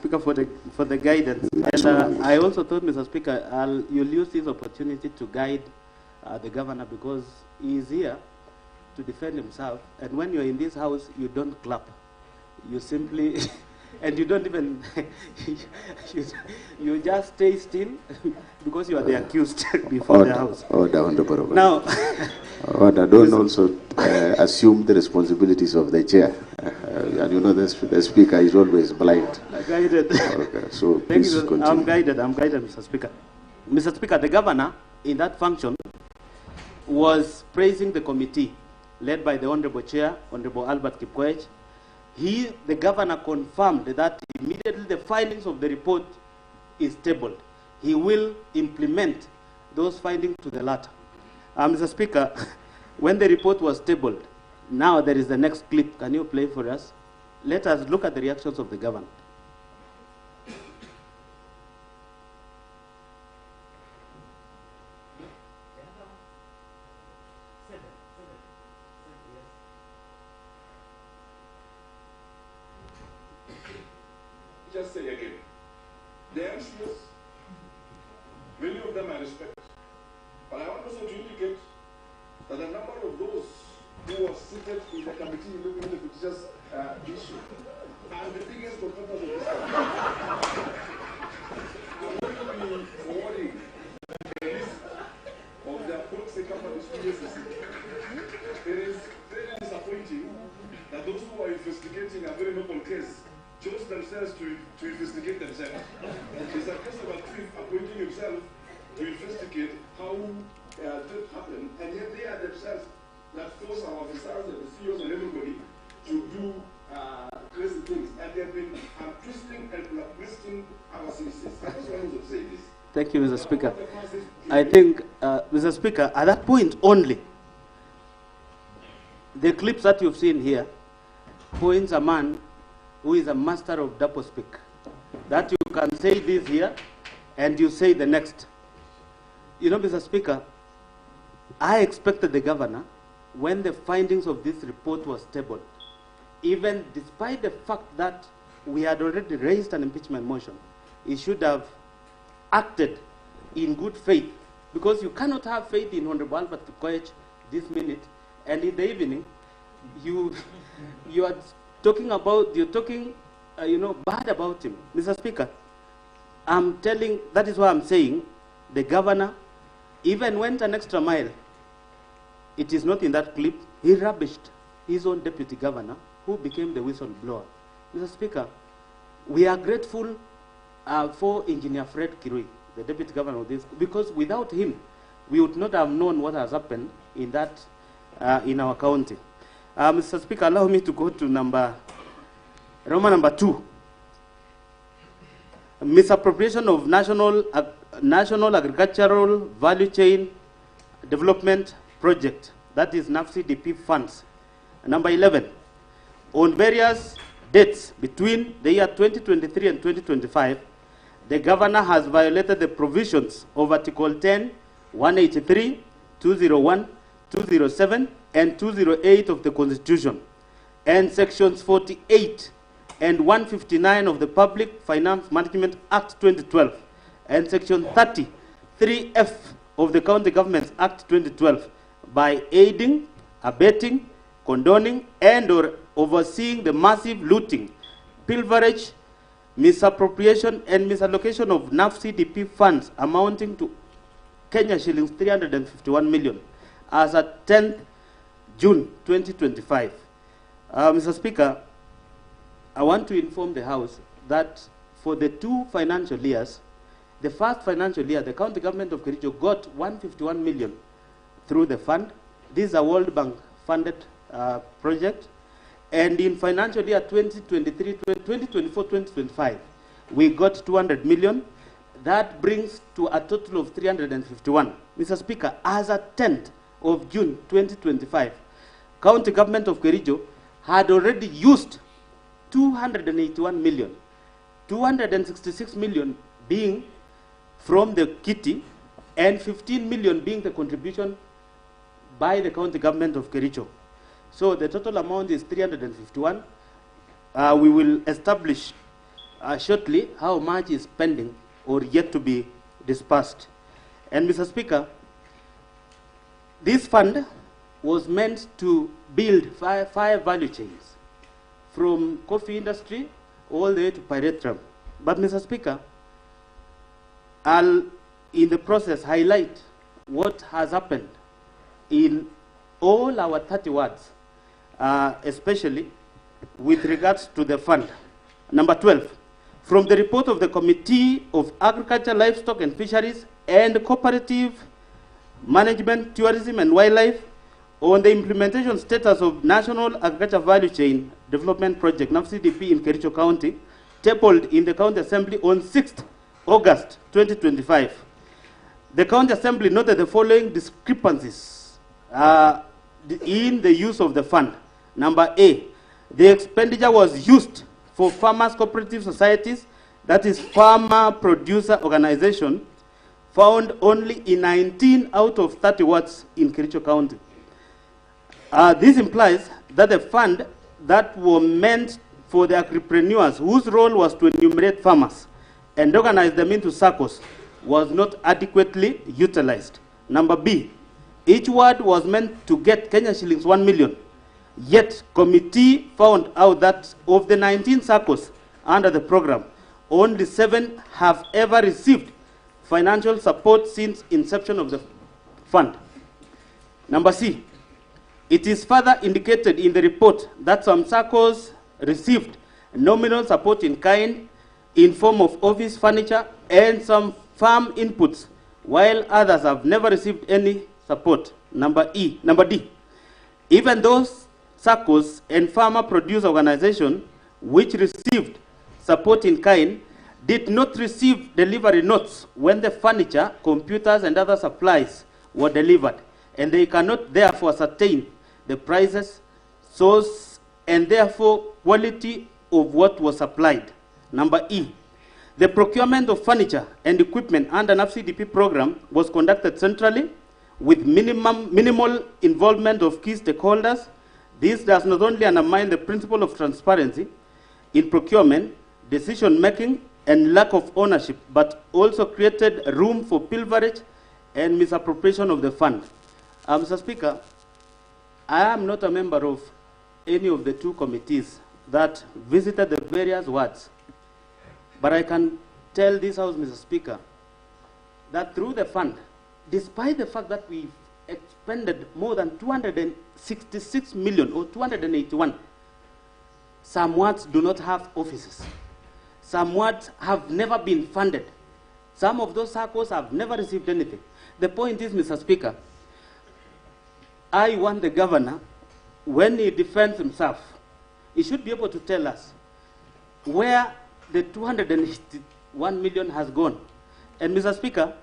Speaker, for the guidance. And I also thought, Mr. Speaker, you'll use this opportunity to guide the governor, because he is here to defend himself. And when you're in this house, you don't clap. You simply, and you don't even, you just stay still because you are the accused before the house. Now, Order, don't also assume the responsibilities of the chair. And you know the speaker is always blind. Guided. Okay, so please continue. I'm guided, Mr. Speaker. Mr. Speaker, the governor in that function was praising the committee led by the Honorable Chair, Honorable Albert Kipkoech. The governor confirmed that immediately the findings of the report is tabled, he will implement those findings to the latter. Mr. Speaker, when the report was tabled, now there is the next clip. Can you play for us? Let us look at the reactions of the governor. Just say again, the MCs, many of them I respect, but I want also to indicate that the number of those who were seated in the committee looking at the fictitious issue are the biggest supporters of this country. I'm going to be forwarding the list of their proxy companies to EFCC. It is very disappointing that those who are investigating a very noble case chose themselves to investigate themselves. It's a case of a thief appointing himself to investigate how that happened, and yet they are themselves that force our officers and the CEOs and everybody to do crazy things. And they've been twisting and twisting our citizens. I just want to say this. Thank you, Mr. Speaker. I think, Mr. Speaker, at that point only, the clips that you've seen here points a man who is a master of doublespeak. That you can say this here, and you say the next. You know, Mr. Speaker, I expected the governor, when the findings of this report was tabled, even despite the fact that we had already raised an impeachment motion, he should have acted in good faith, because you cannot have faith in Honorable Albert Kipkoech this minute, and in the evening, you are talking about, bad about him. Mr. Speaker, that is why I'm saying the governor even went an extra mile. It is not in that clip. He rubbished his own deputy governor, who became the whistleblower. Mr. Speaker, we are grateful for Engineer Fred Kirui, the deputy governor of this, because without him, we would not have known what has happened in our county. Mr. Speaker, allow me to go to Roman number 2. Misappropriation of national agricultural value chain development project, that is NAF CDP funds. Number 11, on various dates between the year 2023 and 2025, the governor has violated the provisions of Article 10, 183, 201, 207, and 208 of the Constitution, and Sections 48 and 159 of the Public Finance Management Act 2012, and Section 30, 3F of the County Governments Act 2012, by aiding, abetting, condoning, and or overseeing the massive looting, pilferage, misappropriation, and misallocation of NAF CDP funds amounting to Kenya shillings 351 million as at 10th June 2025. Mr. Speaker, I want to inform the House that for the 2 financial years, the first financial year, the county government of Kericho got 151 million through the fund. This is a World Bank funded project. And in financial year 2024-2025, we got 200 million. That brings to a total of 351. Mr. Speaker, as at 10th of June 2025, county government of Kericho had already used 281 million, 266 million being from the kitty, and 15 million being the contribution by the county government of Kericho. So the total amount is 351. We will establish shortly how much is pending or yet to be dispersed. And Mr. Speaker, this fund was meant to build five value chains from coffee industry all the way to pyrethrum. But Mr. Speaker, I'll in the process highlight what has happened in all our 30 wards, especially with regards to the fund. Number 12, from the report of the Committee of Agriculture, Livestock and Fisheries and Cooperative Management, Tourism and Wildlife on the implementation status of National Agriculture Value Chain Development Project, NAF CDP in Kericho County, tabled in the County Assembly on 6th August 2025. The County Assembly noted the following discrepancies in the use of the fund. Number A, the expenditure was used for farmers' cooperative societies, that is farmer producer organization, found only in 19 out of 30 wards in Kericho County. This implies that the fund that were meant for the agripreneurs, whose role was to enumerate farmers and organize them into circles, was not adequately utilized. Number B, each ward was meant to get Kenya shillings 1 million. Yet, committee found out that of the 19 circles under the program, only 7 have ever received financial support since inception of the fund. Number C, it is further indicated in the report that some circles received nominal support in kind in form of office furniture and some farm inputs, while others have never received any support. Number D, even those circles and farmer produce organizations which received support in kind did not receive delivery notes when the furniture, computers, and other supplies were delivered, and they cannot therefore ascertain the prices, source, and therefore quality of what was supplied. Number E, the procurement of furniture and equipment under NAF CDP program was conducted centrally with minimal involvement of key stakeholders. This does not only undermine the principle of transparency in procurement, decision-making, and lack of ownership, but also created room for pilferage and misappropriation of the fund. Mr. Speaker, I am not a member of any of the two committees that visited the various wards, but I can tell this House, Mr. Speaker, that through the fund, despite the fact that we've expended more than 266 million or 281, some wards do not have offices. Some wards have never been funded. Some of those circles have never received anything. The point is, Mr. Speaker, I want the governor, when he defends himself, he should be able to tell us where the 281 million has gone. And Mr. Speaker,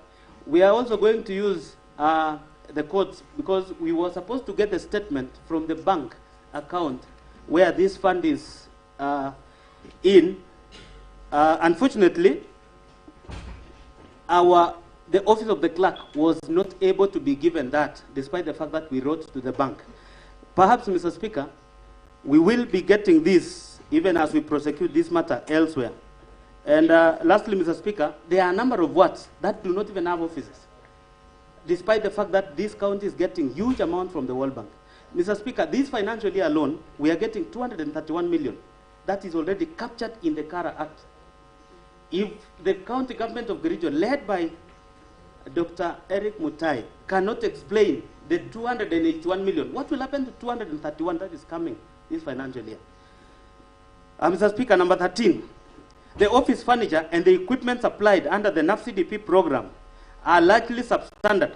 we are also going to use the courts because we were supposed to get the statement from the bank account where this fund is in. Unfortunately, the office of the clerk was not able to be given that, despite the fact that we wrote to the bank. Perhaps, Mr. Speaker, we will be getting this even as we prosecute this matter elsewhere. And lastly, Mr. Speaker, there are a number of wards that do not even have offices, despite the fact that this county is getting huge amount from the World Bank. Mr. Speaker, this financial year alone, we are getting 231 million. That is already captured in the Kara Act. If the county government of Kericho, led by Dr. Erick Mutai, cannot explain the 281 million, what will happen to 231 that is coming this financial year? Mr. Speaker, number 13, the office furniture and the equipment supplied under the NAF CDP program are largely substandard.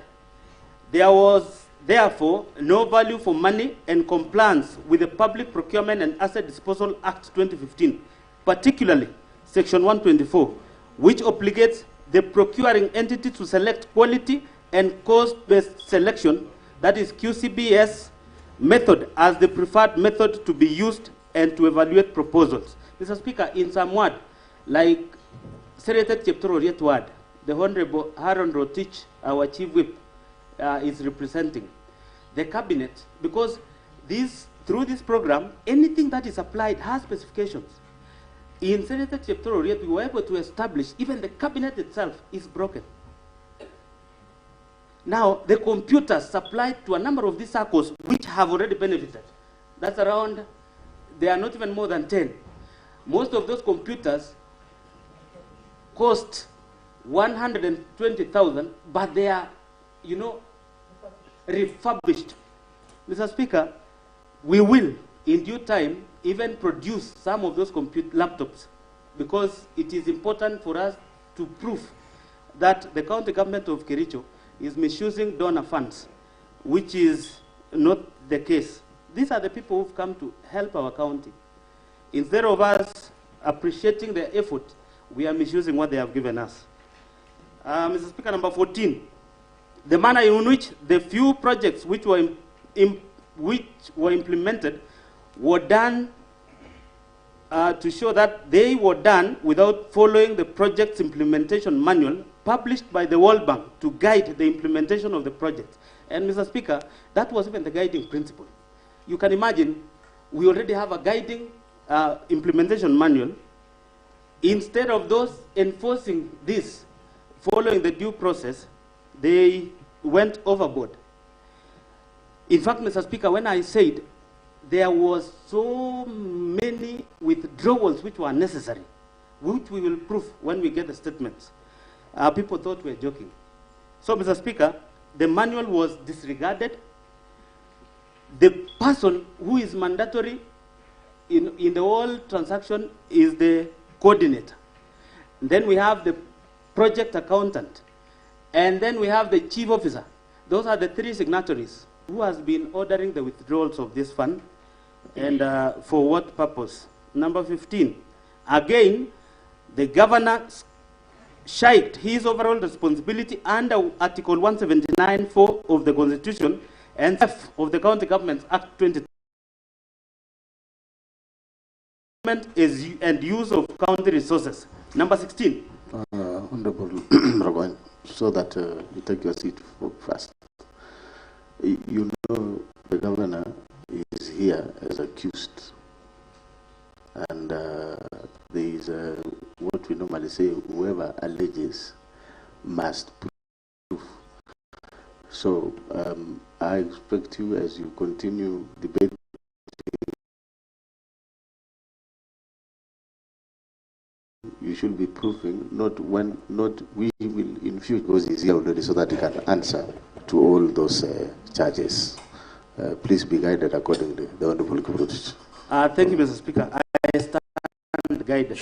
There was, therefore, no value for money and compliance with the Public Procurement and Asset Disposal Act 2015, particularly Section 124, which obligates the procuring entity to select quality and cost-based selection, that is QCBS method, as the preferred method to be used and to evaluate proposals. Mr. Speaker, in some word, like Senator Cheptororiet ward, the Honorable Haron Rotich, our Chief Whip, is representing the cabinet, because through this program, anything that is applied has specifications. in Senator Cheptoro, we were able to establish even the cabinet itself is broken. Now, the computers supplied to a number of these circles which have already benefited. That's around, they are not even more than 10. Most of those computers cost 120,000, but they are, you know, refurbished. Mr. Speaker, we will, in due time, even produce some of those laptops, because it is important for us to prove that the county government of Kericho is misusing donor funds, which is not the case. These are the people who've come to help our county. Instead of us appreciating their effort, we are misusing what they have given us. Mr. Speaker, number 14, the manner in which the few projects which were implemented were done to show that they were done without following the project's implementation manual published by the World Bank to guide the implementation of the project. And Mr. Speaker, that was even the guiding principle. You can imagine, we already have a guiding implementation manual. Instead of those enforcing this, following the due process, they went overboard. In fact, Mr. Speaker, when I said there was so many withdrawals which were necessary, which we will prove when we get the statements, people thought we were joking. So, Mr. Speaker, the manual was disregarded. The person who is mandatory in the whole transaction is the coordinator. Then we have the project accountant. And then we have the chief officer. Those are the three signatories who has been ordering the withdrawals of this fund, and for what purpose. Number 15, again, the governor shirked his overall responsibility under Article 179(4) of the Constitution and F of the County Government Act 2020 and use of county resources. Number 16. Honorable Ragoin, so that you take your seat first. You know the governor is here as accused, and there is what we normally say, whoever alleges must prove. So I expect you, as you continue debate, you should be proving, not we will infuse, because he's here already, so that he can answer to all those charges. Please be guided accordingly. The Honorable Kubrut. Thank you, Mr. Speaker. I stand guided.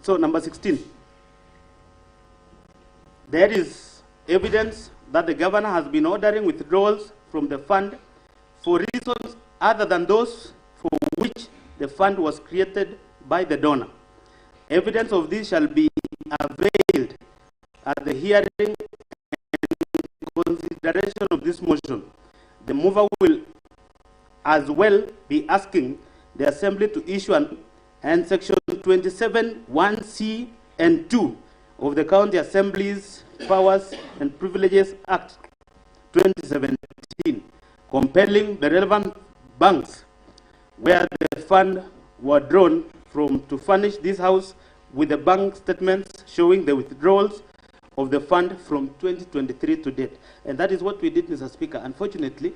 So, number 16. There is evidence that the governor has been ordering withdrawals from the fund for reasons other than those for which the fund was created by the donor. Evidence of this shall be availed at the hearing and consideration of this motion. The mover will as well be asking the Assembly to issue and Section 27(1)(c) and 2 of the County Assembly's Powers and Privileges Act 2017, compelling the relevant banks where the fund were drawn from to furnish this House with the bank statements showing the withdrawals of the fund from 2023 to date. And that is what we did, Mr. Speaker. Unfortunately,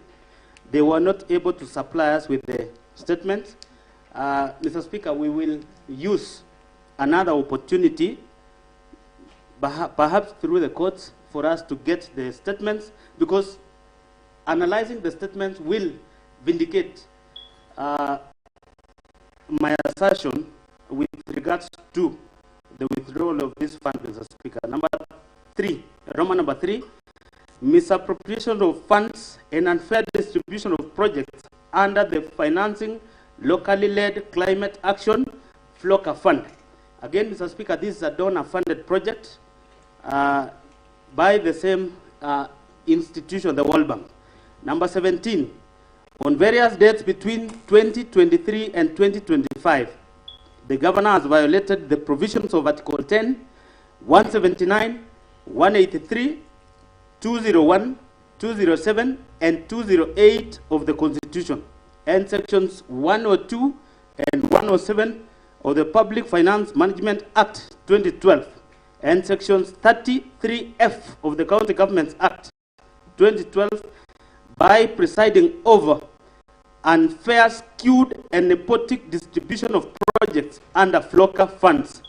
they were not able to supply us with the statements. Mr. Speaker, we will use another opportunity, perhaps through the courts, for us to get the statements, because analyzing the statements will vindicate my assertion with regards to the withdrawal of this fund, Mr. Speaker. Number 3, Roman number 3, misappropriation of funds and unfair distribution of projects under the Financing Locally Led Climate Action FLOCA Fund. Again, Mr. Speaker, this is a donor-funded project by the same institution, the World Bank. Number 17, on various dates between 2023 and 2025, the governor has violated the provisions of Article 10, 179, 183, 201, 207, and 208 of the Constitution, and sections 102 and 107 of the Public Finance Management Act 2012, and sections 33F of the County Governments Act 2012 by presiding over unfair, skewed, and nepotic distribution of projects under FLOCA funds,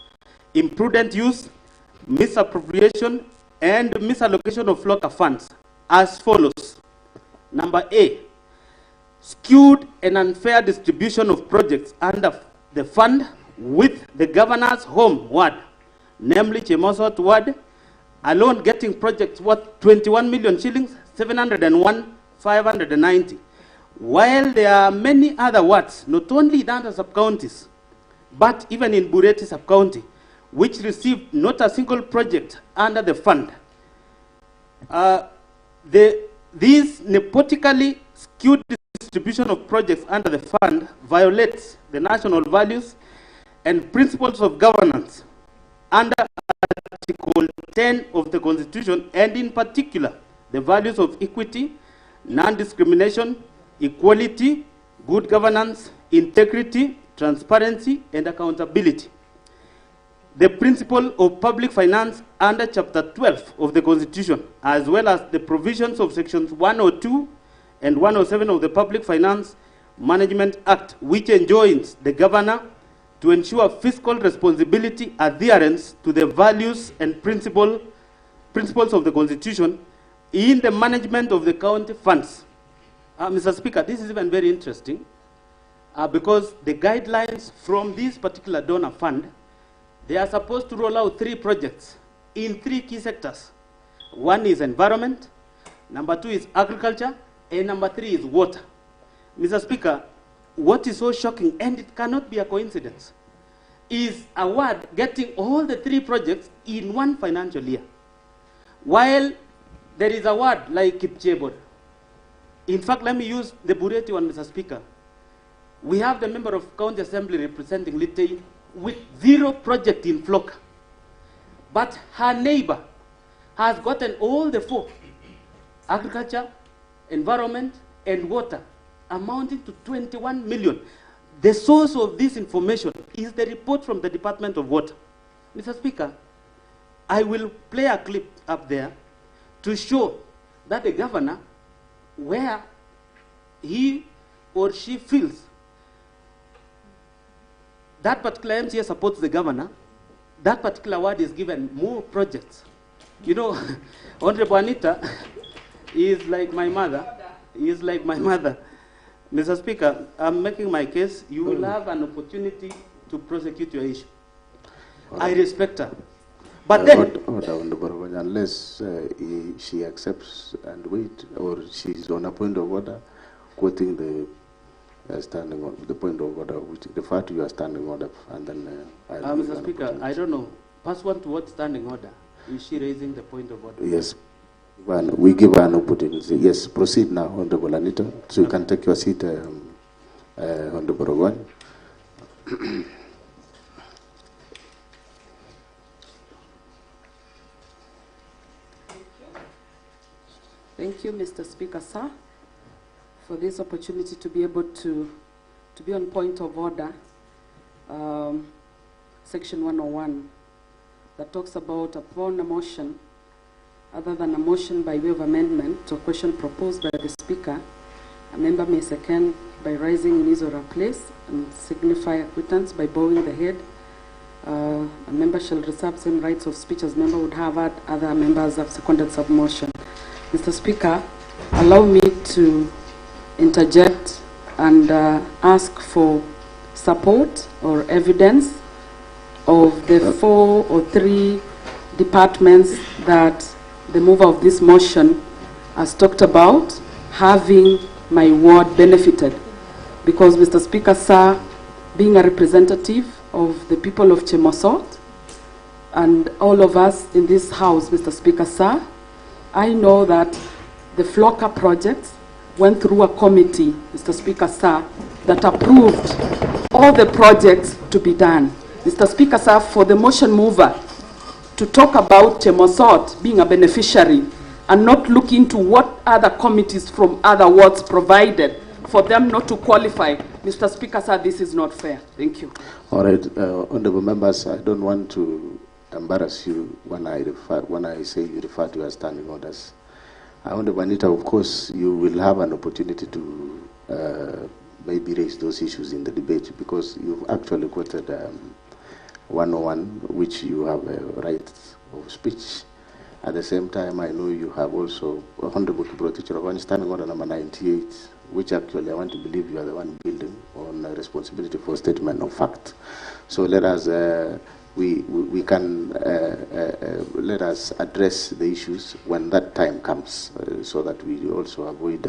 imprudent use, misappropriation, and misallocation of FLOCA funds as follows. Number A, skewed and unfair distribution of projects under the fund with the governor's home ward, namely Chemosot ward, alone getting projects worth 21 million shillings, 701,590. While there are many other wards, not only in other sub-counties, but even in Bureti sub-county, which received not a single project under the fund. This nepotically skewed distribution of projects under the fund violates the national values and principles of governance under Article 10 of the Constitution, and in particular, the values of equity, non-discrimination, equality, good governance, integrity, transparency, and accountability. The principle of public finance under Chapter 12 of the Constitution, as well as the provisions of Sections 102 and 107 of the Public Finance Management Act, which enjoins the governor to ensure fiscal responsibility adherence to the values and principles of the Constitution in the management of the county funds. Mr. Speaker, this is even very interesting because the guidelines from this particular donor fund, they are supposed to roll out 3 projects in 3 key sectors. One is environment, number 2 is agriculture, and number 3 is water. Mr. Speaker, what is so shocking, and it cannot be a coincidence, is a ward getting all the 3 projects in one financial year. While there is a ward like Kipchebod. In fact, let me use the Bureti one, Mr. Speaker. We have the member of County Assembly representing Litei with 0 project in FLOCA. But her neighbor has gotten all the 4, agriculture, environment, and water, amounting to 21 million. The source of this information is the report from the Department of Water. Mr. Speaker, I will play a clip up there to show that the governor, where he or she feels that particular MCA supports the governor, that particular ward is given more projects. You know, Honorable Anita is like my mother. Is like my mother. Mr. Speaker, I'm making my case. You will have an opportunity to prosecute your issue. I respect her. But then, unless she accepts and wait, or she's on a point of order, quoting the standing on the point of order, which the fact you are standing order, and then Mr. Speaker, I don't know. Pass one to what standing order? Is she raising the point of order? Yes. We give her an opportunity. Yes, proceed now, Honorable Anita. So you can take your seat, Honorable Rogwan. Thank you, Mr. Speaker, sir, for this opportunity to be able to be on point of order. Section 101 that talks about upon a motion, other than a motion by way of amendment to a question proposed by the Speaker, a member may second by rising in his or her place and signify acquittance by bowing the head. A member shall reserve same rights of speech as member would have had other members have seconded submotion. Mr. Speaker, allow me to interject and ask for support or evidence of the 4 or 3 departments that the mover of this motion has talked about having my ward benefited. Because, Mr. Speaker, sir, being a representative of the people of Chemosot and all of us in this house, Mr. Speaker, sir, I know that the FLOCA project went through a committee, Mr. Speaker, sir, that approved all the projects to be done. Mr. Speaker, sir, for the motion mover to talk about Chemosot being a beneficiary and not look into what other committees from other wards provided for them not to qualify. Mr. Speaker, sir, this is not fair. Thank you. All right, honorable members, I don't want to embarrass you when I say you refer to as standing orders. Honorable Anita, of course, you will have an opportunity to maybe raise those issues in the debate, because you've actually quoted 101, which you have a right of speech. At the same time, I know you have also Honorable Procedural standing order number 98, which actually I want to believe you are the one building on responsibility for statement of fact. So let us we can let us address the issues when that time comes, so that we also avoid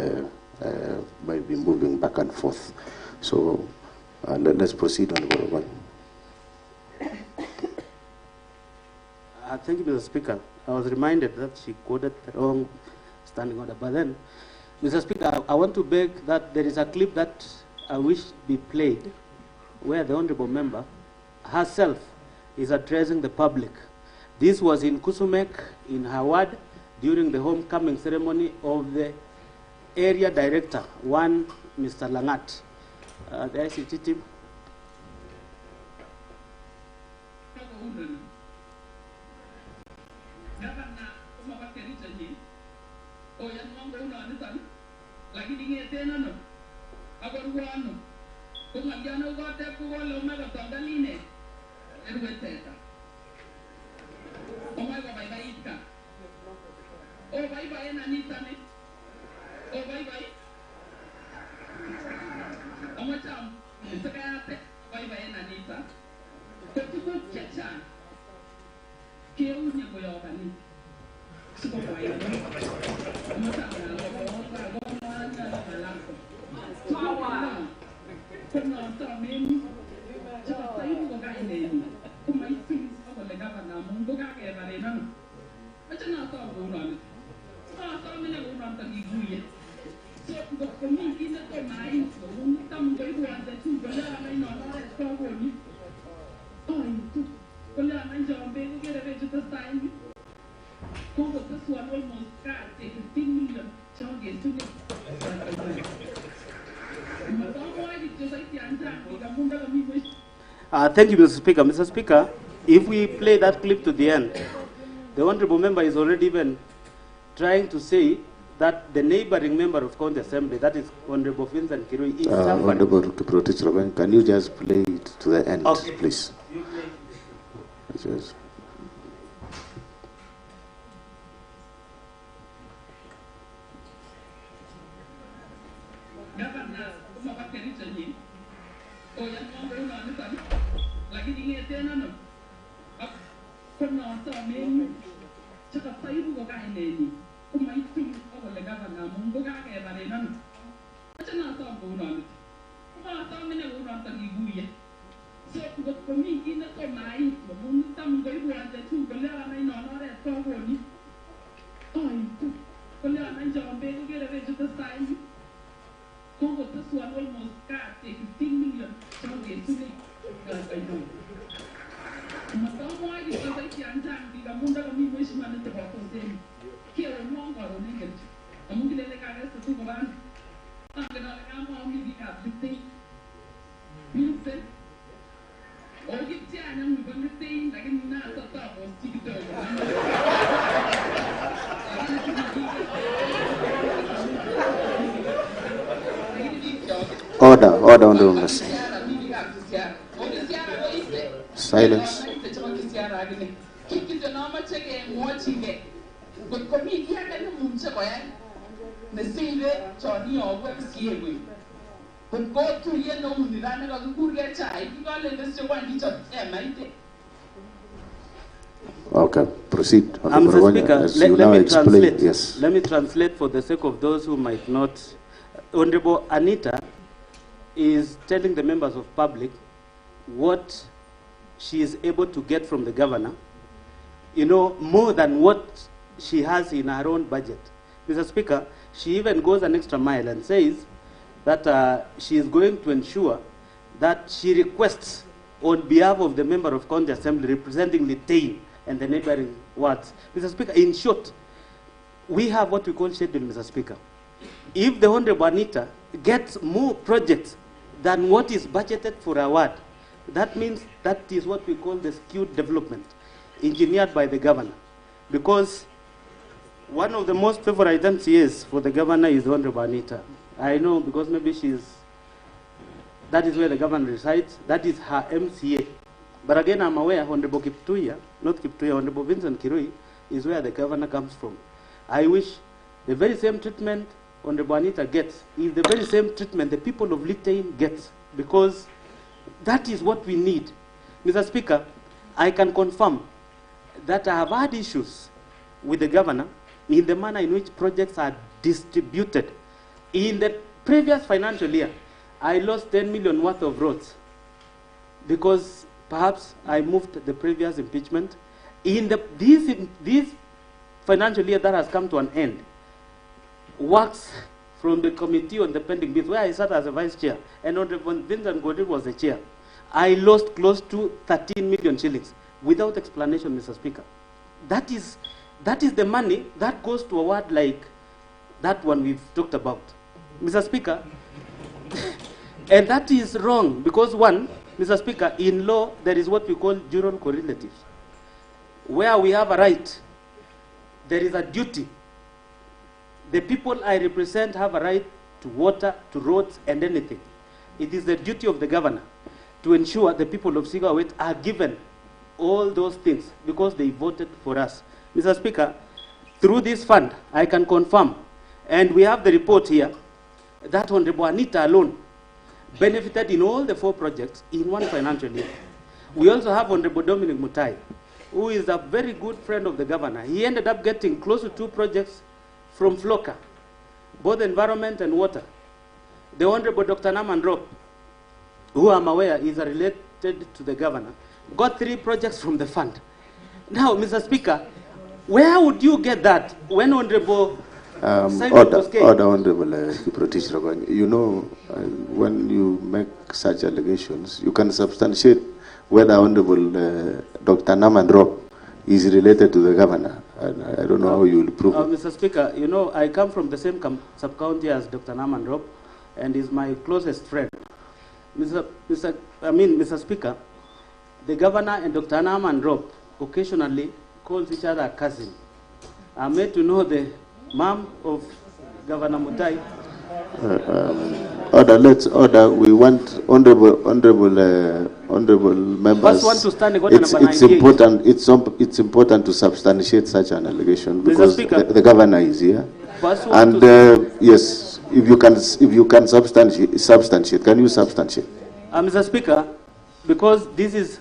maybe moving back and forth. So let's proceed on the one. Thank you, Mr. Speaker. I was reminded that she quoted the wrong standing order. But then, Mr. Speaker, I want to beg that there is a clip that I wish be played where the Honorable Member herself is addressing the public. This was in Kusumek, in her ward, during the homecoming ceremony of the area director, one Mr. Langat. The ICT team. Thank you, Mr. Speaker. Mr. Speaker, if we play that clip to the end, the Honorable Member is already even trying to say that the neighboring member of County Assembly, that is Honorable Vincent Kirui, is somebody. Honorable Procedural, can you just play it to the end, okay, please? Yes. Order on the room. Silence. Okay, proceed. Mr. Speaker, Yes. Let me translate for the sake of those who might not. Honorable Anita is telling the members of public what she is able to get from the governor, you know, more than what she has in her own budget. Mr. Speaker, she even goes an extra mile and says that she is going to ensure that she requests on behalf of the member of County Assembly representing Litein and the neighboring wards. Mr. Speaker, in short, we have what we call schedule, Mr. Speaker. If the Honorable Anita gets more projects than what is budgeted for award, that means that is what we call the skewed development, engineered by the governor. Because one of the most favorite MCAs for the governor is the Honorable Anita. I know because maybe that is where the governor resides, that is her MCA. But again, I'm aware Honorable Kiptuya, not Kiptuya, Honorable Vincent Kirui is where the governor comes from. I wish the very same treatment Honorable Anita gets is the very same treatment the people of Litein gets, because that is what we need. Mr. Speaker, I can confirm that I have had issues with the governor in the manner in which projects are distributed. In the previous financial year, I lost 10 million worth of roads because perhaps I moved the previous impeachment. In this financial year that has come to an end, works from the committee on the pending bills, where I sat as a vice chair, and Honorable Vincent Godin was the chair, I lost close to 13 million shillings without explanation, Mr. Speaker. That is the money that goes to a ward like that one we've talked about, Mr. Speaker. And that is wrong because, one, Mr. Speaker, in law there is what we call jural correlatives. Where we have a right, there is a duty. The people I represent have a right to water, to roads, and anything. It is the duty of the governor to ensure the people of Sigawet are given all those things because they voted for us. Mr. Speaker, through this fund, I can confirm, and we have the report here, that Honorable Anita alone benefited in all the 4 projects in one financial year. We also have Honorable Erick Mutai, who is a very good friend of the governor. He ended up getting close to 2 projects from FLOCA, both environment and water. The Honorable Dr. Naman Rop, who I'm aware is related to the governor, got 3 projects from the fund. Now, Mr. Speaker, where would you get that when Honorable Order, Honorable you know, when you make such allegations, you can substantiate whether Honorable Dr. Naman Rop is related to the governor. I don't know how you will prove it. Mr. Speaker, you know, I come from the same sub-county as Dr. Naman Rop, and is my closest friend. Mr. Speaker, the governor and Dr. Naman Rop occasionally calls each other cousin. I'm made to know the mom of Governor Mutai. Order. We want honorable members. Want to stand it's important to substantiate such an allegation because the governor is here. And yes, if you can substantiate, can you substantiate? Mr. Speaker, because this is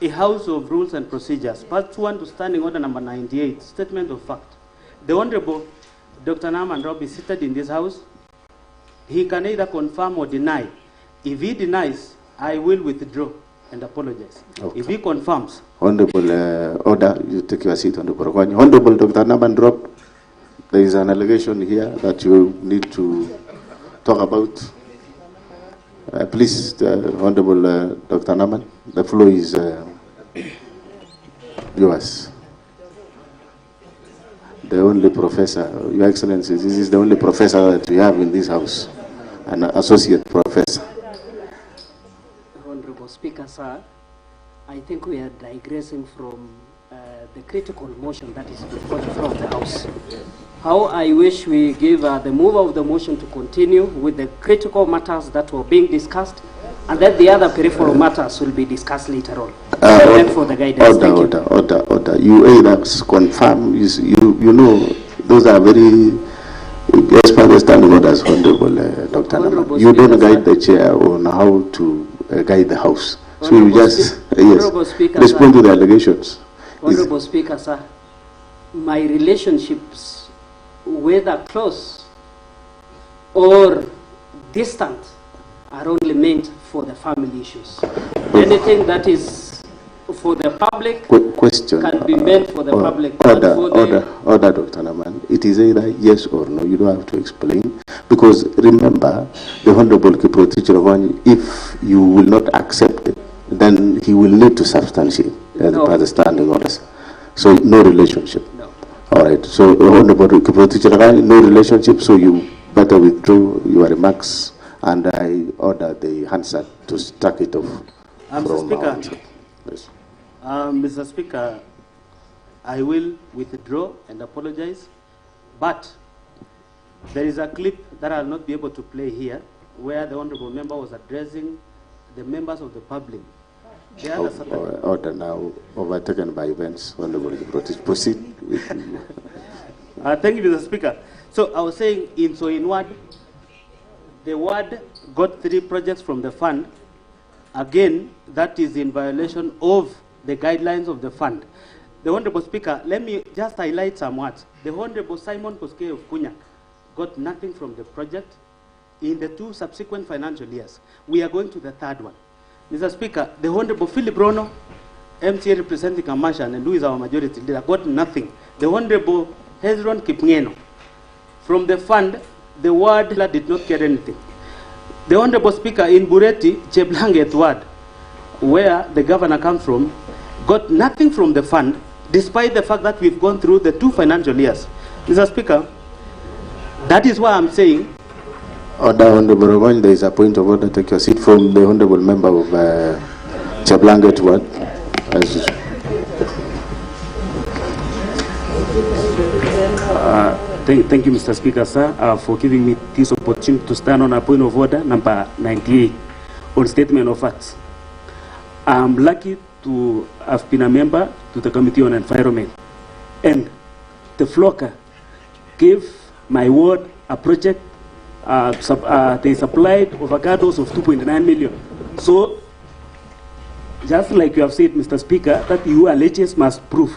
a house of rules and procedures, part 1 to standing order number 98, statement of fact. The Honorable Dr. Naman Rop is seated in this house. He can either confirm or deny. If he denies, I will withdraw and apologize. Okay. If he confirms. Honorable Order, you take your seat, Honorable. Honorable Dr. Naman Rop, there is an allegation here that you need to talk about. Please, Honorable Dr. Naman, the floor is yours. The only professor, Your Excellency, this is the only professor that we have in this house, an associate professor. Honorable Speaker, sir, I think we are digressing from the critical motion that is before the floor of the House. How I wish we give the mover of the motion to continue with the critical matters that were being discussed, and then the other peripheral matters will be discussed later on. For the guidance. Order. You either confirm, you know, those are very, as per the standing orders, Honorable Dr. Naman. You don't guide the chair on how to guide the House. So you just, respond to the allegations. Honorable Speaker, sir, my relationships, whether close or distant, are only meant for the family issues. Anything that is for the public can be meant for the public. Order, Dr. Naman. It is either yes or no. You don't have to explain. Because remember, the Honorable Kiprotich, if you will not accept it, then he will need to substantiate as per the standing orders. So no relationship. No. All All right. So, Honorable Kiproti, no relationship, so you better withdraw your remarks, and I order the Hansard to stack it off. Mr. Speaker, yes. Mr. Speaker, I will withdraw and apologize, but there is a clip that I'll not be able to play here where the Honorable Member was addressing the members of the public. Order now overtaken by events. Honorable Kiproti, proceed with thank you, Mr. Speaker. So I was saying in word, the ward got 3 projects from the fund. Again, that is in violation of the guidelines of the fund. The Honorable Speaker, let me just highlight some words. The Honorable Simon Koske of Kunyak got nothing from the project in the 2 subsequent financial years. We are going to the 3rd one. Mr. Speaker, the Honorable Philip Rono, MCA representing Kamashan, and who is our majority leader, got nothing. The Honorable Hezron Kipngeno, from the fund, the ward did not get anything. The Honorable Speaker in Bureti, Cheblanget ward, where the governor comes from, got nothing from the fund, despite the fact that we've gone through the 2 financial years. Mr. Speaker, that is why I'm saying. Order, Honorable Rowan, there is a point of order. Take your seat from the Honorable Member of Cheblanget ward. Thank you, Mr. Speaker, sir, for giving me this opportunity to stand on a point of order, number 98, on statement of facts. I'm lucky to have been a member to the Committee on Environment, and the flocker gave my ward a project. They supplied avocados of 2.9 million. So, just like you have said, Mr. Speaker, that you alleges must prove.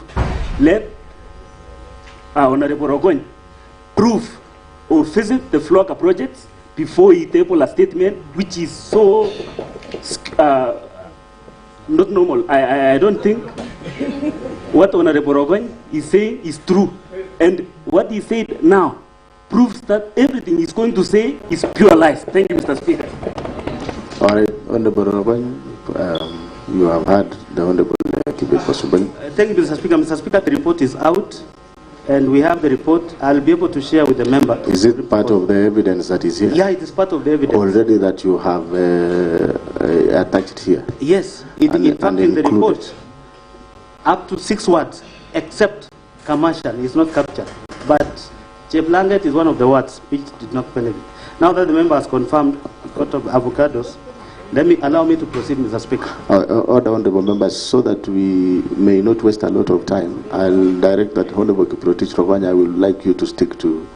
Let Honorable Rogon prove or visit the flocker projects before he table a statement which is so not normal. I don't think what Honorable Rogon is saying is true. And what he said now proves that everything he's going to say is pure lies. Thank you, Mr. Speaker. All right, Honorable Rogon, you have heard the Honorable Kibe possible. Thank you, Mr. Speaker. Mr. Speaker, the report is out, and we have the report. I'll be able to share with the member. Is it part of the evidence that is here? Yeah, it is part of the evidence. Already that you have attached here? Yes. In fact, in the report, up to 6 words, except commercial, is not captured. But Cheblanget is one of the words which did not benefit. Now that the member has confirmed got avocados, allow me to proceed, Mr. Speaker. Order, Honorable Members, so that we may not waste a lot of time, I'll direct that Honorable Kiprotich Rovanya, I would like you to stick to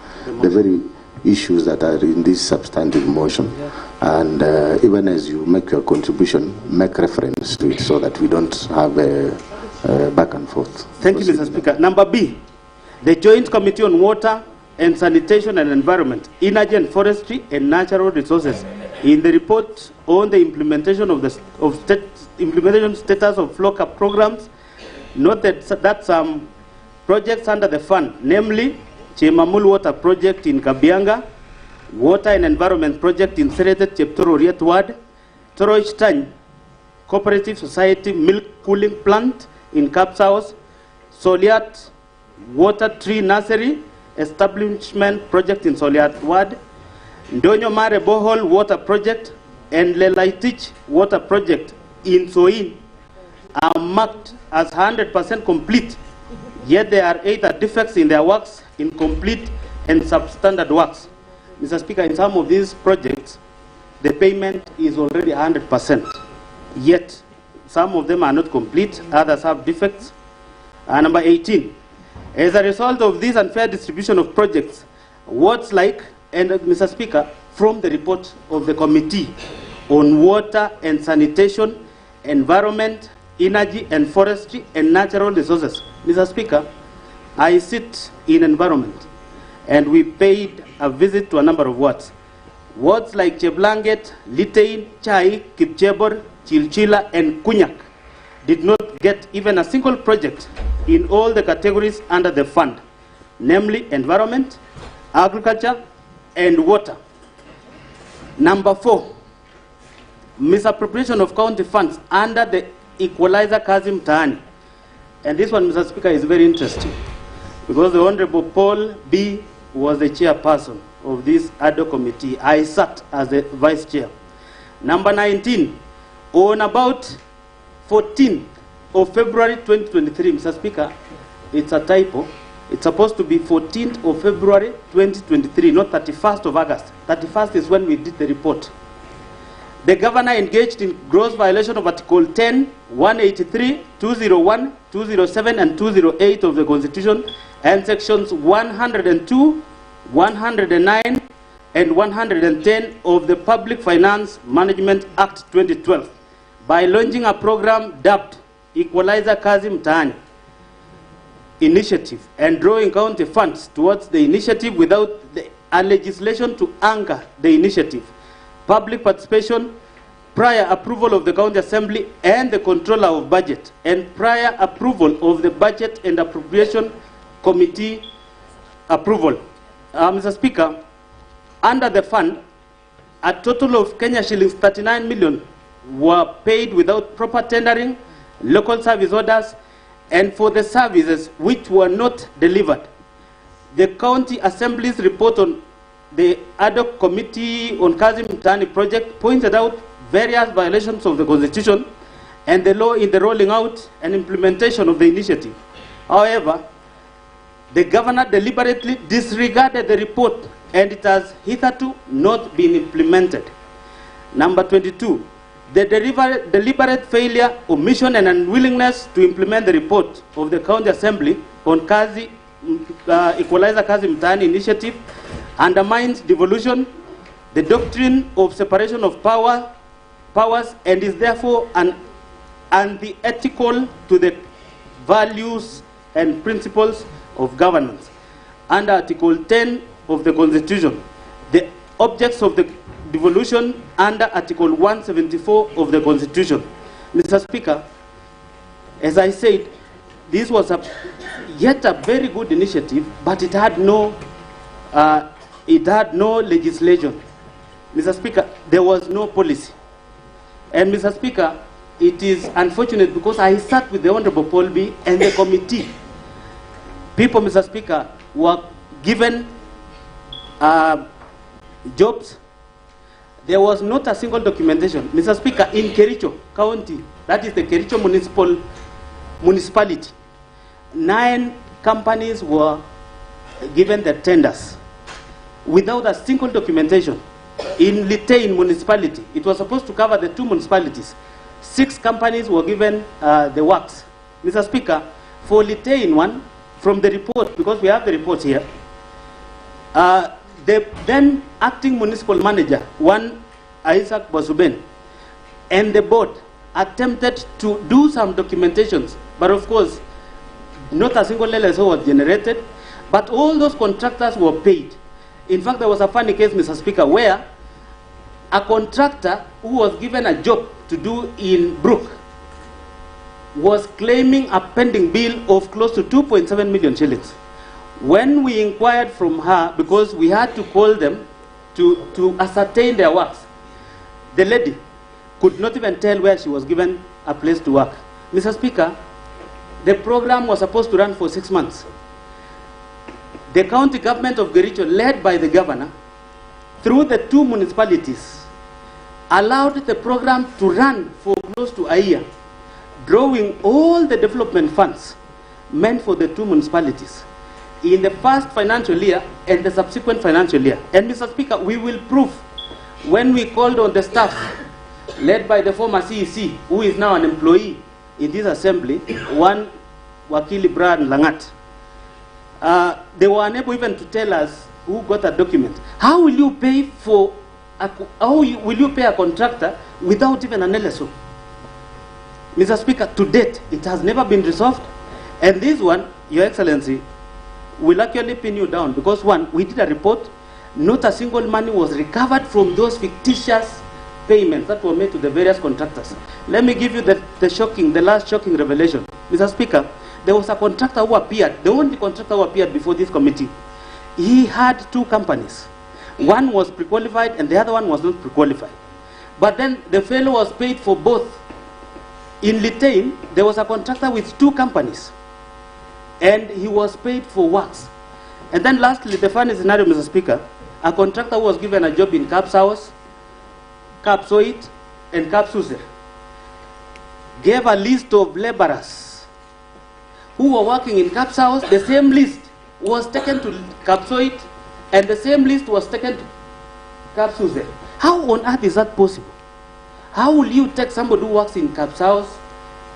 the very issues that are in this substantive motion. Yeah. And even as you make your contribution, make reference to it so that we don't have a back and forth. Thank you, Mr. Speaker. Number B, the Joint Committee on Water and Sanitation and Environment, Energy and Forestry and Natural Resources, in the report on the implementation of implementation status of flocker programs, noted that some projects under the fund, namely Chemamul Water Project in Kabianga, Water and Environment Project in Serete Cheptoro Riet Ward, Toroichtany Cooperative Society Milk Cooling Plant in Kapsaos, Soliat Water Tree Nursery Establishment Project in Soliat Ward, Ndonyo Mare Bohol Water Project, and Lelaitich Water Project in Soin are marked as 100% complete, yet there are either defects in their works, incomplete and substandard works. Mr. Speaker, in some of these projects, the payment is already 100%, yet some of them are not complete, others have defects. Number 18, as a result of this unfair distribution of projects, wards like, and Mr. Speaker, from the report of the Committee on Water and Sanitation, Environment, Energy and Forestry and Natural Resources. Mr. Speaker, I sit in Environment, and we paid a visit to a number of wards. Wards like Cheblanget, Litein, Chai, Kipchebor, Chilchila, and Kunyak did not get even a single project in all the categories under the fund, namely environment, agriculture, and water. Number 4, misappropriation of county funds under the equalizer Kazim Taani. And this one, Mr. Speaker, is very interesting. because the Honorable Paul B. was the chairperson of this ad hoc committee. I sat as the vice chair. Number 19, on about 14th of February 2023, Mr. Speaker, it's a typo. It's supposed to be 14th of February 2023, not 31st of August. 31st is when we did the report. The governor engaged in gross violation of Article 10, 183, 201, 207, and 208 of the Constitution, and sections 102, 109, and 110 of the Public Finance Management Act 2012 by launching a program dubbed Equalizer Kazimani Initiative and drawing county funds towards the initiative without a legislation to anchor the initiative, public participation, prior approval of the county assembly and the controller of budget, and prior approval of the budget and appropriation committee approval. Mr. Speaker, under the fund, a total of Kenya shillings 39 million were paid without proper tendering, local service orders, and for the services which were not delivered. The county assembly's report on the ad hoc committee on Kazimani project pointed out various violations of the Constitution and the law in the rolling out and implementation of the initiative. However, the governor deliberately disregarded the report and it has hitherto not been implemented. Number 22, the deliberate failure, omission, and unwillingness to implement the report of the county assembly on Equalizer Kazimani initiative undermines devolution, the doctrine of separation of powers, and is therefore unethical to the values and principles of governance. Under Article 10 of the Constitution, the objects of the devolution under Article 174 of the Constitution. Mr. Speaker, as I said, this was yet a very good initiative, but it had no legislation. Mr. Speaker, there was no policy. And Mr. Speaker, it is unfortunate because I sat with the Honorable Paul B. and the committee. People, Mr. Speaker, were given jobs. There was not a single documentation. Mr. Speaker, in Kericho County, that is the Kericho municipality, 9 companies were given the tenders without a single documentation. In Litain municipality, it was supposed to cover the 2 municipalities. 6 companies were given the works. Mr. Speaker, for Litain one, from the report, because we have the report here, the then acting municipal manager, one Isaac Basuben, and the board attempted to do some documentations, but of course, not a single LSO was generated, but all those contractors were paid. In fact, there was a funny case, Mr. Speaker, where a contractor who was given a job to do in Brook was claiming a pending bill of close to 2.7 million shillings. When we inquired from her, because we had to call them to ascertain their works, the lady could not even tell where she was given a place to work. Mr. Speaker, the program was supposed to run for 6 months. The county government of Kericho, led by the governor, through the 2 municipalities, allowed the program to run for close to a year, drawing all the development funds meant for the 2 municipalities in the first financial year and the subsequent financial year. And Mr. Speaker, we will prove when we called on the staff led by the former CEC, who is now an employee in this assembly, one Wakili Brad Langat. They were unable even to tell us who got a document. How will you pay for will you pay a contractor without even an LSO? Mr. Speaker, to date, it has never been resolved. And this one, Your Excellency, will actually pin you down because, one, we did a report, not a single money was recovered from those fictitious payments that were made to the various contractors. Let me give you the last shocking revelation. Mr. Speaker, there was a contractor who appeared, the only contractor who appeared before this committee. He had 2 companies. One was pre-qualified and the other one was not pre-qualified. But then the fellow was paid for both. In Litain, there was a contractor with 2 companies. and he was paid for works. And then lastly, the funny scenario, Mr. Speaker, a contractor who was given a job in Caps House, Capsoit, and Capsuse gave a list of laborers who were working in Caps House. The same list was taken to Capsoit, and the same list was taken to Capsuse. How on earth is that possible? How will you take somebody who works in Caps House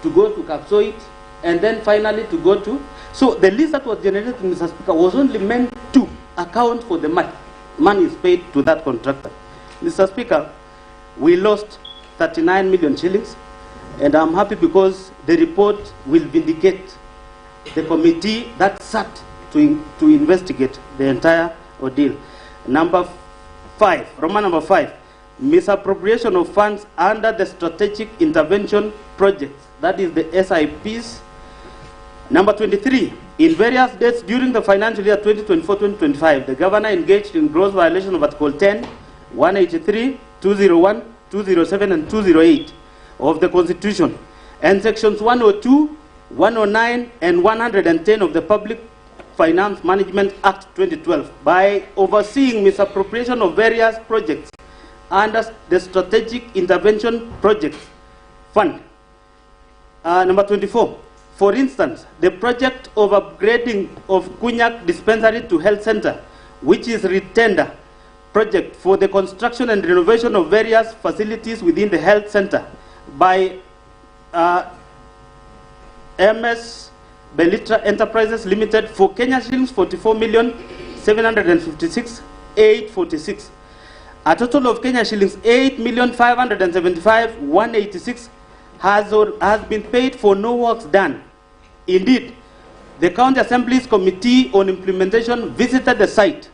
to go to Capsoit, and then finally to go to... So the list that was generated, Mr. Speaker, was only meant to account for the money is paid to that contractor. Mr. Speaker, we lost 39 million shillings, and I'm happy because the report will vindicate the committee that sat to investigate the entire ordeal. Number 5, Roman number 5, misappropriation of funds under the strategic intervention projects, that is the SIPs. Number 23, in various dates during the financial year 2024-2025, the governor engaged in gross violation of Article 10, 183, 201, 207, and 208 of the Constitution, and Sections 102, 109, and 110 of the Public Finance Management Act 2012 by overseeing misappropriation of various projects under the Strategic Intervention Projects Fund. Number 24, for instance, the project of upgrading of Kunyak Dispensary to Health Center, which is retender project for the construction and renovation of various facilities within the health center by MS Belitra Enterprises Limited for Kenya shillings 44,756,846. A total of Kenya shillings 8,575,186 has been paid for no works done. Indeed, the County Assembly's Committee on Implementation visited the site.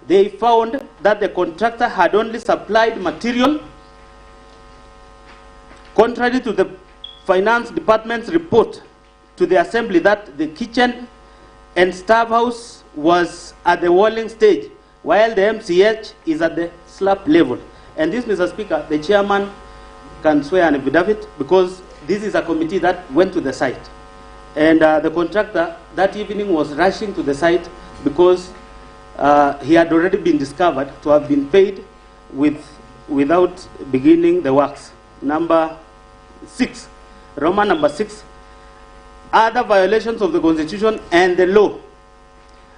They found that the contractor had only supplied material, contrary to the Finance Department's report to the Assembly that the kitchen and staff house was at the walling stage, while the MCH is at the slab level. And this, Mr. Speaker, the chairman can swear an affidavit because this is a committee that went to the site. And the contractor that evening was rushing to the site because he had already been discovered to have been paid without beginning the works. Number 6, Roman number 6, other violations of the Constitution and the law.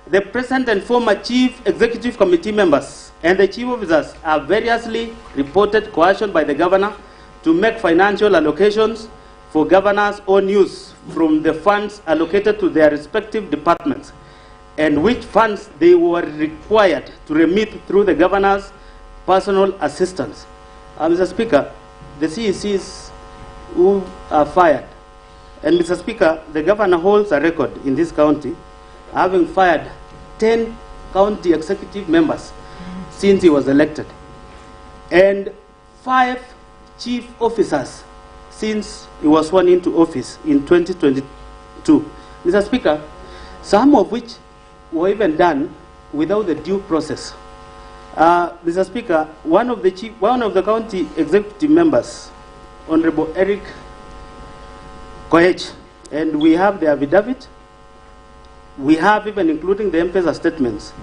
The present and former Chief Executive Committee members and the Chief Officers have variously reported coercion by the Governor to make financial allocations for Governor's own use from the funds allocated to their respective departments, and which funds they were required to remit through the Governor's personal assistance. Mr. Speaker, the CECs who are fired, and Mr. Speaker, the Governor holds a record in this county, having fired 10 county executive members since he was elected, and 5 chief officers since he was sworn into office in 2022. Mr. Speaker, some of which were even done without the due process. Mr. Speaker, one of the county executive members, Honorable Erick Mutai, and we have the affidavit, we have even including the M-Pesa statements.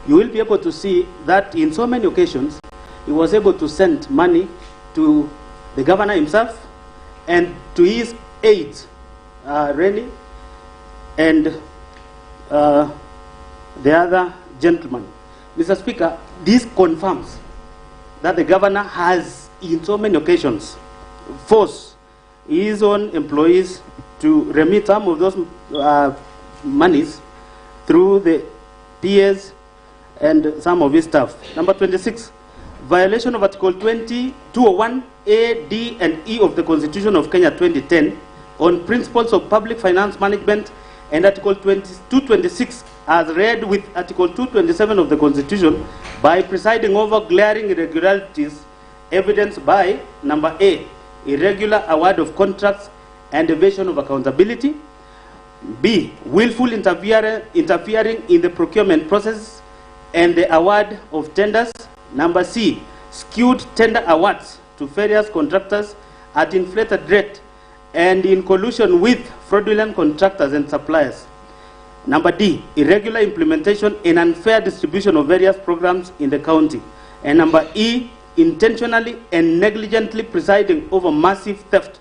You will be able to see that in so many occasions, he was able to send money to the Governor himself and to his aides, Rennie and the other gentleman. Mr. Speaker, this confirms that the Governor has, in so many occasions, forced his own employees to remit some of those monies through the PAs and some of his staff. Number 26, violation of Article 201 A, D, and E of the Constitution of Kenya 2010 on principles of public finance management, and Article 226 as read with Article 227 of the Constitution by presiding over glaring irregularities evidenced by number A, irregular award of contracts and evasion of accountability; B, willful interfering in the procurement process and the award of tenders; number C, skewed tender awards to various contractors at inflated rate and in collusion with fraudulent contractors and suppliers; Number D, irregular implementation and unfair distribution of various programs in the county. And number E, intentionally and negligently presiding over massive theft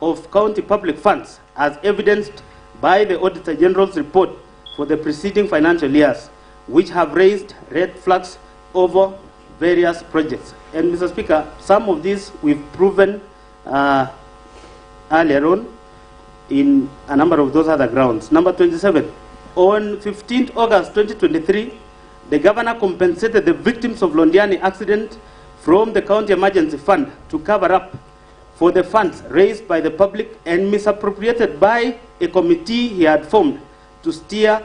of county public funds, as evidenced by the Auditor General's report for the preceding financial years, which have raised red flags over various projects. And Mr. Speaker, some of these we've proven earlier on in a number of those other grounds. Number 27, on 15th August 2023, the governor compensated the victims of Londiani accident from the County Emergency Fund to cover up for the funds raised by the public and misappropriated by a committee he had formed to steer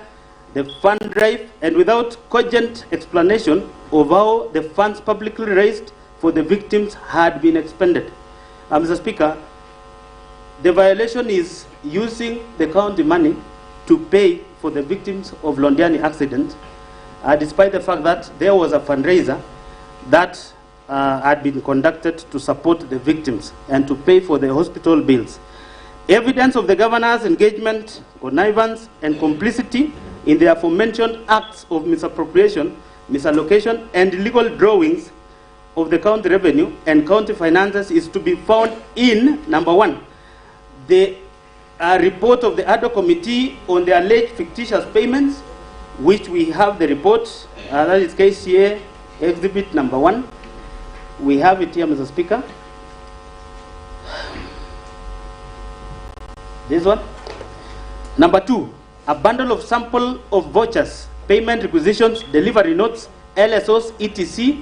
the fund drive, and without cogent explanation of how the funds publicly raised for the victims had been expended. Mr. Speaker, the violation is using the county money to pay for the victims of Londiani accident, despite the fact that there was a fundraiser that had been conducted to support the victims and to pay for the hospital bills. Evidence of the governor's engagement, connivance, and complicity in the aforementioned acts of misappropriation, misallocation, and illegal drawings of the county revenue and county finances is to be found in, number 1, the report of the ad hoc committee on the alleged fictitious payments, which we have the report, that is KCA exhibit number 1. We have it here, Mr. Speaker. This one. Number 2, a bundle of sample of vouchers, payment requisitions, delivery notes, LSOs, etc.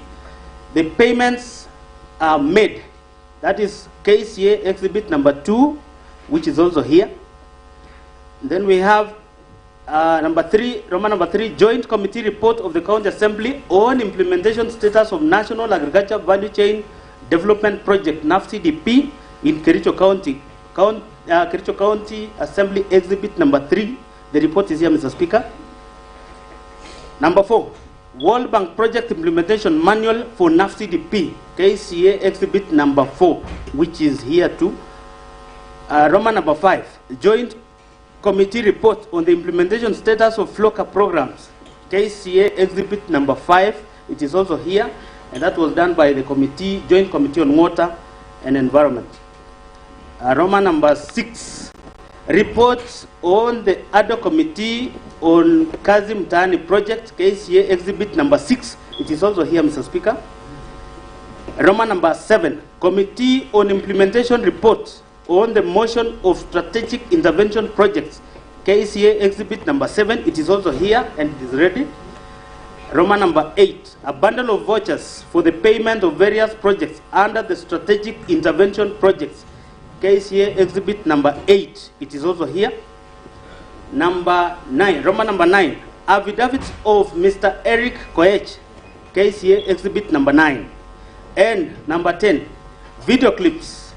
The payments are made. That is KCA exhibit number 2, which is also here. Then we have number 3, Roman number 3, Joint Committee Report of the County Assembly on implementation status of National Agriculture Value Chain Development Project, NAF CDP, in Kericho County. Kericho County Assembly exhibit number 3. The report is here, Mr. Speaker. Number 4, World Bank Project Implementation Manual for NAF CDP, KCA exhibit number 4, which is here too. Roman number 5, Joint Committee Report on the implementation status of FLOCA programs, KCA exhibit number 5. It is also here, and that was done by the committee, Joint Committee on Water and Environment. Roman number 6, reports on the ad hoc committee on Kazimani project, KCA exhibit number 6. It is also here, Mr. Speaker. Roman number 7, committee on implementation report on the motion of strategic intervention projects, KCA exhibit number 7. It is also here and it is ready. Roman number 8, a bundle of vouchers for the payment of various projects under the strategic intervention projects, KCA exhibit number 8. It is also here. Number 9, Roman number 9, affidavits of Mr. Erick Mutai, KCA exhibit number 9. And number 10, video clips,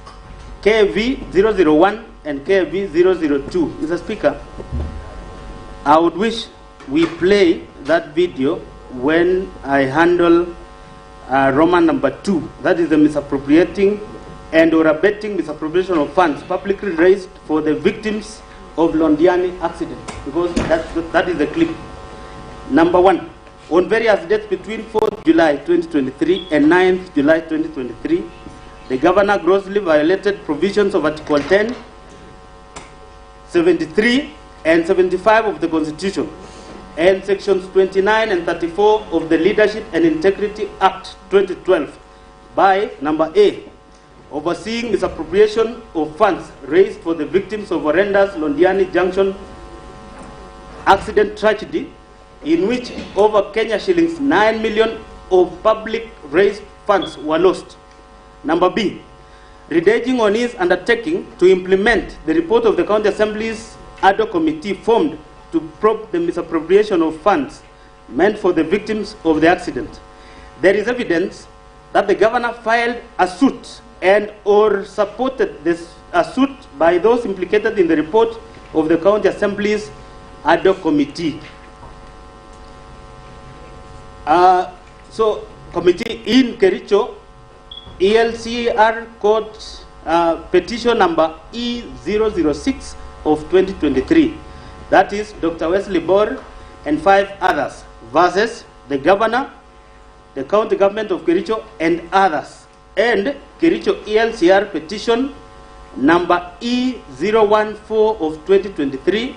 KV001 and KV002. Mr. Speaker, I would wish we play that video when I handle Roman number 2. That is the misappropriating and or abetting misappropriation of funds publicly raised for the victims of Londiani accident, because that is the clip. Number 1, on various dates between 4th July 2023 and 9th July 2023, the governor grossly violated provisions of Article 10, 73 and 75 of the Constitution and sections 29 and 34 of the Leadership and Integrity Act 2012 by, number A, overseeing misappropriation of funds raised for the victims of horrendous Londiani Junction accident tragedy, in which over Kenya shillings 9 million of public raised funds were lost. Number B, reneging on his undertaking to implement the report of the County Assembly's ad hoc committee formed to probe the misappropriation of funds meant for the victims of the accident. There is evidence that the governor filed a suit and or supported a suit by those implicated in the report of the County Assembly's ad hoc committee. So, committee in Kericho, ELCR code petition number E006 of 2023. that is Dr. Wesley Bor and 5 others, versus the governor, the county government of Kericho, and others. And Kericho ELCR petition number E014 of 2023,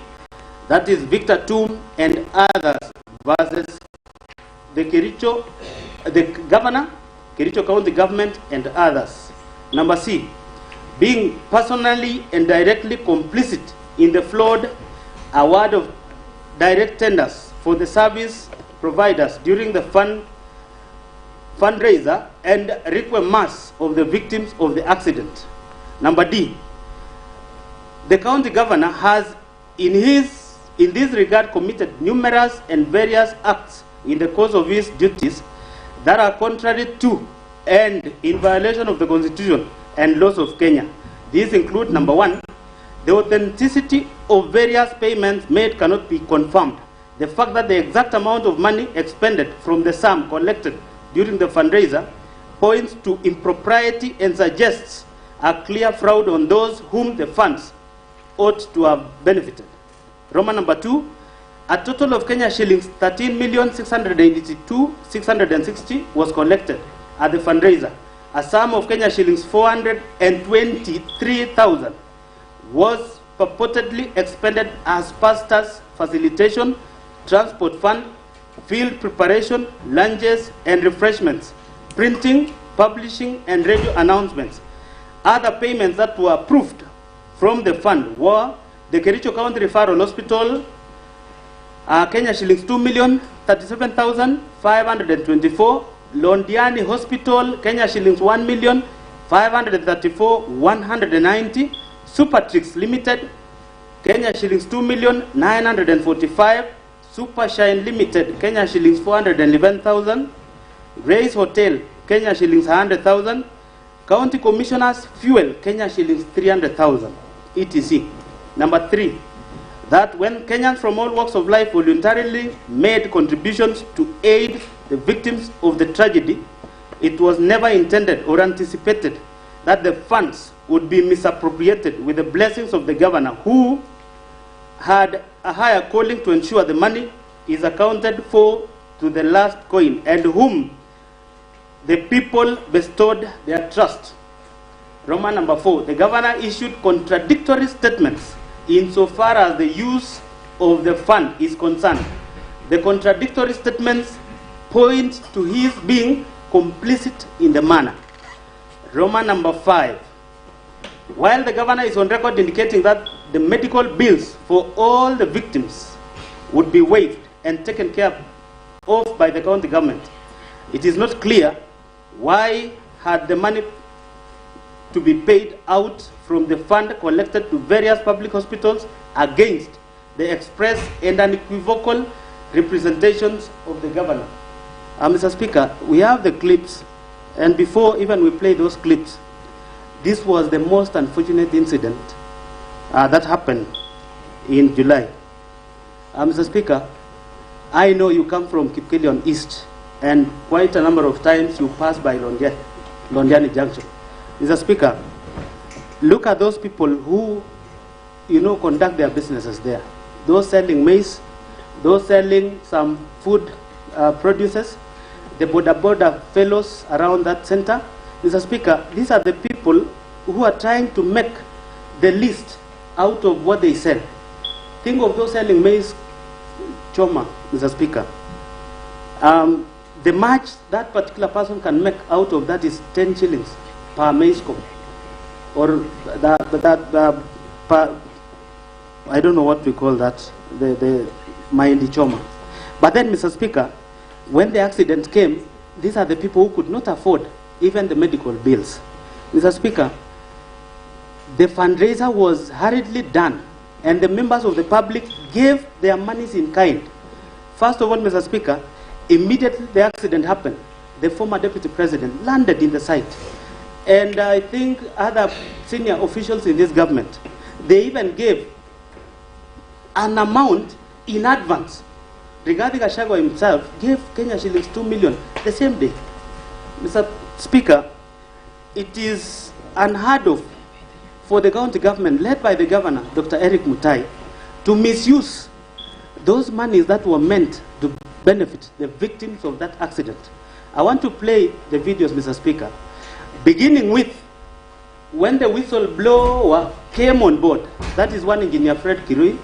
that is Victor Tum and others, versus the Kericho, the governor, Kericho county government, and others. Number C, being personally and directly complicit in the flawed award of direct tenders for the service providers during the fundraiser and requiem mass of the victims of the accident. Number D, the county governor has in this regard committed numerous and various acts in the course of his duties that are contrary to and in violation of the Constitution and laws of Kenya. These include, number 1, the authenticity of various payments made cannot be confirmed. The fact that the exact amount of money expended from the sum collected during the fundraiser points to impropriety and suggests a clear fraud on those whom the funds ought to have benefited. Roman number 2, a total of Kenya shillings 13,682,660 was collected at the fundraiser. A sum of Kenya shillings 423,000 was purportedly expended as pastors' facilitation, transport fund, field preparation, lunches and refreshments, printing, publishing and radio announcements. Other payments that were approved from the fund were the Kericho County Referral Hospital, Kenya shillings 2,037,524, Londiani Hospital, Kenya shillings 1,534,190, Supertrix Limited, Kenya shillings 2,945,000, Supershine Limited, Kenya shillings 411,000, Grace Hotel, Kenya shillings 100,000, County Commissioners Fuel, Kenya shillings 300,000, etc. Number 3, that when Kenyans from all walks of life voluntarily made contributions to aid the victims of the tragedy, it was never intended or anticipated that the funds would be misappropriated with the blessings of the governor, who had a higher calling to ensure the money is accounted for to the last coin, and whom the people bestowed their trust. Roman number 4, the governor issued contradictory statements insofar as the use of the fund is concerned. The contradictory statements point to his being complicit in the manner. Roman number 5, while the governor is on record indicating that the medical bills for all the victims would be waived and taken care of by the county government, it is not clear why had the money to be paid out from the fund collected to various public hospitals against the express and unequivocal representations of the governor. Mr. Speaker, we have the clips, and before even we play those clips, this was the most unfortunate incident that happened in July. Mr. Speaker, I know you come from Kipkelion East, and quite a number of times you pass by Londiani Junction. Mr. Speaker, look at those people who, conduct their businesses there. Those selling maize, those selling some food produces, the border fellows around that center. Mr. Speaker, these are the people who are trying to make the least out of what they sell. Think of those selling maize, choma, Mr. Speaker. The much that particular person can make out of that is 10 shillings per maize cob, or I don't know what we call that, the Maindi choma. But then, Mr. Speaker, when the accident came, these are the people who could not afford even the medical bills. Mr. Speaker, the fundraiser was hurriedly done, and the members of the public gave their monies in kind. First of all, Mr. Speaker, immediately the accident happened, the former deputy president landed in the site. And I think other senior officials in this government, they even gave an amount in advance. Rigathi Gachagua himself gave Kenya shillings 2 million the same day. Mr. Speaker, it is unheard of for the county government, led by the governor, Dr. Erick Mutai, to misuse those monies that were meant to benefit the victims of that accident. I want to play the videos, Mr. Speaker, beginning with when the whistleblower came on board. That is when Engineer Fred Kirui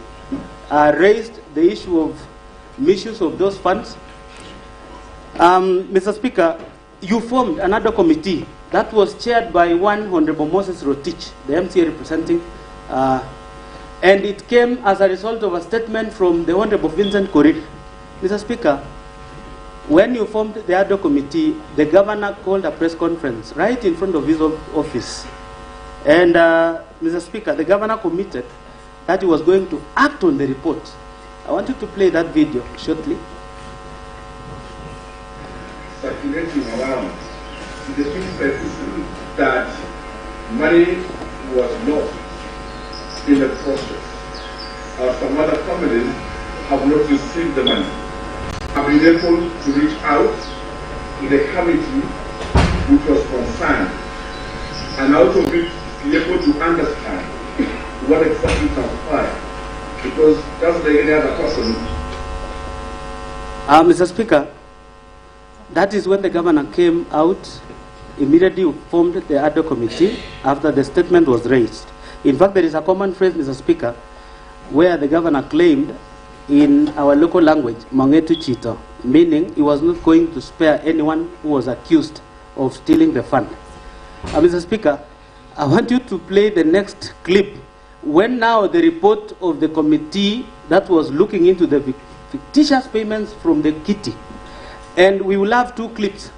raised the issue of misuse of those funds. Mr. Speaker, you formed another committee that was chaired by one Honorable Moses Rotich, the MCA representing, and it came as a result of a statement from the Honorable Vincent Korir. Mr. Speaker, when you formed the other committee, the governor called a press conference right in front of his office. And Mr. Speaker, the governor committed that he was going to act on the report. I want you to play that video shortly. Circulating around in the newspapers that money was lost in the process. Some other families have not received the money. I've been able to reach out to the committee which was concerned, and out of it be able to understand what exactly transpired, because just like any other person. Mr. Speaker, that is when the governor came out, immediately formed the other committee after the statement was raised. In fact, there is a common phrase, Mr. Speaker, where the governor claimed in our local language, Mangetu Chito, meaning he was not going to spare anyone who was accused of stealing the fund. Mr. Speaker, I want you to play the next clip when now the report of the committee that was looking into the fictitious payments from the kitty. And we will have two clips.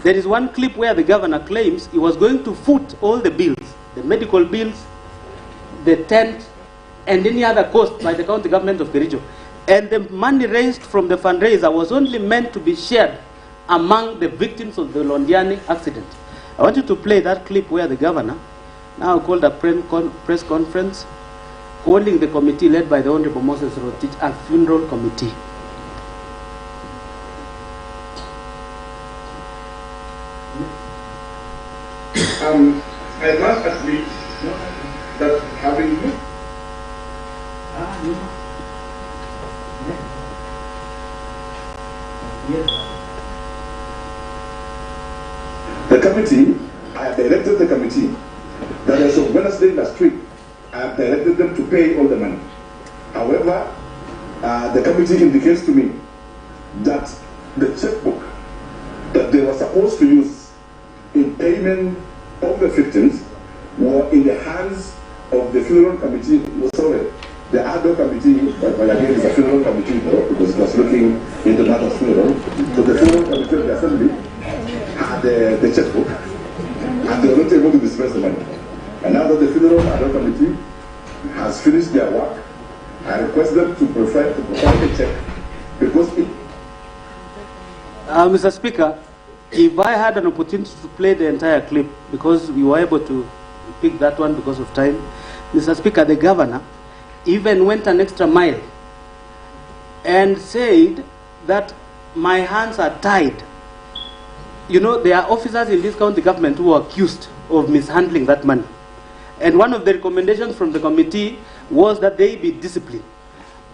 There is one clip where the governor claims he was going to foot all the bills, the medical bills, the tent, and any other cost by the county government of Kericho. And the money raised from the fundraiser was only meant to be shared among the victims of the Londiani accident. I want you to play that clip where the governor now called a press conference holding the committee led by the Honorable Moses Rotich, a funeral committee. I must admit that having looked the committee, I have directed the committee that as of Wednesday last week, I have directed them to pay all the money. However, the committee indicates to me that the checkbook that they were supposed to use in payment of the victims were in the hands of the funeral committee. Sorry, the other committee, but again it's a funeral committee because it was looking into matters funeral. So the funeral committee of the assembly had the checkbook and they were not able to disperse the money. And now that the funeral other committee has finished their work, I request them to provide the check because it. Mr. Speaker, if I had an opportunity to play the entire clip, because we were able to pick that one because of time, Mr. Speaker, the governor even went an extra mile and said that my hands are tied. You know, there are officers in this county government who are accused of mishandling that money. And one of the recommendations from the committee was that they be disciplined.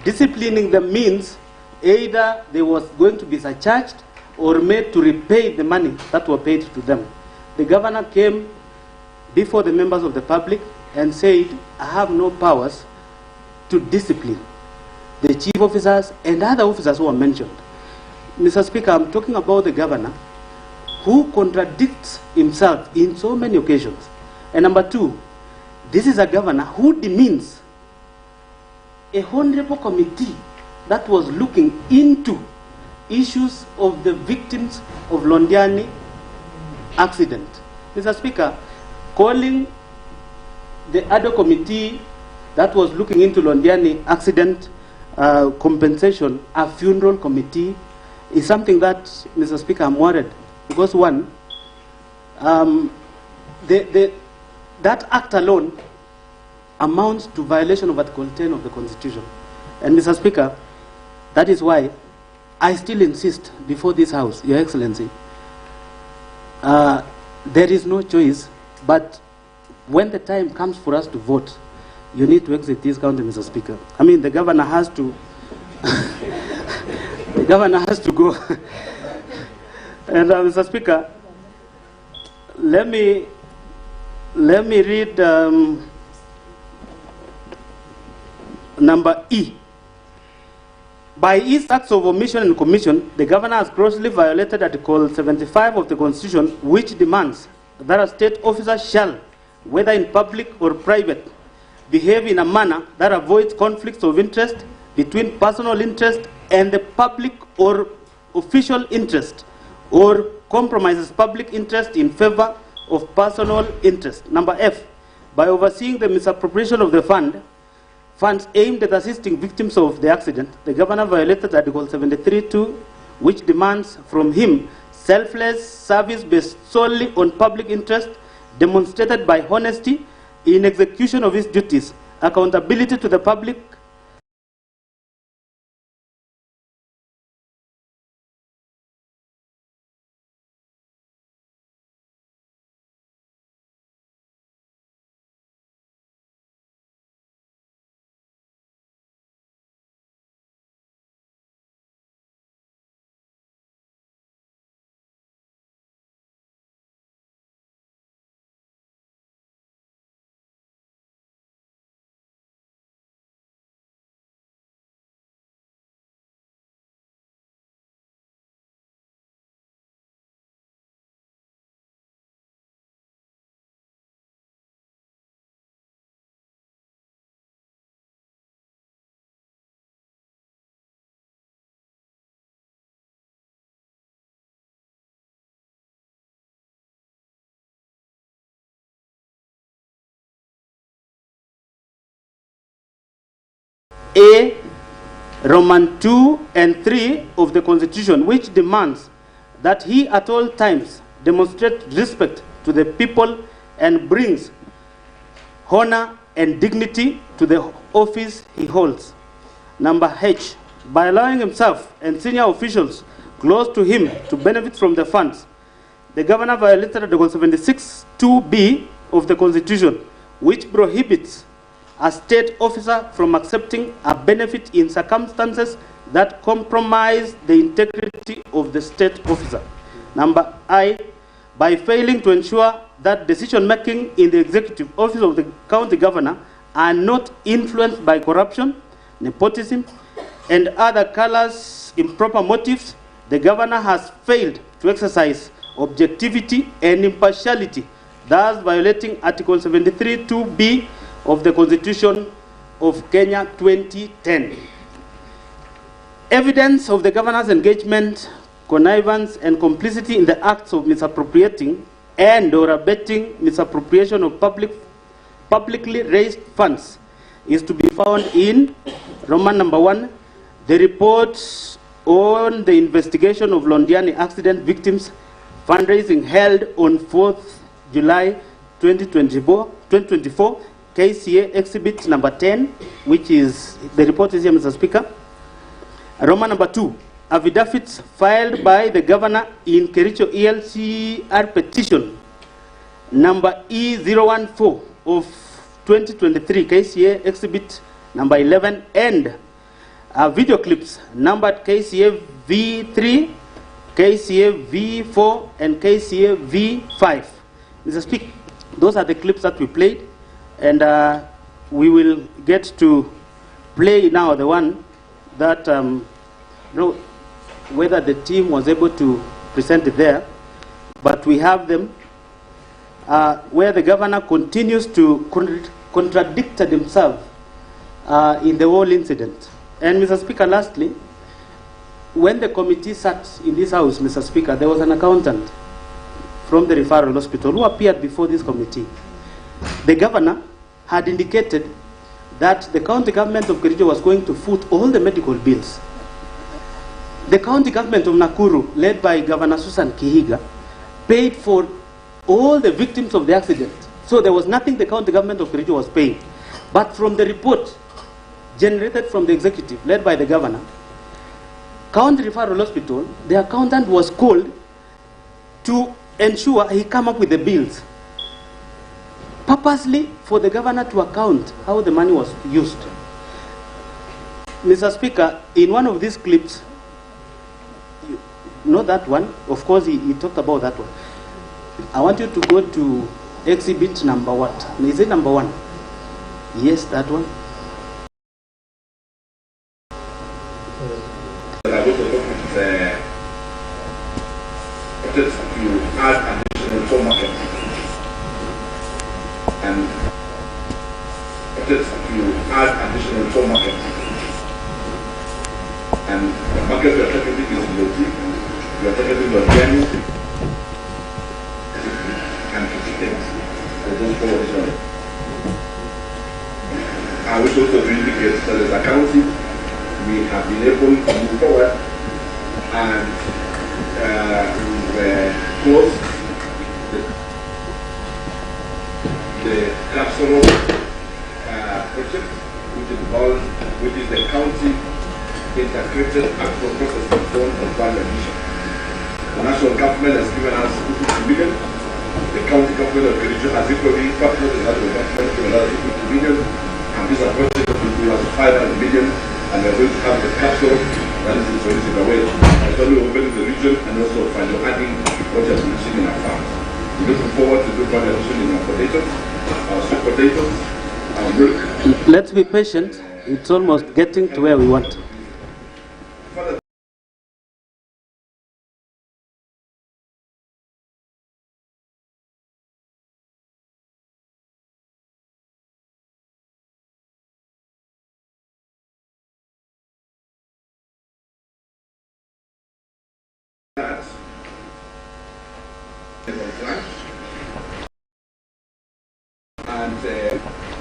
Disciplining them means either they was going to be surcharged or made to repay the money that were paid to them. The governor came before the members of the public and said, I have no powers to discipline the chief officers and other officers who are mentioned. Mr. Speaker, I'm talking about the governor who contradicts himself in so many occasions. And number two, this is a governor who demeans a honorable committee that was looking into issues of the victims of Londiani accident. Mr. Speaker, calling the other committee that was looking into Londiani accident compensation a funeral committee is something that, Mr. Speaker, I'm worried. Because one, that act alone amounts to violation of Article 10 of the Constitution. And Mr. Speaker, that is why I still insist before this House, Your Excellency, there is no choice, but when the time comes for us to vote, You need to exit this county, Mr. Speaker. I mean, the governor has to, the governor has to go. And Mr. Speaker, let me read number E. By his acts of omission and commission, the governor has grossly violated Article 75 of the Constitution, which demands that a state officer shall, whether in public or private, behave in a manner that avoids conflicts of interest between personal interest and the public or official interest, or compromises public interest in favor of personal interest. Number F, by overseeing the misappropriation of the funds aimed at assisting victims of the accident, the governor violated Article 73(2), which demands from him selfless service based solely on public interest, demonstrated by honesty in execution of his duties, accountability to the public, A, Roman 2 and 3 of the Constitution, which demands that he at all times demonstrate respect to the people and brings honor and dignity to the office he holds. Number H, by allowing himself and senior officials close to him to benefit from the funds, the governor violated Article 76(2)(b) of the Constitution, which prohibits a state officer from accepting a benefit in circumstances that compromise the integrity of the state officer. Number I, by failing to ensure that decision-making in the executive office of the county governor are not influenced by corruption, nepotism, and other callous improper motives, the governor has failed to exercise objectivity and impartiality, thus violating Article 73(2)(b) of the Constitution of Kenya 2010. Evidence of the governor's engagement, connivance, and complicity in the acts of misappropriating and or abetting misappropriation of publicly raised funds is to be found in Roman number 1, the report on the investigation of Londiani accident victims fundraising held on 4th July 2024, KCA exhibit number 10, which is, the report is here, Mr. Speaker. Roman number 2, affidavits filed by the governor in Kericho ELCR petition number E014 of 2023, KCA exhibit number 11, and video clips numbered KCA V3, KCA V4, and KCA V5. Mr. Speaker, those are the clips that we played. And we will get to play now the one that, whether the team was able to present it there, but we have them where the governor continues to contradict himself in the whole incident. And Mr. Speaker, lastly, when the committee sat in this house, Mr. Speaker, there was an accountant from the referral hospital who appeared before this committee. The governor had indicated that the county government of Kericho was going to foot all the medical bills. The county government of Nakuru, led by Governor Susan Kihiga, paid for all the victims of the accident. So there was nothing the county government of Kericho was paying. But from the report generated from the executive, led by the governor, County Referral Hospital, the accountant was called to ensure he come up with the bills. purposely for the governor to account how the money was used. Mr. Speaker, in one of these clips, you know that one? Of course, he talked about that one. I want you to go to exhibit number what? Is it number 1? Yes, that one. To add additional 4 markets and the market we are targeting is Loti, we are targeting Lodiani and Kitchener. So those 4 additional. I wish also to indicate that as a county we have been able to move forward and close the counsel project, which is the county integrated action processing fund for value addition. The national government has given us 50 million. The county government of Kericho has equally partnered with the national government to another 50 million, and this project will be 500 million, and we are going to have the capsule that is in a way. We're opening the region and also finally adding what has been seen in our farms. We're looking forward to do value addition in our potatoes, our sweet potatoes, our milk. Let's be patient. It's almost getting to where we want.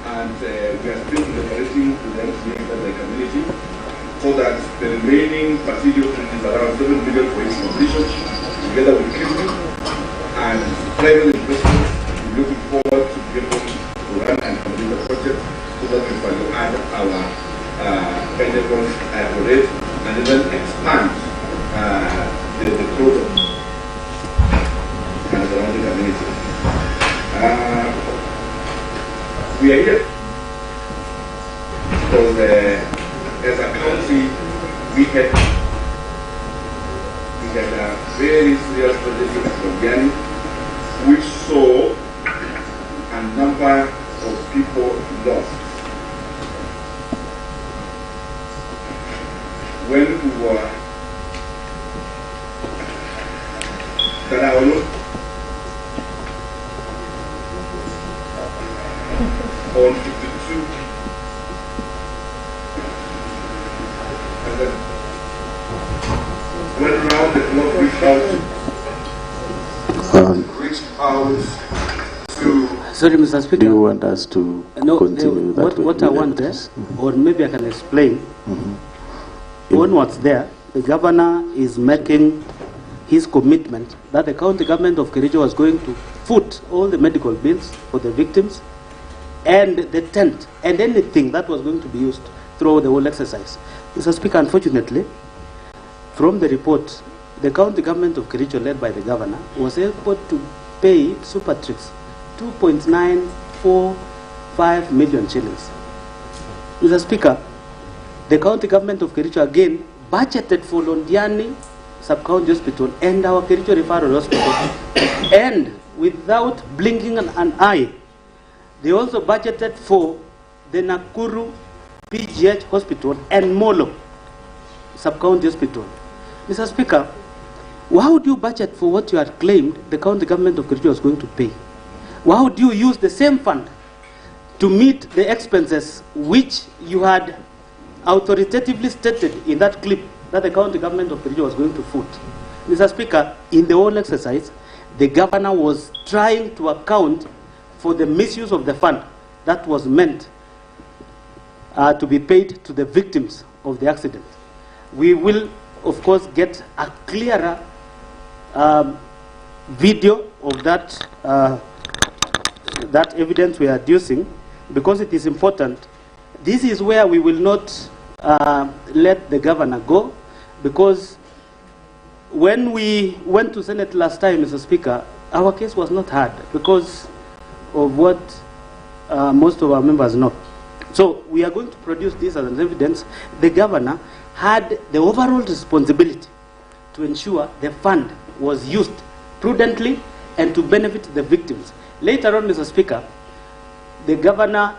And we are still deliberating with the community so that the remaining material is around 7 million for its completion, together with Kericho and private investors. We're looking forward to be able to run and complete the project so that we can add our benefits rate and then expand the product and around the community. We are here because as a county we had a very serious project in Lodiani which saw a number of people lost. When we were on 52 and then went round the clock, reached out to sorry, Mr. Speaker. Do you want us to continue that way? What I want is, or maybe I can explain, on what's there, the governor is making his commitment that the county government of Kericho was going to foot all the medical bills for the victims and the tent and anything that was going to be used through the whole exercise. Mr. Speaker, unfortunately, from the report, the county government of Kericho, led by the governor, was able to pay Super Tricks 2.945 million shillings. Mr. Speaker, the county government of Kericho again budgeted for Londiani Sub-County Hospital and our Kericho Referral Hospital, and without blinking an eye, they also budgeted for the Nakuru PGH Hospital and Molo Sub-County Hospital. Mr. Speaker, why would you budget for what you had claimed the county government of Kericho was going to pay? Why would you use the same fund to meet the expenses which you had authoritatively stated in that clip that the county government of Kericho was going to foot? Mr. Speaker, in the whole exercise, the governor was trying to account for the misuse of the fund that was meant to be paid to the victims of the accident. We will, of course, get a clearer video of that, that evidence we are adducing, because it is important. This is where we will not let the governor go, because when we went to Senate last time, Mr. Speaker, our case was not heard because of what most of our members know. So we are going to produce this as an evidence. The governor had the overall responsibility to ensure the fund was used prudently and to benefit the victims. Later on, Mr. Speaker, the governor,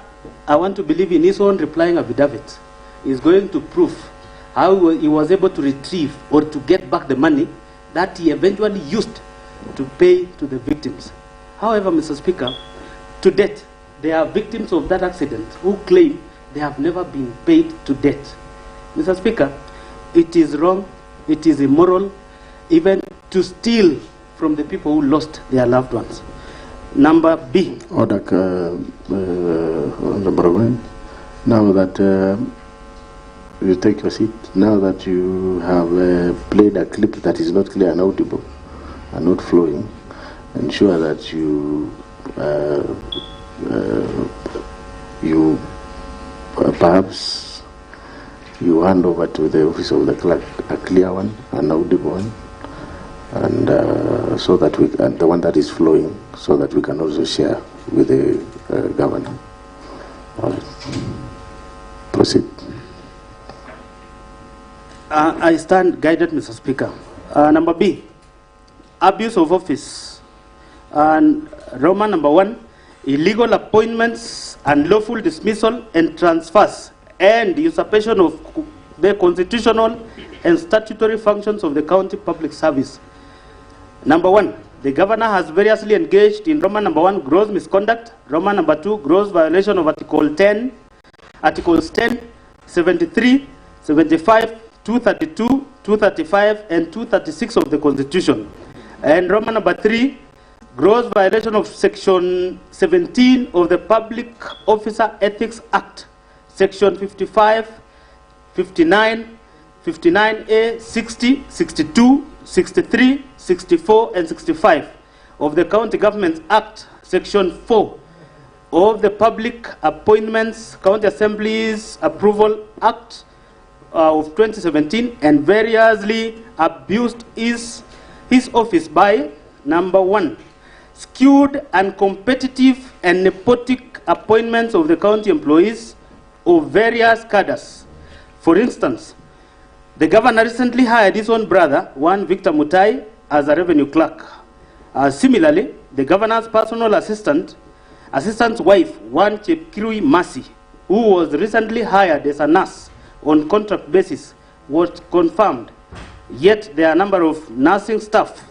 I want to believe in his own replying affidavit, is going to prove how he was able to retrieve or to get back the money that he eventually used to pay to the victims. However, Mr. Speaker, to date, there are victims of that accident who claim they have never been paid to date. Mr. Speaker, it is wrong, it is immoral, even to steal from the people who lost their loved ones. Number B. Order, now that you take your seat, now that you have played a clip that is not clear and audible and not flowing, ensure that you perhaps you hand over to the office of the clerk a clear one, an audible one, and so that we, and the one that is flowing, so that we can also share with the governor. All right. Proceed. I stand guided, Mr. Speaker. Number B, abuse of office. And Roman number 1, illegal appointments, unlawful dismissal and transfers, and usurpation of the constitutional and statutory functions of the county public service. Number 1, the governor has variously engaged in Roman number 1, gross misconduct, Roman number 2, gross violation of Articles 10, 73, 75, 232, 235, and 236 of the Constitution. And Roman number 3, gross violation of Section 17 of the Public Officer Ethics Act, Section 55, 59, 59A, 60, 62, 63, 64, and 65 of the County Governments Act, Section 4 of the Public Appointments, County Assemblies Approval Act of 2017, and variously abused his office by, number 1, skewed and competitive and nepotic appointments of the county employees of various cadres. For instance, the governor recently hired his own brother, one Victor Mutai, as a revenue clerk. Similarly, the governor's personal assistant's wife, one Chepkirui Masi, who was recently hired as a nurse on contract basis, was confirmed. Yet there are a number of nursing staff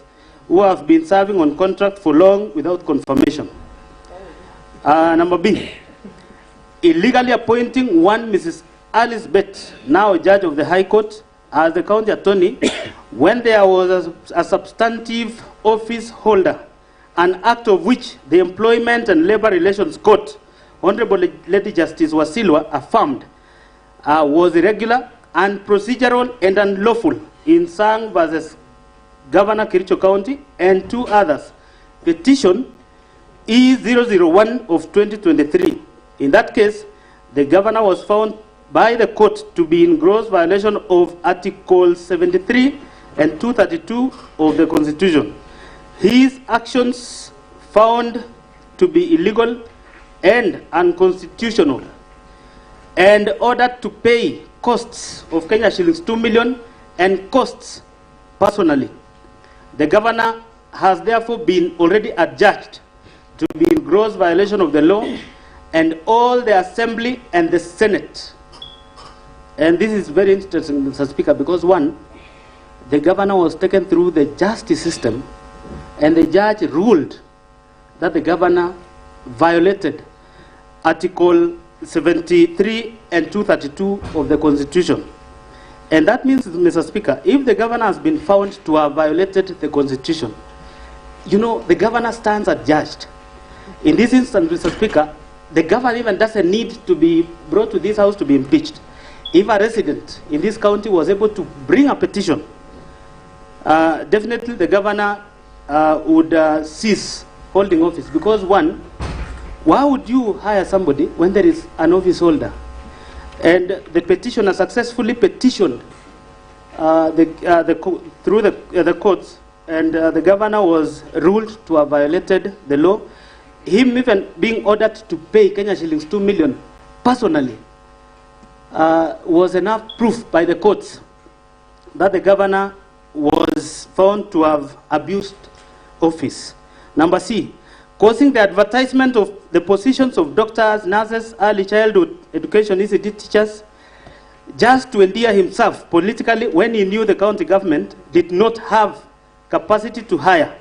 who have been serving on contract for long without confirmation. Number B, illegally appointing one Mrs. Alice Bett, now a judge of the High Court, as the county attorney when there was a substantive office holder, an act of which the Employment and Labor Relations Court, Honorable Lady Justice Wasilwa, affirmed was irregular and procedural and unlawful in Sang versus Governor Kericho County and 2 others. Petition E001 of 2023. In that case, the governor was found by the court to be in gross violation of Article 73 and 232 of the Constitution. His actions found to be illegal and unconstitutional, and ordered to pay costs of Kenya shillings 2 million and costs personally. The governor has therefore been already adjudged to be in gross violation of the law and all the Assembly and the Senate. And this is very interesting, Mr. Speaker, because 1, the governor was taken through the justice system and the judge ruled that the governor violated Article 73 and 232 of the Constitution. And that means, Mr. Speaker, if the governor has been found to have violated the Constitution, you know, the governor stands adjudged. In this instance, Mr. Speaker, the governor even doesn't need to be brought to this house to be impeached. If a resident in this county was able to bring a petition, definitely the governor would cease holding office. Because 1, why would you hire somebody when there is an office holder? And the petitioner successfully petitioned through the courts, and the governor was ruled to have violated the law. him even being ordered to pay Kenya shillings 2 million personally was enough proof by the courts that the governor was found to have abused office. Number C, causing the advertisement of the positions of doctors, nurses, early childhood education ECD teachers, just to endear himself politically when he knew the county government did not have capacity to hire.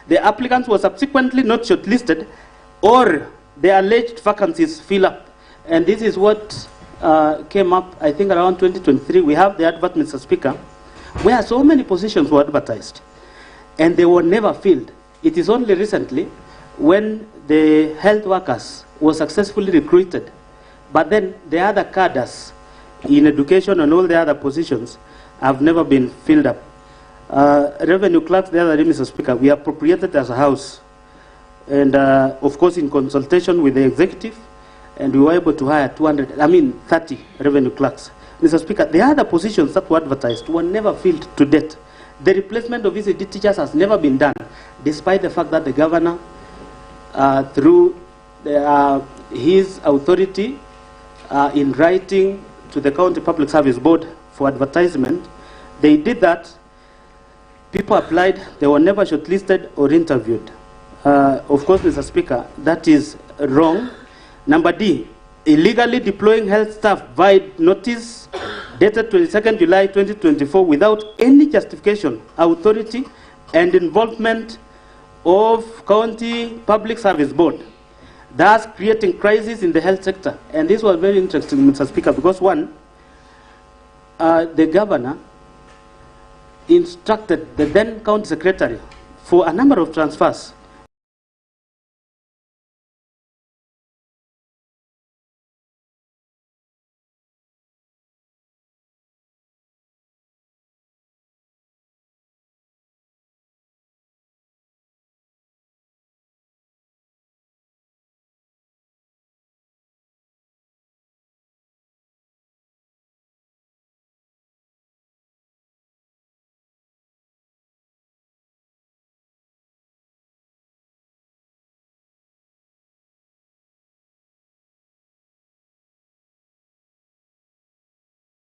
The applicants were subsequently not shortlisted, or the alleged vacancies fill up. And this is what came up, I think, around 2023. We have the advert, Mr. Speaker, where so many positions were advertised, and they were never filled. It is only recently when the health workers were successfully recruited, but then the other cadres in education and all the other positions have never been filled up. Revenue clerks, the other day, Mr. Speaker, we appropriated as a house, and of course in consultation with the executive, and we were able to hire 30 revenue clerks. Mr. Speaker, the other positions that were advertised were never filled to date. The replacement of ECD teachers has never been done, despite the fact that the governor, through his authority in writing to the County Public Service Board for advertisement, they did that. People applied, they were never shortlisted or interviewed. Of course, Mr. Speaker, that is wrong. Number D, illegally deploying health staff via notice dated 22nd July 2024 without any justification, authority, and involvement of County Public Service Board, thus creating crisis in the health sector. And this was very interesting, Mr. Speaker, because one, the governor instructed the then county secretary for a number of transfers.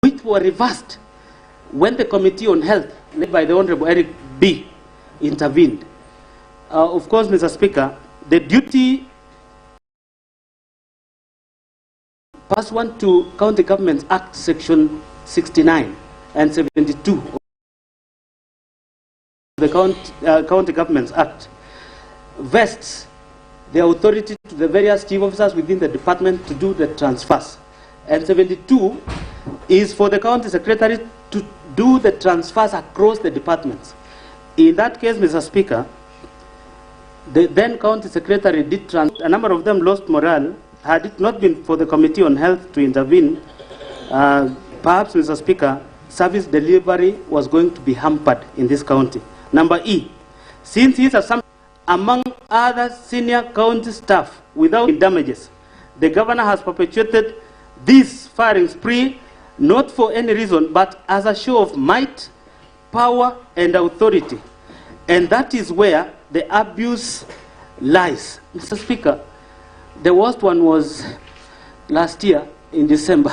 Which were reversed when the Committee on Health, led by the Honorable Erick B., intervened. Of course, Mr. Speaker, the duty pursuant to County Governments Act, Section 69 and 72 of the County Governments Act, vests the authority to the various chief officers within the department to do the transfers. And 72 is for the county secretary to do the transfers across the departments. In that case, Mr. Speaker, the then county secretary did transfer. A number of them lost morale. Had it not been for the Committee on Health to intervene, perhaps, Mr. Speaker, service delivery was going to be hampered in this county. Number E, since he is among other senior county staff without damages, the governor has perpetuated this firing spree not for any reason, but as a show of might, power, and authority. And that is where the abuse lies. Mr. Speaker, the worst one was last year in December,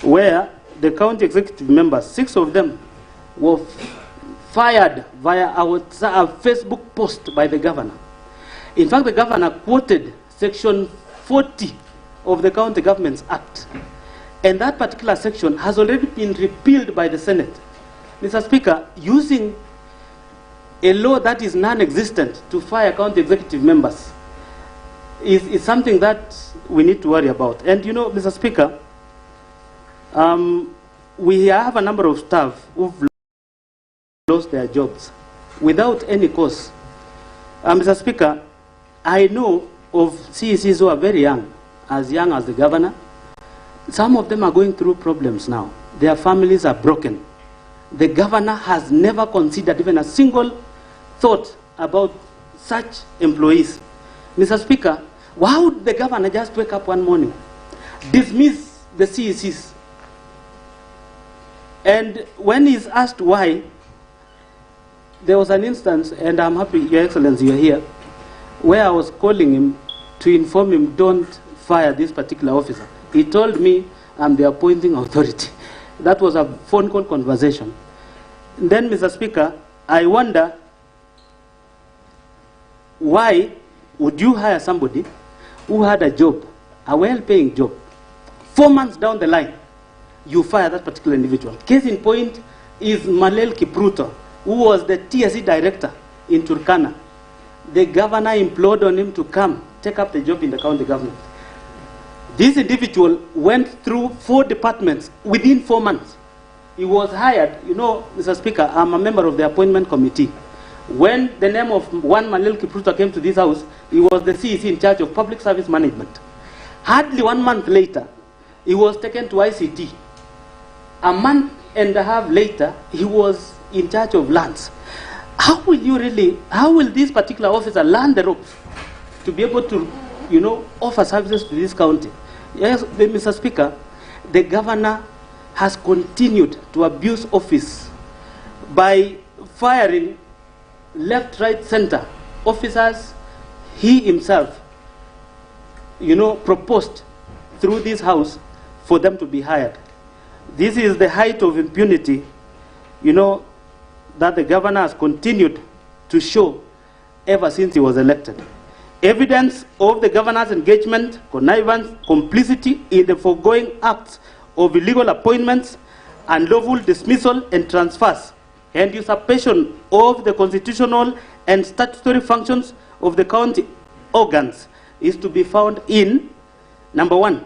where the county executive members, 6 of them, were fired via a Facebook post by the governor. In fact, the governor quoted Section 40 of the County Governments Act. And that particular section has already been repealed by the Senate. Mr. Speaker, using a law that is non-existent to fire county executive members is something that we need to worry about. And you know, Mr. Speaker, we have a number of staff who've lost their jobs without any cause. Mr. Speaker, I know of CECs who are very young as the governor. Some of them are going through problems now. Their families are broken. The governor has never considered even a single thought about such employees. Mr. Speaker, why would the governor just wake up one morning, dismiss the CECs? And when he's asked why, there was an instance, and I'm happy, Your Excellency, you're here, where I was calling him to inform him, don't fire this particular officer. He told me, I'm the appointing authority. That was a phone call conversation. Then, Mr. Speaker, I wonder, why would you hire somebody who had a job, a well-paying job, 4 months down the line, you fire that particular individual? Case in point is Malel Kipruto, who was the TSE director in Turkana. The governor implored on him to come, take up the job in the county government. This individual went through 4 departments within 4 months. He was hired. You know, Mr. Speaker, I'm a member of the appointment committee. When the name of one Malel Kipruto came to this house, he was the CEC in charge of public service management. Hardly 1 month later, he was taken to ICT. A month and a half later, he was in charge of lands. How will this particular officer learn the ropes to be able to, offer services to this county? Yes, Mr. Speaker, the governor has continued to abuse office by firing left, right, center officers he himself, proposed through this house for them to be hired. This is the height of impunity, that the governor has continued to show ever since he was elected. Evidence of the governor's engagement, connivance, complicity in the foregoing acts of illegal appointments, unlawful dismissal and transfers, and usurpation of the constitutional and statutory functions of the county organs is to be found in, number 1,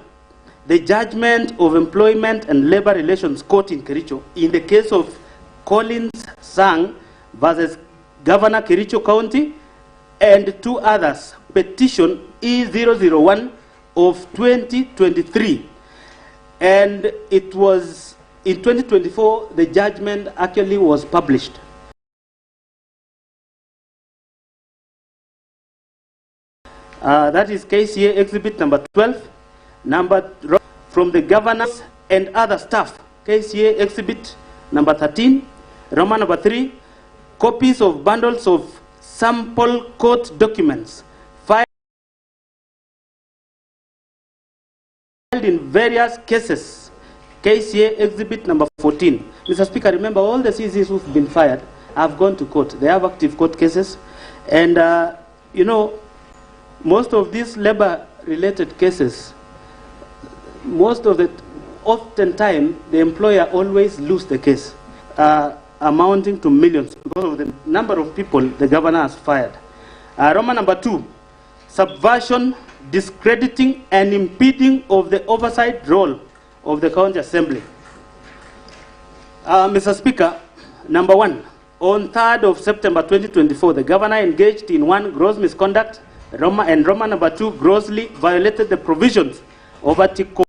the judgment of Employment and Labor Relations Court in Kericho in the case of Collins Sang versus Governor Kericho County, and 2 others, petition E001 of 2023. And it was in 2024, the judgment actually was published. That is KCA exhibit number 12, from the governors and other staff, KCA exhibit number 13, Roman number 3, copies of bundles of sample court documents filed in various cases, KCA exhibit number 14. Mr. Speaker, remember all the CCs who've been fired have gone to court. They have active court cases. And, most of these labor-related cases, oftentimes, the employer always loses the case, amounting to millions because of the number of people the governor has fired. Roman number 2, subversion, discrediting, and impeding of the oversight role of the county assembly. Mr. Speaker, number 1, on 3rd of September 2024, the governor engaged in 1 gross misconduct, and Roman number 2 grossly violated the provisions of Article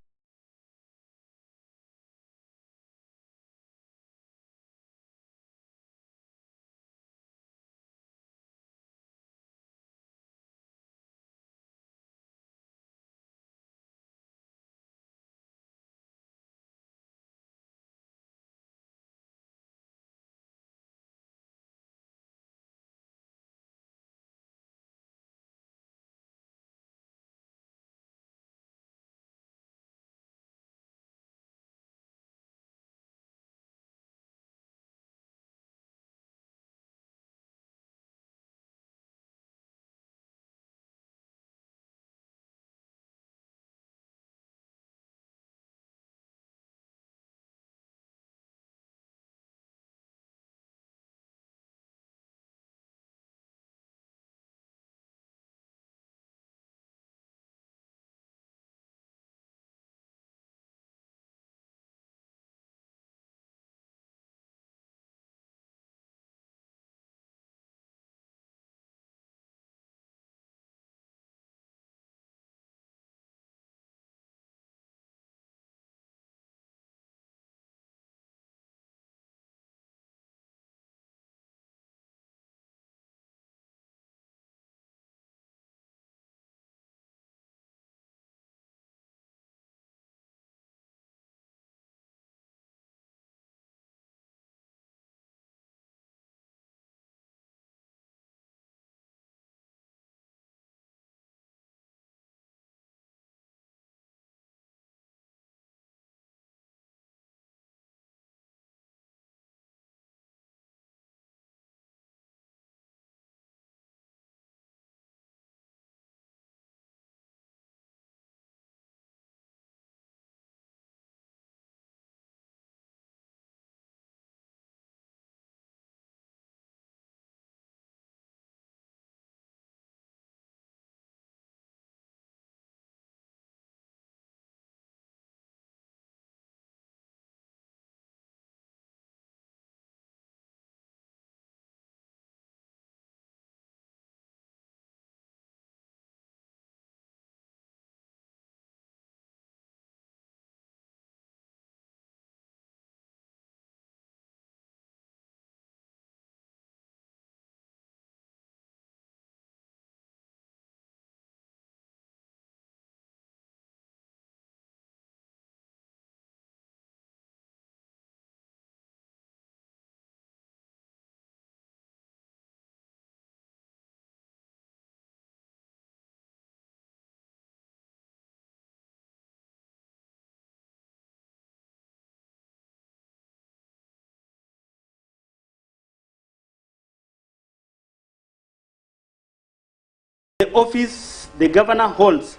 office the governor holds.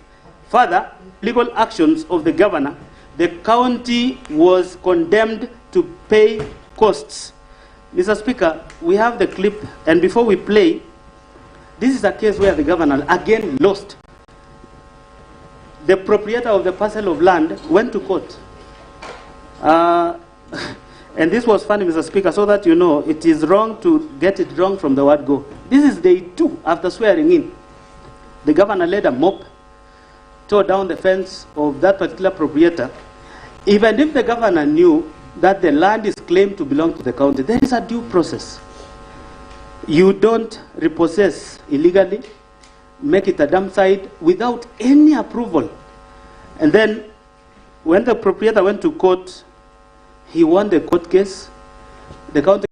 Further, legal actions of the governor, the county was condemned to pay costs. Mr. Speaker, we have the clip, and before we play, this is a case where the governor again lost. The proprietor of the parcel of land went to court. And this was funny, Mr. Speaker, so that you know it is wrong to get it wrong from the word go. This is day 2 after swearing in. The governor led a mop, tore down the fence of that particular proprietor. Even if the governor knew that the land is claimed to belong to the county, there is a due process. You don't repossess illegally, make it a dump site without any approval. And then when the proprietor went to court, he won the court case. The county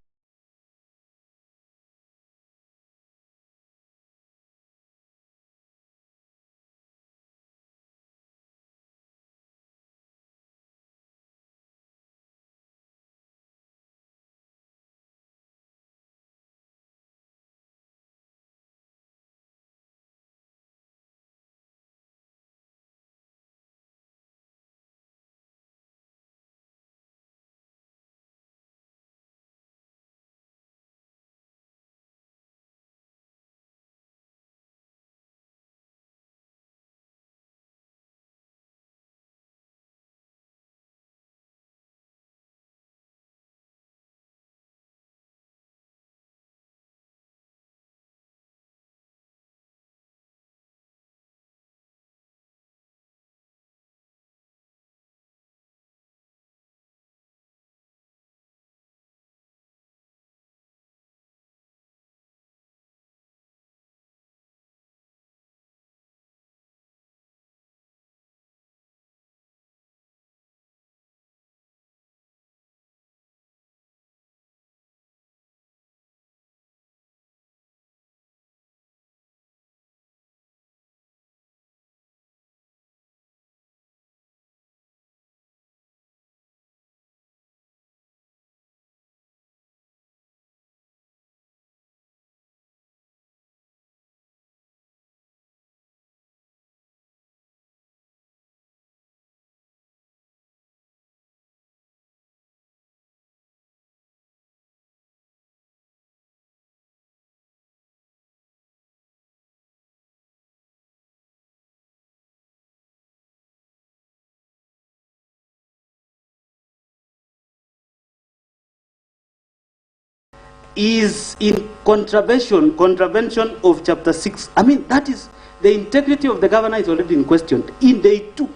is in contravention of chapter 6. I mean, that is, the integrity of the governor is already in question in day 2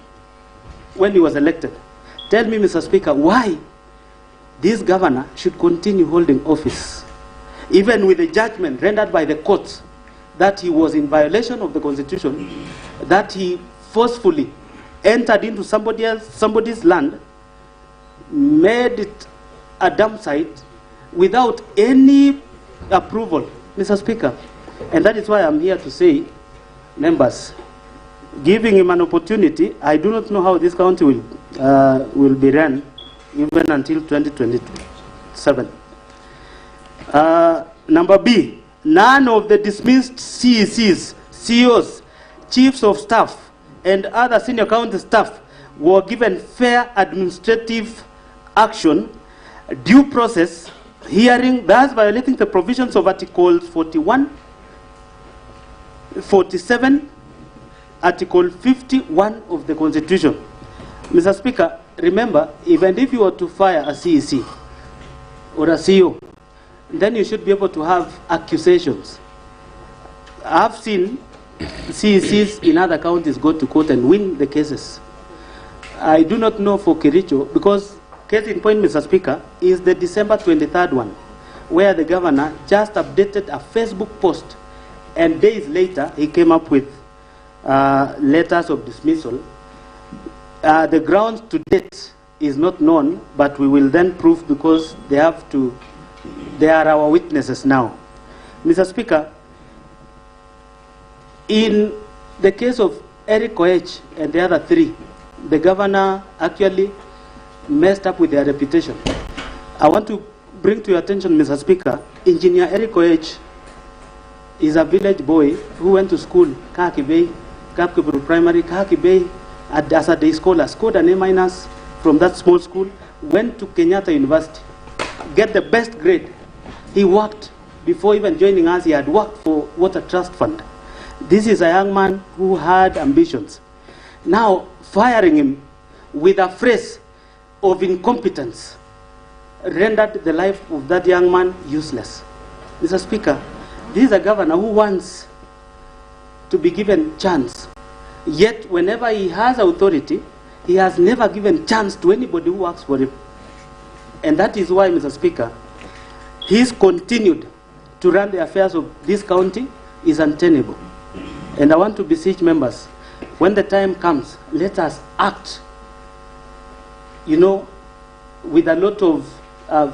when he was elected. Tell me, Mr. Speaker, why this governor should continue holding office, even with the judgment rendered by the courts that he was in violation of the Constitution, that he forcefully entered into somebody's land, made it a dump site, without any approval, Mr. Speaker. And that is why I'm here to say, members, giving him an opportunity, I do not know how this county will be run even until 2027. Number B, none of the dismissed CECs, CEOs, chiefs of staff, and other senior county staff were given fair administrative action, due process, hearing, thus violating the provisions of Article 41, 47, Article 51 of the Constitution. Mr. Speaker, remember, even if you were to fire a CEC or a CEO, then you should be able to have accusations. I've seen CECs in other counties go to court and win the cases. I do not know for Kericho, because case in point, Mr. Speaker, is the December 23rd one, where the governor just updated a Facebook post, and days later he came up with letters of dismissal. The grounds to date is not known, but we will then prove, because they are our witnesses now. Mr. Speaker, in the case of Erick Mutai and the other 3, the governor actually messed up with their reputation. I want to bring to your attention, Mr. Speaker, Engineer Erick Mutai is a village boy who went to school, Kaki Bay, Kapkeburu Primary, Kaki Bay, as a day scholar, scored an A- from that small school, went to Kenyatta University, get the best grade. He worked, before even joining us, he had worked for Water Trust Fund. This is a young man who had ambitions. Now, firing him with a phrase of incompetence rendered the life of that young man useless. Mr. Speaker, this is a governor who wants to be given chance. Yet, whenever he has authority, he has never given chance to anybody who works for him. And that is why, Mr. Speaker, he's continued to run the affairs of this county is untenable. And I want to beseech members, when the time comes, let us act, with a lot of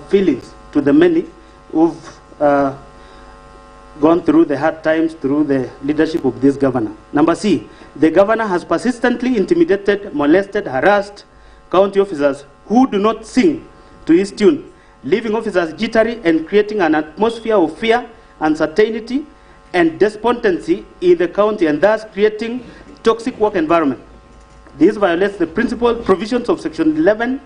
feelings to the many who've gone through the hard times through the leadership of this governor. Number C, the governor has persistently intimidated, molested, harassed county officers who do not sing to his tune, leaving officers jittery and creating an atmosphere of fear, uncertainty, and despondency in the county, and thus creating toxic work environment. This violates the principal provisions of Section 11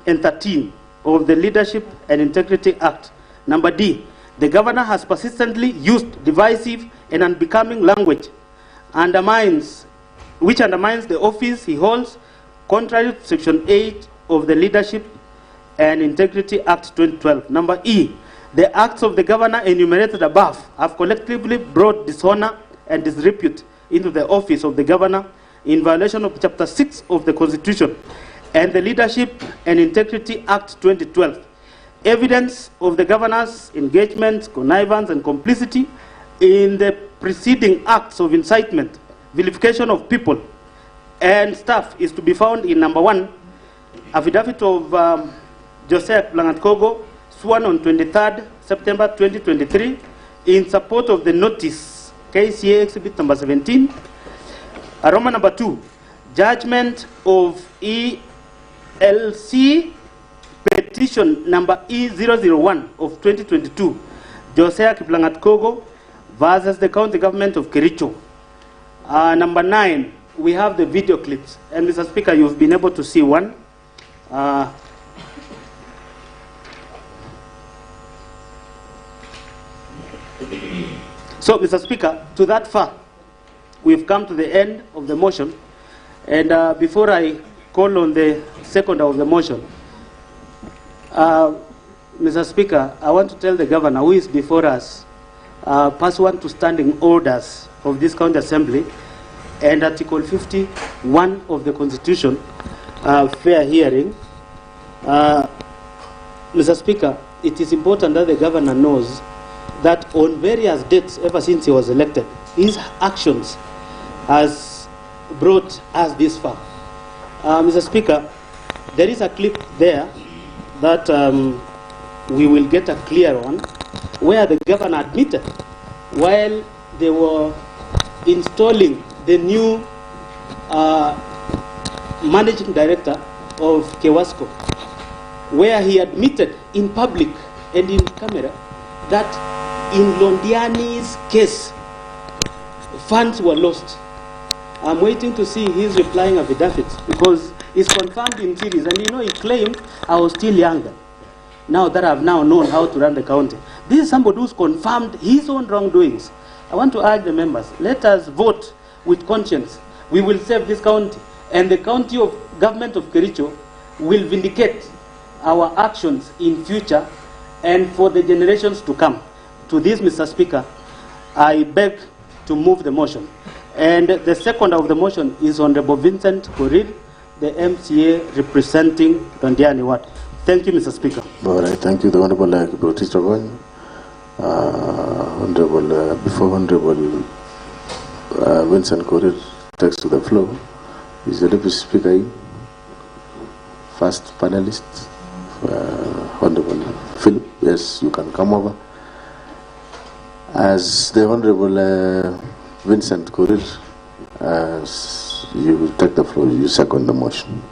and 13 of the Leadership and Integrity Act. Number D, the governor has persistently used divisive and unbecoming language, which undermines the office he holds, contrary to Section 8 of the Leadership and Integrity Act 2012. Number E, the acts of the governor enumerated above have collectively brought dishonor and disrepute into the office of the governor in violation of Chapter 6 of the Constitution and the Leadership and Integrity Act 2012. Evidence of the governor's engagement, connivance, and complicity in the preceding acts of incitement, vilification of people and staff is to be found in number 1, affidavit of Joseph Langatkogo, sworn on 23rd September 2023, in support of the notice, KCA Exhibit number 17. Aroma number 2, judgment of ELC petition number E001 of 2022, Josiah Kiplangat-Kogo versus the county government of Kericho. Number 9, we have the video clips. And Mr. Speaker, you've been able to see one. So, Mr. Speaker, to that far, we've come to the end of the motion. And before I call on the seconder of the motion, Mr. Speaker, I want to tell the governor who is before us, pursuant to standing orders of this county assembly and Article 51 of the Constitution, fair hearing. Mr. Speaker, it is important that the governor knows that on various dates ever since he was elected, his actions has brought us this far. Mr. Speaker, there is a clip there that we will get a clear one, where the governor admitted while they were installing the new managing director of Kewasco, where he admitted in public and in camera that in Londiani's case, funds were lost. I'm waiting to see his replying affidavit because it's confirmed in series. And he claimed I was still younger. Now that I've now known how to run the county. This is somebody who's confirmed his own wrongdoings. I want to urge the members, let us vote with conscience. We will save this county. And the county of government of Kericho will vindicate our actions in future and for the generations to come. To this, Mr. Speaker, I beg to move the motion. And the second of the motion is Honorable Vincent Korir, the MCA representing Londiani Ward. Thank you, Mr. Speaker. All right, thank you, the Honorable Baptiste Rogoin. Before Honorable Vincent Korir takes to the floor, is the Deputy Speaker, first panelist, Honorable Philip. Yes, you can come over. As the Honorable Vincent Korir, as you will take the floor, you second the motion.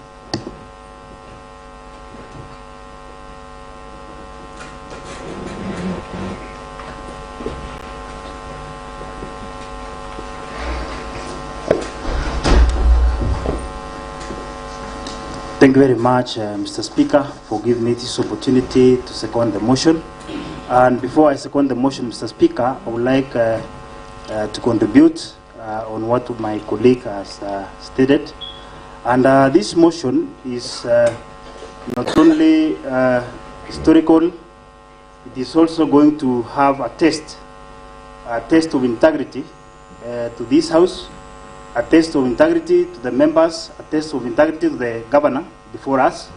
Thank you very much, Mr. Speaker, for giving me this opportunity to second the motion. And before I second the motion, Mr. Speaker, I would like to contribute on what my colleague has stated. And this motion is not only historical, it is also going to have a test of integrity to this House, a test of integrity to the members, a test of integrity to the governor before us,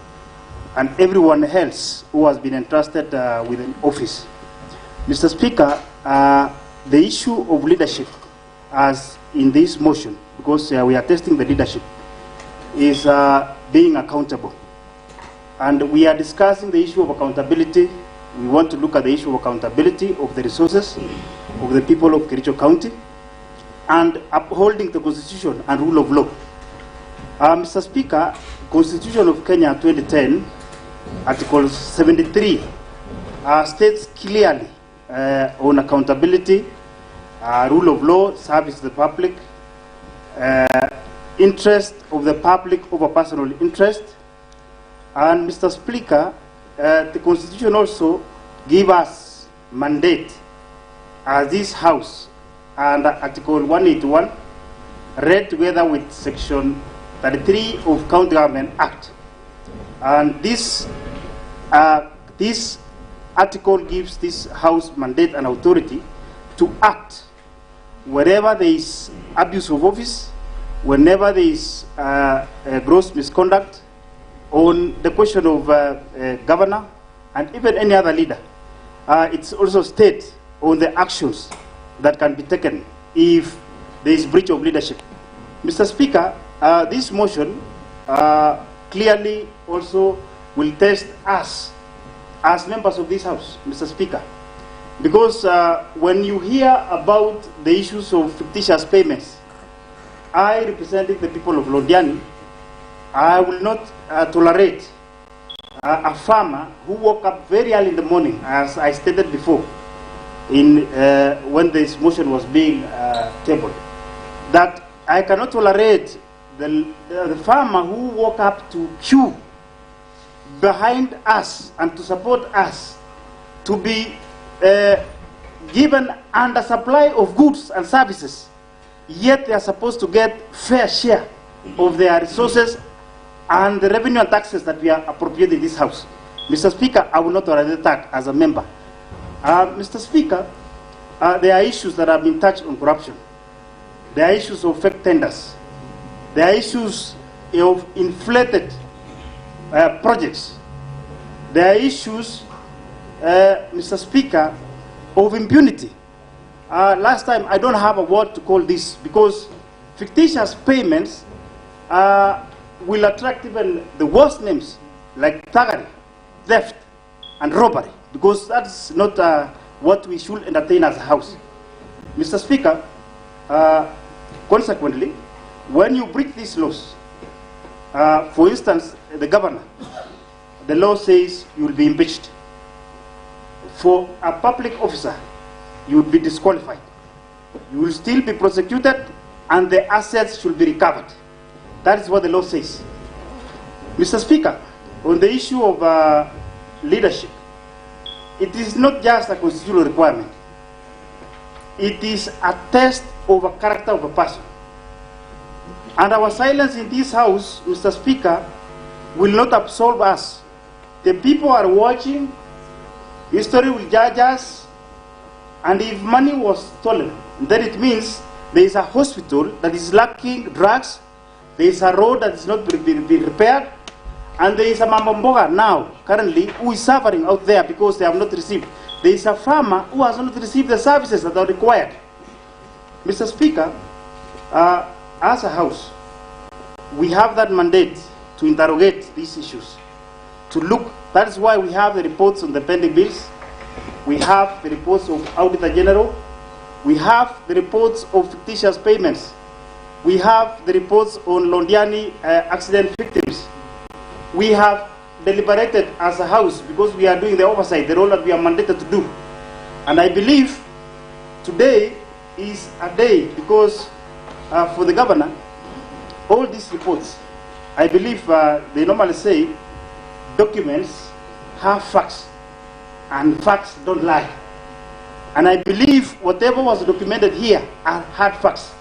and everyone else who has been entrusted with an office. Mr. Speaker, the issue of leadership, as in this motion, because we are testing the leadership, is being accountable. And we are discussing the issue of accountability. We want to look at the issue of accountability of the resources of the people of Kericho County, and upholding the Constitution and rule of law. Mr. Speaker, Constitution of Kenya 2010, Article 73, states clearly on accountability, rule of law, service to the public, interest of the public over personal interest. And Mr. Speaker, the Constitution also gives us mandate as this House, and Article 181, read together with Section 33 of County Government Act. And this article gives this House mandate and authority to act wherever there is abuse of office, whenever there is gross misconduct on the question of governor and even any other leader. It's also stated on the actions that can be taken if there is breach of leadership. Mr. Speaker, this motion clearly also will test us as members of this House, Mr. Speaker, because when you hear about the issues of fictitious payments, I, representing the people of Londiani, I will not tolerate a farmer who woke up very early in the morning, as I stated before, when this motion was being tabled, that I cannot tolerate the farmer who woke up to queue behind us and to support us to be given under supply of goods and services, yet they are supposed to get fair share of their resources and the revenue and taxes that we are appropriating in this House. Mr. Speaker, I will not tolerate that as a member. Mr. Speaker, there are issues that have been touched on corruption. There are issues of fake tenders. There are issues of inflated projects. There are issues, Mr. Speaker, of impunity. Last time, I don't have a word to call this because fictitious payments will attract even the worst names like thuggery, theft, and robbery, because that's not what we should entertain as a House. Mr. Speaker, consequently, when you breach these laws, for instance, the governor, the law says you will be impeached. For a public officer, you will be disqualified. You will still be prosecuted, and the assets should be recovered. That is what the law says. Mr. Speaker, on the issue of leadership, it is not just a constitutional requirement. It is a test of a character of a person. And our silence in this House, Mr. Speaker, will not absolve us. The people are watching. History will judge us. And if money was stolen, then it means there is a hospital that is lacking drugs, there is a road that is not being repaired, and there is a Mamamboga now, currently, who is suffering out there because they have not received. There is a farmer who has not received the services that are required. Mr. Speaker, as a House, we have that mandate to interrogate these issues, to look. That is why we have the reports on the pending bills. We have the reports of Auditor General. We have the reports of fictitious payments. We have the reports on Londiani accident victims. We have deliberated as a House because we are doing the oversight, the role that we are mandated to do. And I believe today is a day because for the governor, all these reports I believe they normally say documents have facts, and facts don't lie. And I believe whatever was documented here are hard facts.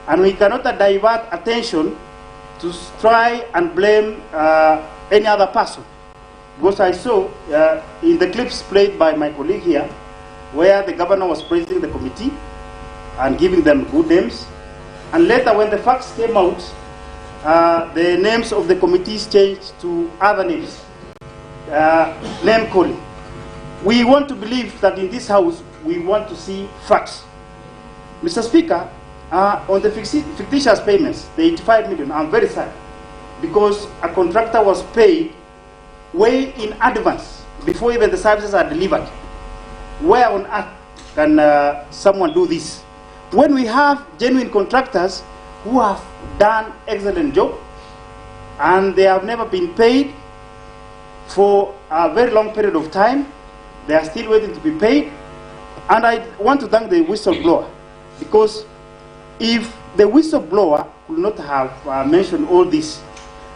And we cannot divert attention to try and blame any other person. Because I saw in the clips played by my colleague here, where the governor was praising the committee and giving them good names. And later when the facts came out, the names of the committees changed to other names, name calling. We want to believe that in this house, we want to see facts. Mr. Speaker, on the fictitious payments, the 85 million, I'm very sad, because a contractor was paid way in advance, before even the services are delivered. Where on earth can someone do this? When we have genuine contractors who have done excellent job, and they have never been paid for a very long period of time, they are still waiting to be paid. And I want to thank the whistleblower, because if the whistleblower could not have mentioned all this,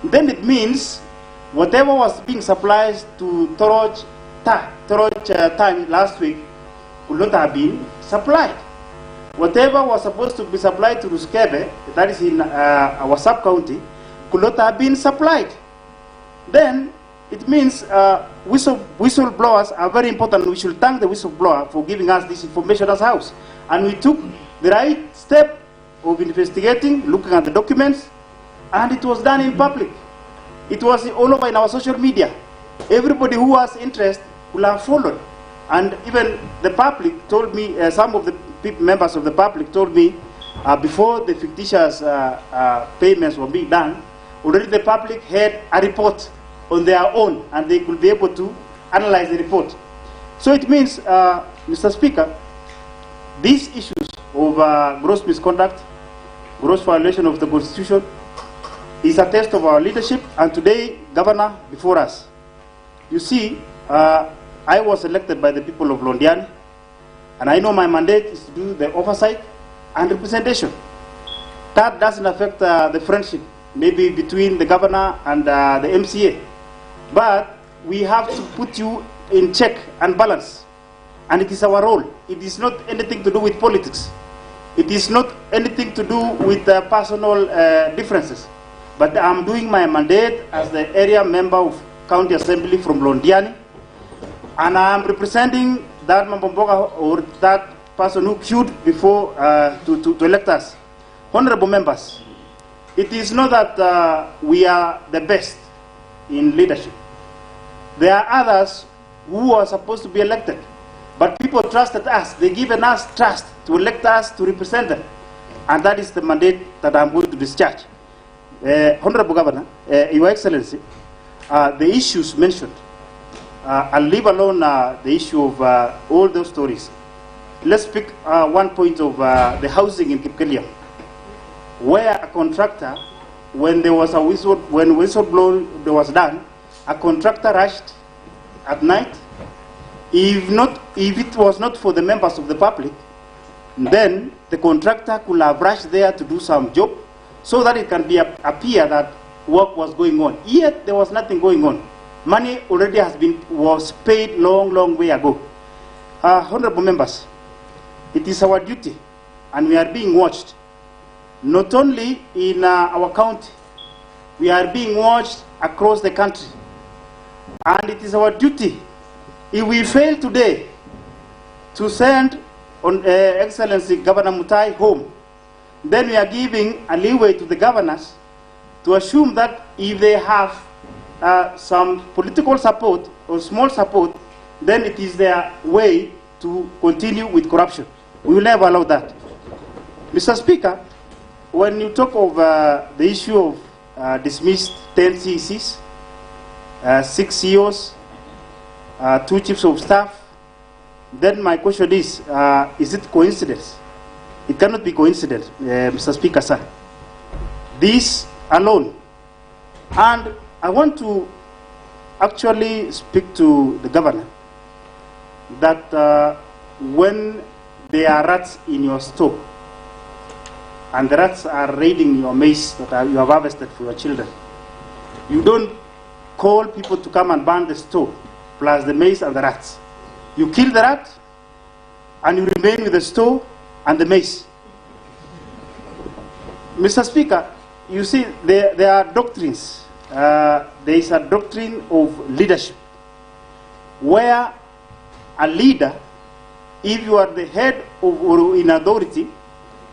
then it means whatever was being supplied to Toroj Tang last week could not have been supplied. Whatever was supposed to be supplied to Ruskebe, that is in our sub-county, could not have been supplied. Then it means whistleblowers are very important. We should thank the whistleblower for giving us this information as house. And we took the right step of investigating, looking at the documents, and it was done in public. It was all over in our social media. Everybody who has interest will have followed. And even the public told me, some of the members of the public told me, before the fictitious payments were being done, already the public had a report on their own, and they could be able to analyze the report. So it means, Mr. Speaker, these issues of gross misconduct, gross violation of the Constitution, is a test of our leadership. And today, Governor, before us, you see, I was elected by the people of Londiani, and I know my mandate is to do the oversight and representation. That doesn't affect the friendship, maybe between the governor and the MCA. But we have to put you in check and balance. And it is our role. It is not anything to do with politics. It is not anything to do with personal differences. But I'm doing my mandate as the area member of County Assembly from Londiani. And I'm representing that Mambomboga, or that person who queued before to elect us. Honorable members, it is not that we are the best in leadership. There are others who are supposed to be elected, but people trusted us. They've given us trust to elect us to represent them, and that is the mandate that I'm going to discharge. Honorable Governor, Your Excellency, the issues mentioned, I'll leave alone the issue of all those stories. Let's pick one point of the housing in Kericho, where a contractor, when there was a whistleblower was done, a contractor rushed at night. If it was not for the members of the public, then the contractor could have rushed there to do some job, so that it can appear that work was going on. Yet there was nothing going on. Money already was paid long way ago. Honorable members, it is our duty, and we are being watched. Not only in our county, we are being watched across the country. And it is our duty, if we fail today to send Excellency Governor Mutai home, then we are giving a leeway to the governors to assume that if they have some political support or small support, then it is their way to continue with corruption. We will never allow that. Mr. Speaker, when you talk of the issue of dismissed 10 CECs, 6 CEOs, 2 chiefs of staff, then my question is it coincidence? It cannot be coincidence, Mr. Speaker, sir. This alone. And I want to actually speak to the governor that when there are rats in your store, and the rats are raiding your maize that you have harvested for your children, You don't call people to come and burn the store, plus the maize and the rats. You kill the rat, and you remain with the store and the maize. Mr. Speaker, you see, there are doctrines. There is a doctrine of leadership, where a leader, if you are the head of or in authority,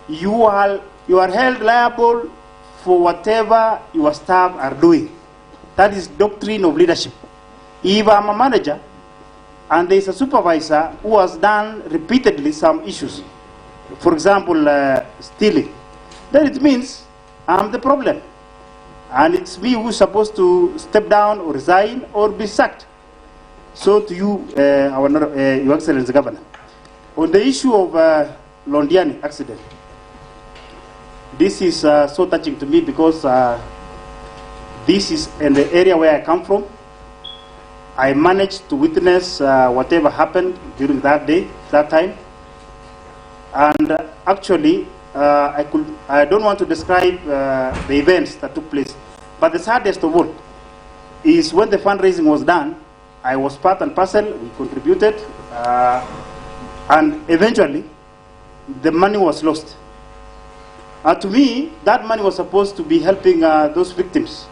you are held liable for whatever your staff are doing. That is doctrine of leadership. If I'm a manager and there is a supervisor who has done repeatedly some issues, for example, stealing, then it means I'm the problem. And it's me who's supposed to step down or resign or be sacked. So to you, Your Excellency Governor, on the issue of Londiani accident, this is so touching to me because this is in the area where I come from. I managed to witness whatever happened during that day, that time. And actually, I don't want to describe the events that took place, but the saddest of all is when the fundraising was done, I was part and parcel, we contributed, and eventually the money was lost. To me, that money was supposed to be helping those victims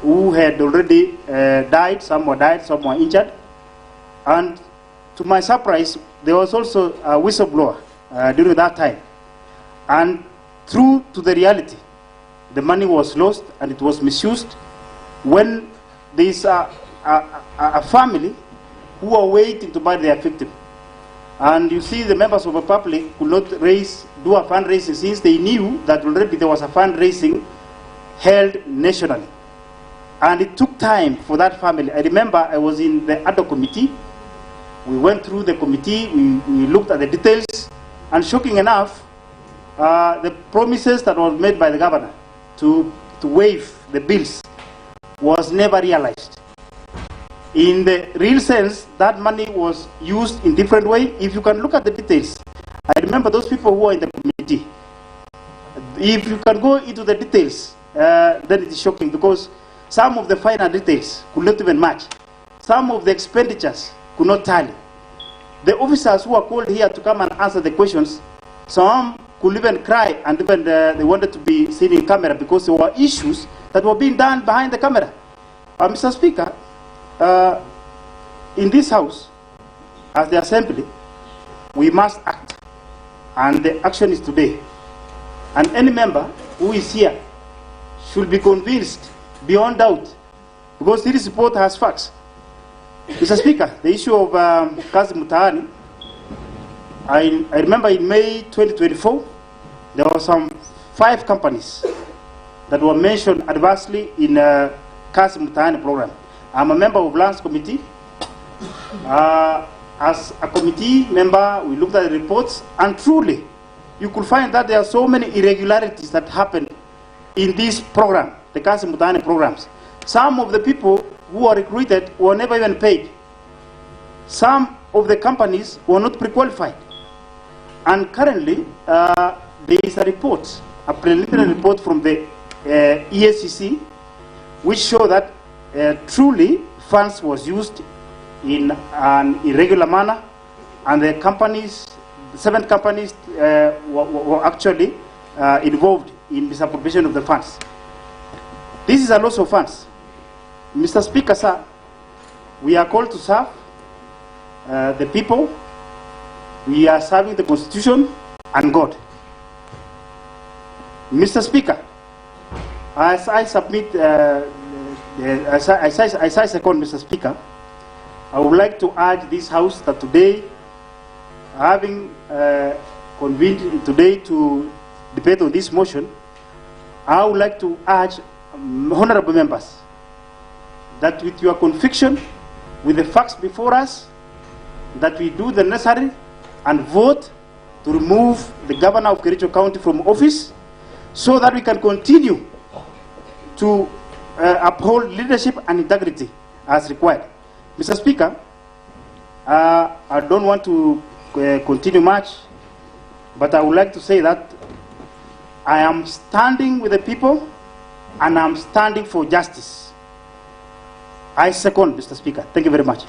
who had already died, some were injured. And to my surprise, there was also a whistleblower during that time. And true to the reality, the money was lost and it was misused when there is a family who are waiting to buy their victim. And you see the members of the public could not do a fundraising since they knew that already there was a fundraising held nationally. And it took time for that family. I remember I was in the ad hoc committee. We went through the committee, we looked at the details, and shocking enough, the promises that were made by the governor to waive the bills was never realized. In the real sense, that money was used in different way. If you can look at the details, I remember those people who are in the committee. If you can go into the details, then it is shocking because some of the final details could not even match. Some of the expenditures could not tally. The officers who are called here to come and answer the questions, some could even cry and even they wanted to be seen in camera because there were issues that were being done behind the camera. Mr. Speaker, in this house, as the assembly, we must act. And the action is today. And any member who is here should be convinced beyond doubt, because this report has facts. Mr. Speaker, the issue of Kazimani, I remember in May 2024, there were some 5 companies that were mentioned adversely in Kazimani program. I'm a member of Lands Committee. As a committee member, we looked at the reports, and truly, you could find that there are so many irregularities that happen in this program, the Kazimani programs. Some of the people who are recruited were never even paid. Some of the companies were not pre-qualified. And currently, there is a report, a preliminary report from the EACC, which show that truly funds was used in an irregular manner, and the companies, 7 companies were actually involved in misappropriation of the funds. This is a loss of funds. Mr. Speaker, sir, we are called to serve the people. We are serving the Constitution and God. Mr. Speaker, as I submit, as I second Mr. Speaker, I would like to urge this House that today, having convened today to debate on this motion, I would like to urge honorable members that with your conviction, with the facts before us, that we do the necessary and vote to remove the governor of Kericho County from office so that we can continue to uphold leadership and integrity as required. Mr. Speaker, I don't want to continue much, but I would like to say that I am standing with the people and I'm standing for justice. I second, Mr. Speaker. Thank you very much.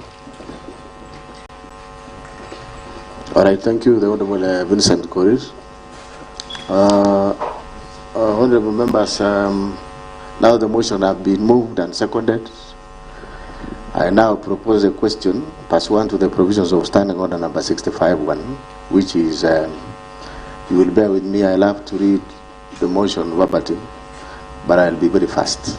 All right, thank you, the Honorable Vincent Korir. Honorable members, now the motion have been moved and seconded. I now propose a question pursuant to the provisions of Standing Order number 65-1, which is, you will bear with me, I'll have to read the motion verbatim, but I'll be very fast.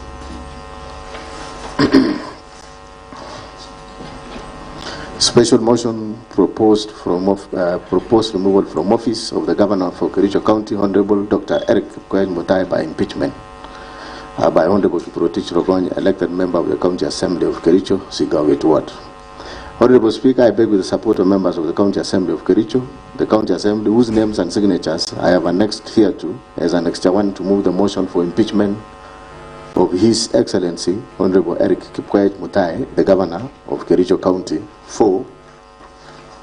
Special motion proposed removal from office of the Governor for Kericho County, Honorable Dr. Erick Mutai, by impeachment. By Honorable Kiprotich, elected member of the County Assembly of Kericho, Sigawet Ward. Honorable Speaker, I beg with the support of members of the County Assembly of Kericho, the County Assembly, whose names and signatures I have annexed here to, as an extra one, to move the motion for impeachment of His Excellency, Honorable Erick Mutai, the Governor of Kericho County, for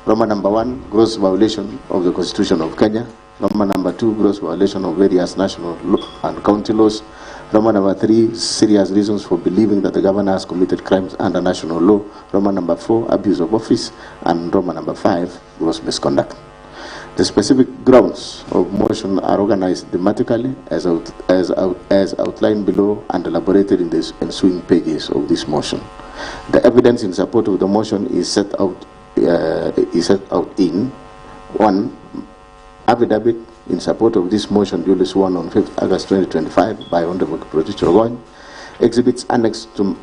Roman number 1, gross violation of the Constitution of Kenya. Roman number 2, gross violation of various national and county laws. Roman number 3, serious reasons for believing that the governor has committed crimes under national law. Roman number 4, abuse of office. And Roman number 5, gross misconduct. The specific grounds of motion are organized thematically as outlined below and elaborated in the ensuing pages of this motion. The evidence in support of the motion is set out in 1. Affidavit in support of this motion duly sworn on 5th August 2025 by Honorable Kiprotich. Exhibits annexed to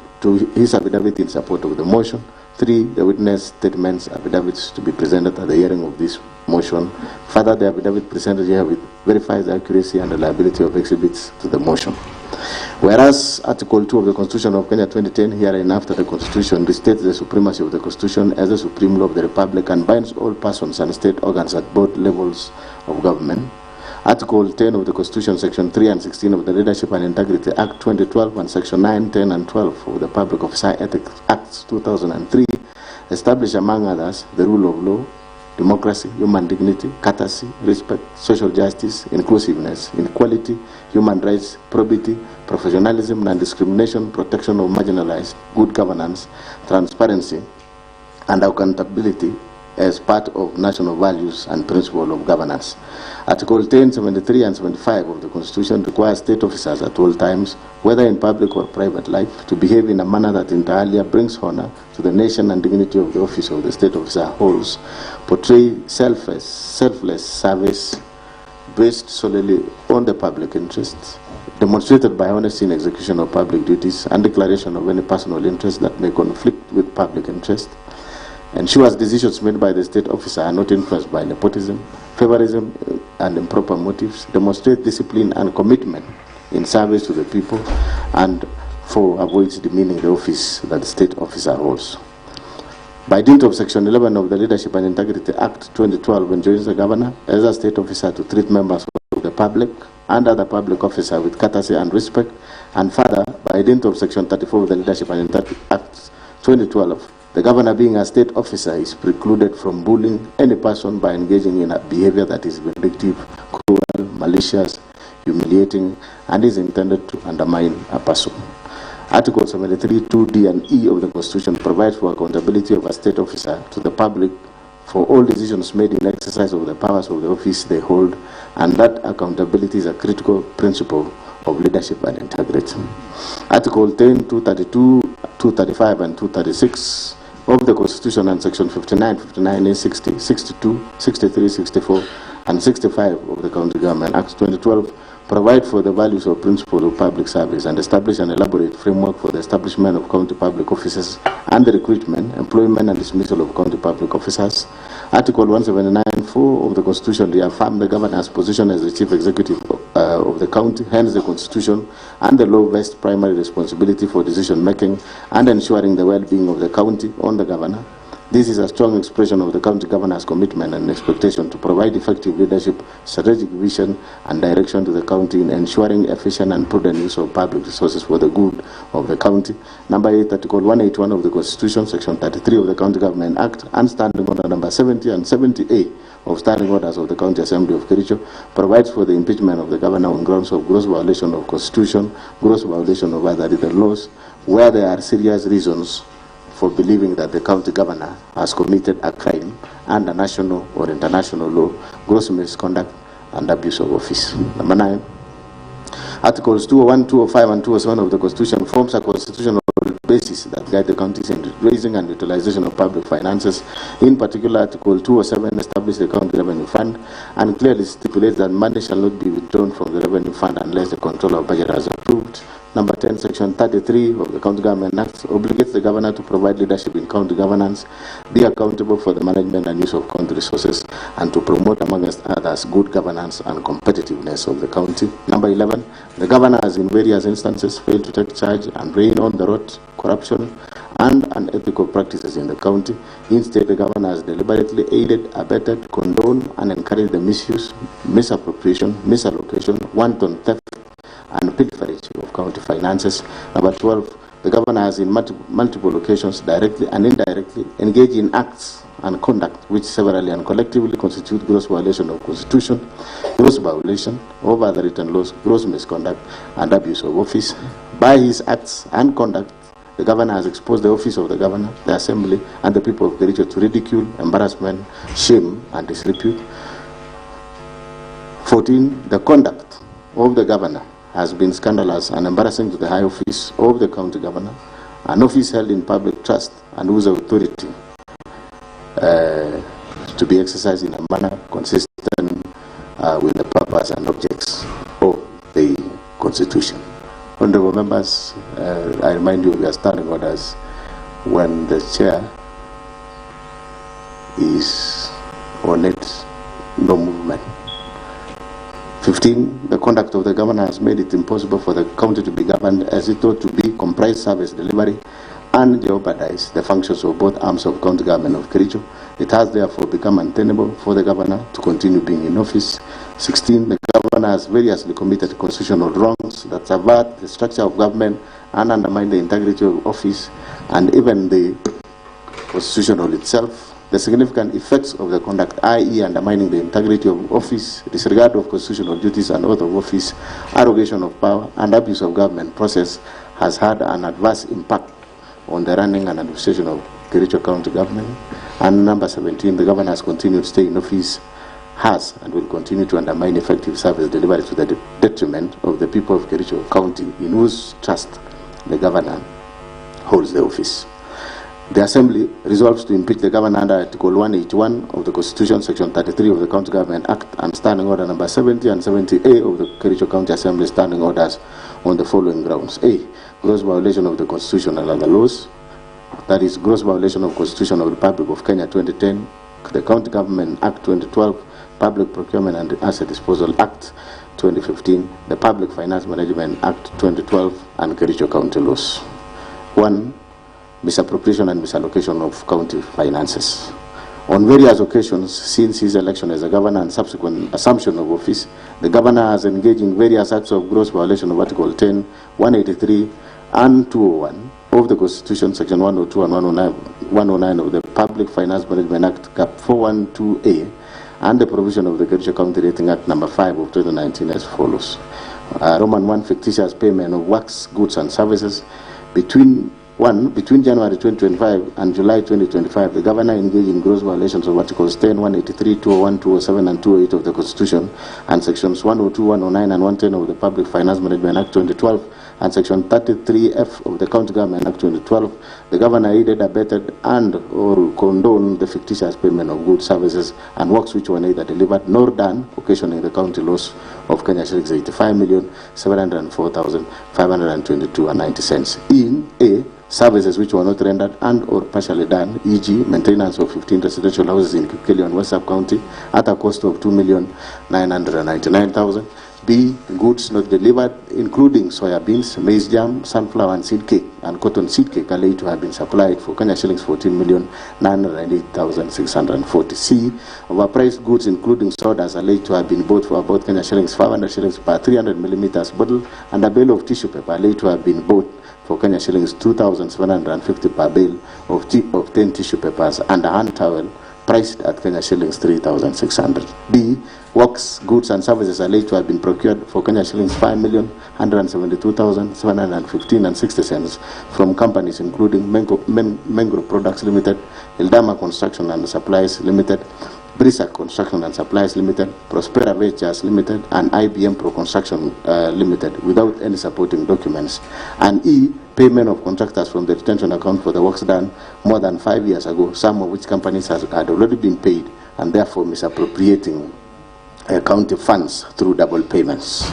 his affidavit in support of the motion. 3. The witness statements, affidavits to be presented at the hearing of this motion. Further, the affidavit presented here verifies the accuracy and reliability of exhibits to the motion. Whereas Article 2 of the Constitution of Kenya 2010, hereinafter the Constitution, restates the supremacy of the Constitution as the supreme law of the Republic and binds all persons and state organs at both levels of government. Article 10 of the Constitution, Section 3 and 16 of the Leadership and Integrity Act 2012 and Section 9, 10 and 12 of the Public Officer Ethics Acts 2003 establish, among others, the rule of law, democracy, human dignity, courtesy, respect, social justice, inclusiveness, inequality, human rights, probity, professionalism, non-discrimination, protection of marginalized, good governance, transparency, and accountability as part of national values and principle of governance. Article 10, 73 and 75 of the Constitution requires state officers at all times, whether in public or private life, to behave in a manner that inter alia brings honor to the nation and dignity of the office of the state officer holds, portray selfless service based solely on the public interests, demonstrated by honesty in execution of public duties and declaration of any personal interest that may conflict with public interest, ensures decisions made by the state officer are not influenced by nepotism, favorism, and improper motives, demonstrate discipline and commitment in service to the people, and 4, avoids demeaning the office that the state officer holds. By dint of Section 11 of the Leadership and Integrity Act 2012, enjoins the governor as a state officer to treat members of the public and other public officer with courtesy and respect, and further, by dint of Section 34 of the Leadership and Integrity Act 2012, the governor, being a state officer, is precluded from bullying any person by engaging in a behavior that is vindictive, cruel, malicious, humiliating, and is intended to undermine a person. Article 73, 2D and E of the Constitution provides for accountability of a state officer to the public for all decisions made in exercise of the powers of the office they hold, and that accountability is a critical principle of leadership and integrity. Article 10, 232, 235, and 236 of the Constitution and Section 59, 59A, 60, 62, 63, 64, and 65 of the County Government Act 2012 provide for the values or principles of public service and establish an elaborate framework for the establishment of county public officers and the recruitment, employment, and dismissal of county public officers. Article 179(4) of the Constitution reaffirms the governor's position as the chief executive of the county. Hence, the Constitution and the law vest primary responsibility for decision making and ensuring the well-being of the county on the governor. This is a strong expression of the county governor's commitment and expectation to provide effective leadership, strategic vision, and direction to the county in ensuring efficient and prudent use of public resources for the good of the county. Number 8, Article 181 of the Constitution, Section 33 of the County Government Act, and Standing Order number 70 and 70A of standing orders of the County Assembly of Kericho, provides for the impeachment of the governor on grounds of gross violation of Constitution, gross violation of other written laws, where there are serious reasons for believing that the county governor has committed a crime under national or international law, gross misconduct, and abuse of office. Number 9. Articles 201, 205, and 207 of the Constitution forms a constitutional basis that guide the counties in raising and utilization of public finances. In particular, Article 207 establishes the County Revenue Fund and clearly stipulates that money shall not be withdrawn from the Revenue Fund unless the controller of budget has approved. Number 10, Section 33 of the County Government Act obligates the governor to provide leadership in county governance, be accountable for the management and use of county resources, and to promote, amongst others, good governance and competitiveness of the county. Number 11, the governor has in various instances failed to take charge and rein on the rot, corruption, and unethical practices in the county. Instead, the governor has deliberately aided, abetted, condoned, and encouraged the misuse, misappropriation, misallocation, wanton theft, and pilferage of county finances. Number 12, the governor has in multiple occasions, directly and indirectly, engaged in acts and conduct which severally and collectively constitute gross violation of Constitution, gross violation of other written laws, gross misconduct, and abuse of office. By his acts and conduct, the governor has exposed the office of the governor, the assembly, and the people of Kericho to ridicule, embarrassment, shame, and disrepute. 14, the conduct of the governor has been scandalous and embarrassing to the high office of the county governor, an office held in public trust and whose authority to be exercised in a manner consistent with the purpose and objects of the Constitution. Honorable members, I remind you we are standing orders when the chair is on it, no movement. 15, the conduct of the governor has made it impossible for the county to be governed as it ought to be, comprise service delivery, and jeopardize the functions of both arms of county government of Kericho. It has therefore become untenable for the governor to continue being in office. 16, the governor has variously committed constitutional wrongs that subvert the structure of government and undermine the integrity of office and even the constitutional itself. The significant effects of the conduct, i.e. undermining the integrity of office, disregard of constitutional duties and oath of office, arrogation of power, and abuse of government process, has had an adverse impact on the running and administration of Kericho County government. And number 17, the governor has continued to stay in office, has and will continue to undermine effective service delivery to the detriment of the people of Kericho County, in whose trust the governor holds the office. The Assembly resolves to impeach the governor under Article 181 of the Constitution, Section 33 of the County Government Act, and Standing Order number 70 and 70A of the Kericho County Assembly Standing Orders on the following grounds. A, gross violation of the Constitution and other laws. That is, gross violation of Constitution of the Republic of Kenya 2010, the County Government Act 2012, Public Procurement and Asset Disposal Act 2015, the Public Finance Management Act 2012, and Kericho County laws. 1. Misappropriation and misallocation of county finances. On various occasions since his election as a governor and subsequent assumption of office, the governor has engaged in various acts of gross violation of Article 10, 183, and 201 of the Constitution, Section 102 and 109 of the Public Finance Management Act, Cap 412A, and the provision of the Kericho County Rating Act number 5 of 2019 as follows. Roman 1, fictitious payment of works, goods, and services. Between January 2025 and July 2025, the governor engaged in gross violations of Articles 10, 183, 201, 207, and 208 of the Constitution, and Sections 102, 109, and 110 of the Public Finance Management Act 2012, and Section 33F of the County Government Act 2012. The governor aided, abetted, and or condoned the fictitious payment of goods, services, and works which were neither delivered nor done, occasioning the county loss of Kenya shillings 85,704,522.90 in A, services which were not rendered and or partially done, e.g. maintenance of 15 residential houses in Kericho and West Sub-County at a cost of 2,999,000. B, goods not delivered, including soya beans, maize jam, sunflower and seed cake, and cotton seed cake alleged to have been supplied for Kenya shillings 14,998,640. C, overpriced goods, including sodas, alleged to have been bought for about Kenya shillings 500 shillings per 300 millimeters bottle, and a bale of tissue paper alleged to have been bought for Kenya shillings 2,750 per bale of 10 tissue papers, and a hand towel priced at Kenya shillings 3,600. B, works, goods and services alleged to have been procured for Kenya shillings 5,172,715.60 from companies including Mango Products Limited, Ildama Construction and Supplies Limited, Brisa Construction and Supplies Limited, Prospera Ventures Limited, and IBM Pro Construction Limited without any supporting documents. And E, payment of contractors from the retention account for the works done more than 5 years ago, some of which companies had already been paid and therefore misappropriating county funds through double payments.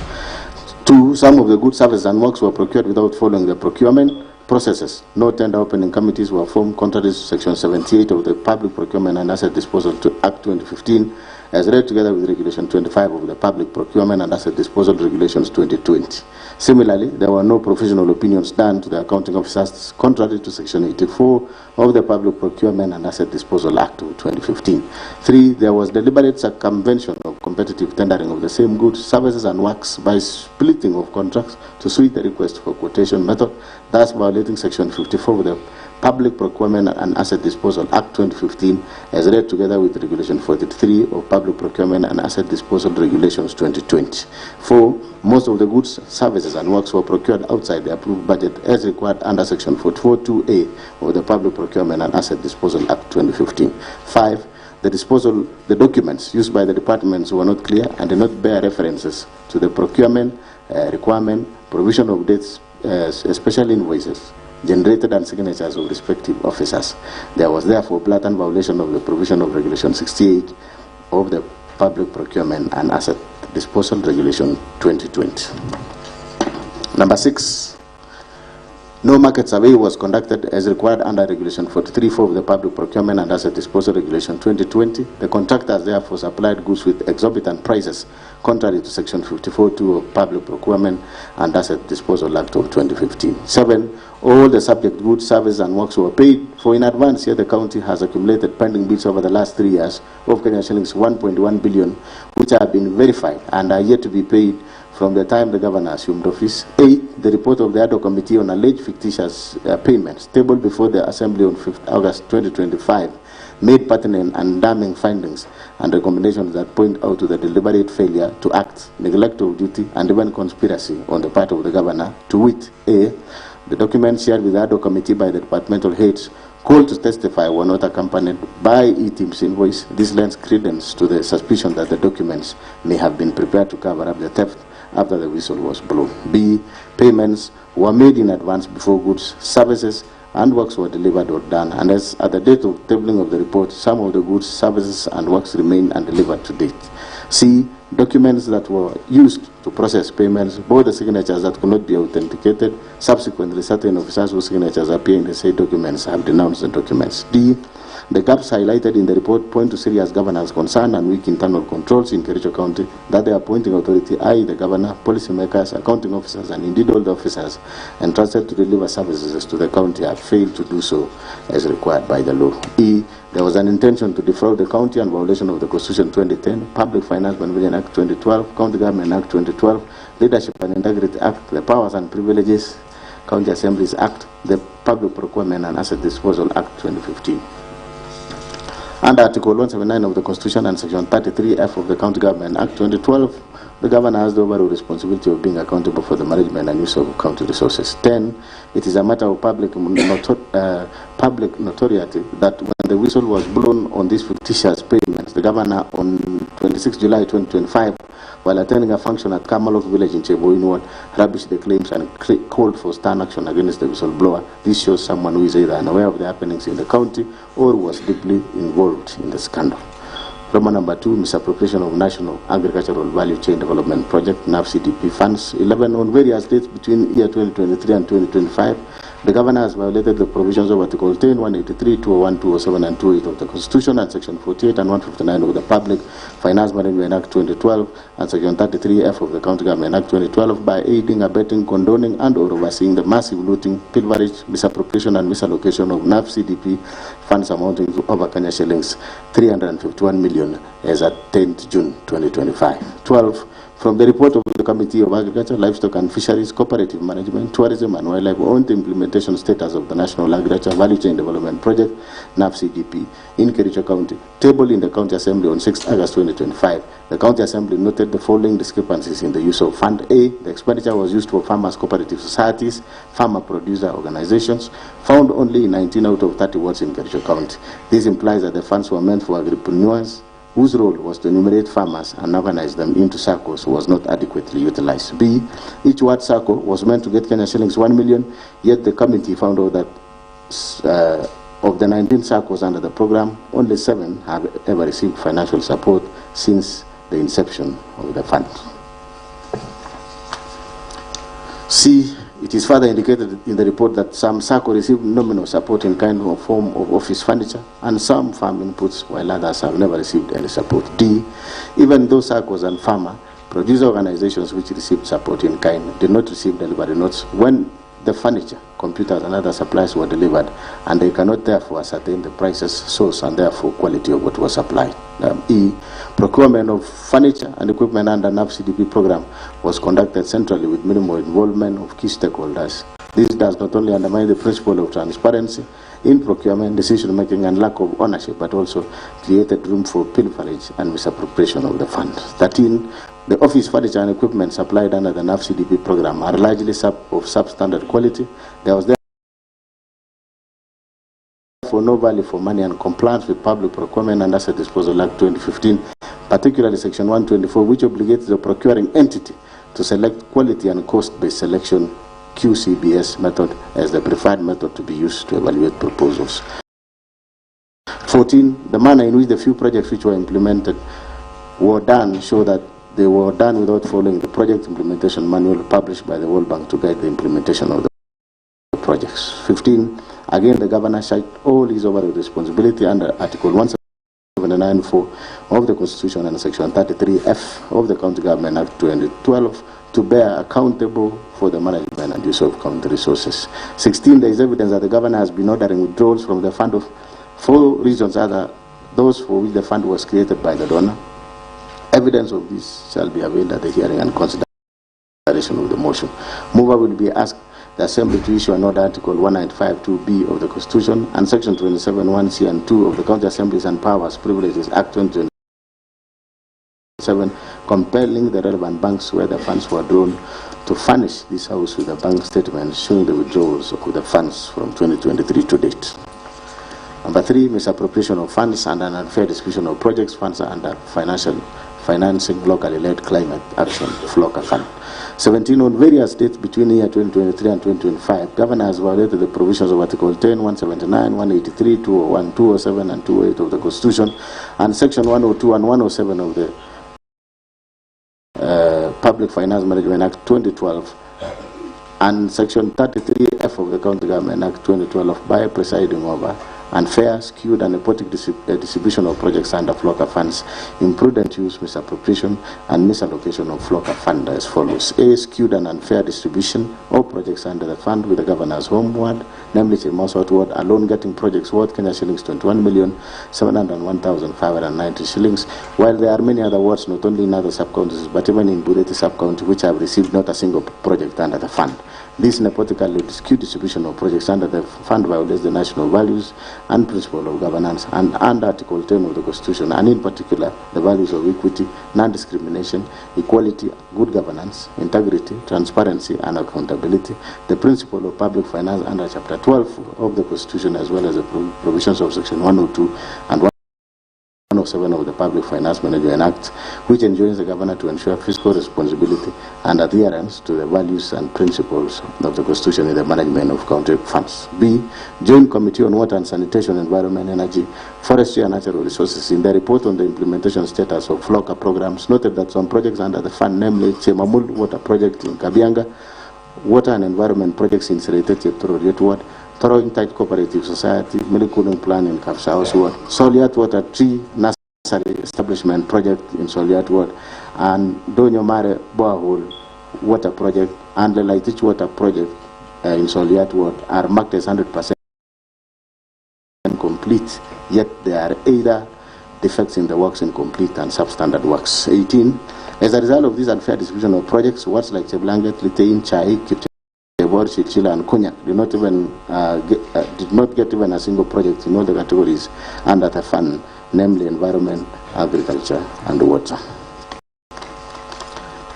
2, some of the goods, services and works were procured without following the procurement processes. No tender opening committees were formed contrary to Section 78 of the Public Procurement and Asset Disposal Act 2015, as read together with Regulation 25 of the Public Procurement and Asset Disposal Regulations 2020. Similarly, there were no professional opinions done to the accounting officers contrary to Section 84 of the Public Procurement and Asset Disposal Act of 2015. 3, there was deliberate circumvention of competitive tendering of the same goods, services and works by splitting of contracts to suit the request for quotation method, thus violating Section 54 of the Public Procurement and Asset Disposal Act 2015, as read together with Regulation 43 of Public Procurement and Asset Disposal Regulations 2020. 4, most of the goods, services and works were procured outside the approved budget as required under Section 44(2)(a) of the Public Procurement and Asset Disposal Act 2015. 5, the documents used by the departments were not clear and did not bear references to the procurement requirement, provision of dates, especially invoices, generated and signatures of respective officers. There was therefore blatant violation of the provision of Regulation 68 of the Public Procurement and Asset Disposal Regulation 2020. Number 6, no market survey was conducted as required under Regulation 43(4) of the Public Procurement and Asset Disposal Regulation 2020. The contractors therefore supplied goods with exorbitant prices, contrary to Section 54(2) of Public Procurement and Asset Disposal Act of 2015. 7, all the subject goods, services and works were paid for in advance, yet the county has accumulated pending bills over the last 3 years of Kenya shillings 1.1 billion, which have been verified and are yet to be paid from the time the governor assumed office. 8, the report of the ad hoc committee on alleged fictitious payments, tabled before the Assembly on 5th August 2025, made pertinent and damning findings and recommendations that point out to the deliberate failure to act, neglect of duty, and even conspiracy on the part of the governor, to wit: A, the documents shared with the ad hoc committee by the departmental heads called to testify were not accompanied by E-Team's invoice. This lends credence to the suspicion that the documents may have been prepared to cover up the theft after the whistle was blown. B, payments were made in advance before goods, services, and works were delivered or done, and as at the date of tabling of the report, some of the goods, services, and works remain undelivered to date. C, documents that were used to process payments bore the signatures that could not be authenticated. Subsequently, certain officers whose signatures appear in the said documents have denounced the documents. D, the gaps highlighted in the report point to serious governance concern and weak internal controls in Kericho County that the appointing authority, i.e. the governor, policymakers, accounting officers, and indeed all the officers entrusted to deliver services to the county have failed to do so as required by the law. E, there was an intention to defraud the county in violation of the Constitution 2010, Public Finance Management Act 2012, County Government Act 2012, Leadership and Integrity Act, the Powers and Privileges County Assemblies Act, the Public Procurement and Asset Disposal Act 2015. Under Article 179 of the Constitution and Section 33F of the County Government Act 2012, the governor has the overall responsibility of being accountable for the management and use of county resources. 10, it is a matter of public notoriety that when the whistle was blown on these fictitious payments, the governor on 26 July 2025, while attending a function at Kamalok village in Cheboinward, rubbished the claims and called for stern action against the whistleblower. This shows someone who is either unaware of the happenings in the county or was deeply involved in the scandal. Roman number 2, misappropriation of National Agricultural Value Chain Development Project, NAF CDP funds. 11, on various dates between year 2023 and 2025, the governor has violated the provisions of Article 10, 183, 201, 207, and 208 of the Constitution, and Section 48 and 159 of the Public Finance Management Act 2012, and Section 33F of the County Government Act 2012 by aiding, abetting, condoning, and or overseeing the massive looting, pilferage, misappropriation, and misallocation of NAF CDP funds amounting to over Kenya shillings 351 million as at 10th June 2025. 12, from the report of the the Committee of Agriculture, Livestock and Fisheries, Cooperative Management, Tourism and Wildlife on the implementation status of the National Agriculture Value Chain Development Project, NAF CDP, in Kericho County, tabled in the County Assembly on 6 August 2025. The County Assembly noted the following discrepancies in the use of Fund A. The expenditure was used for farmers' cooperative societies, farmer producer organizations, found only in 19 out of 30 wards in Kericho County. This implies that the funds were meant for agripreneurs, whose role was to enumerate farmers and organize them into circles, was not adequately utilized. B, each ward circle was meant to get Kenya shillings 1 million, yet the committee found out that of the 19 circles under the program, only 7 have ever received financial support since the inception of the fund. C, it is further indicated in the report that some circles received nominal support in kind or form of office furniture and some farm inputs, while others have never received any support. D, even those circles and farmer producer organizations which received support in kind did not receive delivery notes when the furniture, computers and other supplies were delivered, and they cannot therefore ascertain the prices, source and therefore quality of what was supplied. E, procurement of furniture and equipment under NAF CDP program was conducted centrally with minimal involvement of key stakeholders. This does not only undermine the principle of transparency in procurement, decision making and lack of ownership, but also created room for pilferage and misappropriation of the fund. 13, the office furniture and equipment supplied under the NAF CDP program are largely of substandard quality. There was therefore no value for money and compliance with Public Procurement and Asset Disposal Act 2015, particularly Section 124, which obligates the procuring entity to select quality and cost-based selection QCBS method as the preferred method to be used to evaluate proposals. 14, the manner in which the few projects which were implemented were done show that they were done without following the project implementation manual published by the World Bank to guide the implementation of the projects. 15, again the governor shirked all his overall responsibility under Article 179(4) of the Constitution and Section 33(f) of the County Government Act 2012 to bear accountable for the management and use of county resources. 16, there is evidence that the governor has been ordering withdrawals from the fund for reasons other those for which the fund was created by the donor. Evidence of this shall be availed at the hearing and consideration of the motion. Mover will be asked the Assembly to issue an order, Article 195(2)(b) of the Constitution and Section 27(1)(c) and 2 of the County Assemblies and Powers Privileges Act 2027, compelling the relevant banks where the funds were drawn to furnish this House with a bank statement showing the withdrawals of the funds from 2023 to date. Number 3, misappropriation of funds and an unfair distribution of projects funds under financing locally led climate action FLOCA fund. 17, on various dates between the year 2023 and 2025, Governor has violated the provisions of Article 10, 179, 183, 201, 207 and 208 of the Constitution and Section 102 and 107 of the Public Finance Management Act 2012 and Section 33(f) of the County Government Act 2012 by presiding over unfair, skewed and nepotic distribution of projects under FLOCA funds, imprudent use, misappropriation and misallocation of FLOCA fund as follows. A, skewed and unfair distribution of projects under the fund with the governor's home ward, namely Chemau South ward, alone getting projects worth Kenya shillings 21,701,590 shillings, while there are many other wards not only in other sub-counties but even in Bureti sub-county which have received not a single project under the fund. This nepotically skewed distribution of projects under the fund violates the national values and principle of governance and under Article 10 of the Constitution, and in particular the values of equity, non-discrimination, equality, good governance, integrity, transparency and accountability, the principle of public finance under Chapter 12 of the Constitution, as well as the provisions of Section 102 and 107 of the Public Finance Management Act, which enjoins the governor to ensure fiscal responsibility and adherence to the values and principles of the Constitution in the management of county funds. B, Joint Committee on Water and Sanitation, Environment, Energy, Forestry and Natural Resources, in the report on the implementation status of FLOCA programs, noted that some projects under the fund, namely Chemamul Water Project in Kabianga, Water and Environment Projects in Sereteti Tororiet Ward, Toroing Tight Cooperative Society, Milk Cooling Plan in Kapsaos Ward, Soliat Water Tree Nursery Establishment Project in Soliat Ward, and Donyo Mare Borehole Water Project and the Laitich Water Project in Soliat Ward are marked as 100% complete, yet there are either defects in the works, incomplete and substandard works. 18, As a result of this unfair distribution of projects, words like Cheblanget, Litain, Chai, Kipchebor, Chilchila, and Kunyak did not get even a single project in all the categories under the fund, namely environment, agriculture, and water.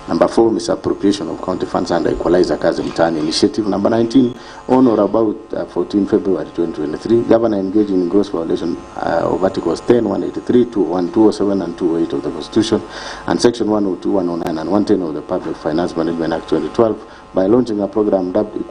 Number 4, misappropriation of county funds under Equalizer Kazimani initiative. Number 19, on or about 14 February 2023, Governor engaged in gross violation of Articles 10, 183, 201, 207, and 208 of the Constitution, and Section 102, 109, and 110 of the Public Finance Management Act 2012 by launching a program dubbed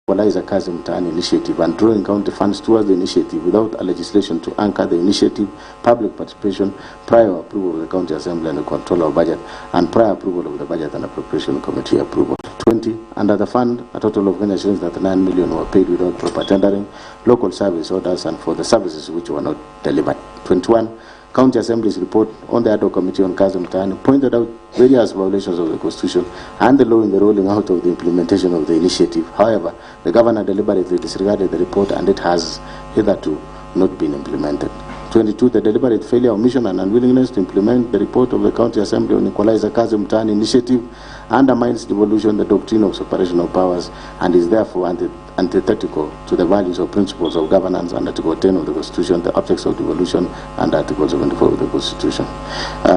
Equalizer Kazimani initiative and drawing county funds towards the initiative without a legislation to anchor the initiative, public participation, prior approval of the county assembly and the control of budget, and prior approval of the budget and appropriation committee approval. 20. Under the fund, a total of Kenya shillings 39 million were paid without proper tendering, local service orders, and for the services which were not delivered. 21. County Assembly's report on the ad hoc committee on Kazimani pointed out various violations of the Constitution and the law in the rolling out of the implementation of the initiative. However, the governor deliberately disregarded the report and it has hitherto not been implemented. 22. The deliberate failure, omission, and unwillingness to implement the report of the County Assembly on Equalizer Kazimani initiative undermines devolution, the doctrine of separation of powers, and is therefore antithetical to the values or principles of governance and Article 10 of the Constitution, the objects of devolution, and Article 74 of the Constitution.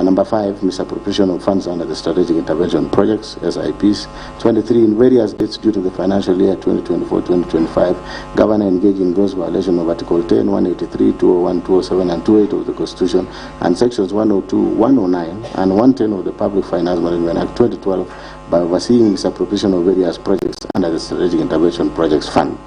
Number 5, misappropriation of funds under the strategic intervention projects, SIPs. 23, in various dates due to the financial year 2024-2025, Governor engaged in gross violation of Article 10, 183, 201, 207, and 28 of the Constitution, and Sections 102, 109, and 110 of the Public Finance Management Act 2012 by overseeing misappropriation of various projects under the Strategic Intervention Projects Fund.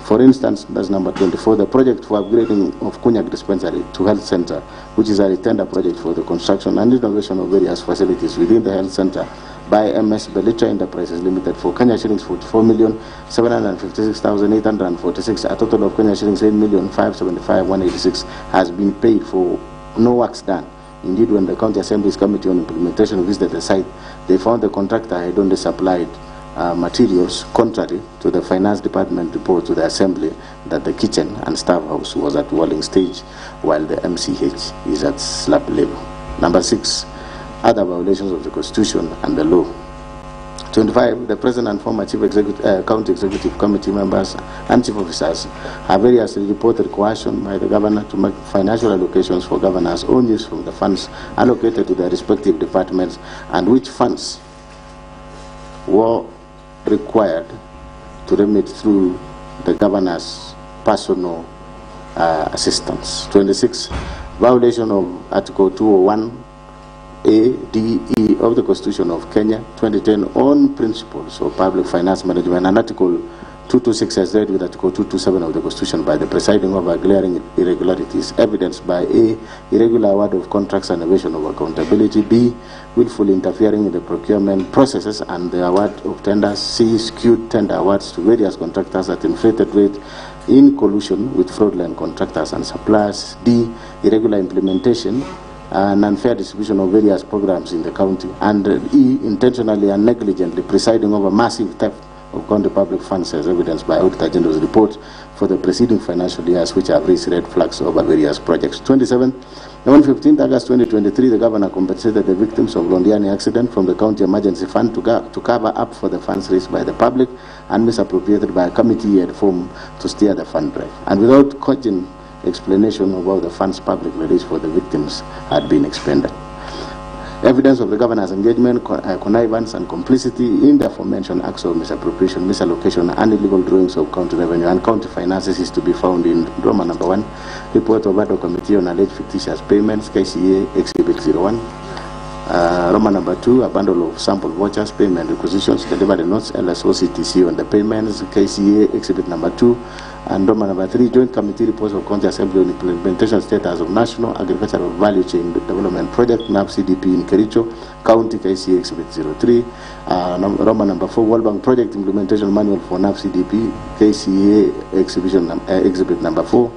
For instance, that's number 24, the project for upgrading of Kunyak Dispensary to Health Center, which is a retender project for the construction and renovation of various facilities within the health center by MS Belitra Enterprises Limited for Kenya shillings 44,756,846, a total of Kenya shillings 8,575,186 has been paid for no works done. Indeed, when the County Assembly's Committee on Implementation visited the site, they found the contractor had only supplied materials, contrary to the Finance Department report to the Assembly that the kitchen and staff house was at walling stage while the MCH is at slab level. Number 6, other violations of the Constitution and the law. 25, the President and former Chief Executive, County Executive Committee members and Chief Officers have variously reported coercion by the Governor to make financial allocations for Governor's own use from the funds allocated to their respective departments, and which funds were required to remit through the Governor's personal assistance. 26, violation of Article 201 A, D, E of the Constitution of Kenya 2010 on principles of public finance management, and Article 226 as read with Article 227 of the Constitution by the presiding over glaring irregularities evidenced by A, irregular award of contracts and evasion of accountability, B, willfully interfering in the procurement processes and the award of tenders, C, skewed tender awards to various contractors at inflated rate in collusion with fraudulent contractors and suppliers, D, irregular implementation and unfair distribution of various programs in the county, and E, intentionally and negligently presiding over massive theft of county public funds as evidenced by Auditor General's report for the preceding financial years, which have raised red flags over various projects. 27, on 15th August 2023, the Governor compensated the victims of Londiani accident from the County Emergency Fund to cover up for the funds raised by the public and misappropriated by a committee he had formed to steer the fund drive, and without cogent explanation of how the funds publicly raised for the victims had been expended. Evidence of the Governor's engagement, connivance, and complicity in the aforementioned acts of misappropriation, misallocation, and illegal drawings of county revenue and county finances is to be found in Roma number 1, report of ad hoc committee on alleged fictitious payments, KCA Exhibit 01. Roma number 2, a bundle of sample vouchers, payment requisitions, delivery notes, LSOCTC on the payments, KCA Exhibit number 2. And Roma number 3, joint committee reports of County Assembly on implementation status of National Agricultural Value Chain Development Project, NAF CDP in Kericho, County, KCA Exhibit 03. Roma number 4, World Bank Project Implementation Manual for NAF CDP, KCA Exhibit number 4.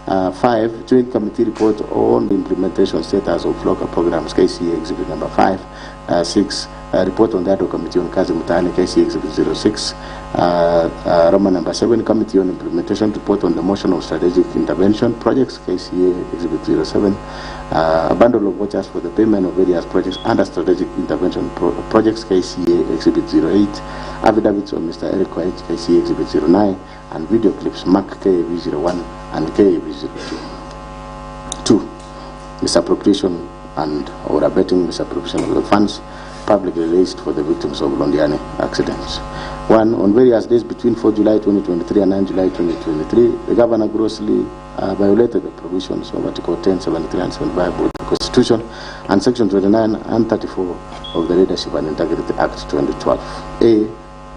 5, Joint Committee Report on the Implementation Status of Local Programs, KCA Exhibit number 5. 6, Report on the Ad hoc Committee on Kazimani, KCA Exhibit 06. Roman number 7, Committee on Implementation Report on the Motion of Strategic Intervention Projects, KCA Exhibit 07. A bundle of vouchers for the payment of various projects under strategic intervention projects, KCA Exhibit 08. Affidavits of Mr. Erick Mutai, KCA Exhibit 09. And video clips mark KAV 01 and KAV 02. 2. Misappropriation and or abetting misappropriation of the funds publicly released for the victims of Londiani accidents. 1. On various days between 4 July 2023 and 9 July 2023, the governor grossly violated the provisions of Article 10, 73 and 75 of the Constitution and Section 29 and 34 of the Leadership and Integrity Act 2012. A.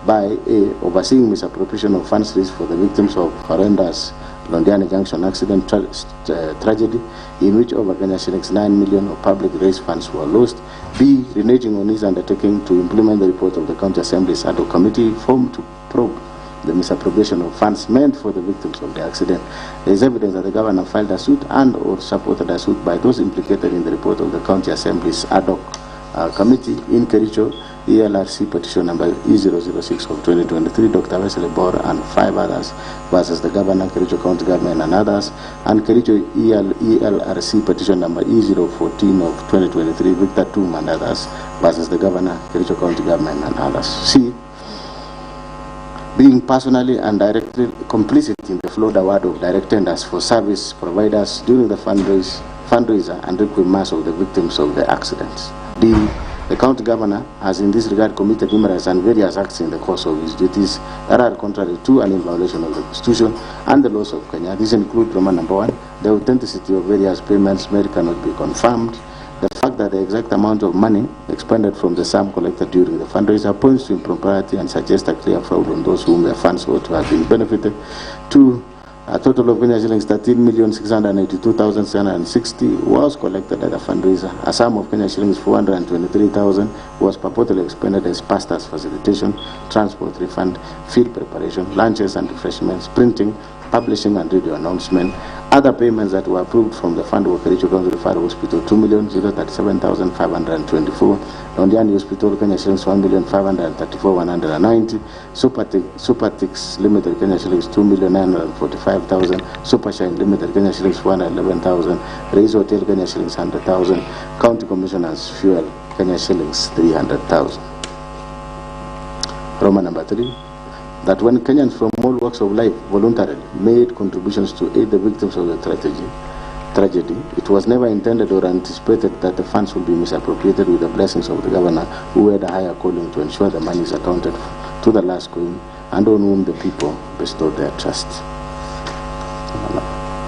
By A. Overseeing misappropriation of funds raised for the victims of horrendous Londiani Junction accident tragedy, in which over Kenya shillings 9 million of public raised funds were lost. B. Reneging on his undertaking to implement the report of the County Assembly's ad hoc committee formed to probe the misappropriation of funds meant for the victims of the accident. There is evidence that the governor filed a suit and or supported a suit by those implicated in the report of the County Assembly's ad hoc committee in Kericho, ELRC petition number E006 of 2023, Dr. Wesley Bor and 5 others, versus the governor, Kericho County Government and others, and Kericho ELRC petition number E014 of 2023, Victor Tum and others, versus the governor, Kericho County Government and others. C. Being personally and directly complicit in the flawed award of direct tenders for service providers during the fundraiser and requiem mass of the victims of the accidents. D. The county governor has in this regard committed numerous and various acts in the course of his duties that are contrary to and in violation of the Constitution and the laws of Kenya. These include Roman number 1, the authenticity of various payments made cannot be confirmed. The fact that the exact amount of money expended from the sum collected during the fundraiser points to impropriety and suggests a clear fraud on those whom their funds ought to have been benefited. 2. A total of Kenya shillings 13,682,760 was collected at the fundraiser. A sum of Kenya shillings 423,000 was purportedly expended as pastors' facilitation, transport refund, field preparation, lunches and refreshments, printing, publishing and radio announcement. Other payments that were approved from the fund were Kericho County Referral Hospital 2,037,524, Londiani Hospital Kenya shillings 1,534,190, Supertix Limited Kenya shillings 2,945,000, Supershine Limited Kenya shillings 411,000, Raise Hotel Kenya shillings 100,000, County Commissioners Fuel Kenya shillings 300,000. Roman number 3. That when Kenyans from all walks of life voluntarily made contributions to aid the victims of the tragedy, it was never intended or anticipated that the funds would be misappropriated with the blessings of the governor, who had a higher calling to ensure the money is accounted to the last coin and on whom the people bestowed their trust.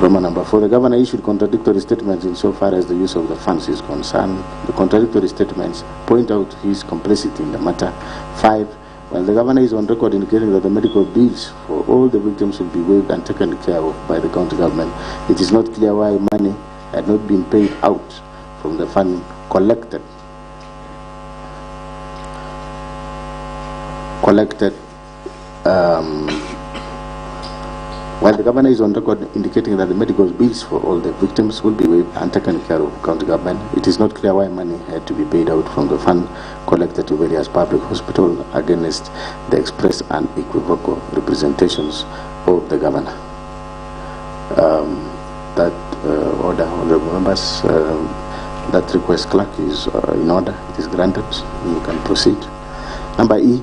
Roman number 4. The governor issued contradictory statements insofar as the use of the funds is concerned. The contradictory statements point out his complicity in the matter. 5. While the governor is on record indicating that the medical bills for all the victims will be waived and taken care of by the county government, it is not clear why money had not been paid out from the fund collected while the governor is on record indicating that the medical bills for all the victims will be waived and taken care of by county government, it is not clear why money had to be paid out from the fund collected to various public hospitals against the express and equivocal representations of the governor. Order, honorable members, that request, clerk, is in order. It is granted. You can proceed. Number E.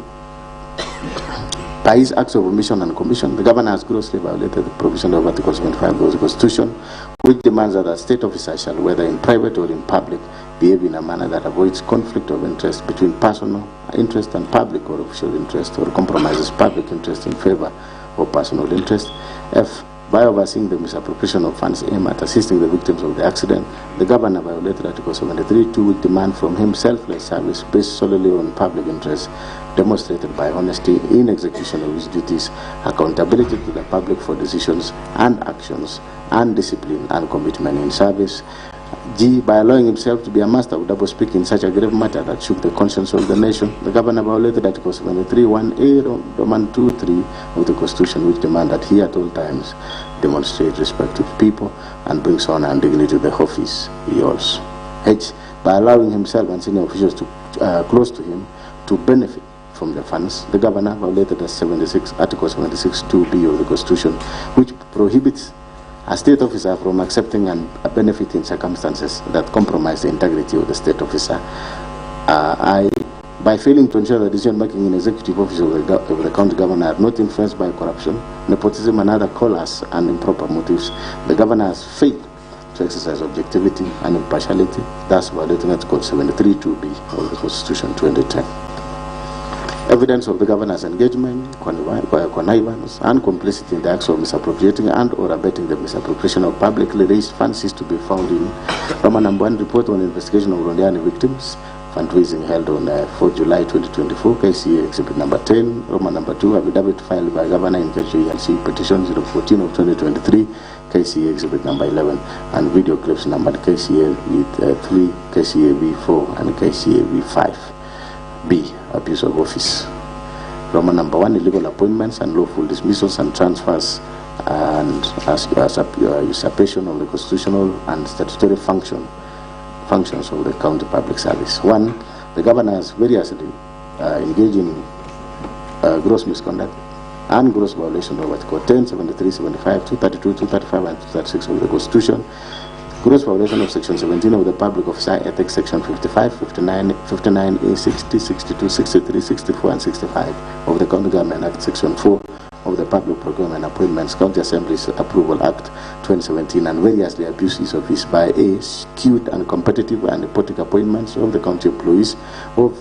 By his acts of omission and commission, the governor has grossly violated the provision of Article 75 of the Constitution, which demands that a state officer shall, whether in private or in public, behave in a manner that avoids conflict of interest between personal interest and public or official interest, or compromises public interest in favor of personal interest. F. By overseeing the misappropriation of funds aimed at assisting the victims of the accident, the governor violated Article 73(2), which demand from him selfless service based solely on public interest, demonstrated by honesty in execution of his duties, accountability to the public for decisions and actions, and discipline and commitment in service. G, by allowing himself to be a master of double-speak in such a grave matter that shook the conscience of the nation, the governor violated Article 73, 1A, Roman 2, 3 of the Constitution, which demand that he at all times demonstrate respect to the people and brings honor and dignity to the office he holds. H, by allowing himself and senior officials to close to him to benefit from the funds, the governor violated Article 76, 2B of the Constitution, which prohibits a state officer from accepting a benefit in circumstances that compromise the integrity of the state officer. By failing to ensure the decision-making in executive office of the county governor are not influenced by corruption, nepotism, and other callous and improper motives, the governor has failed to exercise objectivity and impartiality, thus violating Article 73, 2B of the Constitution 2010. Evidence of the governor's engagement, connivance, and complicity in the acts of misappropriating and or abetting the misappropriation of publicly raised funds is to be found in Roman number 1 report on investigation of Rondiani victims, fundraising held on 4 July 2024, KCA exhibit number 10, Roman number 2, affidavit filed by governor in KCA petition 014 of 2023, KCA exhibit number 11, and video clips numbered KCA with 3, KCA V4, and KCA V5. B, abuse of office. Roman number 1, illegal appointments and lawful dismissals and transfers and usurpation of the constitutional and statutory functions of the county public service. 1, the governor has variously engaged in gross misconduct and gross violation of Article 10, 73, 75, 232, 235, and 236 of the Constitution. Gross violation of Section 17 of the Public Officer Ethics, Section 55, 59A, 60, 62, 63, 64, and 65 of the County Government Act, Section 4 of the Public Procurement Appointments, County Assembly's Approval Act 2017, and variously abuses of his by A, skewed and competitive and nepotic appointments of the county employees of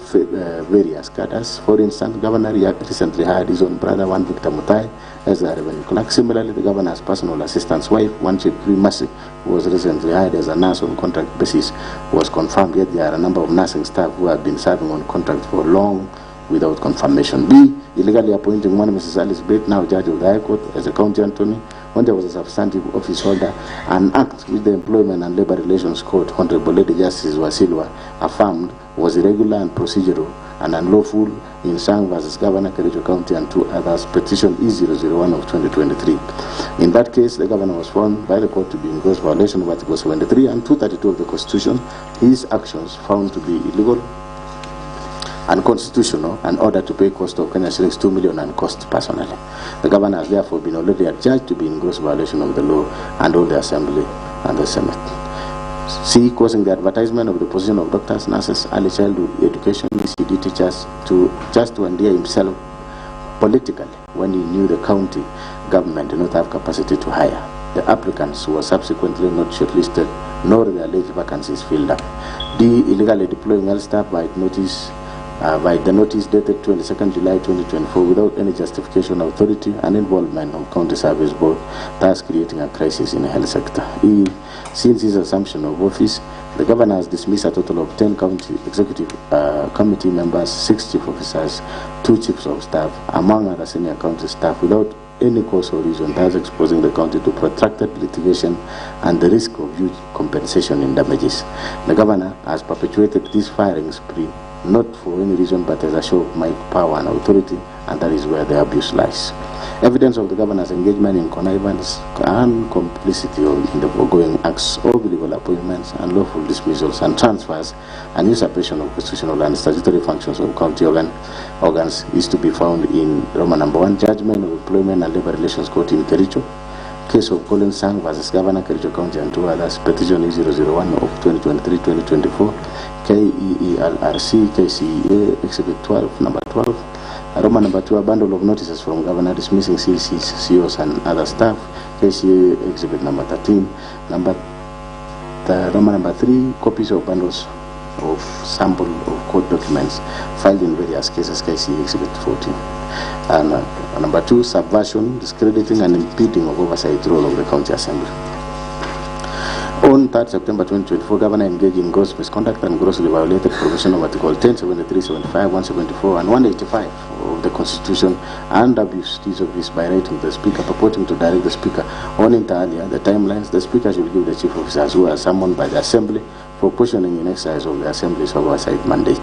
various cadres. For instance, Governor recently hired his own brother, one Victor Mutai, as a revenue clerk. Similarly, the governor's personal assistant's wife, one Chief Mercy, who was recently hired as a nurse on contract basis, was confirmed, yet there are a number of nursing staff who have been serving on contract for long without confirmation. B, illegally appointing one Mrs. Alice Bate, now judge of the High Court, as a county attorney when there was a substantive office holder, an act which the Employment and Labor Relations Court, Honorable Lady Justice Wasilwa, affirmed was irregular and procedural and unlawful in Sang versus Governor, Kericho County, and 2 others, petition E001 of 2023. In that case, the governor was found by the court to be in gross violation of Article 73 and 232 of the Constitution. His actions found to be illegal, unconstitutional, and ordered to pay cost of Kenya shillings 2 million and cost personally. The governor has therefore been already adjudged to be in gross violation of the law and all the Assembly and the Senate. C, causing the advertisement of the position of doctors, nurses, early childhood education, ECD teachers just to endear himself politically when he knew the county government did not have capacity to hire. The applicants were subsequently not shortlisted, nor the alleged vacancies filled up. D, illegally deploying health staff by the notice dated 22nd July 2024 without any justification, authority, and involvement of County Service Board, thus creating a crisis in the health sector. E, since his assumption of office, the governor has dismissed a total of 10 county executive committee members, 6 chief officers, 2 chiefs of staff, among other senior county staff, without any cause or reason, thus exposing the county to protracted litigation and the risk of huge compensation in damages. The governor has perpetuated this firing spree not for any reason but as a show of might, power, and authority, and that is where the abuse lies. Evidence of the governor's engagement in connivance and complicity in the foregoing acts of illegal appointments and lawful dismissals and transfers and usurpation of constitutional and statutory functions of county organs is to be found in Roman number 1, Judgment of Employment and Labor Relations Court in Kericho, case of Colin Sang versus Governor, Kericho County, and 2 others, petition E001 of 2023-2024, KEELRC, KCEA, Exhibit 12, number 12. Roman number 2, a bundle of notices from Governor dismissing CCs, CEOs, and other staff, KCA Exhibit number 13. Roman number 3, copies of bundles of sample of court documents filed in various cases, KCA Exhibit 14. And number 2, subversion, discrediting, and impeding of oversight role of the County Assembly. On 3rd September 2024, Governor engaged in gross misconduct and grossly violated provision of Article 10, 73, 75, 174, and 185 of the Constitution, and abused his office by writing the Speaker, purporting to direct the Speaker on inter alia the timelines the Speaker should give the chief officers who are summoned by the Assembly for questioning in exercise of the Assembly's oversight mandate.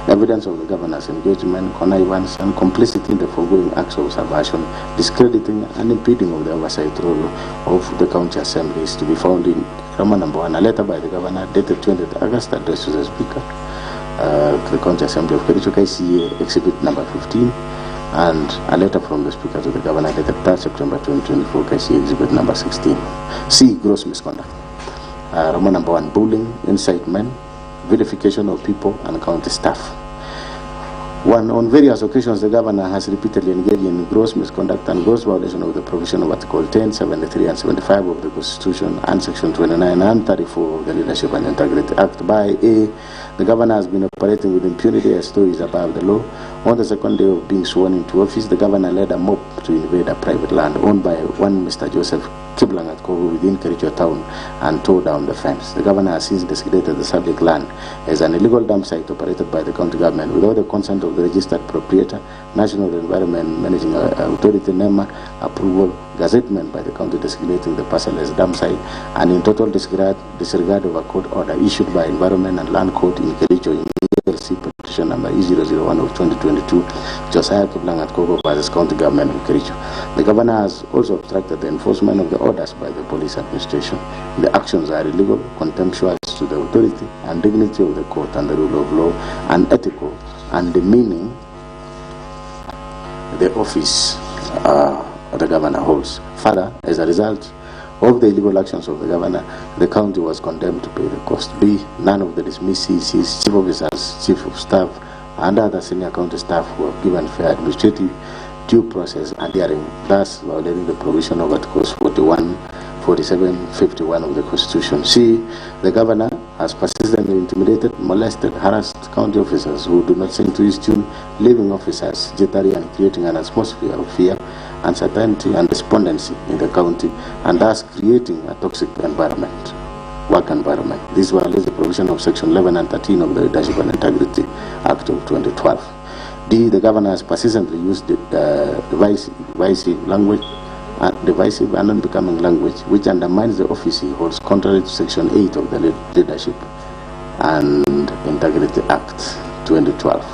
Evidence of the Governor's engagement, connivance, and complicity in the foregoing acts of subversion, discrediting and impeding of the oversight role of the County Assembly is to be found in Roman number 1, a letter by the Governor dated 20th August addressed to the Speaker, to the County Assembly of Kericho, KCA, exhibit number 15, and a letter from the Speaker to the Governor dated 3rd September 2024, KCA, exhibit number 16. C. Gross misconduct. Roman number 1, bullying, incitement, vilification of people and county staff. 1. On various occasions, the Governor has repeatedly engaged in gross misconduct and gross violation of the provision of Article 10, 73, and 75 of the Constitution and Section 29 and 34 of the Leadership and Integrity Act. By A, the Governor has been operating with impunity as though he is above the law. On the second day of being sworn into office, the Governor led a mob to invade a private land owned by one Mr. Joseph Kiblangat Kogo within Kericho town and tore down the fence. The Governor has since designated the subject land as an illegal dump site operated by the county government without the consent of the registered proprietor, National Environment Managing Authority NEMA approval, gazettement by the county designating the parcel as dump site, and in total disregard of a court order issued by Environment and Land Court in Kericho in ELC petition number E001 of 2022, Josiah Kiblangat Kogo versus County Government of Kericho. The Governor has also obstructed the enforcement of the orders by the police administration. The actions are illegal, contemptuous to the authority and dignity of the court and the rule of law, unethical, and demeaning the office the Governor holds. Further, as a result of the illegal actions of the Governor, the county was condemned to pay the cost. B. None of the dismissed CECs, chief officers, chief of staff, and other senior county staff who have given fair administrative due process and hearing, thus violating the provision of Articles 41, 47, 51 of the Constitution. C. The Governor has persistently intimidated, molested, harassed county officers who do not sing to his tune, leaving officers jittery and creating an atmosphere of fear, uncertainty, and despondency in the county, and thus creating a toxic environment, work environment. This violates the provision of Section 11 and 13 of the Leadership and Integrity Act of 2012. D. The Governor has persistently used divisive language, divisive and unbecoming language, which undermines the office he holds, contrary to Section 8 of the Leadership and Integrity Act 2012.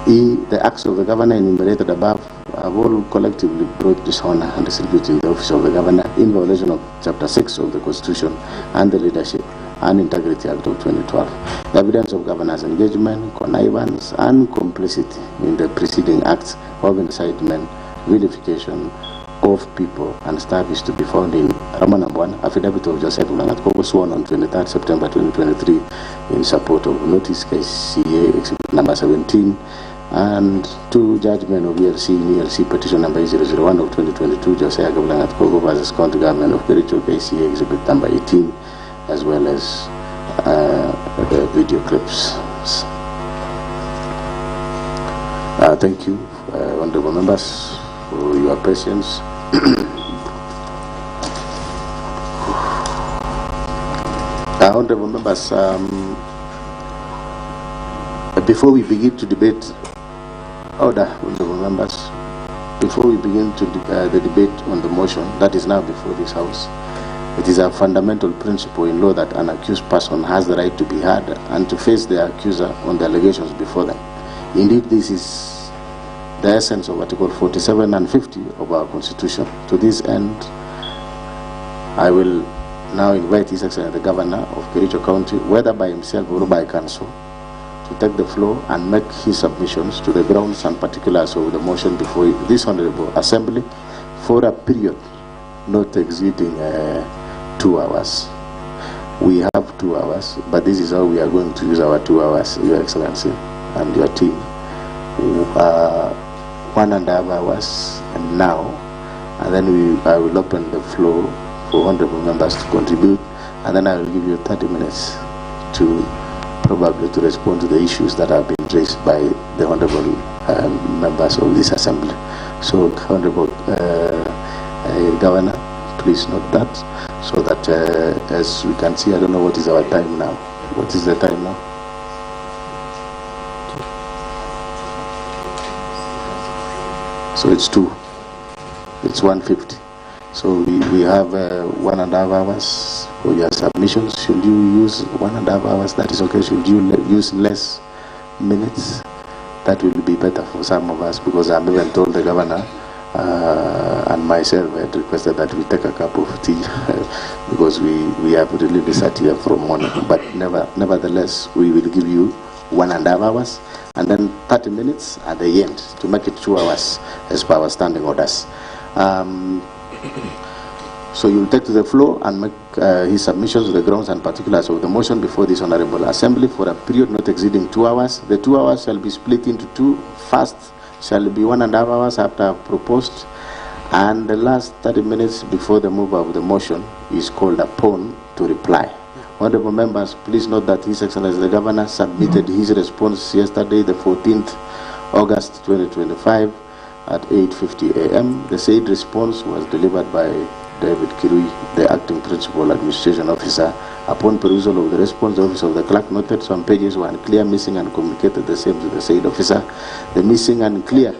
E. The acts of the Governor enumerated above have all collectively brought dishonor and disrepute in the office of the Governor in violation of Chapter 6 of the Constitution and the Leadership and Integrity Act of 2012. Evidence of Governor's engagement, connivance, and complicity in the preceding acts of incitement, vilification of people and staff is to be found in Roman number 1, affidavit of Joseph Kiblangat Kogo, sworn on 23rd September 2023 in support of notice KCA exhibit number 17, and 2, judgment of ELC in ELC petition number 001 of 2022, Josiah Kiblangat Kogo versus County Government of Kericho, KCA exhibit number 18, as well as the video clips. Thank you, honorable members, for your patience. Honorable members, before we begin to debate, honorable members, before we begin to the debate on the motion that is now before this House, it is a fundamental principle in law that an accused person has the right to be heard and to face the accuser on the allegations before them. Indeed, this is the essence of Article 47 and 50 of our Constitution. To this end, I will now invite His Excellency the Governor of Kericho County, whether by himself or by counsel, to take the floor and make his submissions to the grounds and particulars of the motion before this Honorable Assembly for a period not exceeding 2 hours. We have 2 hours, but this is how we are going to use our 2 hours, Your Excellency and your team. 1.5 hours and now, and then I will open the floor for honorable members to contribute, and then I will give you 30 minutes to probably to respond to the issues that have been raised by the honorable members of this assembly. So, Honorable Governor, to please note that, so that as we can see, I don't know what is our time now. What is the time now? So it's 2. It's 1:50. So we have 1.5 hours for your submissions. Should you use 1.5 hours, that is okay. Should you use less minutes, that will be better for some of us, because I'm even told the governor and myself had requested that we take a cup of tea because we have really sat here from morning. But nevertheless, we will give you 1.5 hours and then 30 minutes at the end to make it 2 hours as per our standing orders. So you will take to the floor and make his submissions of the grounds and particulars of the motion before this Honorable Assembly for a period not exceeding 2 hours. The 2 hours shall be split into 2. First shall be 1.5 hours after I've proposed, and the last 30 minutes before the mover of the motion is called upon to reply. Honorable members, please note that His Excellency the Governor submitted his response yesterday, the 14th August 2025 at 8:50 a.m. The said response was delivered by David Kirui, the Acting Principal Administration Officer. Upon perusal of the response, the Office of the Clerk noted some pages were unclear, missing, and communicated the same to the said officer. The missing and clear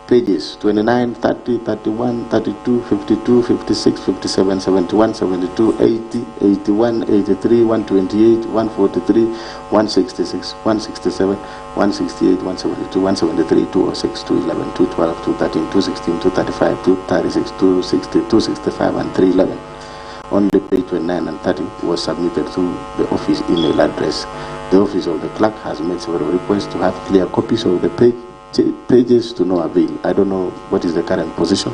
pages 29, 30, 31, 32, 52, 56, 57, 71, 72, 80, 81, 83, 128, 143, 166, 167, 168, 172, 173, 206, 211, 212, 213, 216, 235, 236, 260, 265, and 311. Only page 29 and 30 was submitted through the office email address. The Office of the Clerk has made several requests to have clear copies of the pages to no avail. I don't know what is the current position.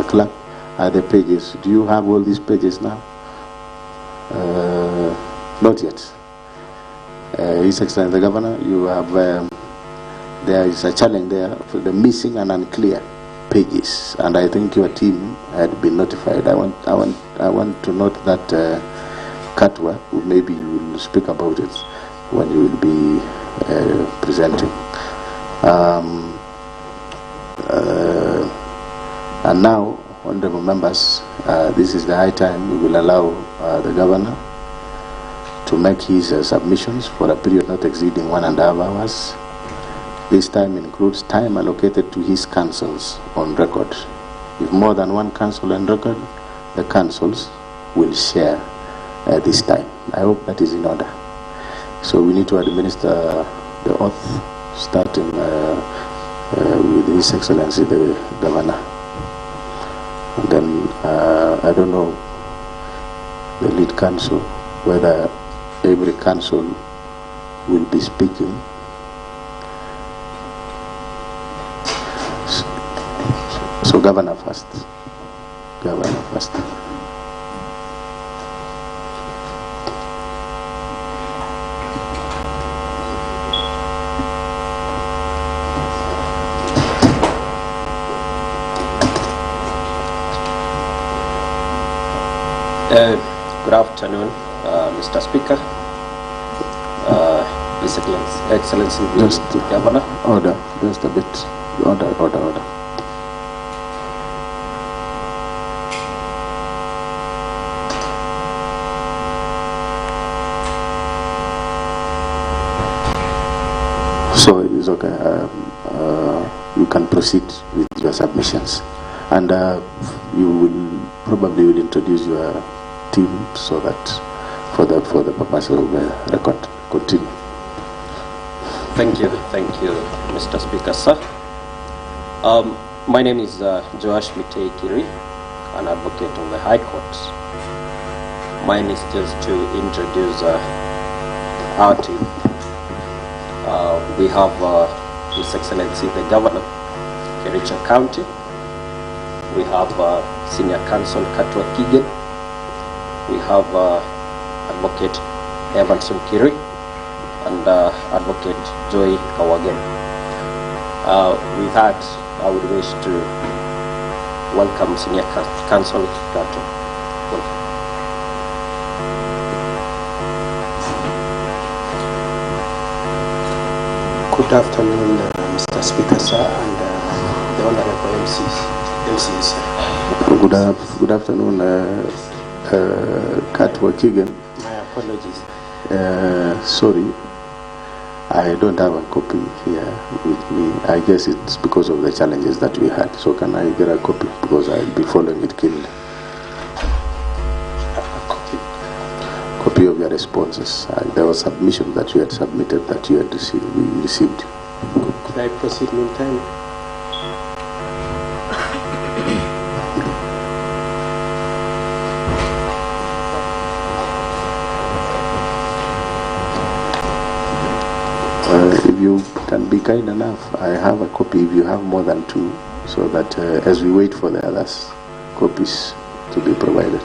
Clerk, are the pages, do you have all these pages now? Not yet. His Excellency the Governor, you have there is a challenge there for the missing and unclear pages, and I think your team had been notified. I want to note that Katwa, maybe you will speak about it when you will be presenting. And now, honorable members, this is the high time we will allow the Governor to make his submissions for a period not exceeding 1.5 hours. This time includes time allocated to his counsels on record. If more than one counsel on record, the counsels will share this time. I hope that is in order. So we need to administer the oath, starting with His Excellency the Governor. And then I don't know the lead counsel, whether every counsel will be speaking. So Governor first. Governor first. Good afternoon, Mr. Speaker, His Excellency the Governor. Order, just a bit. Order. So it is okay. You can proceed with your submissions, and you will probably introduce your team so that for the purpose of the record. Continue. Thank you, Mr. Speaker, sir. My name is Joash Mutai, an advocate of the High Court. Mine is just to introduce our team. We have His Excellency the Governor, Kericho County. We have Senior Counsel Katwa Kigen. We have Advocate Evanson Kiri and Advocate Joy Kawagen. With that, I would wish to welcome Senior Counsel Katwa. Good afternoon, Mr. Speaker, sir, and the Honorable MCs. MCs. Good afternoon, Kat Wakigan. My apologies. Sorry, I don't have a copy here with me. I guess it's because of the challenges that we had. So can I get a copy? Because I'll be following it keenly. Copy of your responses. There was submission that you had submitted that you had received. Could I proceed meantime? If you can be kind enough, I have a copy if you have more than two, so that as we wait for the others, copies to be provided.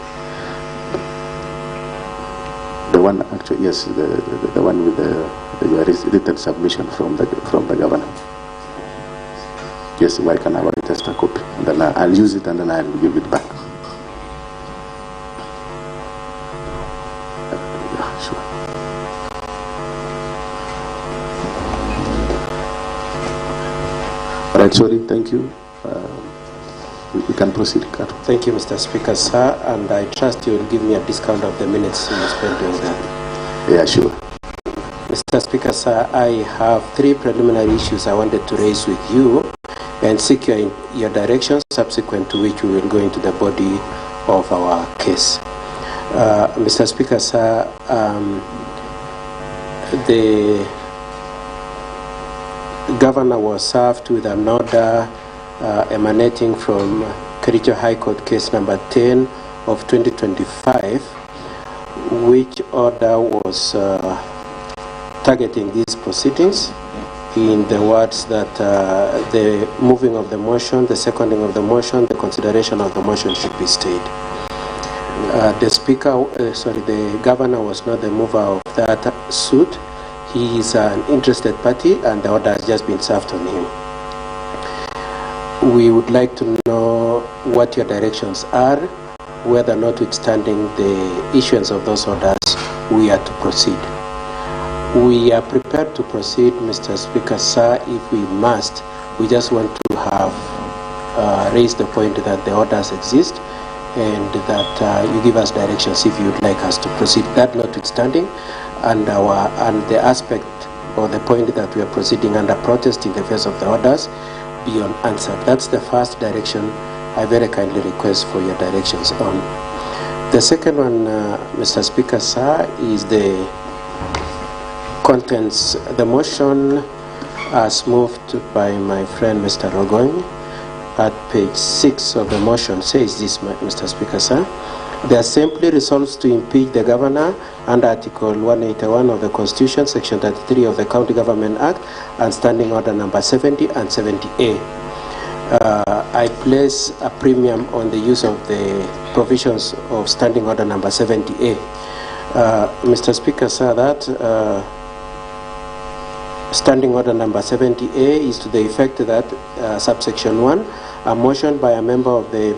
The one actually, yes, the one with the written submission from the governor. Yes, if I can have a tester copy, and then I'll use it and then I'll give it back. Yeah, sure. All right, sorry, thank you. We can proceed, Kato. Thank you, Mr. Speaker, sir, and I trust you will give me a discount of the minutes you spent doing that. Yeah, sure. Mr. Speaker, sir, I have three preliminary issues I wanted to raise with you and seek your direction, subsequent to which we will go into the body of our case. Mr. Speaker, sir, the governor was served with an order emanating from Kericho High Court case number 10 of 2025, which order was targeting these proceedings in the words that the moving of the motion, the seconding of the motion, the consideration of the motion should be stayed. The governor was not the mover of that suit. He is an interested party and the order has just been served on him. We would like to know what your directions are, whether notwithstanding the issuance of those orders, we are to proceed. We are prepared to proceed, Mr. Speaker, sir, if we must. We just want to have raised the point that the orders exist and that you give us directions if you would like us to proceed. That notwithstanding, and the aspect or the point that we are proceeding under protest in the face of the orders be unanswered. That's the first direction I very kindly request for your directions on. The second one, Mr. Speaker, sir, is the contents. The motion as moved by my friend Mr. Rogoin at page 6 of the motion says this, Mr. Speaker, sir. The Assembly resolves to impeach the governor under Article 181 of the Constitution, Section 33 of the County Government Act, and Standing Order number 70 and 70A. I place a premium on the use of the provisions of Standing Order number 70A. Mr. Speaker, sir, that Standing Order number 70A is to the effect that subsection 1, a motion by a member of the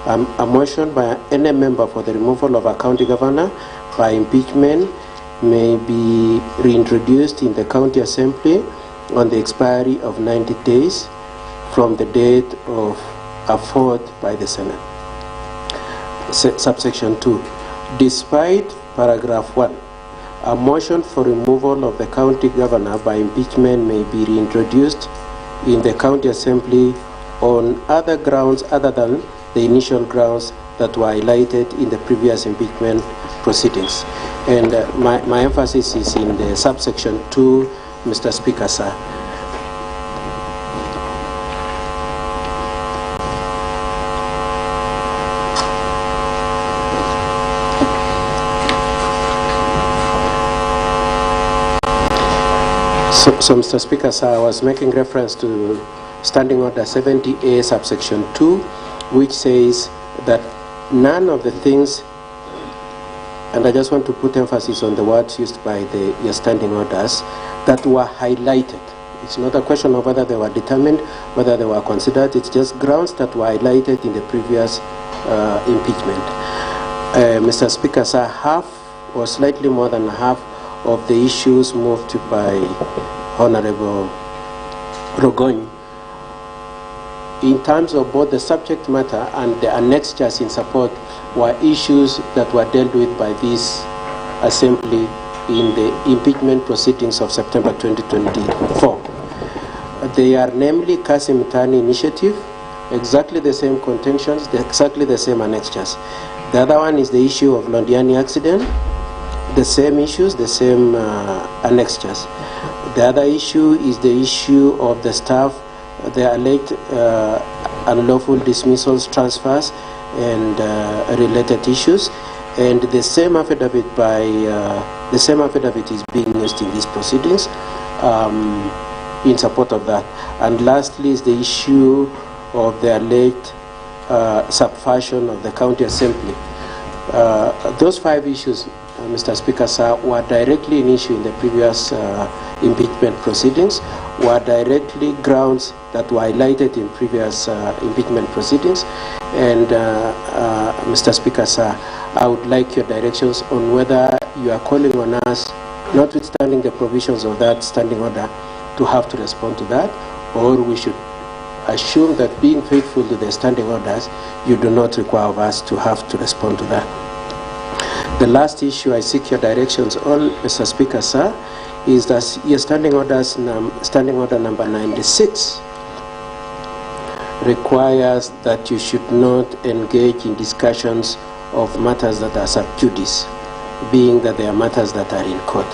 a motion by any member for the removal of a county governor by impeachment may be reintroduced in the county assembly on the expiry of 90 days from the date of a vote by the Senate. Subsection 2. Despite paragraph 1, a motion for removal of the county governor by impeachment may be reintroduced in the county assembly on other grounds other than the initial grounds that were highlighted in the previous impeachment proceedings. And my emphasis is in the subsection 2, Mr. Speaker, sir. So, Mr. Speaker, sir, I was making reference to Standing Order 70A, subsection 2, which says that none of the things, and I just want to put emphasis on the words used by your standing orders, that were highlighted. It's not a question of whether they were determined, whether they were considered. It's just grounds that were highlighted in the previous impeachment. Mr. Speaker, sir, half or slightly more than half of the issues moved by Honorable Rogoin in terms of both the subject matter and the annexures in support, were issues that were dealt with by this Assembly in the impeachment proceedings of September 2024. They are namely Kazimani initiative, exactly the same contentions, exactly the same annexures. The other one is the issue of Londiani accident, the same issues, the same annexures. The other issue is the issue of the staff, the alleged unlawful dismissals, transfers, and related issues. And the same affidavit is being used in these proceedings in support of that. And lastly is the issue of the alleged subversion of the county assembly. Those 5 issues, Mr. Speaker, sir, were directly an issue in the previous impeachment proceedings, were directly grounds that were highlighted in previous impeachment proceedings. And Mr. Speaker, sir, I would like your directions on whether you are calling on us, notwithstanding the provisions of that standing order, to have to respond to that, or we should assume that being faithful to the standing orders, you do not require of us to have to respond to that. The last issue I seek your directions on, Mr. Speaker, sir, is that your standing order number 96 requires that you should not engage in discussions of matters that are sub judice, being that they are matters that are in court.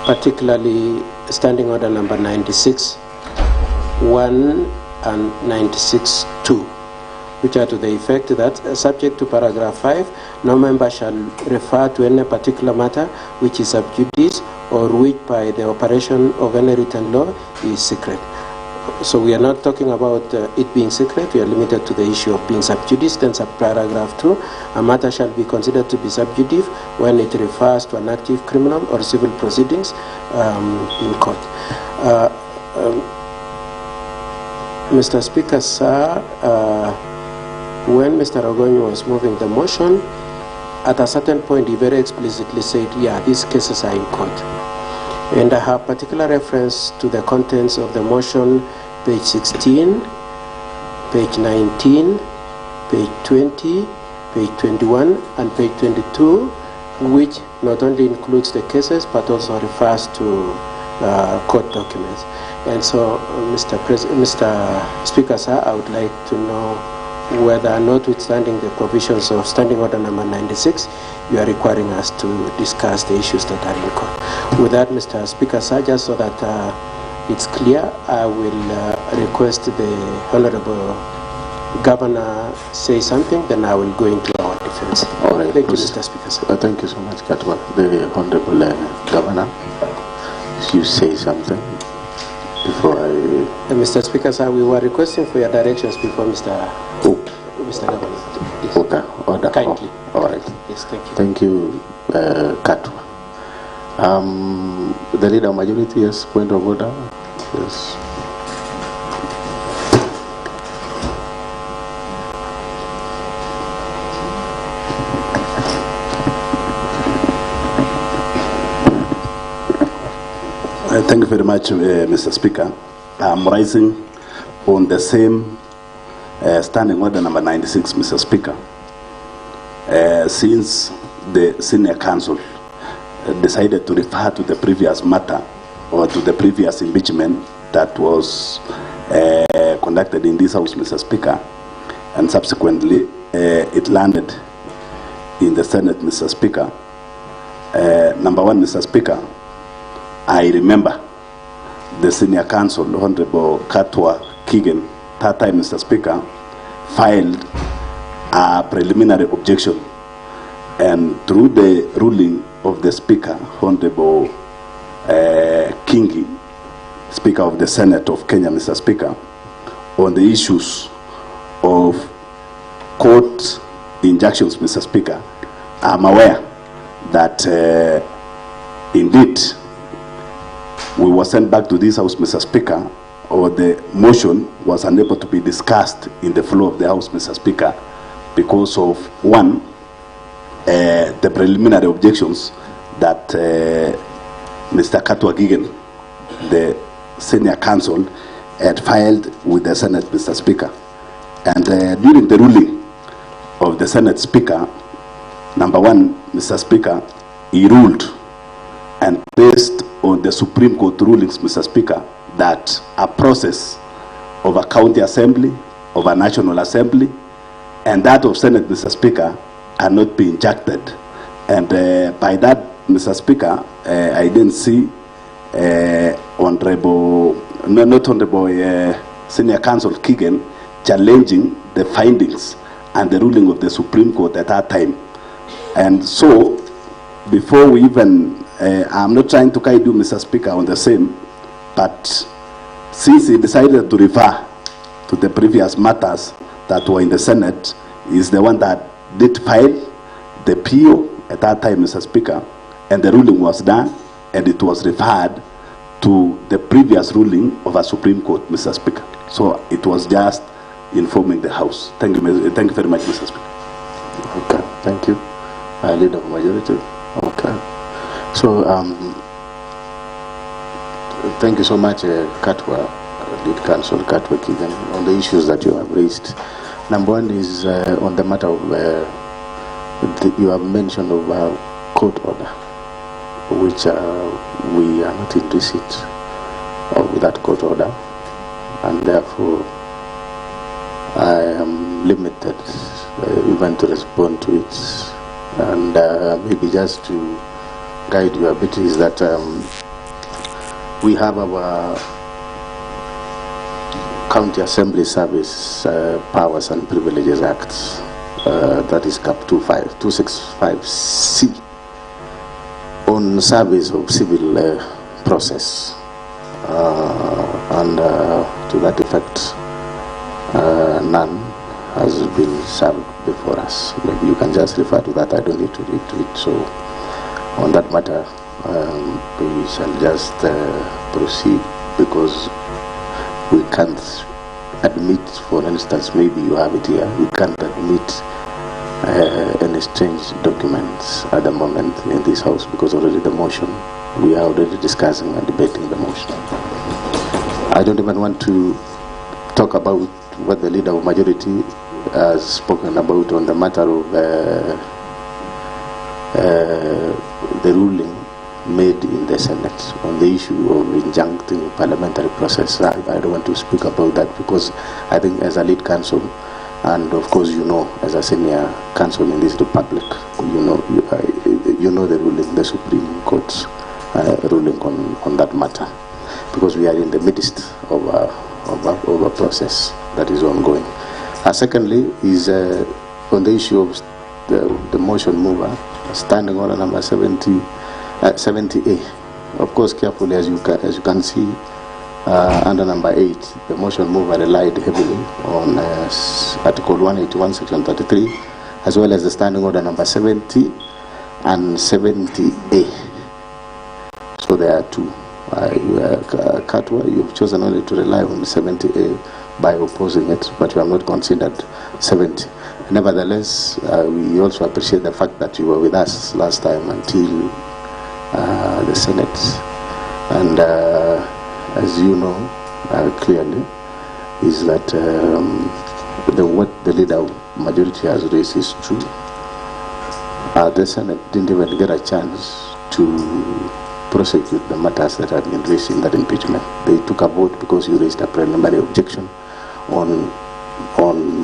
Particularly standing order number 96(1) and 96(2), which are to the effect that, subject to paragraph 5, no member shall refer to any particular matter which is sub judice or which by the operation of any written law is secret. So we are not talking about it being secret, we are limited to the issue of being sub judice. Then paragraph 2, a matter shall be considered to be sub judice when it refers to an active criminal or civil proceedings in court. Mr. Speaker, sir, when Mr. Ogonyo was moving the motion, at a certain point he very explicitly said, yeah, these cases are in court. And I have particular reference to the contents of the motion, page 16, page 19, page 20, page 21, and page 22, which not only includes the cases but also refers to court documents. And so, Mr. Speaker, sir, I would like to know whether, notwithstanding the provisions of standing order number 96, you are requiring us to discuss the issues that are in court. With that, Mr. Speaker, sir, just so that it's clear, I will request the Honorable Governor say something, then I will go into our defense. All right. Thank you, Mr. Speaker, sir. Thank you so much, Katwa. The Honorable Governor, you say something before I... Mr. Speaker, sir, we were requesting for your directions before Mr. Governor. Yes. Okay, order. Kindly. All right. Yes, thank you. Thank you, Katwa. The leader of majority, yes, point of order. Yes. Thank you very much, Mr. Speaker. I'm rising on the same standing order number 96, Mr. Speaker. Since the senior counsel decided to refer to the previous matter or to the previous impeachment that was conducted in this House, Mr. Speaker, and subsequently it landed in the Senate, Mr. Speaker. Number one, Mr. Speaker, I remember the senior counsel, Honorable Katwa Kigen, that time, Mr. Speaker, filed a preliminary objection, and through the ruling of the Speaker, Honorable Kingi, Speaker of the Senate of Kenya, Mr. Speaker, on the issues of court injunctions, Mr. Speaker, I'm aware that indeed we were sent back to this House, Mr. Speaker, or the motion was unable to be discussed in the floor of the House, Mr. Speaker, because of, one, the preliminary objections that Mr. Katwa Gigen, the senior counsel, had filed with the Senate, Mr. Speaker. And during the ruling of the Senate Speaker, number one, Mr. Speaker, he ruled, and based on the Supreme Court rulings, Mr. Speaker, that a process of a county assembly, of a national assembly, and that of Senate, Mr. Speaker, are not being injected. And by that, Mr. Speaker, I didn't see Senior Counsel Keegan challenging the findings and the ruling of the Supreme Court at that time. And so, before we even, I'm not trying to guide you, Mr. Speaker, on the same, but since he decided to refer to the previous matters that were in the Senate, is the one that did file the PO at that time, Mr. Speaker, and the ruling was done, and it was referred to the previous ruling of a Supreme Court, Mr. Speaker. So it was just informing the House. Thank you very much, Mr. Speaker. Okay, thank you. Leader of Majority. Okay. So, thank you so much, Katwa, Lead Counsel Katwa Keegan, on the issues that you have raised. Number one is on the matter of, you have mentioned of court order, which we are not in receipt of that court order, and therefore I am limited even to respond to it. And maybe just to guide you a bit is that we have our County Assembly Service Powers and Privileges Act, that is CAP 265C, on service of civil process, and to that effect, none has been served before us. Maybe you can just refer to that. I don't need to read to it. So on that matter, we shall just proceed, because we can't admit, for instance, maybe you have it here, we can't admit any strange documents at the moment in this House, because already the motion, we are already discussing and debating the motion. I don't even want to talk about what the Leader of Majority has spoken about on the matter of the ruling made in the Senate on the issue of injuncting parliamentary process. I don't want to speak about that, because I think as a lead counsel, and of course you know, as a senior counsel in this republic, you know the ruling, the Supreme Court's ruling on that matter, because we are in the midst of a process that is ongoing. Secondly is on the issue of the motion mover, standing order number 70A. Of course, carefully, as you can see, under number 8, the motion mover relied heavily on Article 181, Section 33, as well as the standing order number 70 and 70A. So there are two. Katwa, you've chosen only to rely on 70A by opposing it, but you have not considered 70. Nevertheless, we also appreciate the fact that you were with us last time until the Senate, and as you know clearly, is that what the Leader of Majority has raised is true. The Senate didn't even get a chance to prosecute the matters that have been raised in that impeachment. They took a vote because you raised a preliminary objection on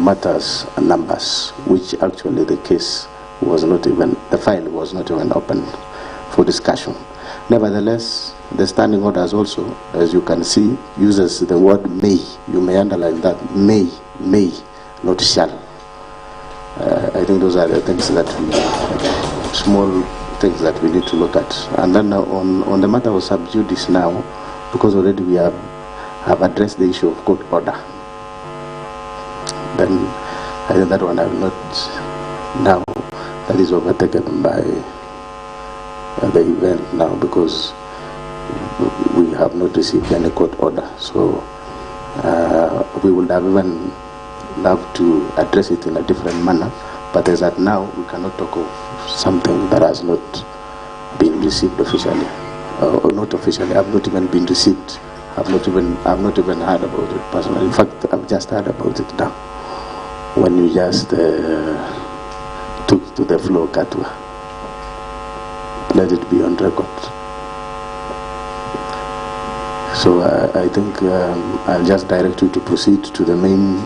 matters and numbers, which actually the case was not even, the file was not even open for discussion. Nevertheless, the standing orders also, as you can see, uses the word may. You may underline that, may, not shall. I think those are the things that small things that we need to look at. And then on the matter of sub judice now, because already we have addressed the issue of court order, then I think that one I will not now, that is overtaken by the event now, because we have not received any court order. So we would have even loved to address it in a different manner, but as at now we cannot talk of something that has not been received officially, or not officially, have not even been received I've not even heard about it personally. In fact, I've just heard about it now. When you just took to the floor, Katwa. Let it be on record. So I think I'll just direct you to proceed to the main,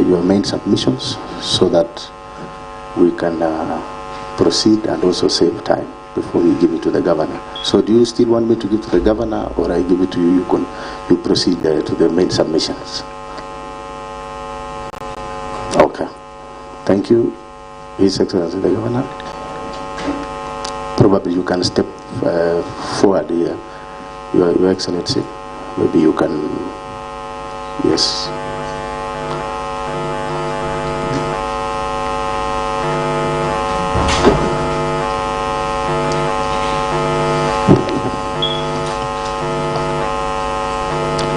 your main submissions, so that we can proceed and also save time before we give it to the governor. So do you still want me to give to the governor, or I give it to you? You proceed to the main submissions. Okay. Thank you, His Excellency the Governor. Probably you can step forward here, Your Excellency. Maybe you can, yes.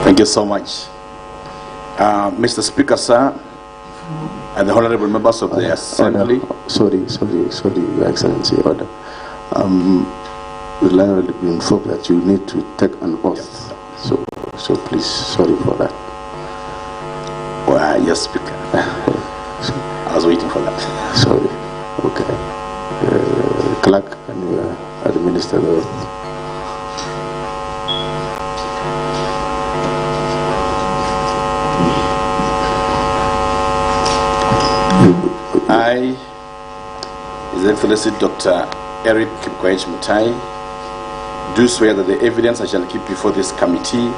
Thank you so much. Mr. Speaker, sir, and the honorable members of the Assembly. Sorry, Your Excellency, order. We'll be informed that you need to take an oath. So please, sorry for that. Well, yes, Speaker. I was waiting for that. Sorry. Okay. Clerk, can you administer the oath? I, His Excellency Dr. Erick Mutai, do swear that the evidence I shall keep before this committee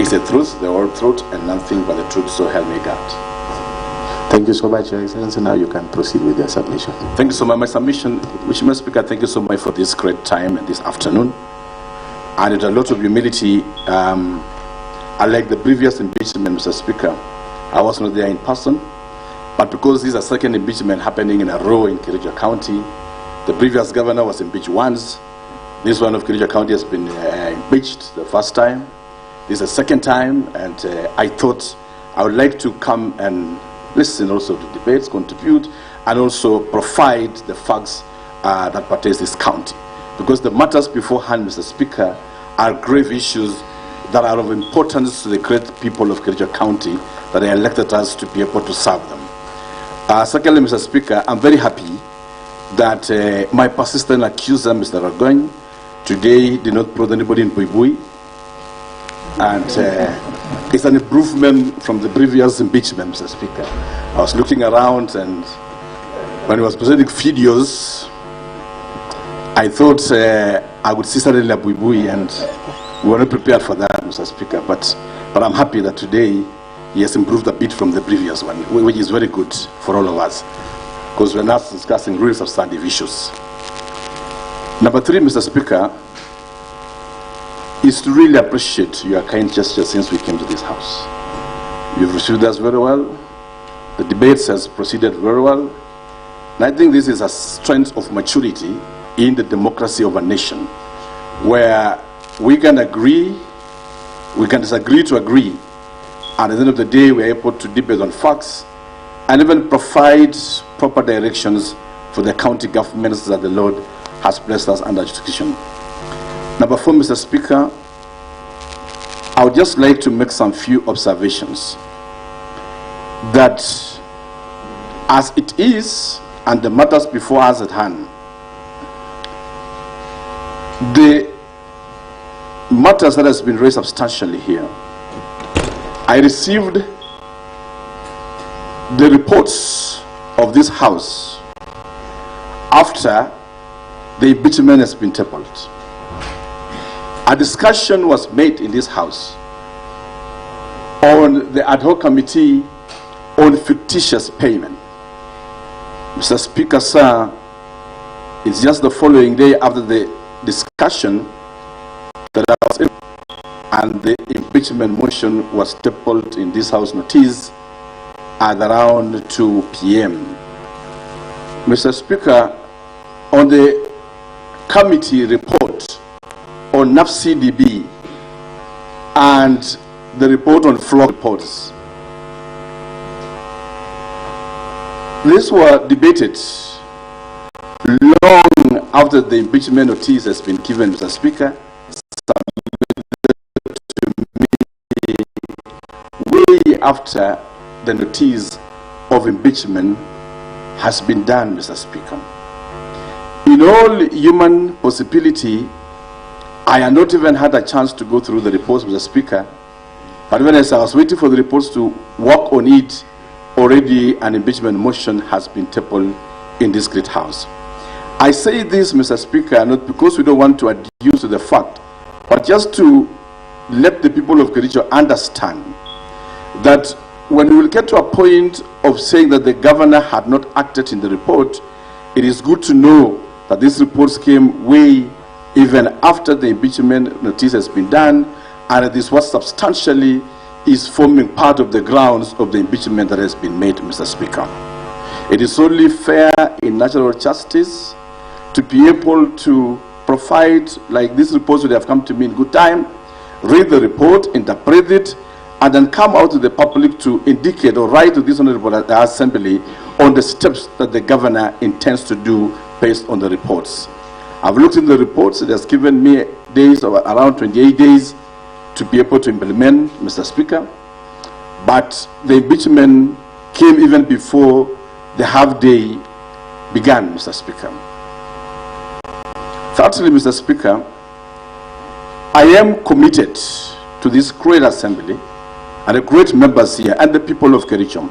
is the truth, the whole truth, and nothing but the truth, so help me God. Thank you so much, Your Excellency. Now you can proceed with your submission. Thank you so much. My submission, Mr. Speaker, thank you so much for this great time and this afternoon. And with a lot of humility, unlike the previous impeachment, Mr. Speaker, I was not there in person. But because this is a second impeachment happening in a row in Kericho County, the previous governor was impeached once. This one of Kericho County has been impeached the first time. This is the second time, and I thought I would like to come and listen also to debates, contribute, and also provide the facts that pertain to this county. Because the matters beforehand, Mr. Speaker, are grave issues that are of importance to the great people of Kericho County that they elected us to be able to serve them. Secondly, Mr. Speaker, I'm very happy that my persistent accuser, Mr. Ragoin, today did not prod anybody in Buibui. And it's an improvement from the previous impeachment, Mr. Speaker. I was looking around, and when he was presenting videos, I thought I would see suddenly a Buibui, and we were not prepared for that, Mr. Speaker. But I'm happy that today he has improved a bit from the previous one, which is very good for all of us, because we're now discussing real substantive issues. Number three, Mr. Speaker, is to really appreciate your kind gesture since we came to this house. You've received us very well. The debates has proceeded very well. And I think this is a strength of maturity in the democracy of a nation, where we can agree, we can disagree to agree, and at the end of the day, we are able to debate on facts and even provide proper directions for the county governments that the Lord has placed us under jurisdiction. Number four, Mr. Speaker, I would just like to make some few observations that as it is, and the matters before us at hand, the matters that has been raised substantially here, I received the reports of this house after the impeachment has been tabled. A discussion was made in this house on the ad hoc committee on fictitious payment. Mr. Speaker, sir, it's just the following day after the discussion that I was in, and the impeachment motion was tabled in this house notice at around 2 p.m. Mr. Speaker, on the committee report on NAF CDP and the report on floor reports, these were debated long after the impeachment notice has been given, Mr. Speaker, after the notice of impeachment has been done, Mr. Speaker. In all human possibility, I had not even had a chance to go through the reports, Mr. Speaker. But when I was waiting for the reports to work on it, already an impeachment motion has been tabled in this great house. I say this, Mr. Speaker, not because we don't want to adduce to the fact, but just to let the people of Kericho understand that when we will get to a point of saying that the governor had not acted in the report, it is good to know that these reports came way even after the impeachment notice has been done, and this was substantially is forming part of the grounds of the impeachment that has been made, Mr. Speaker. It is only fair in natural justice to be able to provide, like these reports would have come to me in good time, read the report, interpret it, and then come out to the public to indicate or write to this honorable assembly on the steps that the governor intends to do based on the reports. I've looked in the reports. It has given me days of around 28 days to be able to implement, Mr. Speaker. But the impeachment came even before the half day began, Mr. Speaker. Thirdly, Mr. Speaker, I am committed to this great assembly and the great members here and the people of Kericho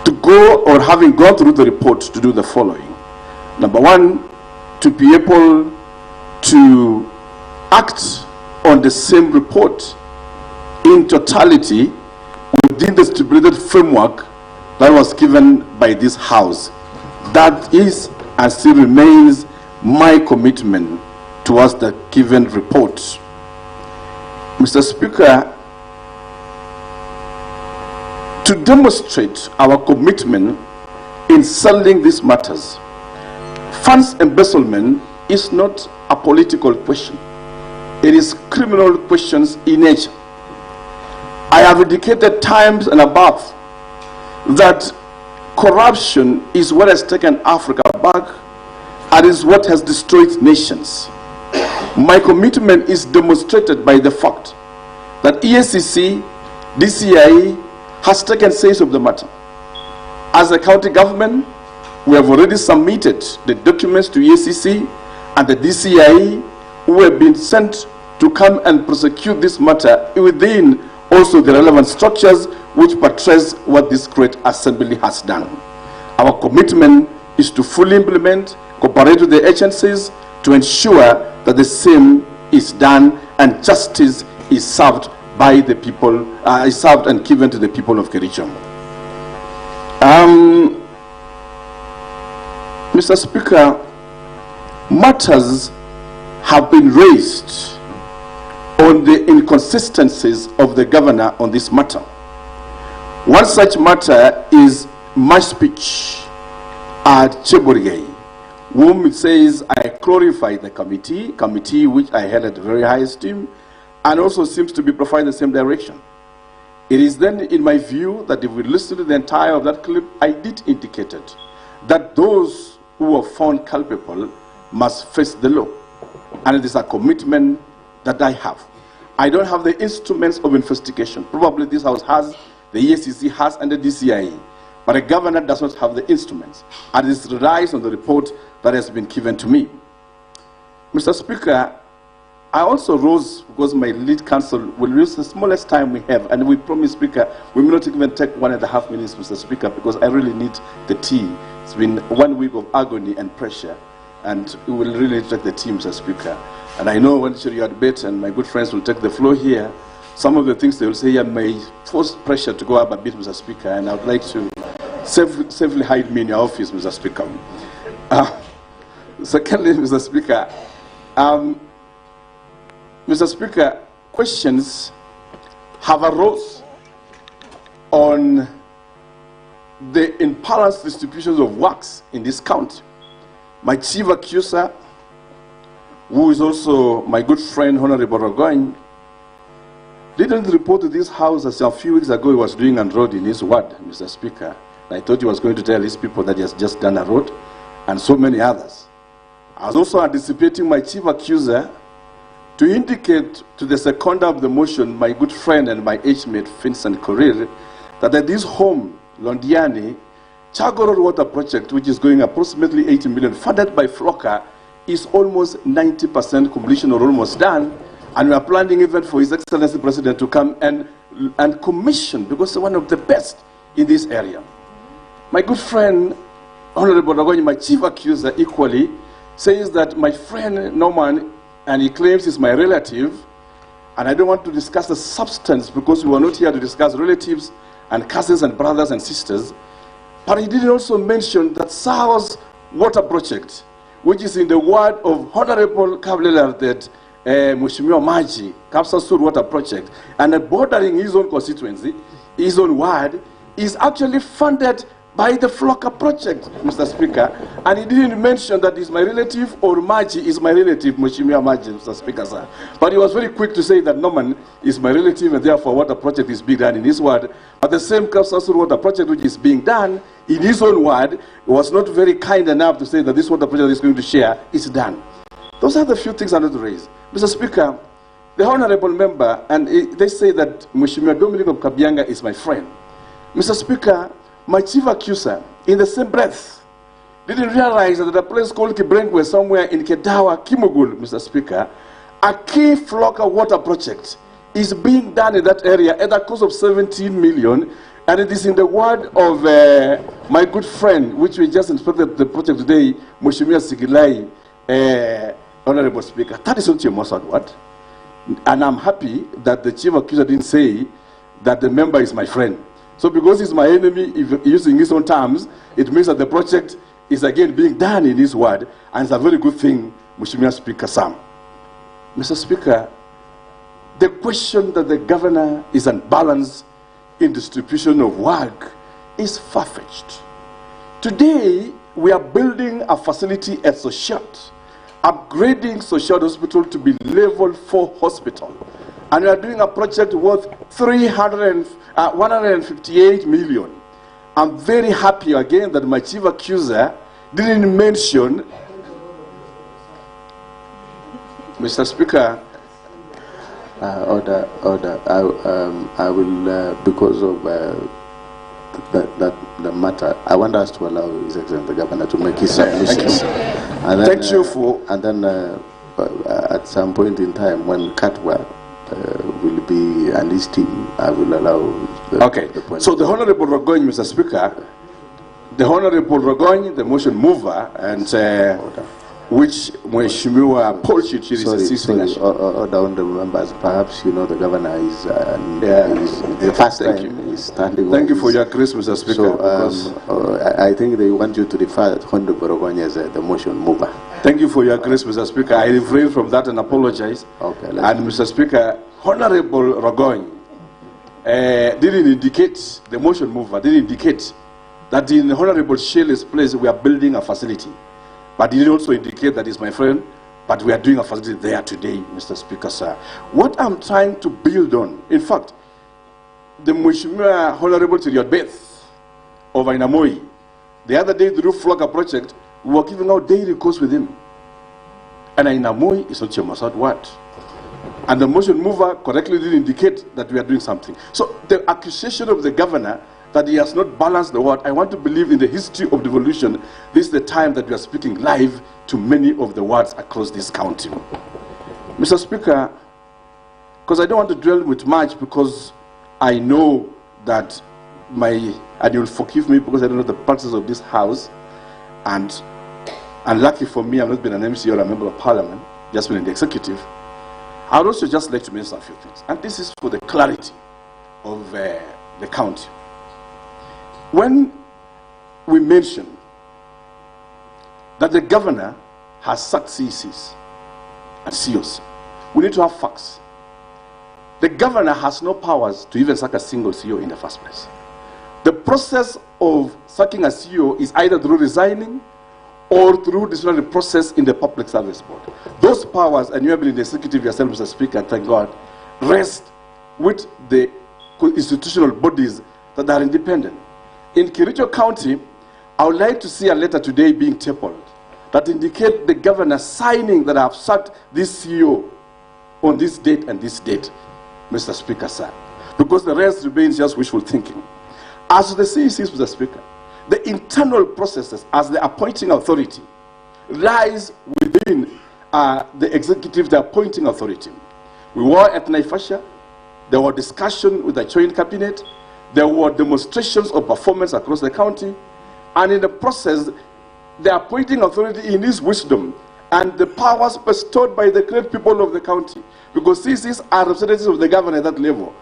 to go, or having gone through the report, to do the following. Number one, to be able to act on the same report in totality within the stipulated framework that was given by this House. That is and still remains my commitment towards the given report. Mr. Speaker, to demonstrate our commitment in settling these matters, funds embezzlement is not a political question. It is criminal questions in nature. I have indicated times and above that corruption is what has taken Africa back and is what has destroyed nations. My commitment is demonstrated by the fact that EACC, DCI has taken say of the matter. As a county government, we have already submitted the documents to EACC and the DCI, who have been sent to come and prosecute this matter within also the relevant structures which portrays what this great assembly has done. Our commitment is to fully implement, cooperate with the agencies to ensure that the same is done and justice is served by the people, is served and given to the people of Kericho. Mr. Speaker, matters have been raised on the inconsistencies of the governor on this matter. One such matter is my speech at Cheborigei, whom it says I glorify the committee which I held at very high esteem, and also seems to be providing the same direction. It is then in my view that if we listen to the entire of that clip, I did indicate it, that those who are found culpable must face the law. And it is a commitment that I have. I don't have the instruments of investigation. Probably this House has, the EACC has, and the DCI. But a governor does not have the instruments. And it relies on the report that has been given to me. Mr. Speaker, I also rose because my lead counsel will use the smallest time we have, and we promise, Speaker, we will not even take 1.5 minutes, Mr. Speaker, because I really need the tea. It's been 1 week of agony and pressure, and we will really take the tea, Mr. Speaker. And I know when you had bet, and my good friends will take the floor here, some of the things they will say here may force pressure to go up a bit, Mr. Speaker, and I would like to safely hide me in your office, Mr. Speaker. Secondly, Mr. Speaker, Mr. Speaker, questions have arose on the imbalanced distributions of works in this county. My chief accuser, who is also my good friend, Honorable Rogoin, didn't report to this House as a few weeks ago he was doing a road in his ward, Mr. Speaker. I thought he was going to tell his people that he has just done a road, and so many others. I was also anticipating my chief accuser to indicate to the seconder of the motion, my good friend and my age-mate, Vincent Korir, that at this home, Londiani, Chagoror Water Project, which is going approximately 80 million, funded by Flocker, is almost 90% completion or almost done, and we are planning even for His Excellency President to come and commission, because they're one of the best in this area. My good friend, Honorable Ragonyi, my chief accuser, equally, says that my friend Norman, and he claims he's my relative, and I don't want to discuss the substance because we are not here to discuss relatives and cousins and brothers and sisters, but he did also mention that Sawa's water project, which is in the ward of Honorable Kablela, that Mheshimiwa Maji, Kapsa Sur Water Project, and bordering his own constituency, his own ward, is actually funded by the Flocker project, Mr. Speaker. And he didn't mention that he's my relative or Maji is my relative, Mheshimiwa Maji, Mr. Speaker, sir. But he was very quick to say that Norman is my relative and therefore water project is being done in his ward. But the same Kapsa Sur Water Project which is being done in his own ward was not very kind enough to say that this water project is going to share is done. Those are the few things I want to raise. Mr. Speaker, the honorable member, and they say that Mheshimiwa Dominic of Kabianga is my friend. Mr. Speaker, my chief accuser, in the same breath, didn't realize that at a place called Kibrenkwe, somewhere in Kedawa, Kimugul, Mr. Speaker, a key Flocker water project is being done in that area at a cost of 17 million, and it is in the word of my good friend, which we just inspected the project today, Mheshimiwa Sigilai, Honorable Speaker. That is not your Mossad word. And I'm happy that the chief accuser didn't say that the member is my friend. So because he's my enemy, if using his own terms, it means that the project is again being done in his word, and it's a very good thing, Mheshimiwa Speaker Sam. Mr. Speaker, the question that the governor is unbalanced in distribution of work is far-fetched. Today, we are building a facility at Soshat, upgrading Soshat Hospital to be level 4 hospital. And we are doing a project worth 158 million. I'm very happy again that my chief accuser didn't mention, Mr. Speaker. Order. I will, because of the matter, I want us to allow His Excellency the Governor to make his submissions. And then, thank you for. And then at some point in time, when Katwa will be and his team, I will allow the point. So the Honorable Ragonyi, Mr. Speaker, the Honorable Ragonyi, the motion mover, and which Mheshimiwa Paul Chichiri is assisting. Order on the members. Perhaps you know the governor is the first time he's standing. Thank you for your grace, Mr. Speaker. So I think they want you to refer to Honorable Ragonyi as the motion mover. Thank you for your grace, Mr. Speaker. I refrain from that and apologize. Okay. And Mr. Speaker, Honorable Ragonyi didn't indicate, the motion mover didn't indicate that in Honorable Shelley's place we are building a facility. But he did also indicate that he's my friend, but we are doing a facility there today, Mr. Speaker, sir. What I'm trying to build on, in fact, the Mheshimiwa Honorable Tiriot Beth of Ainamoi, the other day through Flocker project, we were giving out daily course with him. And Ainamoi is not your Mossad word. And the motion mover correctly did indicate that we are doing something. So the accusation of the governor that he has not balanced the word, I want to believe in the history of devolution, this is the time that we are speaking live to many of the wards across this county. Mr. Speaker, because I don't want to dwell with much, because I know that and you'll forgive me because I don't know the practices of this house, and lucky for me, I've not been an MC or a member of parliament, just been in the executive. I would also just like to mention a few things, and this is for the clarity of the county. When we mention that the governor has sacked CECs and CEOs, we need to have facts. The governor has no powers to even sack a single CEO in the first place. The process of sacking a CEO is either through resigning or through disciplinary process in the Public Service Board. Those powers, and you have been in the executive yourself, Mr. Speaker, thank God, rest with the institutional bodies that are independent. In Kericho County, I would like to see a letter today being tabled that indicate the governor signing that I have sacked this CEO on this date and this date, Mr. Speaker, sir, because the rest remains just wishful thinking. As the CECs, Mr. Speaker, the internal processes as the appointing authority lies within the executive, the appointing authority. We were at Naivasha, there were discussions with the joint cabinet, there were demonstrations of performance across the county, and in the process, the appointing authority in his wisdom and the powers bestowed by the great people of the county, because CCs are representatives of the governor at that level,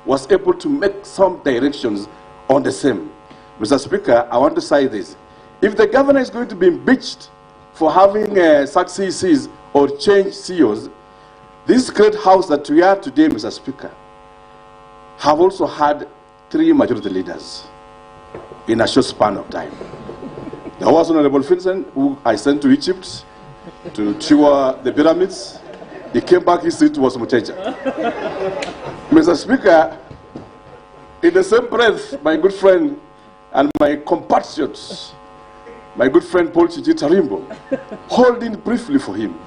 was able to make some directions on the same. Mr. Speaker, I want to say this. If the governor is going to be impeached for having sacked CCs or changed CEOs, this great house that we are today, Mr. Speaker, have also had 3 majority leaders in a short span of time. There was Honorable Vincent, who I sent to Egypt to tour the pyramids. He came back, his seat was Muteja. Mr. Speaker, in the same breath, my good friend and my compatriots, my good friend Paul Chichi Tarimbo, holding briefly for him,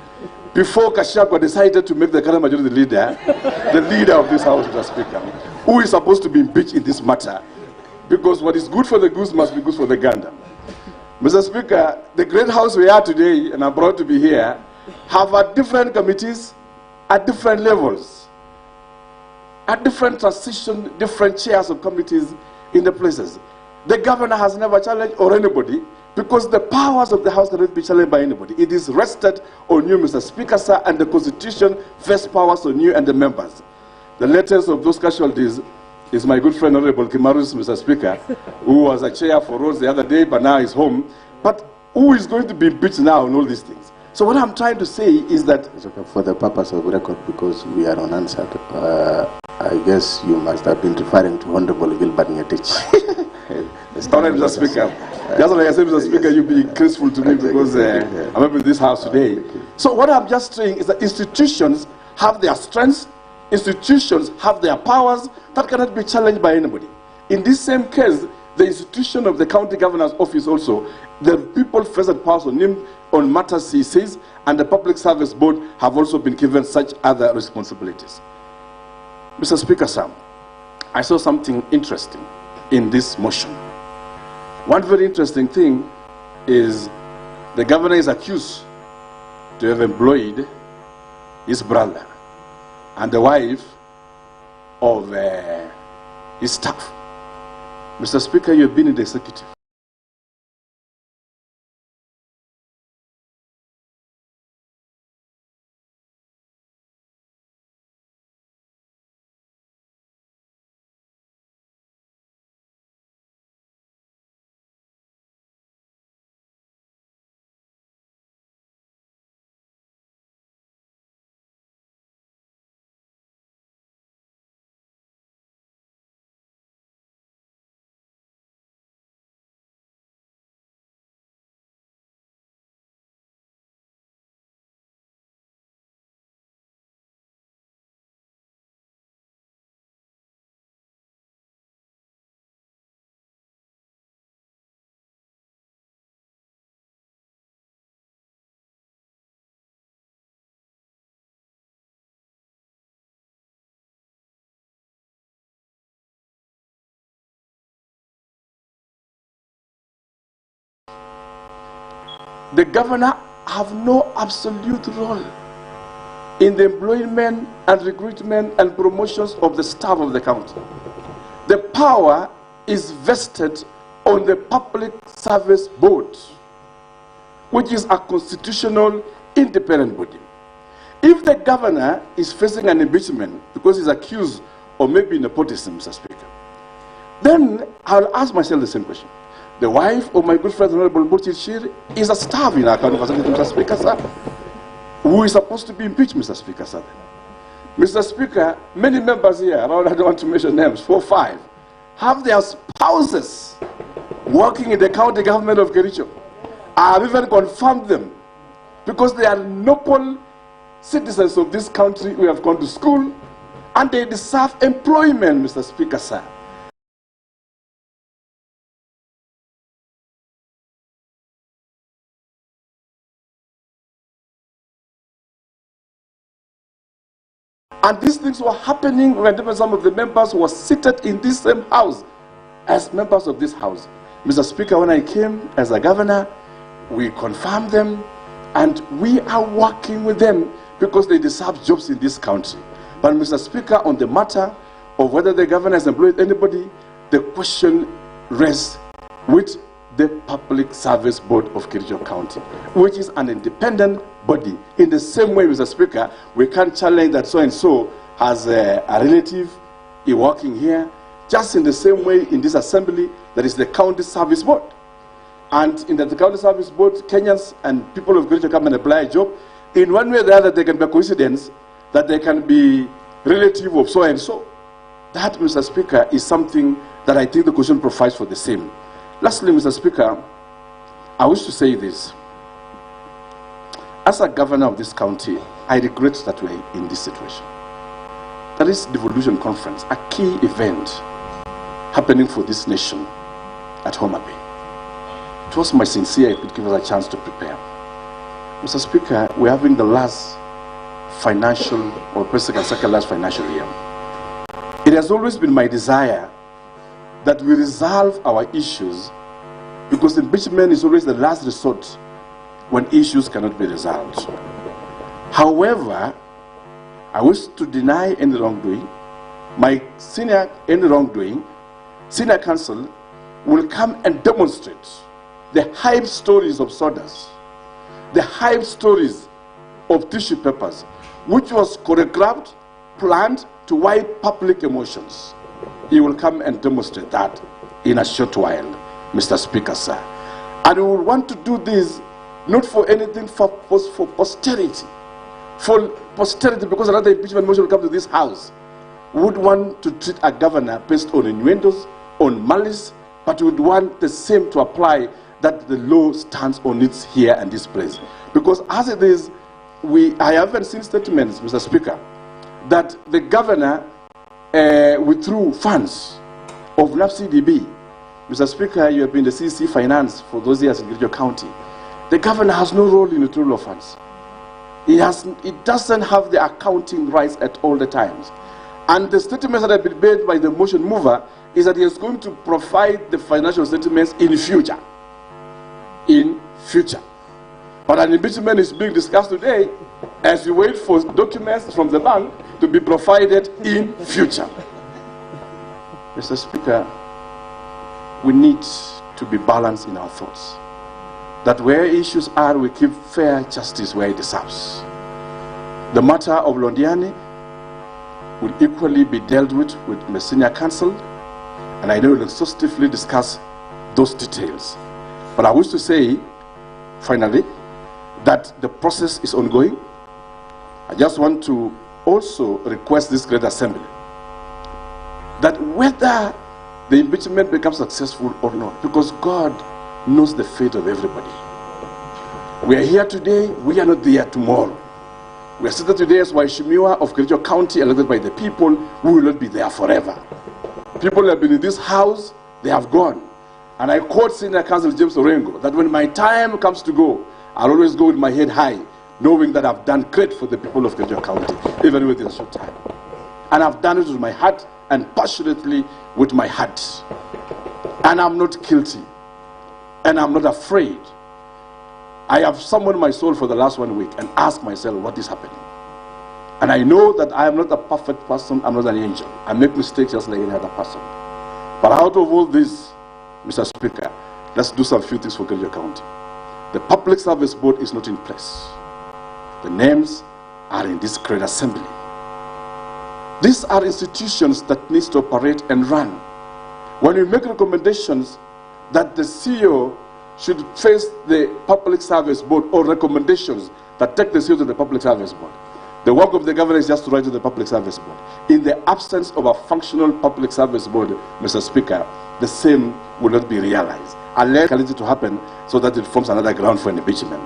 before Kashagwa decided to make the current majority leader the leader of this house, Mr. Speaker, who is supposed to be impeached in this matter, because what is good for the goose must be good for the gander. Mr. Speaker, the great house we are today, and I'm proud to be here, have had different committees at different levels, at different transition, different chairs of committees in the places. The governor has never challenged or anybody, because the powers of the house cannot be challenged by anybody. It is rested on you, Mr. Speaker, sir, and the Constitution vests powers on you and the members. The latest of those casualties is my good friend, Honorable Kimarus, Mr. Speaker, who was a chair for Rose the other day, but now is home. But who is going to be impeached now on all these things? So what I'm trying to say is that... Okay, for the purpose of record, because we are unanswered, I guess you must have been referring to Honorable Gilbert Ngetich. All right, Mr. Speaker. Just like I said, Mr. Speaker, you be graceful to me because I'm in this house today. So what I'm just saying is that institutions have their strengths, institutions have their powers that cannot be challenged by anybody. In this same case, the institution of the county governor's office also, the people vested powers on him on matters he says, and the public service board have also been given such other responsibilities. Mr. Speaker, sir, I saw something interesting in this motion. One very interesting thing is the governor is accused to have employed his brother and the wife of his staff. Mr. Speaker, you have been in the executive. The governor have no absolute role in the employment and recruitment and promotions of the staff of the county. The power is vested on the Public Service Board, which is a constitutional independent body. If the governor is facing an impeachment because he's accused of maybe nepotism, Mr. Speaker, then I'll ask myself the same question. The wife of my good friend, Honorable Burchid Shir, is a staff in our county facility, Mr. Speaker, sir, who is supposed to be impeached, Mr. Speaker, sir. Mr. Speaker, many members here, around, I don't want to mention names, 4 or 5, have their spouses working in the county government of Kericho. I have even confirmed them because they are noble citizens of this country who have gone to school and they deserve employment, Mr. Speaker, sir. And these things were happening when some of the members were seated in this same house as members of this house. Mr. Speaker, when I came as a governor, we confirmed them, and we are working with them because they deserve jobs in this country. But Mr. Speaker, on the matter of whether the governor has employed anybody, the question rests with the Public Service Board of Kericho County, which is an independent body. In the same way, Mr. Speaker, we can't challenge that so-and-so has a relative working here, just in the same way in this assembly, that is the County Service Board. And in the County Service Board, Kenyans and people of Kericho come and apply a job. In one way or the other, there can be a coincidence that they can be relative of so-and-so. That, Mr. Speaker, is something that I think the question provides for the same. Lastly, Mr. Speaker, I wish to say this. As a governor of this county, I regret that we're in this situation. That is devolution conference, a key event happening for this nation at Homa Bay. It was my sincere it would give us a chance to prepare. Mr. Speaker, we're having the last financial, or basically second last financial year. It has always been my desire that we resolve our issues, because impeachment is always the last resort when issues cannot be resolved. However, I wish to deny any wrongdoing. My senior counsel will come and demonstrate the hype stories of sodas, the hype stories of tissue papers, which was choreographed, planned to wipe public emotions. He will come and demonstrate that in a short while, Mr. Speaker, sir. And we will want to do this not for anything, for posterity. For posterity, because another impeachment motion will come to this house. We would want to treat a governor based on innuendos, on malice, but we would want the same to apply, that the law stands on its here and this place. Because as it is, I haven't seen statements, Mr. Speaker, that the governor withdrew funds of NAF CDP. Mr. Speaker, you have been the CC Finance for those years in Kericho County. The governor has no role in withdrawal of funds. It doesn't have the accounting rights at all the times. And the statements that have been made by the motion mover is that he is going to provide the financial statements in future. In future. But an impeachment is being discussed today as we wait for documents from the bank to be provided in future. Mr. Speaker, we need to be balanced in our thoughts. That where issues are, we keep fair justice where it deserves. The matter of Londiani will equally be dealt with my senior counsel, and I know we'll exhaustively discuss those details. But I wish to say, finally, that the process is ongoing. I just want to also request this great assembly that whether the impeachment becomes successful or not, because God knows the fate of everybody. We are here today, we are not there tomorrow. We are seated today as Waishimiwa of Kericho County, elected by the people. We will not be there forever. People have been in this house, they have gone. And I quote Senior Counsel James Orengo, that when my time comes to go, I'll always go with my head high, knowing that I've done great for the people of Kericho County, even within a short time. And I've done it with my heart and passionately with my heart. And I'm not guilty. And I'm not afraid. I have summoned my soul for the last 1 week and asked myself what is happening. And I know that I am not a perfect person, I'm not an angel. I make mistakes just like any other person. But out of all this, Mr. Speaker, let's do some few things for Kericho County. The Public Service Board is not in place. The names are in this great assembly. These are institutions that need to operate and run. When we make recommendations that the CEO should face the Public Service Board, or recommendations that take the CEO to the Public Service Board, the work of the governor is just to write to the Public Service Board. In the absence of a functional Public Service Board, Mr. Speaker, the same will not be realized. Allow it to happen so that it forms another ground for an impeachment.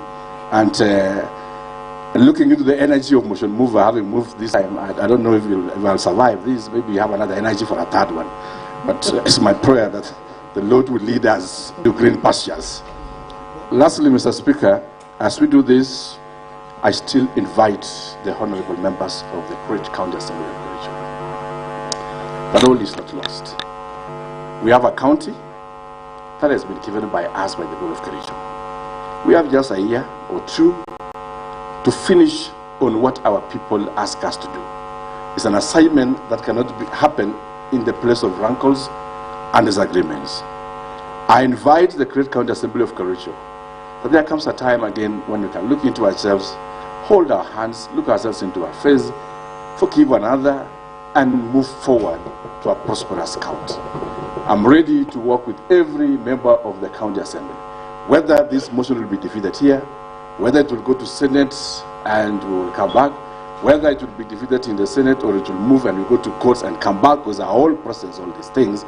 And looking into the energy of motion mover, having moved this time, I don't know if we'll survive this. Maybe we have another energy for a third one. But it's my prayer that the Lord will lead us to green pastures. Lastly, Mr. Speaker, as we do this, I still invite the honorable members of the Great County Assembly of Kericho. That all is not lost. We have a county that has been given by us by the people of Kericho. We have just a year or two to finish on what our people ask us to do. It's an assignment that cannot happen in the place of rancors and disagreements. I invite the Great County Assembly of Kericho that there comes a time again when we can look into ourselves, hold our hands, look ourselves into our face, forgive one another, and move forward to a prosperous county. I'm ready to work with every member of the County Assembly. Whether this motion will be defeated here, whether it will go to Senate and we will come back, whether it will be defeated in the Senate or it will move and we go to courts and come back, because the whole process, all these things,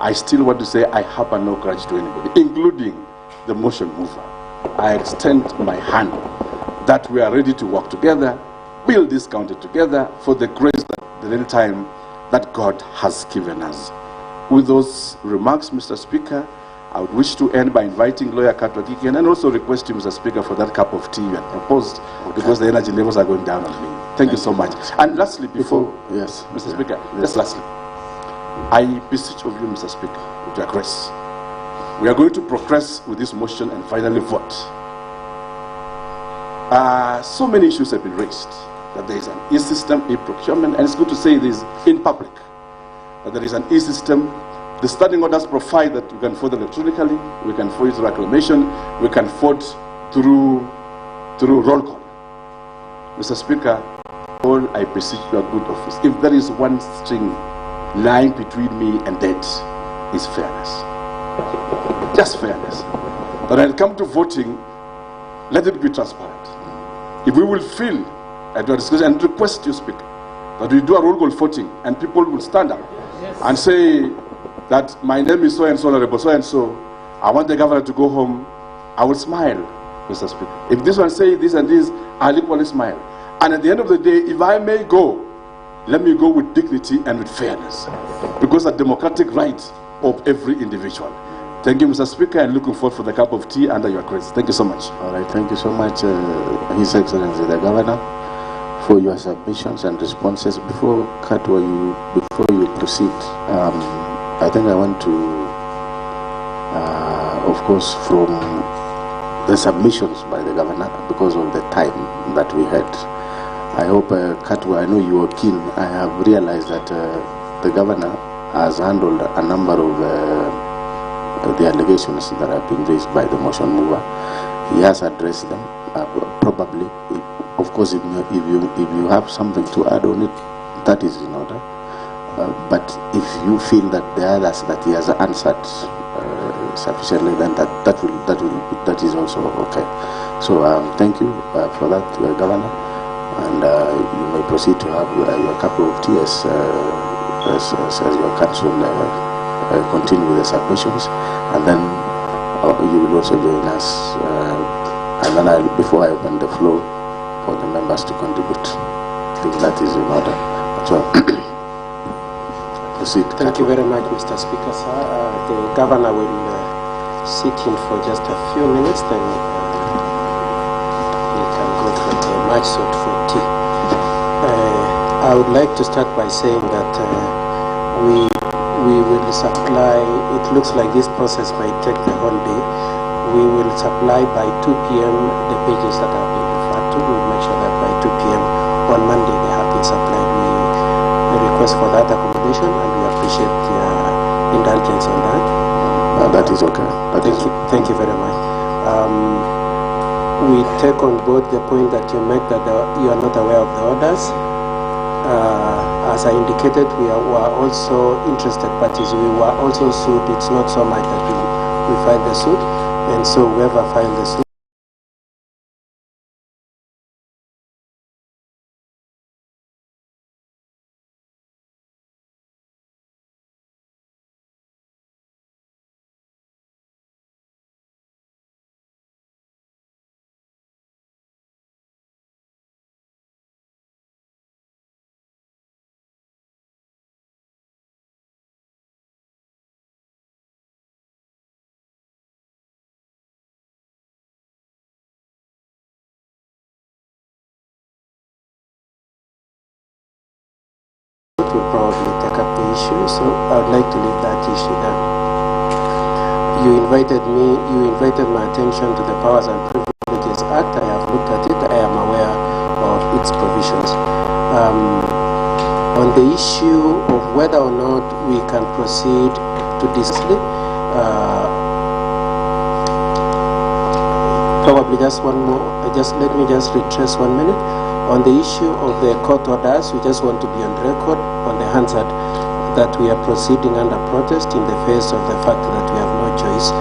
I still want to say I harbor no grudge to anybody, including the motion mover. I extend my hand that we are ready to work together, build this county together for the grace, the little time that God has given us. With those remarks, Mr. Speaker, I would wish to end by inviting Lawyer Katwakiki and also request you, Mr. Speaker, for that cup of tea you had proposed, because the energy levels are going down on me. Thank you so much. And lastly, before yes, Mr. Speaker, just lastly, I beseech of you, Mr. Speaker, with your grace, we are going to progress with this motion and finally vote. So many issues have been raised, that there is an e-system, e-procurement, and it's good to say this in public, that there is an e-system. The standing orders provide that we can vote electronically, we can vote through acclamation, we can vote through roll call. Mr. Speaker, all I beseech your good office, if there is one string lying between me and death, is fairness. Just fairness. But when it comes to voting, let it be transparent. If we will feel at your discussion and request you, Speaker, that we do a roll call voting and people will stand up and say that my name is so and so, honorable so and so, I want the governor to go home, I will smile, Mr. Speaker. If this one say this and this, I'll equally smile. And at the end of the day, if I may go, let me go with dignity and with fairness, because a democratic right of every individual. Thank you, Mr. Speaker, and looking forward for the cup of tea under your grace. Thank you so much. All right, thank you so much, His Excellency the Governor, for your submissions and responses. Before you proceed, I think I want to, of course, from the submissions by the Governor, because of the time that we had, I hope, Katwa, I know you are keen. I have realized that the Governor has handled a number of the allegations that have been raised by the motion mover. He has addressed them. Probably, of course, if you have something to add on it, that is in order. But if you feel that the others that he has answered sufficiently, then that is also okay. So thank you for that, Governor, and you may proceed to have your cup of tea as your counsel continue with the submissions, and then you will also join us. And then before I open the floor for the members to contribute, I think that is in order. So, proceed. Thank you very much, Mr. Speaker, sir. The Governor will sit in for just a few minutes, then we can go to the much sought for tea. I would like to start by saying that we will supply, it looks like this process might take the whole day. We will supply by 2 p.m. the pages that have been referred to. We'll make sure that by 2 p.m. on Monday they have been supplied. We request for that accommodation, and we appreciate your indulgence on that. That is okay. Thank you very much. We take on board the point that you make that you are not aware of the orders. As I indicated, we were also interested parties. We were also sued. It's not so much that we filed the suit, and so whoever filed the suit probably take up the issue, so I would like to leave that issue there. You invited my attention to the Powers and Privileges Act. I have looked at it. I am aware of its provisions. On the issue of whether or not we can proceed to discipline, probably just one more, let me just retrace 1 minute. On the issue of the court orders, we just want to be on record on the Hansard that we are proceeding under protest in the face of the fact that we have no choice,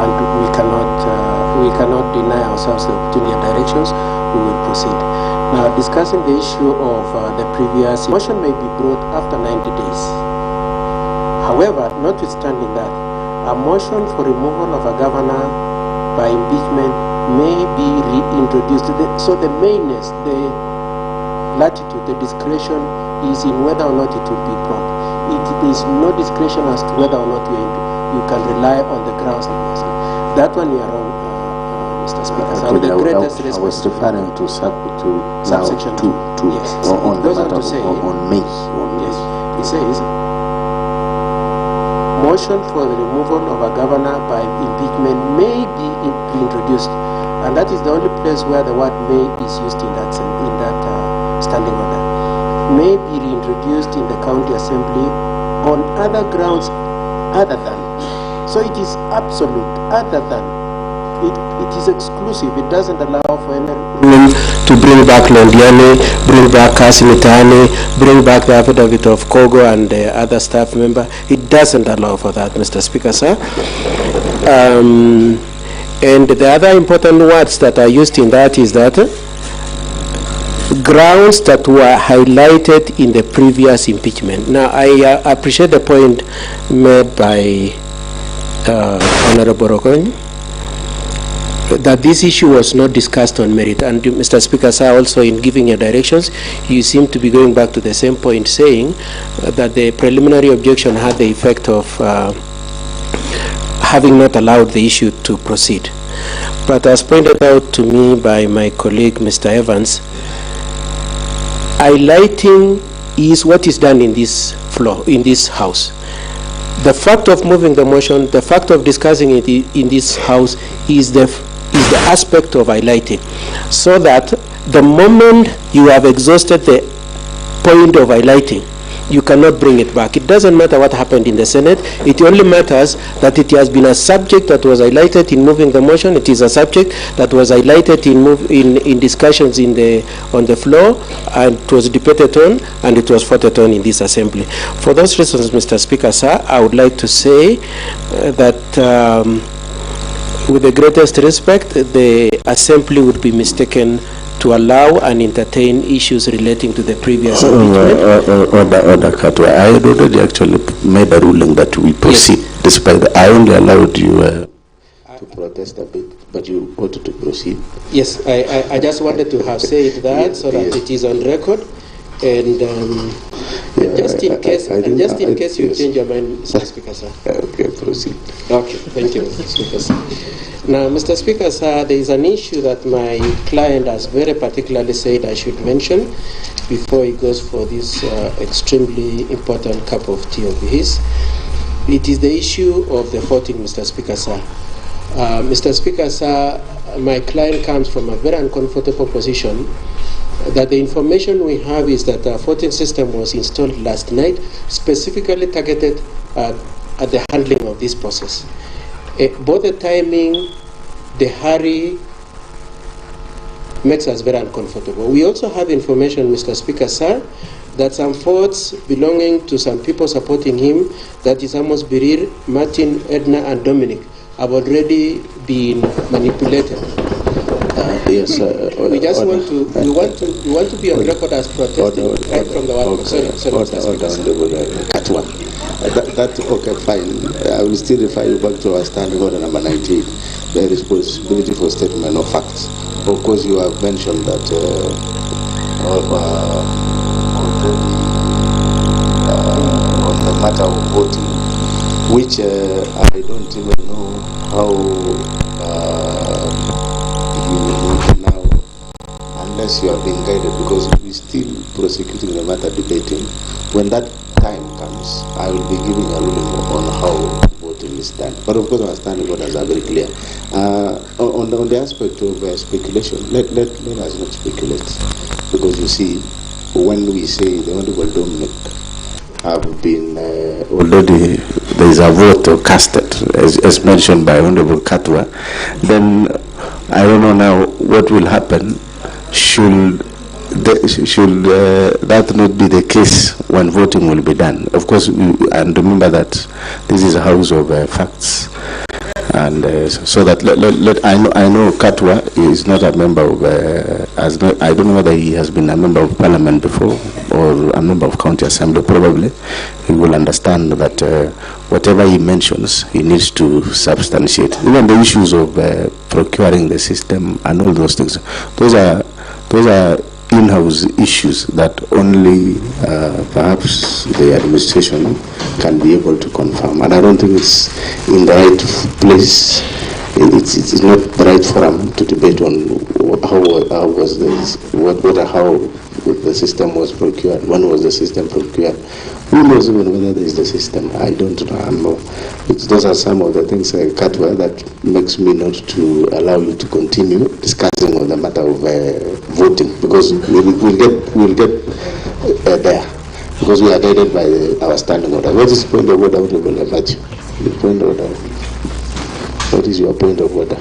and we cannot deny ourselves the opportunity and directions. We will proceed. Now, discussing the issue of the previous motion may be brought after 90 days. However, notwithstanding that, a motion for removal of a governor by impeachment may be reintroduced. So the mainness, the latitude, the discretion is in whether or not it will be brought. There is no discretion as to whether or not you can rely on the grounds. That one you are wrong, Mr. Speaker. So the greatest I was referring to subsection 2. Yes. On the matter on May. Yes. It says, motion for the removal of a governor by impeachment may be reintroduced, and that is the only place where the word "may" is used in that standing order. May be reintroduced in the county assembly on other grounds other than. So it is absolute, other than. It is exclusive. It doesn't allow for any room to bring back Londiani, bring back Kazimani, bring back the affidavit of Kogo and the other staff member. It doesn't allow for that, Mr. Speaker, sir. And the other important words that are used in that is that grounds that were highlighted in the previous impeachment. Now, I appreciate the point made by Honorable Rokony, that this issue was not discussed on merit. And Mr. Speaker, sir, also in giving your directions, you seem to be going back to the same point, saying that the preliminary objection had the effect of having not allowed the issue to proceed. But as pointed out to me by my colleague, Mr. Evans, highlighting is what is done in this floor, in this house. The fact of moving the motion, the fact of discussing it in this house is the aspect of highlighting, so that the moment you have exhausted the point of highlighting, you cannot bring it back. It doesn't matter what happened in the Senate. It only matters that it has been a subject that was highlighted in moving the motion. It is a subject that was highlighted in discussions on the floor, and it was debated on, and it was voted on in this assembly. For those reasons, Mr. Speaker, sir, I would like to say that with the greatest respect, the assembly would be mistaken to allow and entertain issues relating to the previous impeachment. Order, Katwa. I had already actually made a ruling that we proceed, yes. Despite I only allowed you to protest a bit, but you wanted to proceed. Yes, I just wanted to have said that, yes, so that it is on record, and just in case you change your mind, Mr. Speaker, sir. Okay, proceed. Okay, thank you, Mr. Speaker, sir. Now, Mr. Speaker, sir, there is an issue that my client has very particularly said I should mention before he goes for this extremely important cup of tea of his. It is the issue of the voting, Mr. Speaker, sir. Mr. Speaker, sir, my client comes from a very uncomfortable position that the information we have is that a voting system was installed last night, specifically targeted at the handling of this process. Both the timing, the hurry, makes us very uncomfortable. We also have information, Mr. Speaker, sir, that some votes belonging to some people supporting him, that is Amos Birir, Martin, Edna, and Dominic, have already been manipulated. Yes, we just want to be on record as protesting right from the one. Sorry, Cut one. Okay, fine. I will still refer you back to our standing order number 19, the responsibility for statement of facts. Of course, you have mentioned that on the matter of voting, which I don't even know how you now, unless you are being guided, because we're still prosecuting the matter, debating. When that time comes, I will be giving a ruling on how voting is done. But of course, our standing orders are very clear. On the aspect of speculation, let us not speculate, because you see, when we say the Honorable Dominic have been already, there is a vote casted, as mentioned by Honorable Katwa, then I don't know now what will happen should that not be the case when voting will be done. Of course, and remember that this is a house of facts, and so that I know Katwa is not a member of, I don't know whether he has been a member of Parliament before or a member of County Assembly. Probably he will understand that whatever he mentions, he needs to substantiate. Even the issues of procuring the system and all those things, those are in-house issues that only perhaps the administration can be able to confirm. And I don't think it's in the right place. It's not the right forum to debate on how the system was procured. When was the system procured? Who knows even whether there is the system? I don't know. Those are some of the things, Katwa, that makes me not to allow you to continue discussing on the matter of voting, because we'll get there, because we are guided by our standing order. What is the point of order, Honorable Matthew? The point of order. What is your point of order?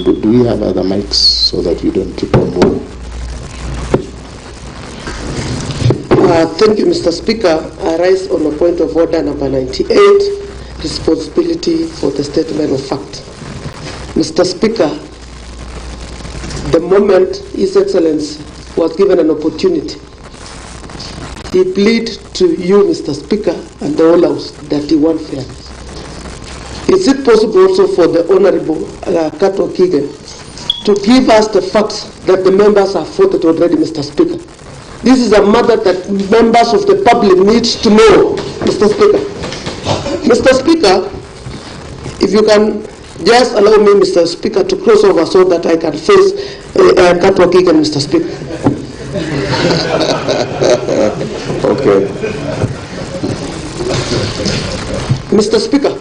Do we have other mics so that you don't keep on moving? Thank you, Mr. Speaker. I rise on a point of order number 98, responsibility for the statement of fact. Mr. Speaker, the moment His Excellency was given an opportunity, he pleaded to you, Mr. Speaker, and the whole House that he wants fairness. Is it possible also for the Honorable Kato Kigen to give us the facts that the members have voted already, Mr. Speaker? This is a matter that members of the public need to know, Mr. Speaker. Mr. Speaker, if you can just allow me, Mr. Speaker, to cross over so that I can face Kato Kigen, Mr. Speaker. Okay. Mr. Speaker,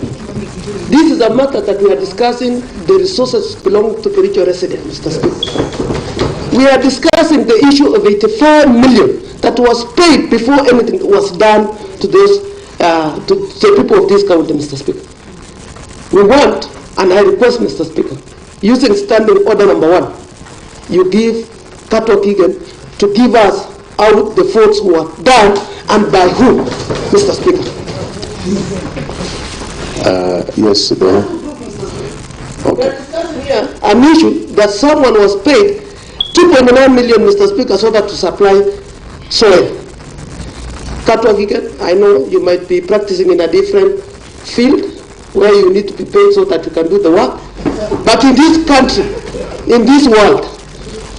this is a matter that we are discussing. The resources belong to Kericho residents, Mr. Speaker. We are discussing the issue of 85 million that was paid before anything was done to those to the people of this county, Mr. Speaker. We want, and I request, Mr. Speaker, using standing order number 1, you give Kato Kigen to give us out the votes were done and by whom, Mr. Speaker. Yes, okay. We are discussing here an issue that someone was paid 2.9 million, Mr. Speaker, so that to supply soil. Kato Kigen, I know you might be practicing in a different field where you need to be paid so that you can do the work. But in this country, in this world,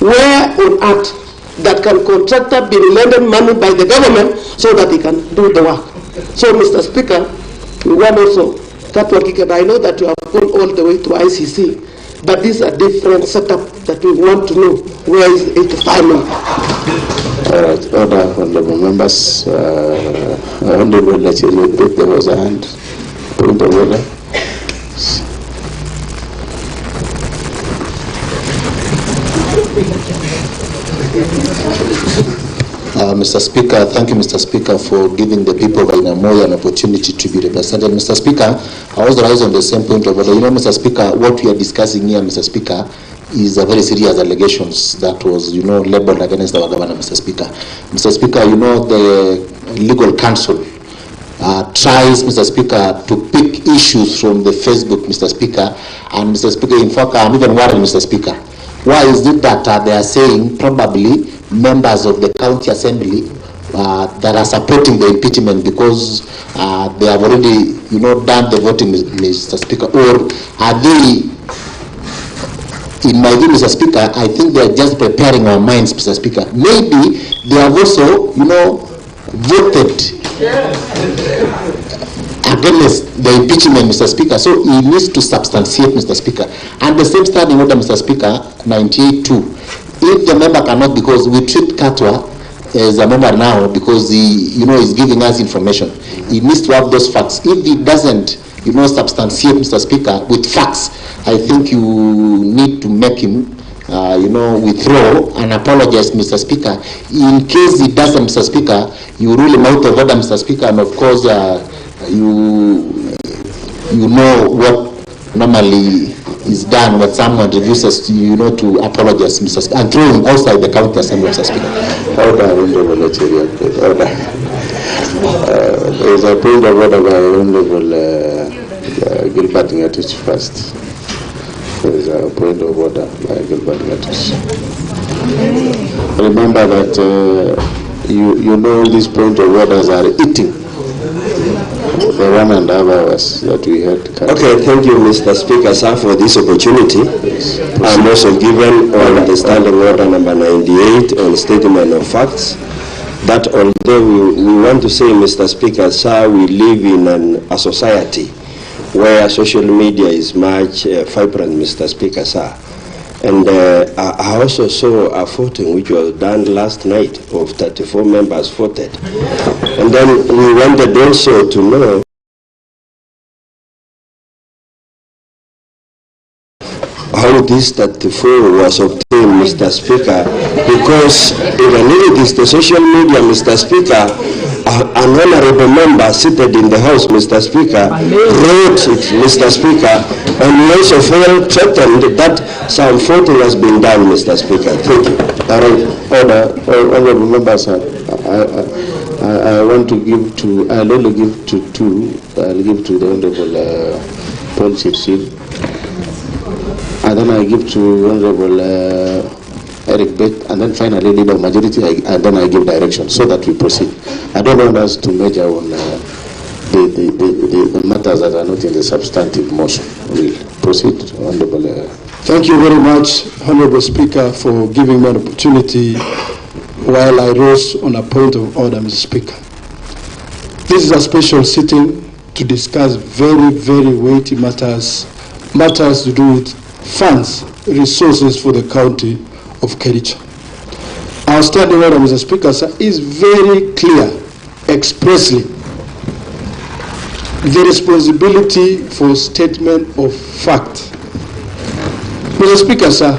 where on earth that can contractor be lending money by the government so that he can do the work? So, Mr. Speaker, we want also Kato Kigen, I know that you have gone all the way to ICC, but this is a different setup that we want to know. Where is 85 million? Honorable members, Honorable Legislative, there was a hand. Point of order. Mr. Speaker, thank you, Mr. Speaker, for giving the people of Inamoya an opportunity to be represented. Mr. Speaker, I was raised on the same point of order. You know, Mr. Speaker, what we are discussing here, Mr. Speaker, is a very serious allegations that was, labeled against our governor, Mr. Speaker. Mr. Speaker, the legal counsel tries, Mr. Speaker, to pick issues from the Facebook, Mr. Speaker, and Mr. Speaker, in fact, I'm even worried, Mr. Speaker. Why is it that they are saying probably members of the county assembly that are supporting the impeachment because they have already, done the voting, Mr. Speaker, or are they, in my view, Mr. Speaker, I think they are just preparing our minds, Mr. Speaker. Maybe they have also, voted against the impeachment, Mr. Speaker. So he needs to substantiate, Mr. Speaker. And the same standing order, Mr. Speaker, 98.2. If the member cannot, because we treat Katwa as a member now because he, is giving us information, he needs to have those facts. If he doesn't, substantiate, Mr. Speaker, with facts, I think you need to make him, withdraw and apologize, Mr. Speaker. In case he doesn't, Mr. Speaker, you rule him out of order, Mr. Speaker, and of course, you know what normally is done when someone refuses to, to apologize, Mr. Speaker, and throw him outside the county assembly, Mr. Speaker. Order. There is a point of order by Honorable Gilbert Ngatich first. There is a point of order by Gilbert Ngatich. Remember that you know these point of orders are eating the 1.5 hours that we had. Okay, thank you, Mr. Speaker, sir, for this opportunity. Yes, I'm also given on the standing order number 98 on statement of facts that although we want to say, Mr. Speaker, sir, we live in a society where social media is much vibrant, Mr. Speaker, sir. And I also saw a voting which was done last night of 34 members voted. And then we wanted also to know how this 34 was obtained, Mr. Speaker, because even if it is the social media, Mr. Speaker, an honorable member seated in the House, Mr. Speaker, wrote it, Mr. Speaker, and we also felt threatened that some voting has been done, Mr. Speaker. Thank you. Honorable members, I want to give to, I'll only give to two. I'll give to the Honorable Paul Chipsil, and then I give to Honorable Eric Bett, and then finally leader of majority, and then I give direction so that we proceed. I don't want us to measure on the matters that are not in the substantive motion. We'll proceed, Honorable. Thank you very much, Honorable Speaker, for giving me an opportunity while I rose on a point of order, Mr. Speaker. This is a special sitting to discuss very, very weighty matters to do with funds, resources for the county of Kericho. Our standing order, Mr. Speaker, sir, is very clear, expressly. The responsibility for statement of fact. Mr. Speaker, sir,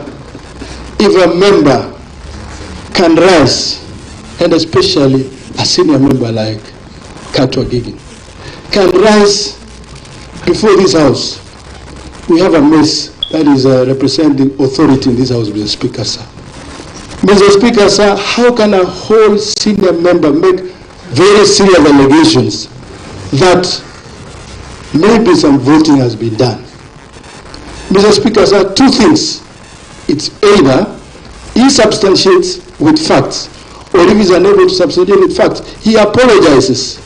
if a member can rise, and especially a senior member like Katwa Gigi, can rise before this House, we have a mess that is representing authority in this House, Mr. Speaker, sir. Mr. Speaker, sir, how can a whole senior member make very serious allegations that maybe some voting has been done? Mr. Speaker, sir, two things. It's either he substantiates with facts, or if he's unable to substantiate with facts, he apologizes.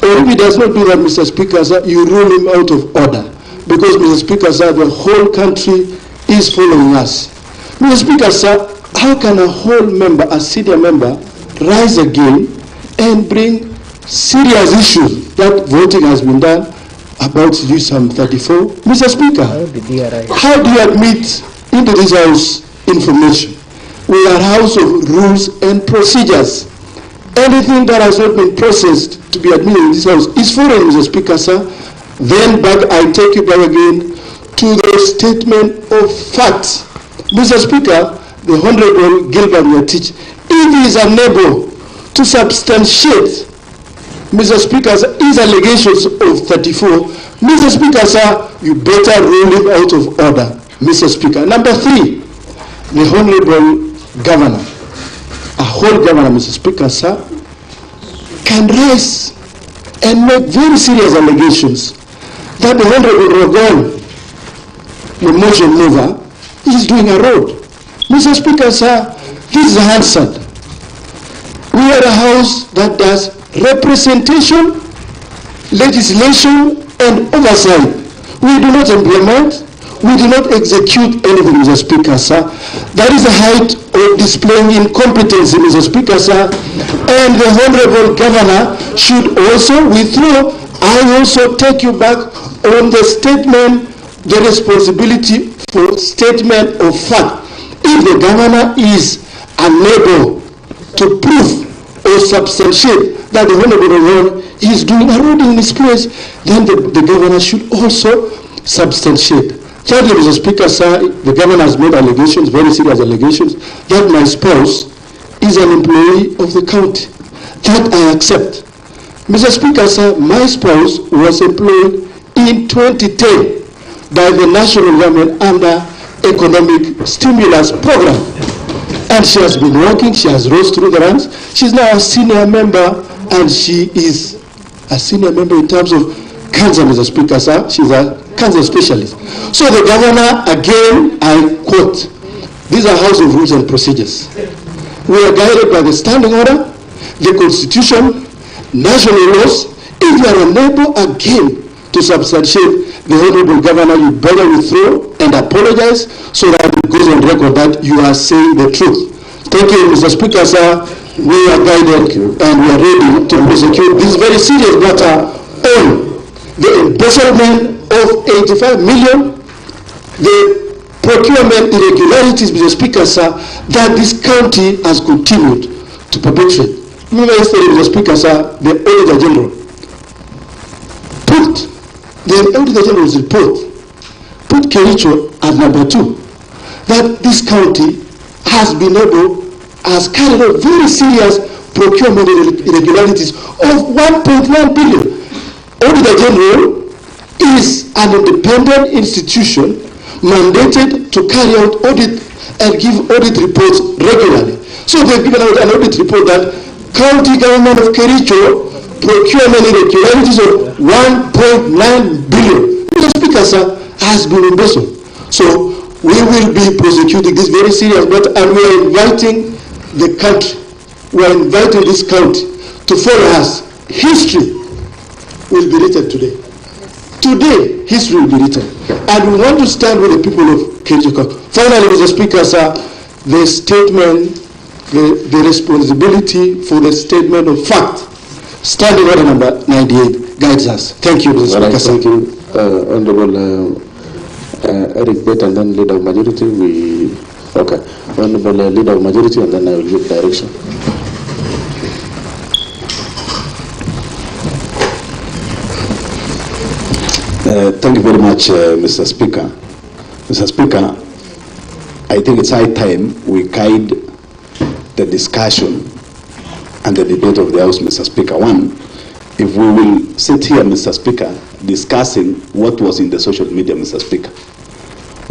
Or if he does not do that, Mr. Speaker, sir, you rule him out of order. Because, Mr. Speaker, sir, the whole country is following us. Mr. Speaker, sir, how can a whole member, a senior member, rise again and bring serious issues that voting has been done about some 34? Mr. Speaker, how do you admit into this House information? We are a house of rules and procedures. Anything that has not been processed to be admitted in this House is foreign, Mr. Speaker, sir. Then back, I take you back again to the statement of facts. Mr. Speaker, the Honorable Gilbert Ngatich, if he is unable to substantiate, Mr. Speaker, his allegations of 34, Mr. Speaker, sir, you better rule him out of order, Mr. Speaker. Number 3, the Honorable Governor, a whole governor, Mr. Speaker, sir, can rise and make very serious allegations that the Honorable Rogon, the motion mover, is doing a road. Mr. Speaker, sir, this is answered. We are a house that does representation, legislation, and oversight. We do not implement, we do not execute anything, Mr. Speaker, sir. That is the height of displaying incompetency, Mr. Speaker, sir. And the Honorable Governor should also withdraw I also take you back on the statement, the responsibility for statement of fact. If the governor is unable to prove or substantiate that the Honorable Ron is doing a road in his place, then the governor should also substantiate. Thirdly, Mr. Speaker, sir, the governor has made allegations, very serious allegations, that my spouse is an employee of the county. That I accept. Mr. Speaker, sir, my spouse was employed in 2010 by the national government under economic stimulus program. And she has been working, she has rose through the ranks. She's now a senior member, and she is a senior member in terms of cancer, Mr. Speaker, sir. She's a cancer specialist. So the governor, again, I quote, these are House of Rules and Procedures. We are guided by the standing order, the Constitution, national laws. If you are unable again to substantiate the Honorable Governor, you better withdraw and apologize so that it goes on record that you are saying the truth. Thank you, Mr. Speaker, sir. We are guided and we are ready to prosecute this very serious matter on the embezzlement of 85 million, the procurement irregularities, Mr. Speaker, sir, that this county has continued to perpetrate. Remember yesterday, Mr. Speaker, sir, the Auditor General put the Auditor General's report, put Kericho at number 2, that this county has been able, has carried out very serious procurement irregularities of 1.9 billion. Auditor General is an independent institution mandated to carry out audit and give audit reports regularly. So they've given out an audit report that county government of Kericho procurement irregularities of 1.9 billion. Mr. Speaker, sir, has been embezzled. So we will be prosecuting this very serious matter, and we are inviting the country, we are inviting this county to follow us. History will be written today. Today, history will be written. And we want to stand with the people of Kericho. Finally, Mr. Speaker, sir, the statement, the responsibility for the statement of fact, standing order number 98, guides us. Thank you, Mr. Speaker, sir. Thank you, Honorable Erick Mutai, and then Leader of Majority. Honorable Leader of Majority, and then I will give direction. Thank you very much, Mr. Speaker. Mr. Speaker, I think it's high time we guide the discussion and the debate of the House, Mr. Speaker. One, if we will sit here, Mr. Speaker, discussing what was in the social media, Mr. Speaker.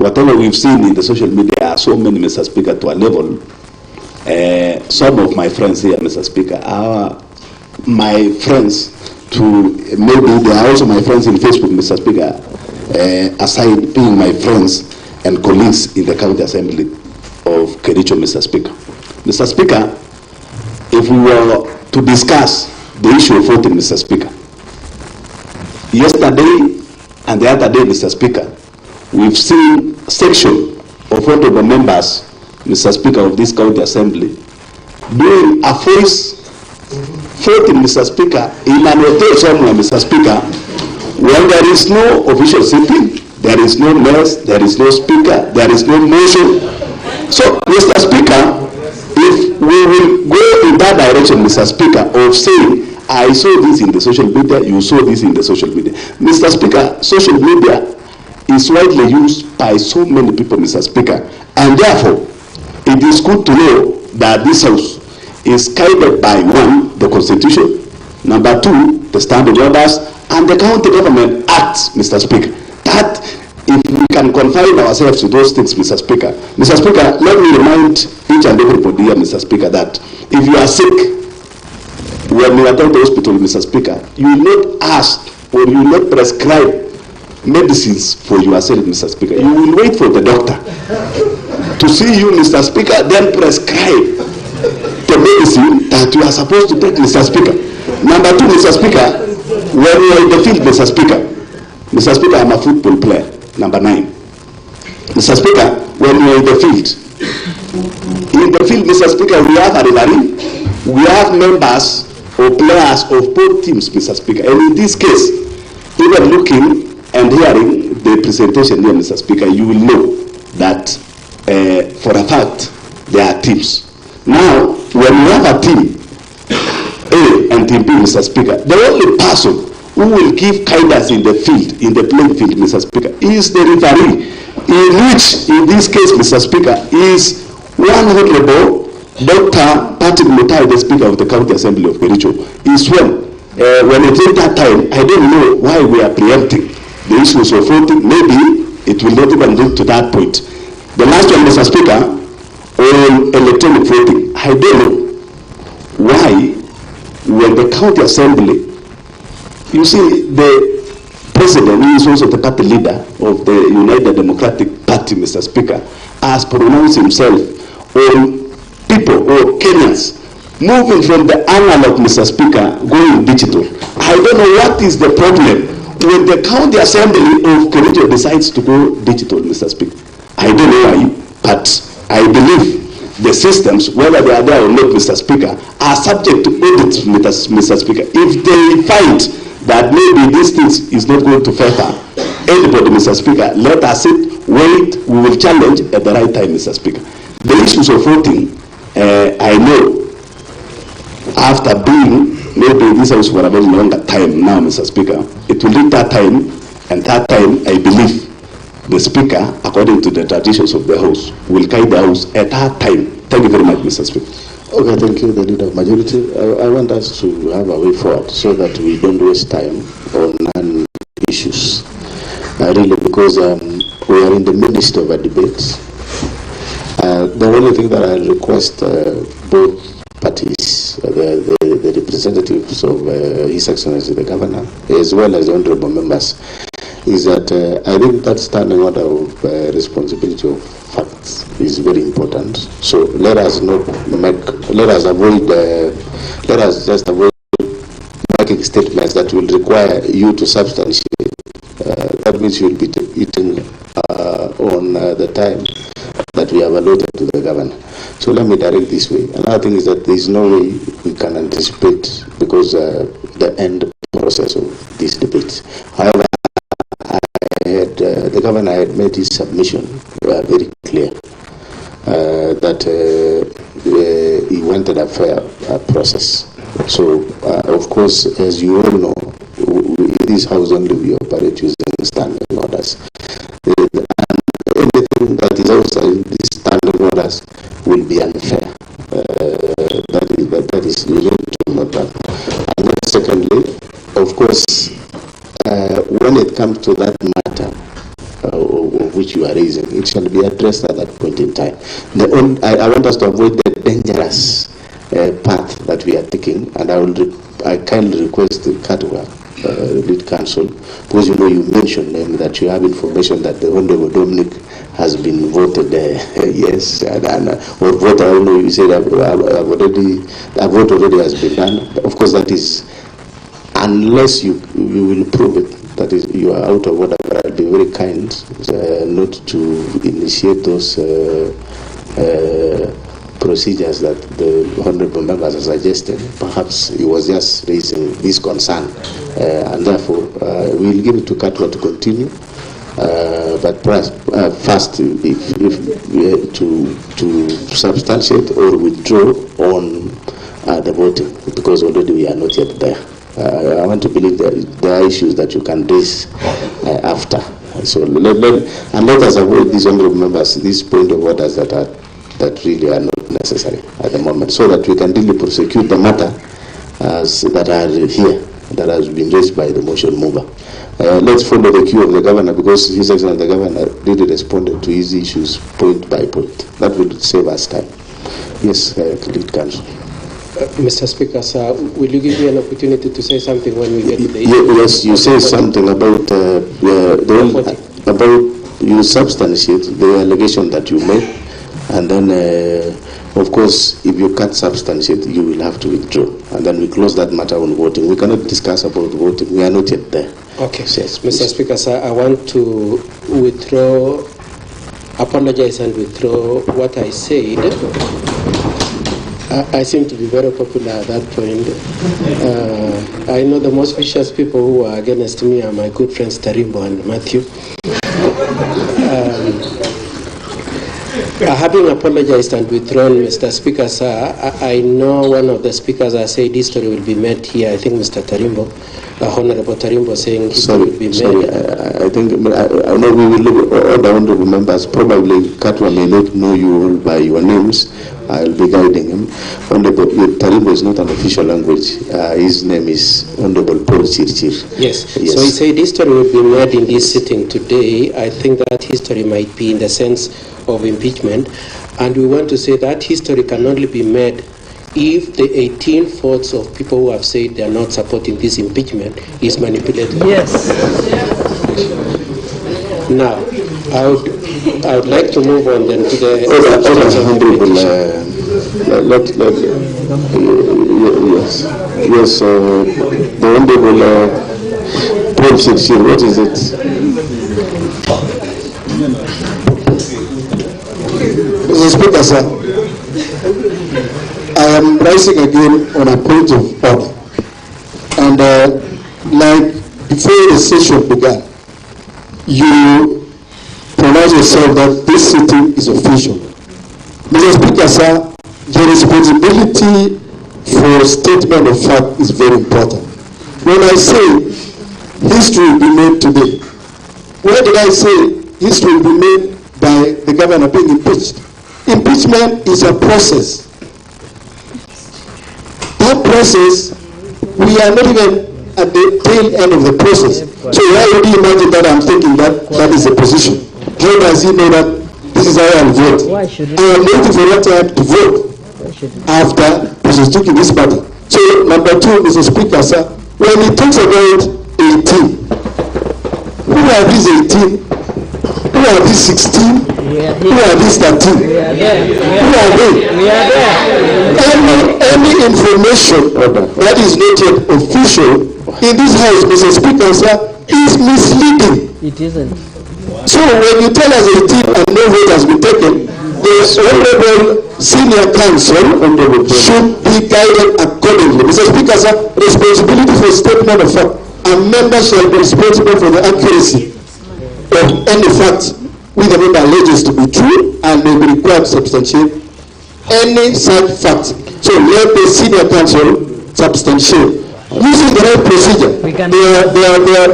Whatever we've seen in the social media are so many, Mr. Speaker, to a level. Some of my friends here, Mr. Speaker, are my friends to, maybe they are also my friends in Facebook, Mr. Speaker, aside being my friends and colleagues in the County Assembly of Kericho, Mr. Speaker. Mr. Speaker, if we were to discuss the issue of voting, Mr. Speaker, yesterday and the other day, Mr. Speaker, we've seen section of honorable members, Mr. Speaker, of this County Assembly doing a voice voting, Mr. Speaker, in an hotel somewhere, Mr. Speaker, when there is no official sitting, there is no nurse, there is no speaker, there is no motion. So, Mr. Speaker, if we will go in that direction, Mr. Speaker, of saying, I saw this in the social media, you saw this in the social media. Mr. Speaker, social media is widely used by so many people, Mr. Speaker, and therefore, it is good to know that this House is guided by, one, the Constitution, number two, the standing orders, and the County Government Acts, Mr. Speaker. That, if we can confine ourselves to those things, Mr. Speaker. Mr. Speaker, let me remind each and everybody here, Mr. Speaker, that if you are sick, when you attend the hospital, Mr. Speaker, you will not ask or you will not prescribe medicines for yourself, Mr. Speaker. You will wait for the doctor to see you, Mr. Speaker, then prescribe the medicine that you are supposed to take, Mr. Speaker. Number two, Mr. Speaker, when you are in the field, Mr. Speaker, I'm a football player. Number 9. Mr. Speaker, when you are in the field, Mr. Speaker, we have a referee, we have members or players of both teams, Mr. Speaker. And in this case, even looking and hearing the presentation here, Mr. Speaker, you will know that for a fact there are teams. Now, when you have a team A and team B, Mr. Speaker, the only person who will give guidance in the field, in the playing field, Mr. Speaker, is the referee, in which, in this case, Mr. Speaker, is one honorable Dr. Erick Mutai, the Speaker of the County Assembly of Kericho, is when it is that time, I don't know why we are preempting the issues of voting. Maybe it will not even get to that point. The last one, Mr. Speaker, on electronic voting, I don't know why, when the County Assembly, you see, the President, who is also the party leader of the United Democratic Party, Mr. Speaker, has pronounced himself on people or Kenyans moving from the analog, Mr. Speaker, going digital. I don't know what is the problem when the County Assembly of Kericho decides to go digital, Mr. Speaker. I don't know why, but I believe the systems, whether they are there or not, Mr. Speaker, are subject to audit, Mr. Speaker. If they find that maybe this thing is not going to favor anybody, Mr. Speaker, let us sit, wait, we will challenge at the right time, Mr. Speaker. The issues of voting, I know, after being maybe this house for a very longer time now, Mr. Speaker, it will reach that time, and that time, I believe, the Speaker, according to the traditions of the House, will guide the House at that time. Thank you very much, Mr. Speaker. Okay, thank you, the Leader of Majority. I want us to have a way forward so that we don't waste time on non-issues. Really, because we are in the midst of a debate. The only thing that I request both parties, the representatives of His Excellency the Governor, as well as the honorable members, is that I think that standing order of responsibility of facts is very important. So let us just avoid making statements that will require you to substantiate. That means you will be eating on the time that we have allotted to the Governor. So let me direct this way. Another thing is that there is no way we can anticipate, because the end process of this debate. However, the Governor had made his submission very clear that he wanted a fair process. So, of course, as you all know, in this House only we operate using standing orders. And anything that is outside these standing orders will be unfair. That is you need to note that. And then secondly, of course, when it comes to that matter of which you are raising, it shall be addressed at that point in time. I want us to avoid the dangerous path that we are taking, and I kindly request the Katwa, lead counsel, because you know you mentioned that you have information that the Honorable Dominic has been voted yes, or vote, I don't know, you said a vote already has been done. Of course, that is, unless you will prove it, that is, you are out of order. I'll be very kind not to initiate those procedures that the honorable members are suggesting. Perhaps he was just raising this concern, and therefore we will give it to Katwa to continue. But perhaps first, to substantiate or withdraw on the voting, because already we are not yet there. I want to believe that there are issues that you can raise after. So let us avoid these honorable members, these point of orders that really are not necessary at the moment, so that we can really prosecute the matter that are here, that has been raised by the motion mover. Let's follow the cue of the Governor, because His Excellency the Governor really responded to his issues point by point. That will save us time. Yes, lead counsel. Mr. Speaker, sir, will you give me an opportunity to say something when we get to the issue? Yes, you say something about you substantiate the allegation that you made, and then, of course, if you can't substantiate, you will have to withdraw, and then we close that matter on voting. We cannot discuss about voting. We are not yet there. Okay, yes, Mr. Speaker, sir, I want to apologize and withdraw what I said. I seem to be very popular at that point. I know the most vicious people who are against me are my good friends Tarimbo and Matthew. Having apologized and withdrawn, Mr. Speaker, sir, I know one of the speakers has said history will be made here. I think Mr. Tarimbo, Honorable Tarimbo, saying history will be made. I think I know we will look all the honorable members. Probably Katwa may not know you all by your names. I'll be guiding him. Honorable Tarimbo is not an official language. His name is Honorable Paul Chirchir. Yes. So he said history will be made in this sitting today. I think that history might be in the sense of impeachment, and we want to say that history can only be made if the 18 of people who have said they are not supporting this impeachment is manipulated. Yes. Now, I would like to move on then to the the honorable Paul Chirchir, what is it? Mr. Speaker, sir, I am rising again on a point of order. And like before the session began, you pronounce yourself that this sitting is official. Mr. Speaker, sir, the responsibility for statement of fact is very important. When I say history will be made today, where did I say history will be made by the governor being impeached? Impeachment is a process. That process, we are not even at the tail end of the process. So why would you imagine that I'm thinking that that is the position? How does he know that this is how I'll vote? I am waiting for that time to vote after prosecuting this matter. So number two, Mr. Speaker, sir, when he talks about 18, who are these 18? Who are these 16? Who are these 13? Who are they? Any information that is not yet official in this house, Mr. Speaker, sir, is misleading. It isn't. So when you tell us 18 and no vote has been taken, the honorable senior counsel should be guided accordingly. Mr. Speaker, sir, responsibility for statement of fact. A member shall be responsible for the accuracy of any fact which the member alleges to be true and may be required to substantiate any such fact. So let the senior counsel substantiate. Using the right procedure, there are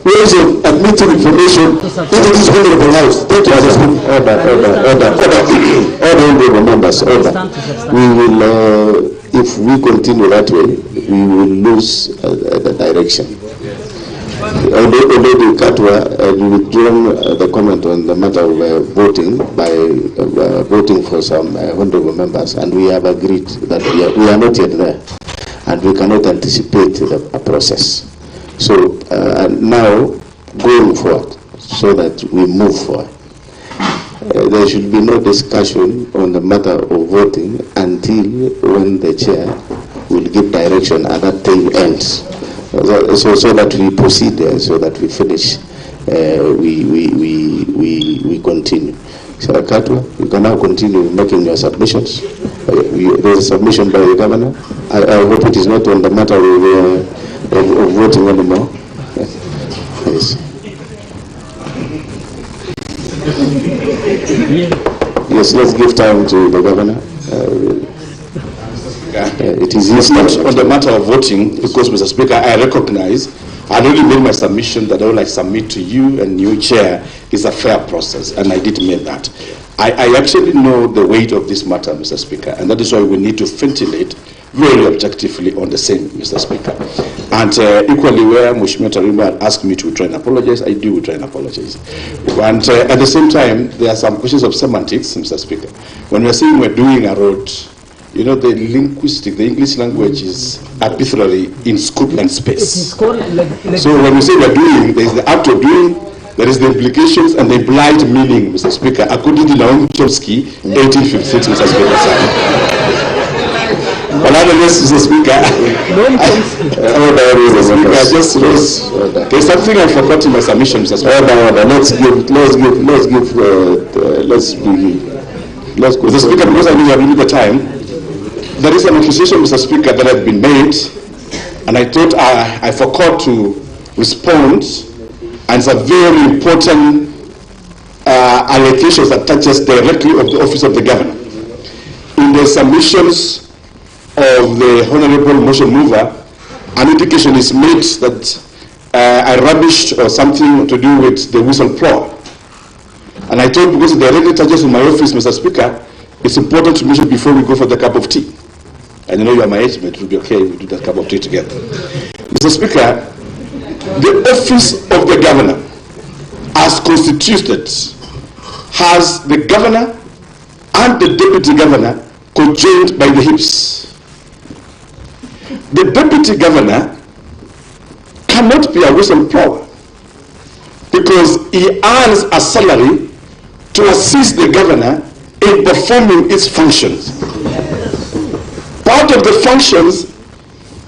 ways of admitting information into this honorable house. Thank you, Mr. Speaker. Honorable members, we will, if we continue that way, we will lose the direction. Already Katwa withdrawn the comment on the matter of voting by voting for some honorable members, and we have agreed that we are not yet there, and we cannot anticipate the process. So now, going forward, so that we move forward, there should be no discussion on the matter of voting until when the chair will give direction and that thing ends. So that we proceed, so that we finish, we continue. So Katwa, you can now continue making your submissions. There's a submission by the governor. I hope it is not on the matter of voting anymore. Yes. Yes, let's give time to the governor. It is not on the matter of voting, because, Mr. Speaker, I recognize I already made my submission that I would like to submit to you and new chair is a fair process, and I did make that. I actually know the weight of this matter, Mr. Speaker, and that is why we need to ventilate very objectively on the same, Mr. Speaker. And equally, where Mheshimiwa Tarimbo had asked me to try and apologize, I do try and apologize. And at the same time, there are some questions of semantics, Mr. Speaker. When we're saying we're doing a road, you know, the English language is arbitrary in scope and space. So when we say we're doing, there is the act of doing, there is the implications and the implied meaning, Mr. Speaker, according to Naomi Chomsky, 1856, Mr. Speaker. Mr. Speaker, there's something I forgot in my submission, Mr. Speaker. Let's go. Mr. Speaker, because I know you have limited time, there is an accusation, Mr. Speaker, that has been made, and I thought I forgot to respond, and it's a very important allegation that touches directly of the office of the governor. In the submissions of the Honorable Motion Mover, an indication is made that I rubbished or something to do with the whistleblower. And I thought, because it directly touches in my office, Mr. Speaker, it's important to mention before we go for the cup of tea. And you know you are my age mate, it will be okay if we do that cup of tea together. Mr. Speaker, the office of the governor, as constituted, has the governor and the deputy governor conjoined by the hips. The deputy governor cannot be a whistleblower because he earns a salary to assist the governor in performing its functions. Part of the functions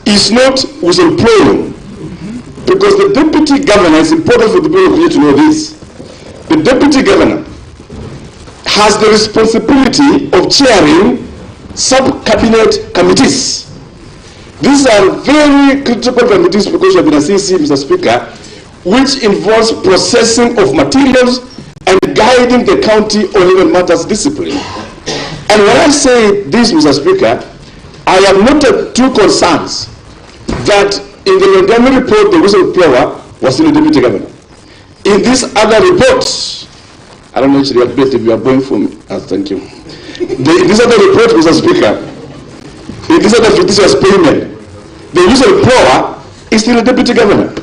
is not whistleblowing, because the deputy governor, it's important for the people of you to know this, the deputy governor has the responsibility of chairing sub-cabinet committees. These are very critical committees because you have been a CC, Mr. Speaker, which involves processing of materials and guiding the county on even matters discipline. And when I say this, Mr. Speaker, I have noted two concerns: that in the London report, the whistleblower was in the deputy governor. In this other report, I don't know if you are going for me. Thank you. In this other report, Mr. Speaker, in this other fictitious payment, the whistleblower is still a deputy governor.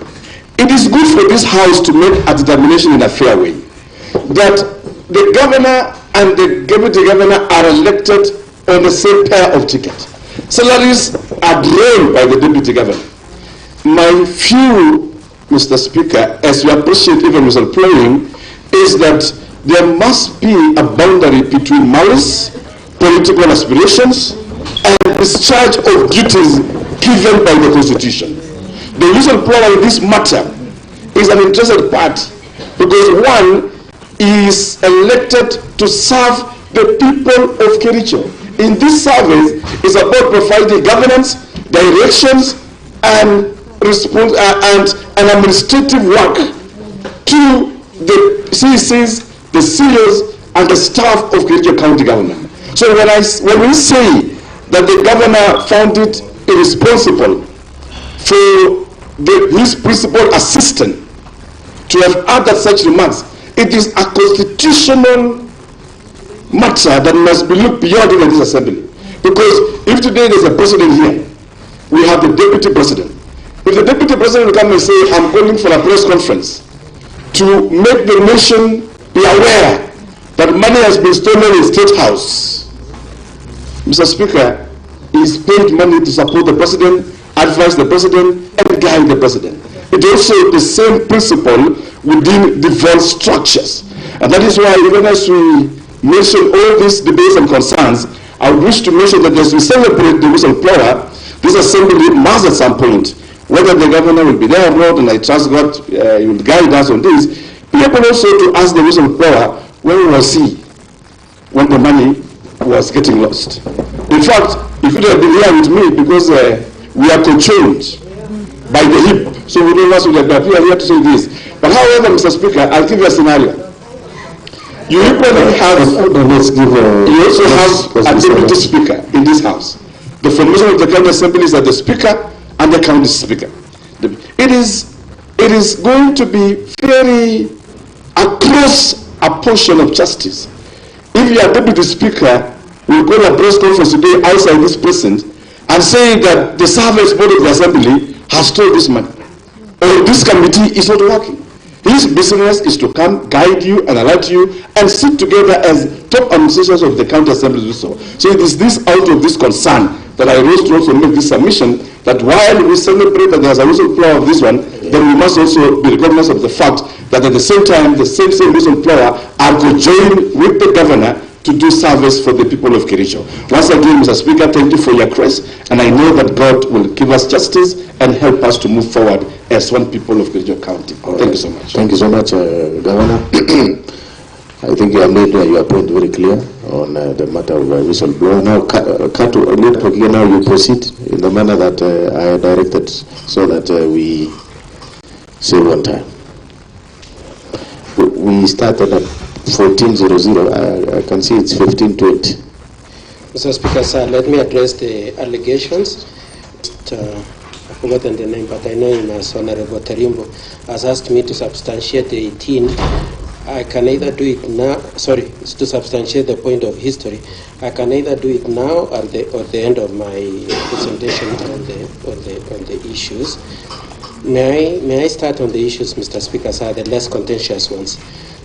It is good for this House to make a determination in a fair way that the governor and the deputy governor are elected on the same pair of tickets. Salaries are drawn by the deputy governor. My view, Mr. Speaker, as you appreciate even whistleblowing, is that there must be a boundary between malice, political aspirations, and discharge of duties given by the Constitution. The whistleblower in this matter is an interested party because one is elected to serve the people of Kericho. In this service, it's about providing governance, directions, and administrative work to the CCs, the CEOs, and the staff of Kericho County government. So when we say that the governor found it irresponsible for his principal assistant to have uttered such remarks, it is a constitutional matter that must be looked beyond even this assembly. Because if today there's a president here, we have the deputy president. If the deputy president will come and say, I'm calling for a press conference to make the nation be aware that money has been stolen in State House, Mr. Speaker, he's paid money to support the president, advise the president, and guide the president. It is also the same principle within devolved structures. And that is why, even as we mention all these debates and concerns, I wish to mention that as we celebrate the whistleblower, this assembly must at some point, whether the governor will be there or not, and I trust God will guide us on this, be able also to ask the whistleblower, where was he when the money was getting lost? In fact, he could have been here with me because we are controlled by the hip, so we don't know what we are here to say this. But however, Mr. Speaker, I'll give you a scenario. You equally have, you also have a deputy speaker in this House. The formation of the county assembly is that the speaker and the county speaker. It is going to be very across a portion of justice. If your deputy speaker will call a press conference today outside this precinct and say that the service board of the assembly has stole this money, or this committee is not working. His business is to come, guide you, and alert you, and sit together as top administrators of the county assembly do so. So it is this out of this concern that I rose to also make this submission that while we celebrate that there's a whistleblower of this one, then we must also be recognized of the fact that at the same time, the same whistleblower are to join with the governor to do service for the people of Kericho. Once again, Mr. Speaker, thank you for your grace, and I know that God will give us justice and help us to move forward as one people of Kericho County. Thank you so much. Thank you so much, Governor. I think you have made your point very clear on the matter of whistleblower. Now, now you proceed in the manner that I directed, so that we save on time. We started at 14:00. I can see it's 15:20. Mr. Speaker, sir, let me address the allegations. I've forgotten the name, but I know him as Honorable Tarimbo has asked me to substantiate the 18. I can either do it now, to substantiate the point of history. I can either do it now or the end of my presentation on the issues. May I start on the issues, Mr. Speaker, sir, the less contentious ones.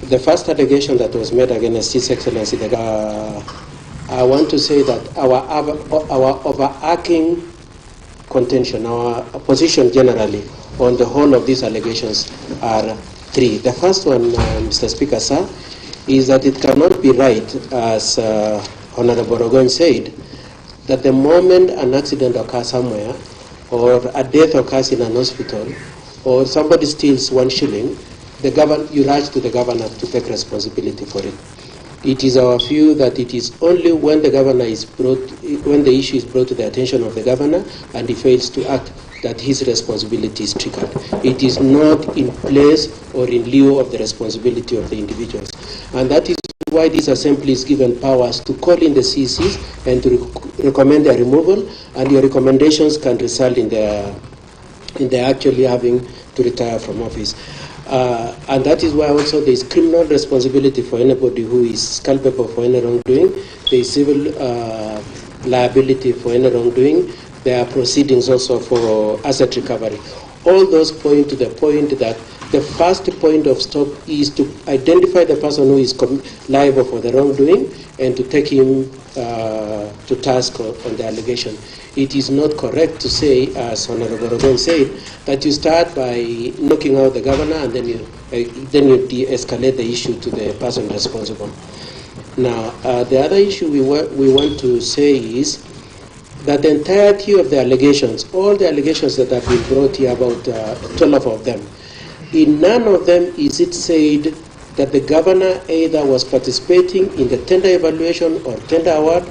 The first allegation that was made against His Excellency, I want to say that our overarching contention, our position generally on the whole of these allegations are three. The first one, Mr. Speaker, sir, is that it cannot be right, as Honorable Rogoin said, that the moment an accident occurs somewhere, or a death occurs in an hospital, or somebody steals 1 shilling, you rush to the governor to take responsibility for it. It is our view that it is only when the issue is brought to the attention of the governor and he fails to act that his responsibility is triggered. It is not in place or in lieu of the responsibility of the individuals. And that is why this assembly is given powers to call in the CCs and to recommend their removal, and your recommendations can result in their actually having to retire from office. And that is why also there is criminal responsibility for anybody who is culpable for any wrongdoing. There is civil liability for any wrongdoing. There are proceedings also for asset recovery. All those point to the point that the first point of stop is to identify the person who is liable for the wrongdoing and to take him to task on the allegation. It is not correct to say, as Honorable Rogon said, that you start by knocking out the governor and then you de-escalate the issue to the person responsible. Now, the other issue we want to say is that the entirety of the allegations, all the allegations that have been brought here, about 12 of them, in none of them is it said that the governor either was participating in the tender evaluation or tender award,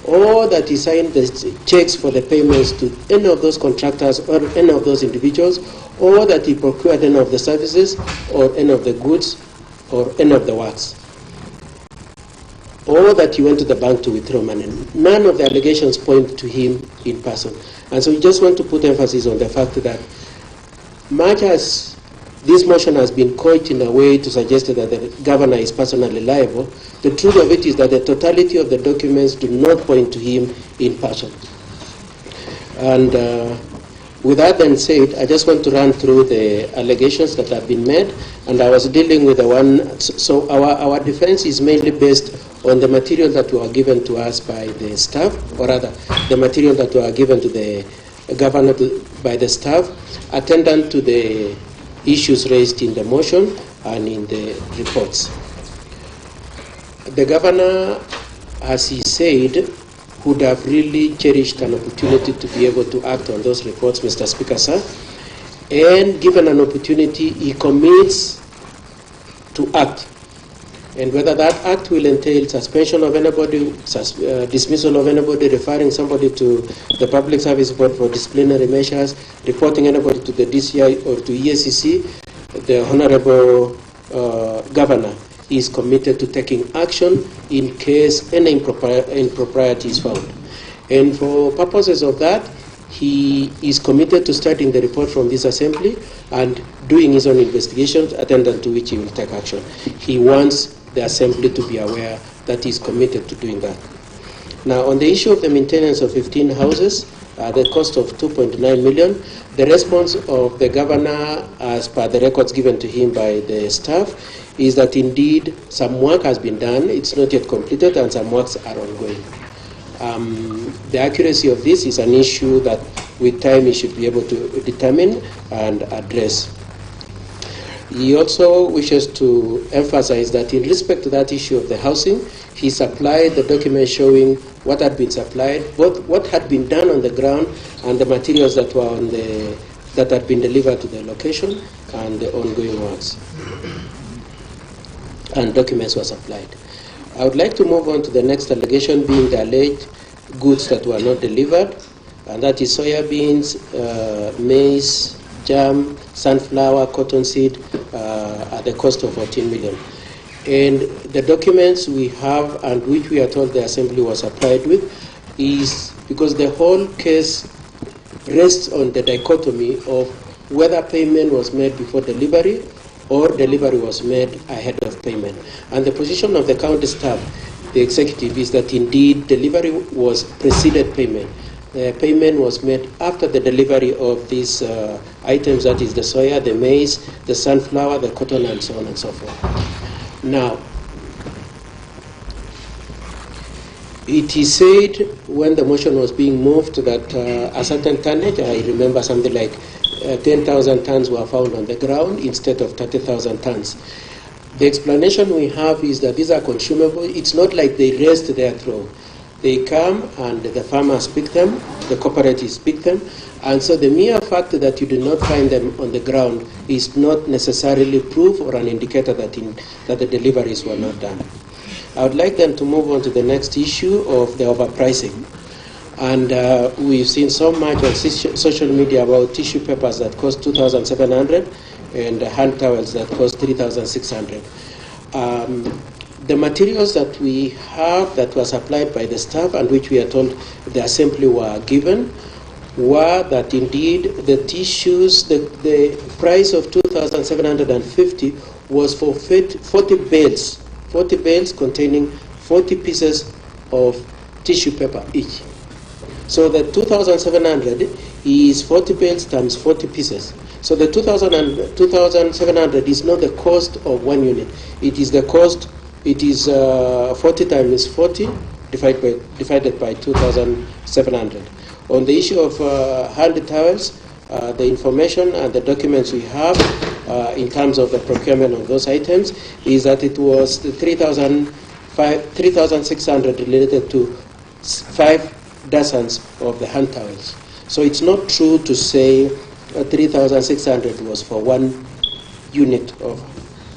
or that he signed the checks for the payments to any of those contractors or any of those individuals, or that he procured any of the services or any of the goods or any of the works, or that he went to the bank to withdraw money. None of the allegations point to him in person. And so we just want to put emphasis on the fact that much as this motion has been coached in a way to suggest that the governor is personally liable, the truth of it is that the totality of the documents do not point to him in person. And with that then said, I just want to run through the allegations that have been made, and I was dealing with the one, so our defense is mainly based on the material that were given to us by the staff, or rather, the material that were given to the governor by the staff, attendant to the issues raised in the motion and in the reports. The governor, as he said, would have really cherished an opportunity to be able to act on those reports, Mr. Speaker, sir. And given an opportunity, he commits to act. And whether that act will entail suspension of anybody, dismissal of anybody, referring somebody to the Public Service Board for disciplinary measures, reporting anybody to the DCI or to EACC, the Honorable Governor is committed to taking action in case any impropriety is found. And for purposes of that, he is committed to starting the report from this assembly and doing his own investigations, attendant to which he will take action. He wants the assembly to be aware that he is committed to doing that. Now, on the issue of the maintenance of 15 houses, the cost of 2.9 million, the response of the governor, as per the records given to him by the staff, is that indeed some work has been done, it's not yet completed, and some works are ongoing. The accuracy of this is an issue that with time he should be able to determine and address. He also wishes to emphasize that in respect to that issue of the housing, he supplied the document showing what had been supplied, both what had been done on the ground and the materials that were on that had been delivered to the location and the ongoing works. and documents were supplied. I would like to move on to the next allegation, being the alleged goods that were not delivered, and that is soya beans, maize, jam, sunflower, cottonseed, at the cost of 14 million. And the documents we have and which we are told the assembly was supplied with is because the whole case rests on the dichotomy of whether payment was made before delivery or delivery was made ahead of payment. And the position of the county staff, the executive, is that indeed delivery was preceded payment. The payment was made after the delivery of these items, that is the soya, the maize, the sunflower, the cotton, and so on and so forth. Now, it is said when the motion was being moved that a certain tonnage, I remember something like 10,000 tons were found on the ground instead of 30,000 tons. The explanation we have is that these are consumable. It's not like they rest there through. They come and the farmers pick them, the cooperatives pick them, and so the mere fact that you do not find them on the ground is not necessarily proof or an indicator that the deliveries were not done. I would like them to move on to the next issue of the overpricing. And we've seen so much on social media about tissue papers that cost 2,700 and hand towels that cost 3,600. The materials that we have that were supplied by the staff and which we are told the assembly were given were that indeed the tissues, the price of 2,750 was for 40 bales containing 40 pieces of tissue paper each. So the 2,700 is 40 bales times 40 pieces. So the 2,700 is not the cost of one unit. It is the cost. It is 40 times 40 divided by 2,700. On the issue of hand towels, the information and the documents we have in terms of the procurement of those items is that it was 3,600 related to 5 dozens of the hand towels. So it's not true to say 3,600 was for one unit of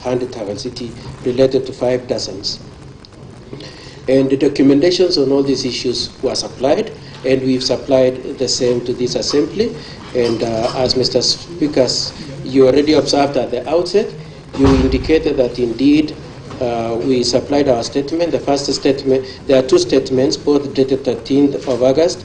hand towels. It is related to 5 dozens. And the documentations on all these issues were supplied, and we've supplied the same to this assembly. And as Mr. Speaker, you already observed at the outset, you indicated that indeed we supplied our statement. The first statement, there are 2 statements, both dated 13th of August,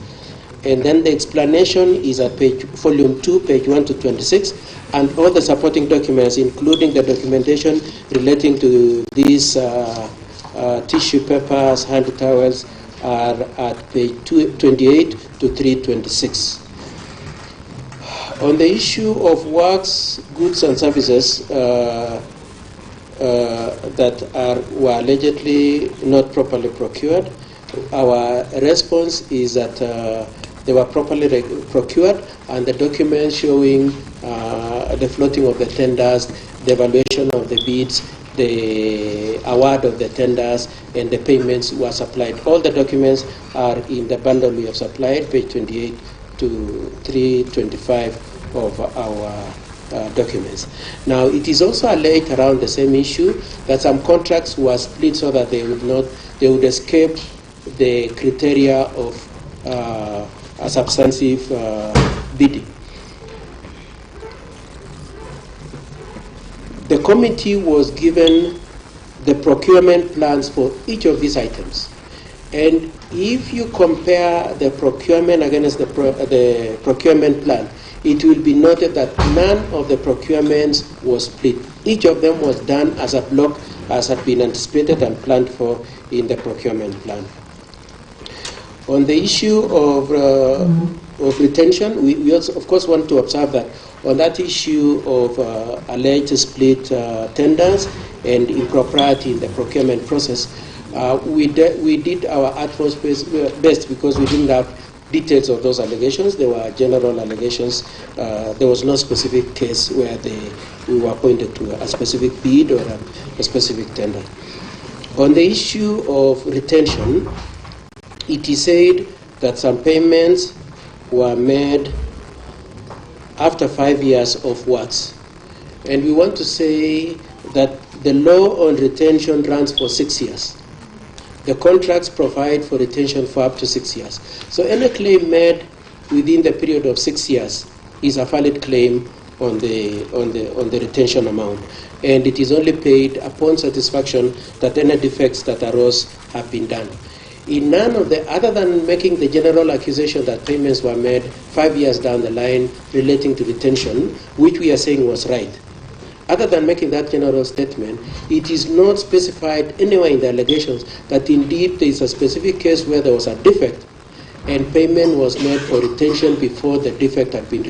and then the explanation is at volume 2, page 1 to 26, and all the supporting documents, including the documentation relating to these tissue papers, hand towels, are at page 228 to 326. On the issue of works, goods, and services that were allegedly not properly procured, our response is that they were properly procured, and the documents showing the floating of the tenders, the evaluation of the bids, the award of the tenders, and the payments were supplied. All the documents are in the bundle we have supplied, page 28 to 325 of our documents. Now, it is also alleged around the same issue that some contracts were split so that they would escape the criteria of a substantive bidding. The committee was given the procurement plans for each of these items. And if you compare the procurement against the procurement plan, it will be noted that none of the procurements was split. Each of them was done as a block, as had been anticipated and planned for in the procurement plan. On the issue of retention, we also, of course, want to observe that on that issue of alleged split tenders and impropriety in the procurement process, we did our utmost best because we didn't have details of those allegations. They were general allegations. There was no specific case where we were pointed to a specific bid or a specific tender. On the issue of retention, it is said that some payments were made after 5 years of works. And we want to say that the law on retention runs for 6 years. The contracts provide for retention for up to 6 years. So any claim made within the period of 6 years is a valid claim on the retention amount, and it is only paid upon satisfaction that any defects that arose have been done. In none of the, other than making the general accusation that payments were made 5 years down the line relating to retention, which we are saying was right, other than making that general statement, it is not specified anywhere in the allegations that indeed there is a specific case where there was a defect and payment was made for retention before the defect had been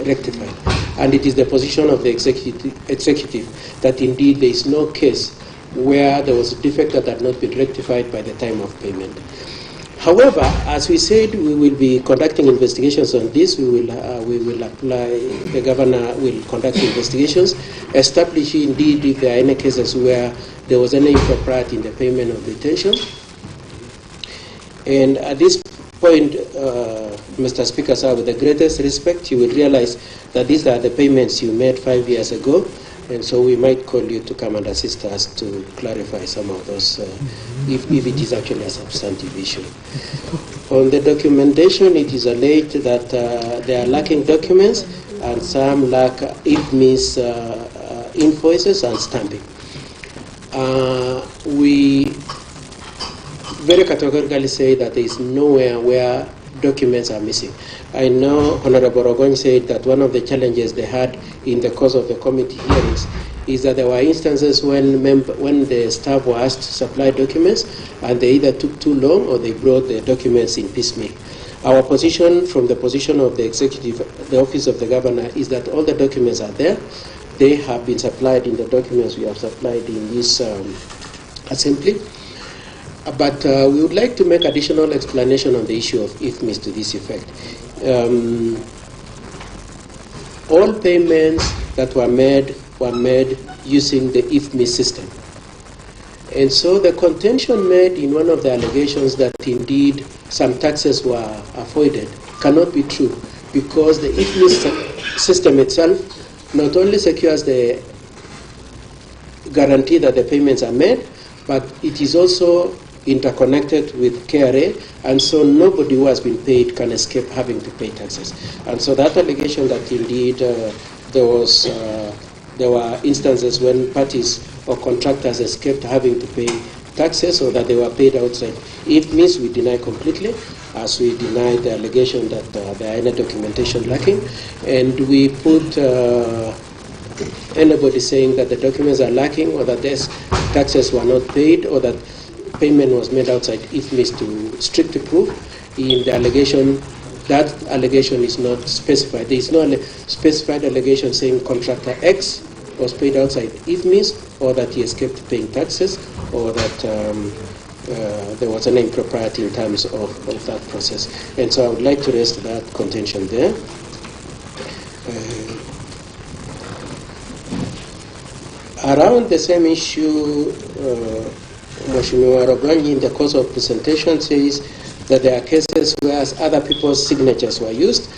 rectified. And it is the position of the executive that indeed there is no case where there was a defect that had not been rectified by the time of payment. However, as we said, we will be conducting investigations on this. We will apply, the governor will conduct investigations, establish indeed if there are any cases where there was any impropriety in the payment of retention. And at this point, Mr. Speaker, sir, with the greatest respect, you will realize that these are the payments you made 5 years ago, and so we might call you to come and assist us to clarify some of those, if it is actually a substantive issue. On the documentation, it is alleged that they are lacking documents, and some lack IFMIS invoices and stamping. We very categorically say that there is nowhere where documents are missing. I know Honorable Rogon said that one of the challenges they had in the course of the committee hearings is that there were instances when the staff were asked to supply documents and they either took too long or they brought the documents in piecemeal. Our position, from the position of the executive, the office of the governor, is that all the documents are there. They have been supplied in the documents we have supplied in this assembly. But we would like to make additional explanation on the issue of IFMIS to this effect. All payments that were made using the IFMIS system. And so the contention made in one of the allegations that indeed some taxes were avoided cannot be true, because the IFMIS system itself not only secures the guarantee that the payments are made, but it is also interconnected with KRA, and so nobody who has been paid can escape having to pay taxes. And so that allegation that indeed there were instances when parties or contractors escaped having to pay taxes or that they were paid outside IFMIS, we deny completely, as we deny the allegation that there are any documentation lacking. And we put anybody saying that the documents are lacking or that taxes were not paid or that payment was made outside IFMIS to strictly proof in the allegation. That allegation is not specified. There is no specified allegation saying contractor X was paid outside IFMIS or that he escaped paying taxes or that there was an impropriety in terms of that process. And so I would like to raise that contention there. Around the same issue, Mheshimiwa Roganyi in the course of presentation says that there are cases where other people's signatures were used.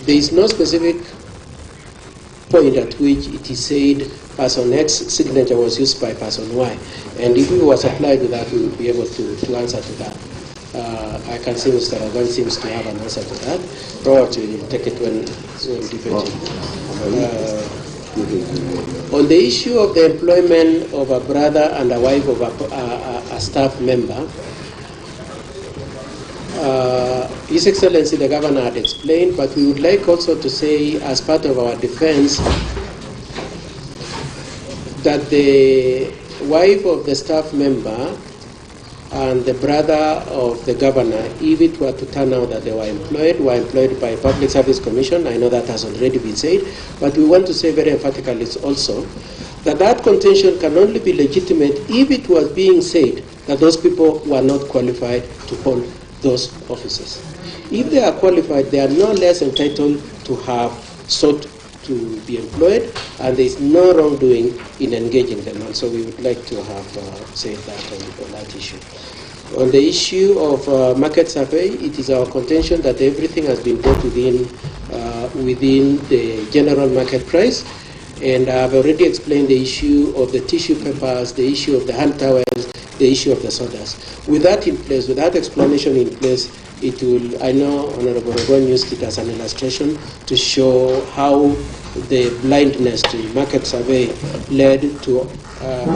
There is no specific point at which it is said person X signature was used by person Y. And if we were supplied with that, we would be able to answer to that. I can see Mr. Rogan seems to have an answer to that. Probably we'll take it when debating. On the issue of the employment of a brother and a wife of a staff member, His Excellency the Governor had explained, but we would like also to say, as part of our defense, that the wife of the staff member and the brother of the governor, if it were to turn out that they were employed by Public Service Commission. I know that has already been said, but we want to say very emphatically also that that contention can only be legitimate if it was being said that those people were not qualified to hold those offices. If they are qualified, they are no less entitled to have sought to be employed, and there is no wrongdoing in engaging them. And so we would like to have said that on that issue. On the issue of market survey, it is our contention that everything has been brought within the general market price, And I've already explained the issue of the tissue papers, the issue of the hand towels, the issue of the sodas. With that in place, with that explanation in place, it will, I know Honorable Rogon used it as an illustration to show how the blindness to market survey led to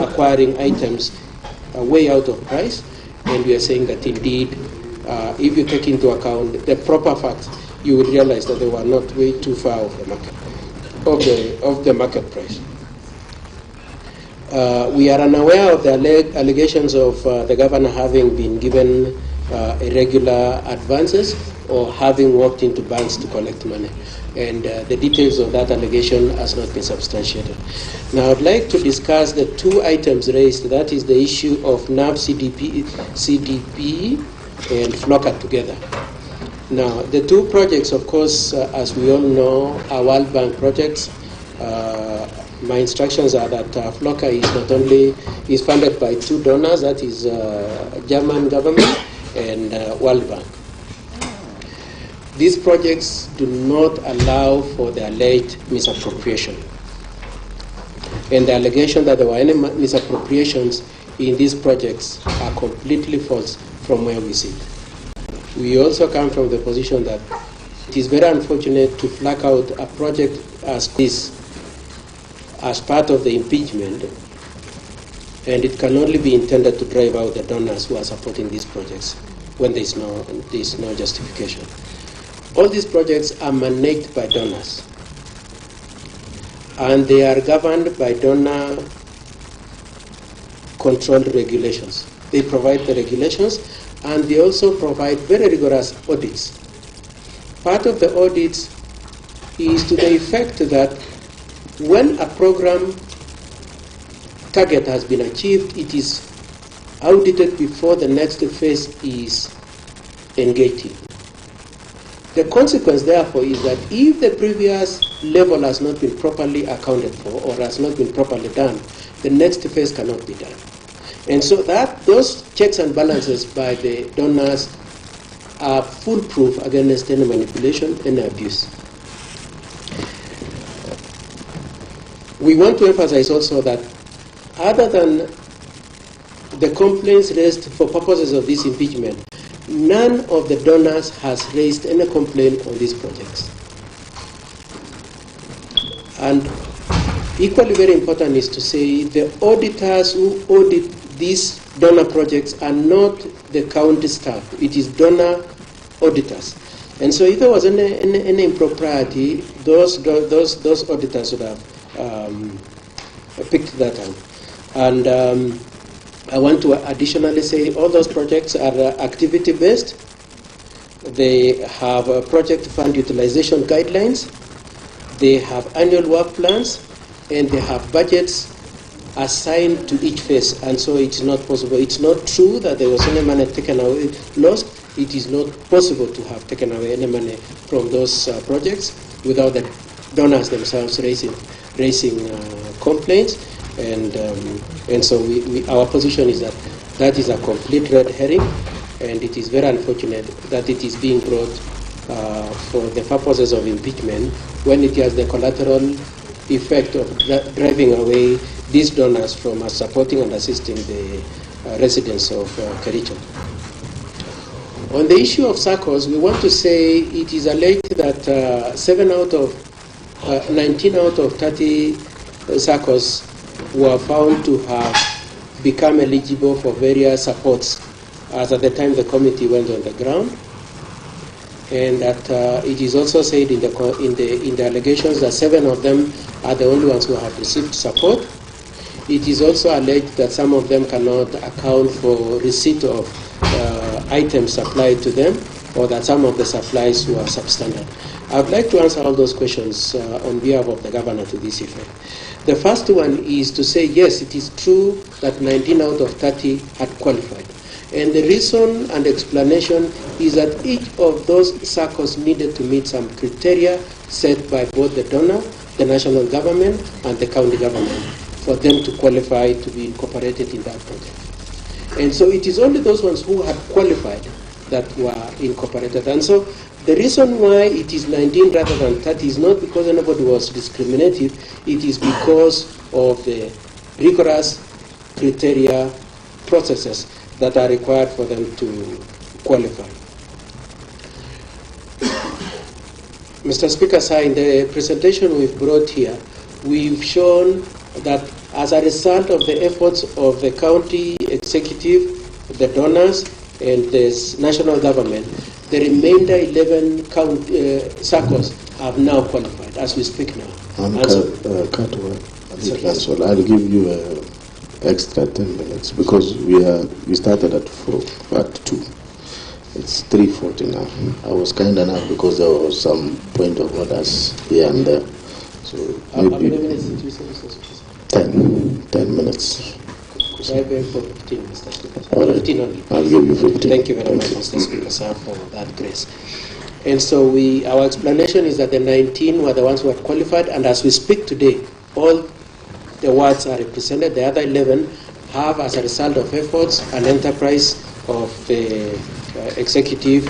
acquiring items way out of price. And we are saying that indeed, if you take into account the proper facts, you will realize that they were not way too far off the market, of the market price. We are unaware of the allegations of the governor having been given irregular advances or having walked into banks to collect money. And the details of that allegation has not been substantiated. Now, I'd like to discuss the two items raised. That is the issue of NAF CDP and FLOCA together. Now, the two projects, of course, as we all know, are World Bank projects. My instructions are that FLOCA is not only is funded by two donors, that is German government and World Bank. These projects do not allow for the alleged misappropriation. And the allegation that there were any misappropriations in these projects are completely false from where we sit. We also come from the position that it is very unfortunate to flag out a project as this as part of the impeachment, and it can only be intended to drive out the donors who are supporting these projects when there is no justification. All these projects are managed by donors, and they are governed by donor-controlled regulations. They provide the regulations, and they also provide very rigorous audits. Part of the audits is to the effect that when a program target has been achieved, it is audited before the next phase is engaged in. The consequence, therefore, is that if the previous level has not been properly accounted for or has not been properly done, the next phase cannot be done. And so that those checks and balances by the donors are foolproof against any manipulation and abuse. We want to emphasize also that other than the complaints raised for purposes of this impeachment, none of the donors has raised any complaint on these projects. And equally very important is to say the auditors who audit these donor projects are not the county staff. It is donor auditors. And so if there was any impropriety, those auditors would have picked that up. And I want to additionally say all those projects are activity-based. They have project fund utilization guidelines. They have annual work plans, and they have budgets assigned to each phase. And so it's not possible. It's not true that there was any money taken away, lost. It is not possible to have taken away any money from those projects without the donors themselves raising complaints. And so our position is that that is a complete red herring, and it is very unfortunate that it is being brought for the purposes of impeachment when it has the collateral effect of driving away these donors from supporting and assisting the residents of Kericho. On the issue of SACCOs, we want to say it is alleged that 19 out of 30 SACCOs were found to have become eligible for various supports as at the time the committee went on the ground, and that it is also said in the allegations that 7 of them are the only ones who have received support. It is also alleged that some of them cannot account for receipt of items supplied to them, or that some of the supplies were substandard. I would like to answer all those questions on behalf of the governor to this effect. The first one is to say, yes, it is true that 19 out of 30 had qualified. And the reason and explanation is that each of those SACCOs needed to meet some criteria set by both the donor, the national government, and the county government for them to qualify to be incorporated in that project. And so it is only those ones who had qualified that were incorporated. And so The reason why it is 19 rather than 30 is not because anybody was discriminative, it is because of the rigorous criteria processes that are required for them to qualify. Mr. Speaker, sir, in the presentation we've brought here, we've shown that as a result of the efforts of the county executive, the donors, and the national government, the remainder 11 circles have now qualified as we speak now. I'll give you extra 10 minutes because we started at 2. It's 3:40 now. I was kind enough because there was some point of orders here and there. So how many minutes did you say, Mr. Speaker? 10 minutes. Could I beg for 15, Mr. Speaker? All right. 15 only. I'll give you 15. Thank you very much, Mr. Speaker, sir, for that grace. And so our explanation is that the 19 were the ones who had qualified, and as we speak today, all the wards are represented. The other 11 have, as a result of efforts and enterprise of the executive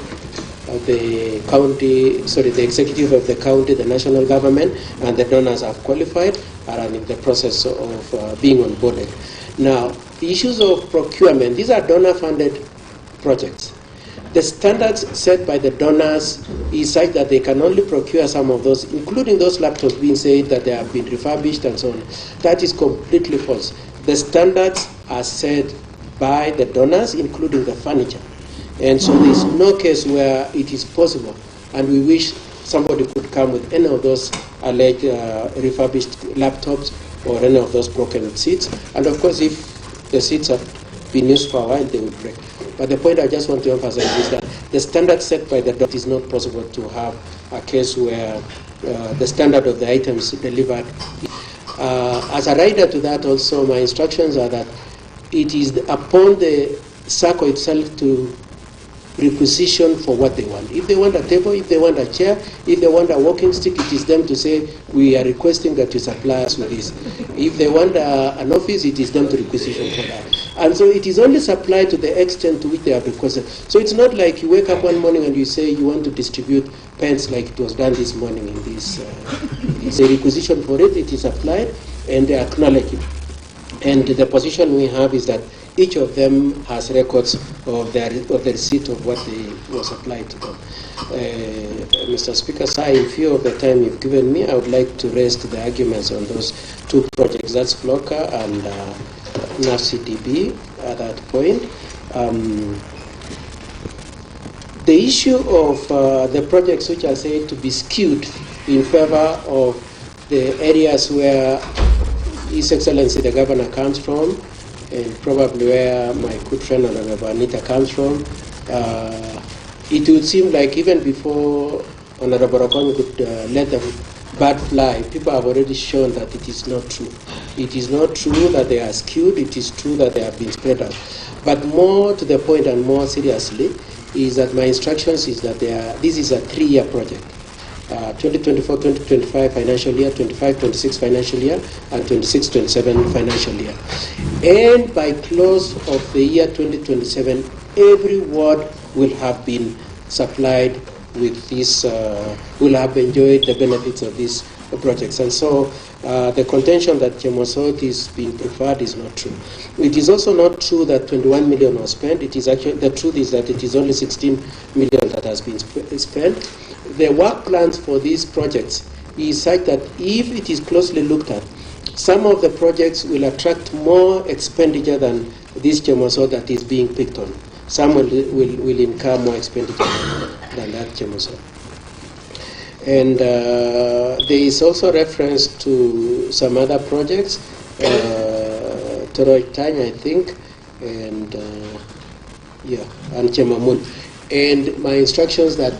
of the county, the executive of the county, the national government, and the donors have qualified, are in the process of being onboarded. Now, the issues of procurement, these are donor-funded projects. The standards set by the donors is such that they can only procure some of those, including those laptops being said that they have been refurbished and so on. That is completely false. The standards are set by the donors, including the furniture. And so there is no case where it is possible, and we wish somebody could come with any of those alleged refurbished laptops or any of those broken seats. And of course, if the seats have been used for a while, they will break. But the point I just want to emphasize is that the standard set by the doctor is not possible to have a case where the standard of the items delivered. As a rider to that also, my instructions are that it is upon the SACCO itself to requisition for what they want. If they want a table, if they want a chair, if they want a walking stick, it is them to say, we are requesting that you supply us with this. If they want an office, it is them to requisition for that. And so it is only supplied to the extent to which they have requested. So it's not like you wake up one morning and you say you want to distribute pens like it was done this morning in this. It's a requisition for it, it is applied, and they acknowledge it. And the position we have is that each of them has records of the receipt of what was applied to them. Mr. Speaker, sir, in view of the time you've given me, I would like to raise the arguments on those two projects. That's FLOCA and NAF CDP at that point. The issue of the projects which are said to be skewed in favor of the areas where His Excellency the Governor comes from, and probably where my good friend Honorable Anita comes from, it would seem like even before Honorable Okon could let the bird fly, people have already shown that it is not true. It is not true that they are skewed, it is true that they have been spread out. But more to the point and more seriously is that my instructions is that this is a 3-year project. 2024-2025 financial year, 25-26 financial year, and 26-27 financial year. And by close of the year 2027, every ward will have been supplied with this, will have enjoyed the benefits of these projects. And so the contention that Chemosot is being preferred is not true. It is also not true that 21 million was spent. It is actually, the truth is that it is only 16 million that has been spent. The work plans for these projects is such that if it is closely looked at, some of the projects will attract more expenditure than this Chemosot that is being picked on. Some will incur more expenditure than that Chemosot. And there is also reference to some other projects, Toroitany, I think, and and Chemamul. And my instructions that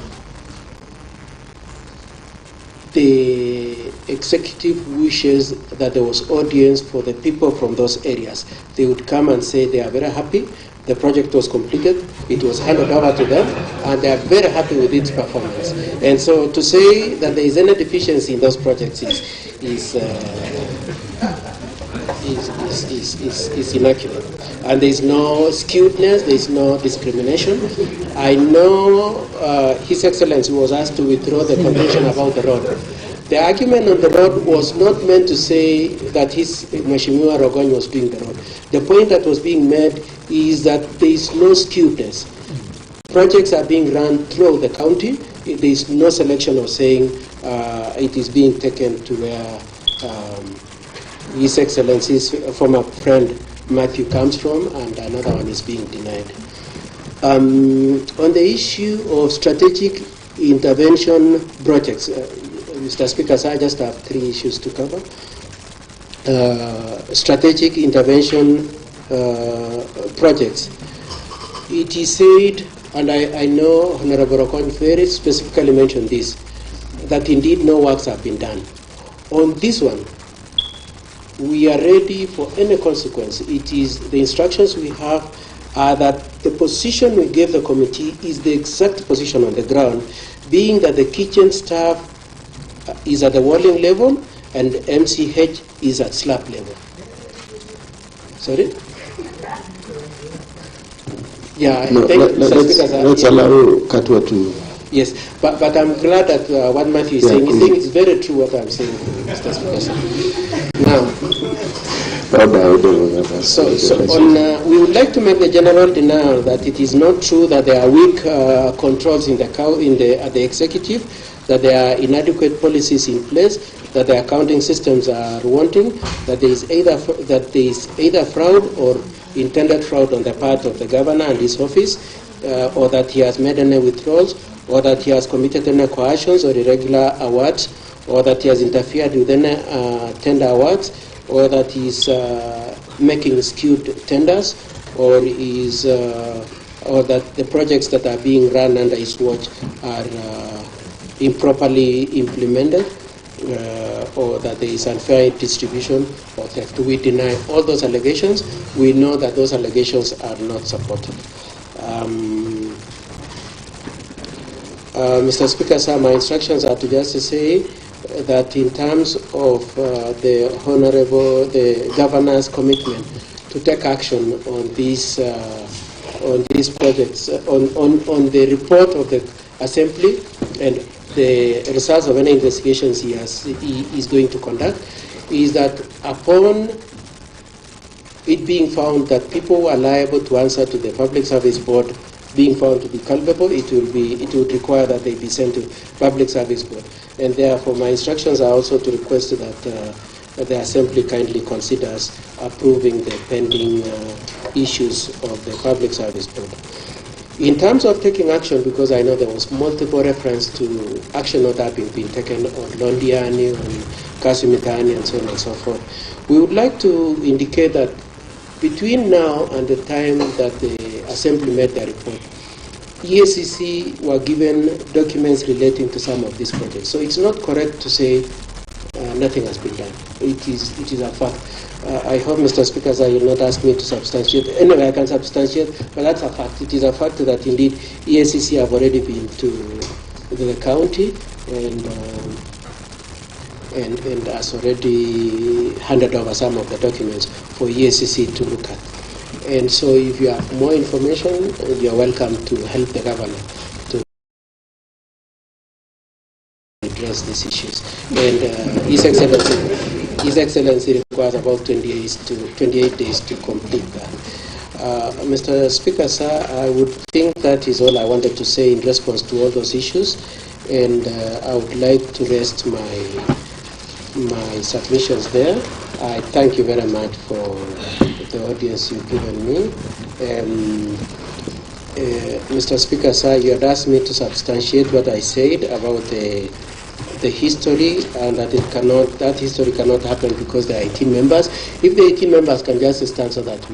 the executive wishes that there was audience for the people from those areas. They would come and say they are very happy. The project was completed, it was handed over to them, and they are very happy with its performance. And so to say that there is any deficiency in those projects is is inaccurate. And there is no skewedness, there is no discrimination. I know His Excellency was asked to withdraw the contention about the road. The argument on the road was not meant to say that Mheshimiwa Rogony was doing the road. The point that was being made is that there is no skewedness. Projects are being run through the county. There is no selection of saying it is being taken to where His Excellency's former friend Matthew comes from, and another one is being denied. On the issue of strategic intervention projects, Mr. Speaker, so I just have 3 issues to cover. Strategic intervention projects. It is said, and I know Honorable Rogony very specifically mentioned this, that indeed no works have been done. On this one, we are ready for any consequence. It is the instructions we have are that the position we gave the committee is the exact position on the ground, being that the kitchen staff is at the walling level and MCH is at slab level. Sorry? Yeah, I think let's allow Katwa to. Yes, but I'm glad that what Matthew is saying. He's saying it's very true what I'm saying, Mr. Speaker. Now, we would like to make the general denial that it is not true that there are weak controls at the executive, that there are inadequate policies in place, that the accounting systems are wanting, that there is either fraud or intended fraud on the part of the governor and his office, or that he has made any withdrawals, or that he has committed any coercions or irregular awards, or that he has interfered with any tender awards, or that he is making skewed tenders, or that the projects that are being run under his watch are improperly implemented, or that there is unfair distribution or theft. We deny all those allegations. We know that those allegations are not supported. Mr. Speaker, sir, my instructions are to just say that in terms of the governor's commitment to take action on these projects, on the report of the Assembly and the results of any investigations he is going to conduct, is that upon it being found that people are liable to answer to the Public Service Board being found to be culpable, it would require that they be sent to Public Service Board. And therefore, my instructions are also to request that the Assembly kindly considers approving the pending issues of the Public Service Board. In terms of taking action, because I know there was multiple reference to action not having been taken on Londiani, on Kazimani, and so on and so forth, we would like to indicate that between now and the time that the Assembly made their report, EACC were given documents relating to some of these projects. So it's not correct to say nothing has been done. It is a fact. I hope, Mr. Speaker, that you will not ask me to substantiate. Anyway, I can substantiate, but that's a fact. It is a fact that indeed EACC have already been to the county and has already handed over some of the documents for EACC to look at. And so if you have more information, you're welcome to help the governor to address these issues. And His Excellency requires about 28 days to complete that. Mr. Speaker, sir, I would think that is all I wanted to say in response to all those issues, and I would like to rest my submissions there. I thank you very much for the audience you've given me. Mr. Speaker, sir, you had asked me to substantiate what I said about the history, and that that history cannot happen because there are 18 members. If the 18 members can just stand so that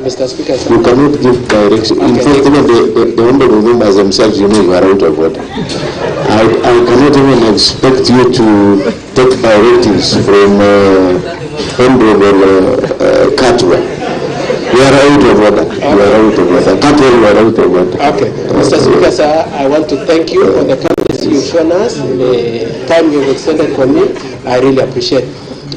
Mr. Speaker, sir. You cannot give direction. In fact, even the honorable members themselves, you know, you are out of order. I cannot even expect you to take directives from Honorable Katwa. You are out of order. You are out of order. Katwa, you are out of order. Okay. Mr. Speaker, sir, I want to thank you on the you've shown us, the time you've extended for me, I really appreciate.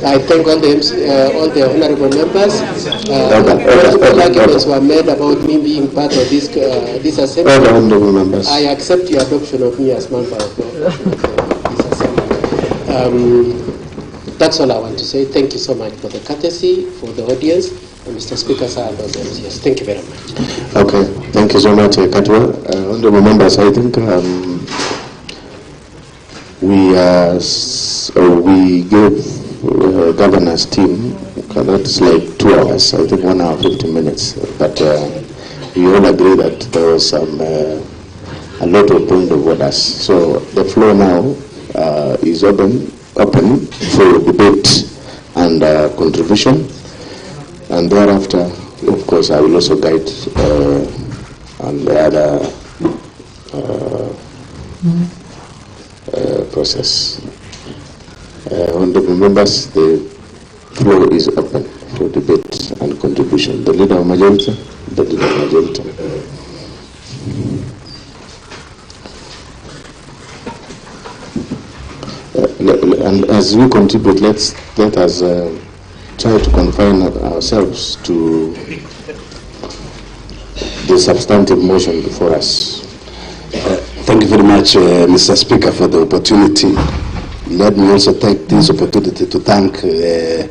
I thank all the honorable members. Multiple arguments were made about me being part of this assembly. All the honorable members. I accept your adoption of me as member of this assembly. That's all I want to say. Thank you so much for the courtesy, for the audience, and Mr. Speaker, sir, and all the MCs. Thank you very much. Okay, thank you so much, Katwa. Honorable members, I think we gave governor's team, that's like 2 hours, I think 1 hour 50 minutes, but we all agree that there was a lot of point of orders. So the floor now is open for debate and contribution, and thereafter, of course, I will also guide on the other process. Honorable members, the floor is open for debate and contribution. The leader of majority, the leader of majority. And as we contribute, let us try to confine ourselves to the substantive motion before us. Thank you very much, Mr. Speaker, for the opportunity. Let me also take this opportunity to thank the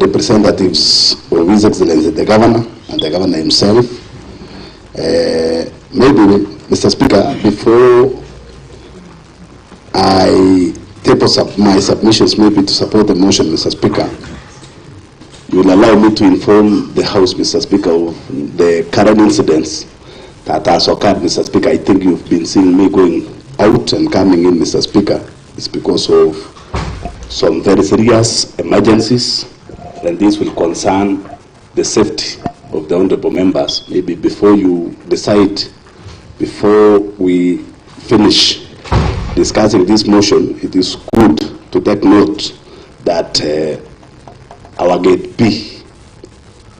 representatives of His Excellency the Governor and the Governor himself. Maybe, Mr. Speaker, before I table my submissions, maybe to support the motion, Mr. Speaker, you will allow me to inform the House, Mr. Speaker, of the current incidents that has occurred, Mr. Speaker. I think you've been seeing me going out and coming in, Mr. Speaker. It's because of some very serious emergencies, and this will concern the safety of the honorable members. Maybe before you decide, before we finish discussing this motion, it is good to take note that our gate B,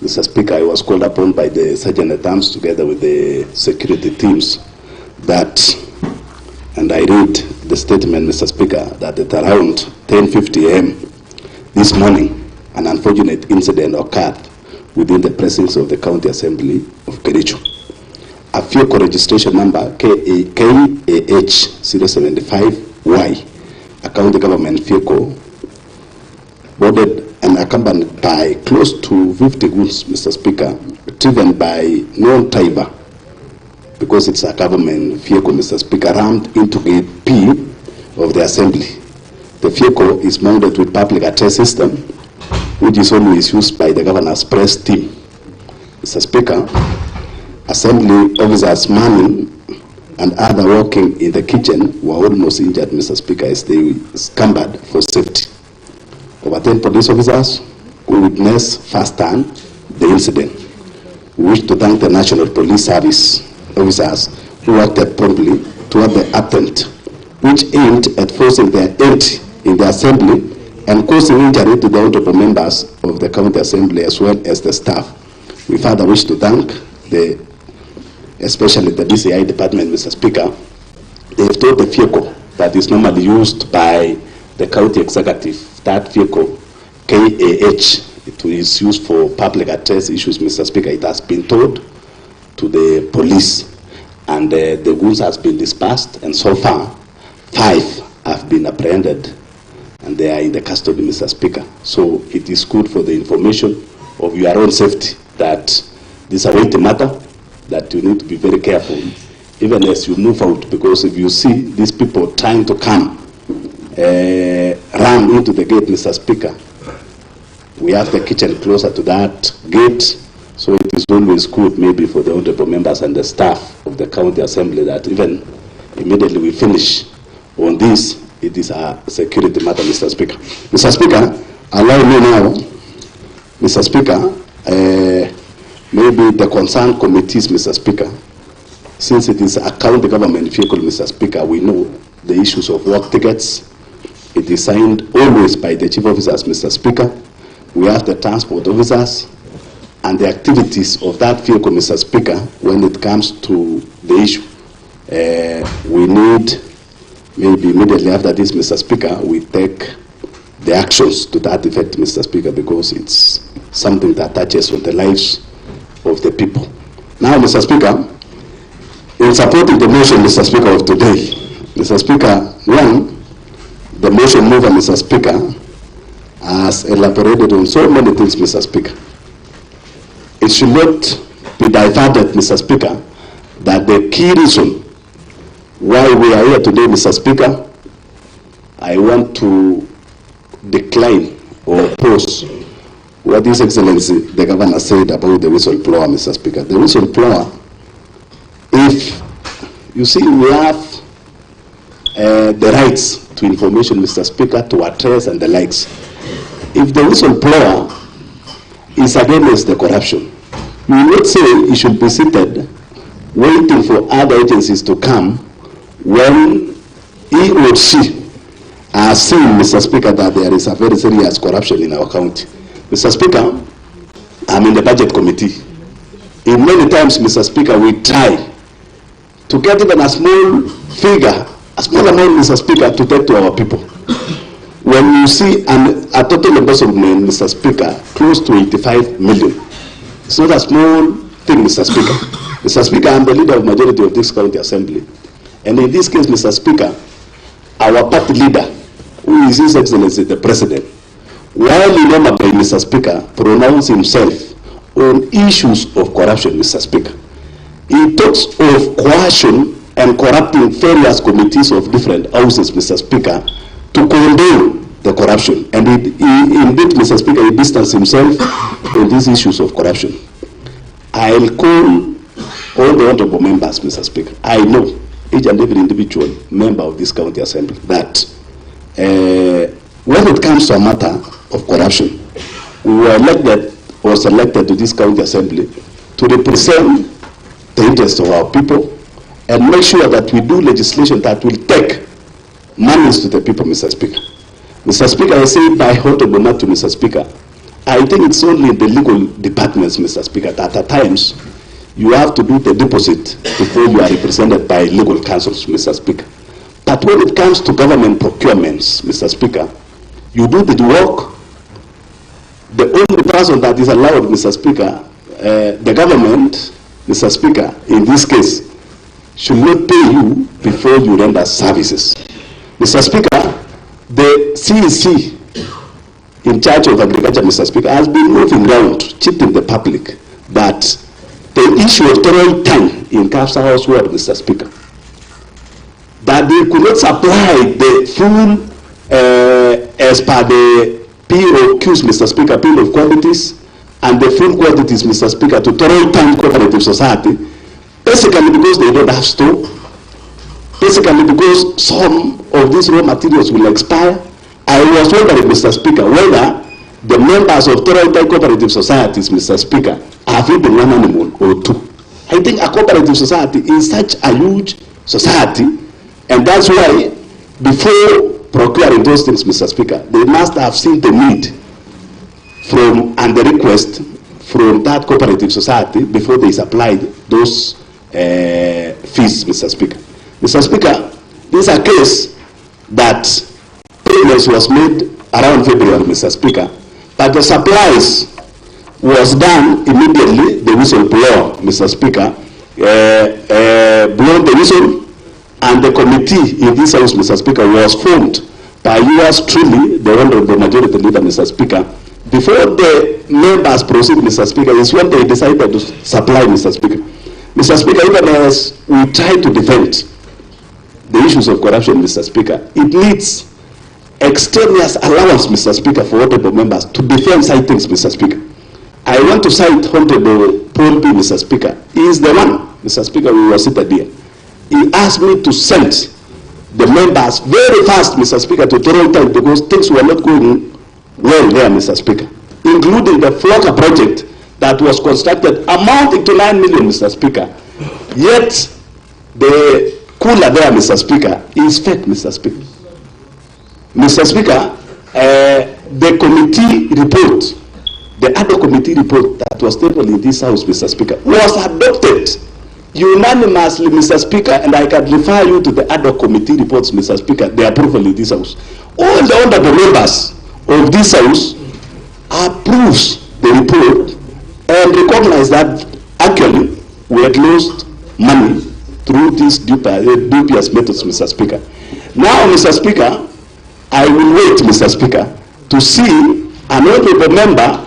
Mr. Speaker, I was called upon by the Sergeant at Arms together with the security teams that, and I read the statement, Mr. Speaker, that at around 10:50 a.m. this morning, an unfortunate incident occurred within the precincts of the County Assembly of Kericho. A vehicle registration number KAH075Y, a county government vehicle, boarded and accompanied by close to 50 goons, Mr. Speaker, driven by non-driver, because it's a government vehicle, Mr. Speaker, rammed into gate P of the assembly. The vehicle is mounted with public address system, which is always used by the governor's press team. Mr. Speaker, assembly officers manning and other working in the kitchen were almost injured, Mr. Speaker, as they scampered for safety. Over 10 police officers who witnessed firsthand the incident. We wish to thank the National Police Service officers who acted promptly toward the attempt, which aimed at forcing their entry in the assembly and causing injury to the honorable members of the county assembly as well as the staff. We further wish to thank especially the DCI department, Mr. Speaker. They've told the vehicle that is normally used by the county executive, that vehicle, KAH, it is used for public address issues, Mr. Speaker. It has been told to the police, and the goons has been dispersed, and so far 5 have been apprehended and they are in the custody, Mr. Speaker. So it is good for the information of your own safety that this is a weighty matter, that you need to be very careful even as you move out, because if you see these people trying to come run into the gate, Mr. Speaker, we have the kitchen closer to that gate. So it is always good maybe for the honorable members and the staff of the county assembly that even immediately we finish on this, it is a security matter, Mr. Speaker. Mr. Speaker, allow me now, Mr. Speaker, maybe the concerned committees, Mr. Speaker, since it is a county government vehicle, Mr. Speaker, we know the issues of work tickets. It is signed always by the chief officers, Mr. Speaker. We have the transport officers and the activities of that vehicle, Mr. Speaker, when it comes to the issue we need, maybe immediately after this, Mr. Speaker, we take the actions to that effect, Mr. Speaker, because it's something that touches on the lives of the people. Now, Mr. Speaker, in supporting the motion, Mr. Speaker, of today, Mr. Speaker, one, the motion mover, Mr. Speaker, has elaborated on so many things, Mr. Speaker. It should not be diverted, Mr. Speaker, that the key reason why we are here today, Mr. Speaker, I want to decline or oppose what His Excellency the Governor said about the whistleblower, Mr. Speaker. The whistleblower, if you see, we have the rights to information, Mr. Speaker, to address and the likes. If the whistleblower is against the corruption, we will not say he should be seated waiting for other agencies to come when he or she has seen, Mr. Speaker, that there is a very serious corruption in our county. Mr. Speaker, I'm in the budget committee. In many times, Mr. Speaker, we try to get even a small figure, a small amount, Mr. Speaker, to take to our people. When you see a total investment, Mr. Speaker, close to 85 million, it's not a small thing, Mr. Speaker. Mr. Speaker, I'm the leader of majority of this county assembly. And in this case, Mr. Speaker, our party leader, who is His Excellency the President, while he normally, Mr. Speaker, pronounced himself on issues of corruption, Mr. Speaker, he talks of coercion and corrupting various committees of different houses, Mr. Speaker, to condone the corruption. And indeed, Mr. Speaker, he distanced himself on these issues of corruption. I'll call all the honorable members, Mr. Speaker. I know each and every individual member of this county assembly that when it comes to a matter of corruption, we were elected or selected to this county assembly to represent the interests of our people and make sure that we do legislation that will take monies to the people, Mr. Speaker. Mr. Speaker, I say by honorable not to Mr. Speaker, I think it's only the legal departments, Mr. Speaker, that at times you have to do the deposit before you are represented by legal counsels, Mr. Speaker. But when it comes to government procurements, Mr. Speaker, you do the work. The only person that is allowed, Mr. Speaker, the government, Mr. Speaker, in this case, should not pay you before you render services. Mr. Speaker, the CEC in charge of agriculture, Mr. Speaker, has been moving around, cheating the public that the issue of total time in Capsa House Ward, Mr. Speaker, that they could not supply the full, as per the POQs, Mr. Speaker, bill of quantities, and the full quantities, Mr. Speaker, to total time cooperative society, basically because they don't have stock, basically because some of these raw materials will expire. I was wondering, Mr. Speaker, whether the members of total time cooperative societies, Mr. Speaker, have even one animal or two. I think a cooperative society is such a huge society, and that's why before procuring those things, Mr. Speaker, they must have seen the need from and the request from that cooperative society before they supplied those fees, Mr. Speaker. Mr. Speaker, this is a case that progress was made around February, Mr. Speaker, but the supplies was done immediately. The whistleblower, Mr. Speaker, blown the whistle, and the committee in this house, Mr. Speaker, was formed by yours truly, the honorable majority leader, Mr. Speaker. Before the members proceed, Mr. Speaker, is when they decided to supply, Mr. Speaker. Mr. Speaker, even as we try to defend the issues of corruption, Mr. Speaker, it needs extraneous allowance, Mr. Speaker, for honorable members to defend such things, Mr. Speaker. I want to cite Honorable Paul B, Mr. Speaker. He is the one, Mr. Speaker, we were seated here. He asked me to send the members very fast, Mr. Speaker, to Toronto because things were not going well there, Mr. Speaker, including the Flocker project that was constructed amounting to 9 million, Mr. Speaker. Yet the cooler there, Mr. Speaker, is fake, Mr. Speaker. Mr. Speaker, the committee report, the other committee report that was tabled in this house, Mr. Speaker, was adopted unanimously, Mr. Speaker, and I can refer you to the ad hoc committee reports, Mr. Speaker, the approval in this House. All the honorable members of this House approves the report and recognize that actually we had lost money through these dubious methods, Mr. Speaker. Now, Mr. Speaker, I will wait, Mr. Speaker, to see an honorable member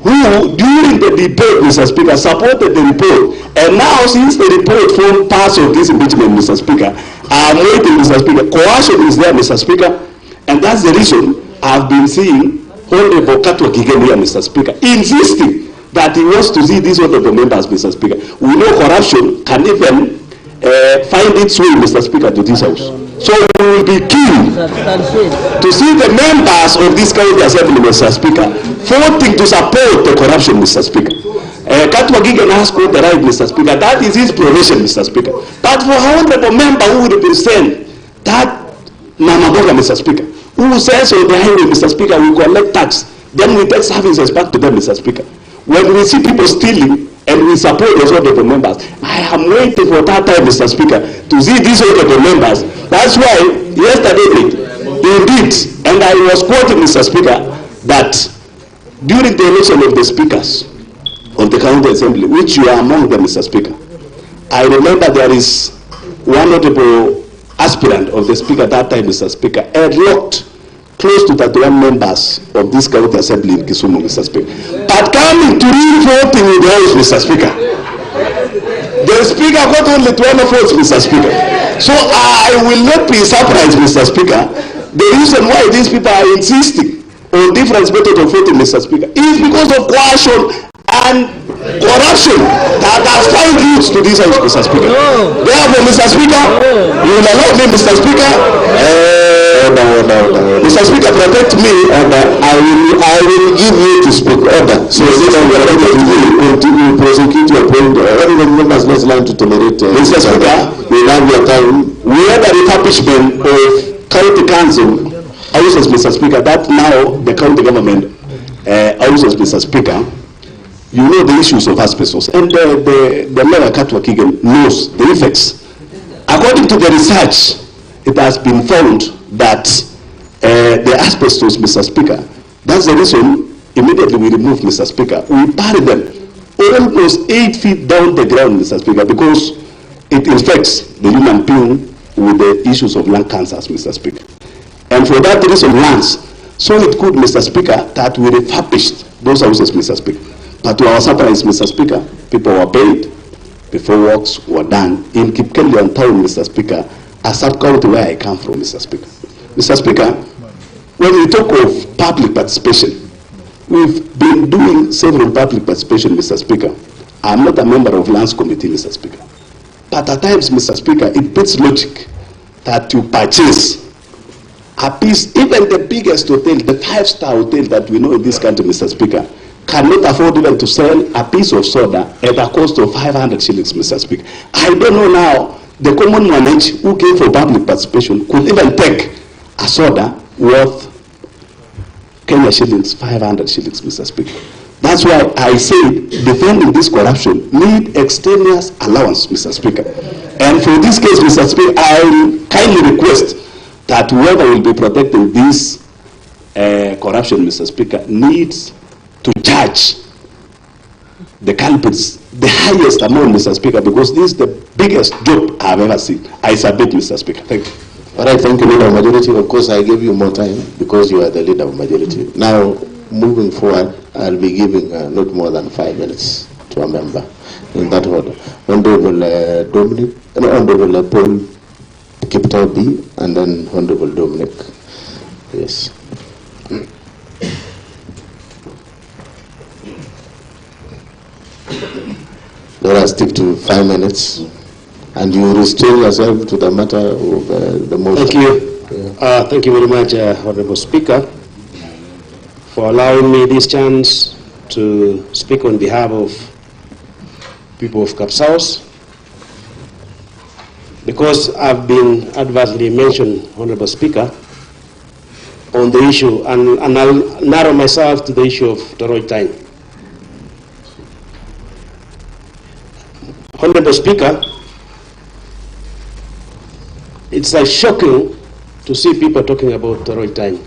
who, during the debate, Mr. Speaker, supported the report, and now since the report formed part of this impeachment, Mr. Speaker, I'm waiting, Mr. Speaker. Coercion is there, Mr. Speaker, and that's the reason I've been seeing Honorable Katwa Kigen here, Mr. Speaker, insisting that he wants to see these honorable members, Mr. Speaker. We know corruption can even find its way, Mr. Speaker, to this House. So we will be keen to see the members of this county assembly, Mr. Speaker, voting to support the corruption, Mr. Speaker. Katwa Gigen has got the right, Mr. Speaker. That is his profession, Mr. Speaker. But for a honorable member who represent that Mama Boga, Mr. Speaker, who says on the highway, Mr. Speaker, we collect tax, then we take services back to them, Mr. Speaker. When we see people stealing and we support those honorable members, I am waiting for that time, Mr. Speaker, to see these honorable members. That's why yesterday, indeed, and I was quoting, Mr. Speaker, that during the election of the speakers of the county assembly, which you are among them, Mr. Speaker, I remember there is one notable aspirant of the speaker that time, Mr. Speaker, and locked close to 31 members of this county assembly in Kisumu, Mr. Speaker. But coming to real voting in the House, Mr. Speaker, the speaker got only 20 votes, Mr. Speaker. So I will not be surprised, Mr. Speaker. The reason why these people are insisting on different methods of voting, Mr. Speaker, is because of coercion and corruption that has found roots to this House, Mr. Speaker. Therefore, Mr. Speaker, you will allow me, Mr. Speaker, Mr. Speaker, protect me, and I will give you to speak. Order. So this is will prosecute your point. Every member must learn to tolerate. Mr. Speaker, we have your time. We had a refurbishment of county council houses, Mr. Speaker. That now the county government houses, Mr. Speaker. You know the issues of asbestos, and the Mayor Katwa Kigen knows the effects. According to the research, it has been found that the asbestos, Mr. Speaker, that's the reason immediately we removed, Mr. Speaker. We buried them almost 8 feet down the ground, Mr. Speaker, because it infects the human being with the issues of lung cancers, Mr. Speaker. And for that reason, once, so it could, Mr. Speaker, that we refurbished those houses, Mr. Speaker. But to our surprise, Mr. Speaker, people were paid before works were done in Kipkelian town, Mr. Speaker, a sub-county where I come from, Mr. Speaker. Mr. Speaker, when we talk of public participation, we've been doing several public participation, Mr. Speaker. I'm not a member of Lands Committee, Mr. Speaker. But at times, Mr. Speaker, it beats logic that you purchase a piece, even the biggest hotel, the 5-star hotel that we know in this country, Mr. Speaker, cannot afford even to sell a piece of soda at a cost of 500 shillings, Mr. Speaker. I don't know now, the common manager who came for public participation could even take a soda worth Kenya shillings, 500 shillings, Mr. Speaker. That's why I say defending this corruption need extraneous allowance, Mr. Speaker. And for this case, Mr. Speaker, I kindly request that whoever will be protecting this corruption, Mr. Speaker, needs to charge the culprits the highest amount, Mr. Speaker, because this is the biggest job I've ever seen. I submit, Mr. Speaker. Thank you. All right, thank you, Leader of Majority. Of course, I gave you more time because you are the Leader of Majority. Now, moving forward, I'll be giving not more than 5 minutes to a member in that order. Honorable Honorable Paul Kiptobi, and then Honorable Dominic. Yes. Let us stick to 5 minutes, and you restrain yourself to the matter of the motion. Thank you. Yeah. Thank you very much, Honorable Speaker, for allowing me this chance to speak on behalf of people of Kapsaos. Because I've been adversely mentioned, Honorable Speaker, on the issue, and I'll narrow myself to the issue of Toroi time. Honorable Speaker, it's like shocking to see people talking about Toroi time.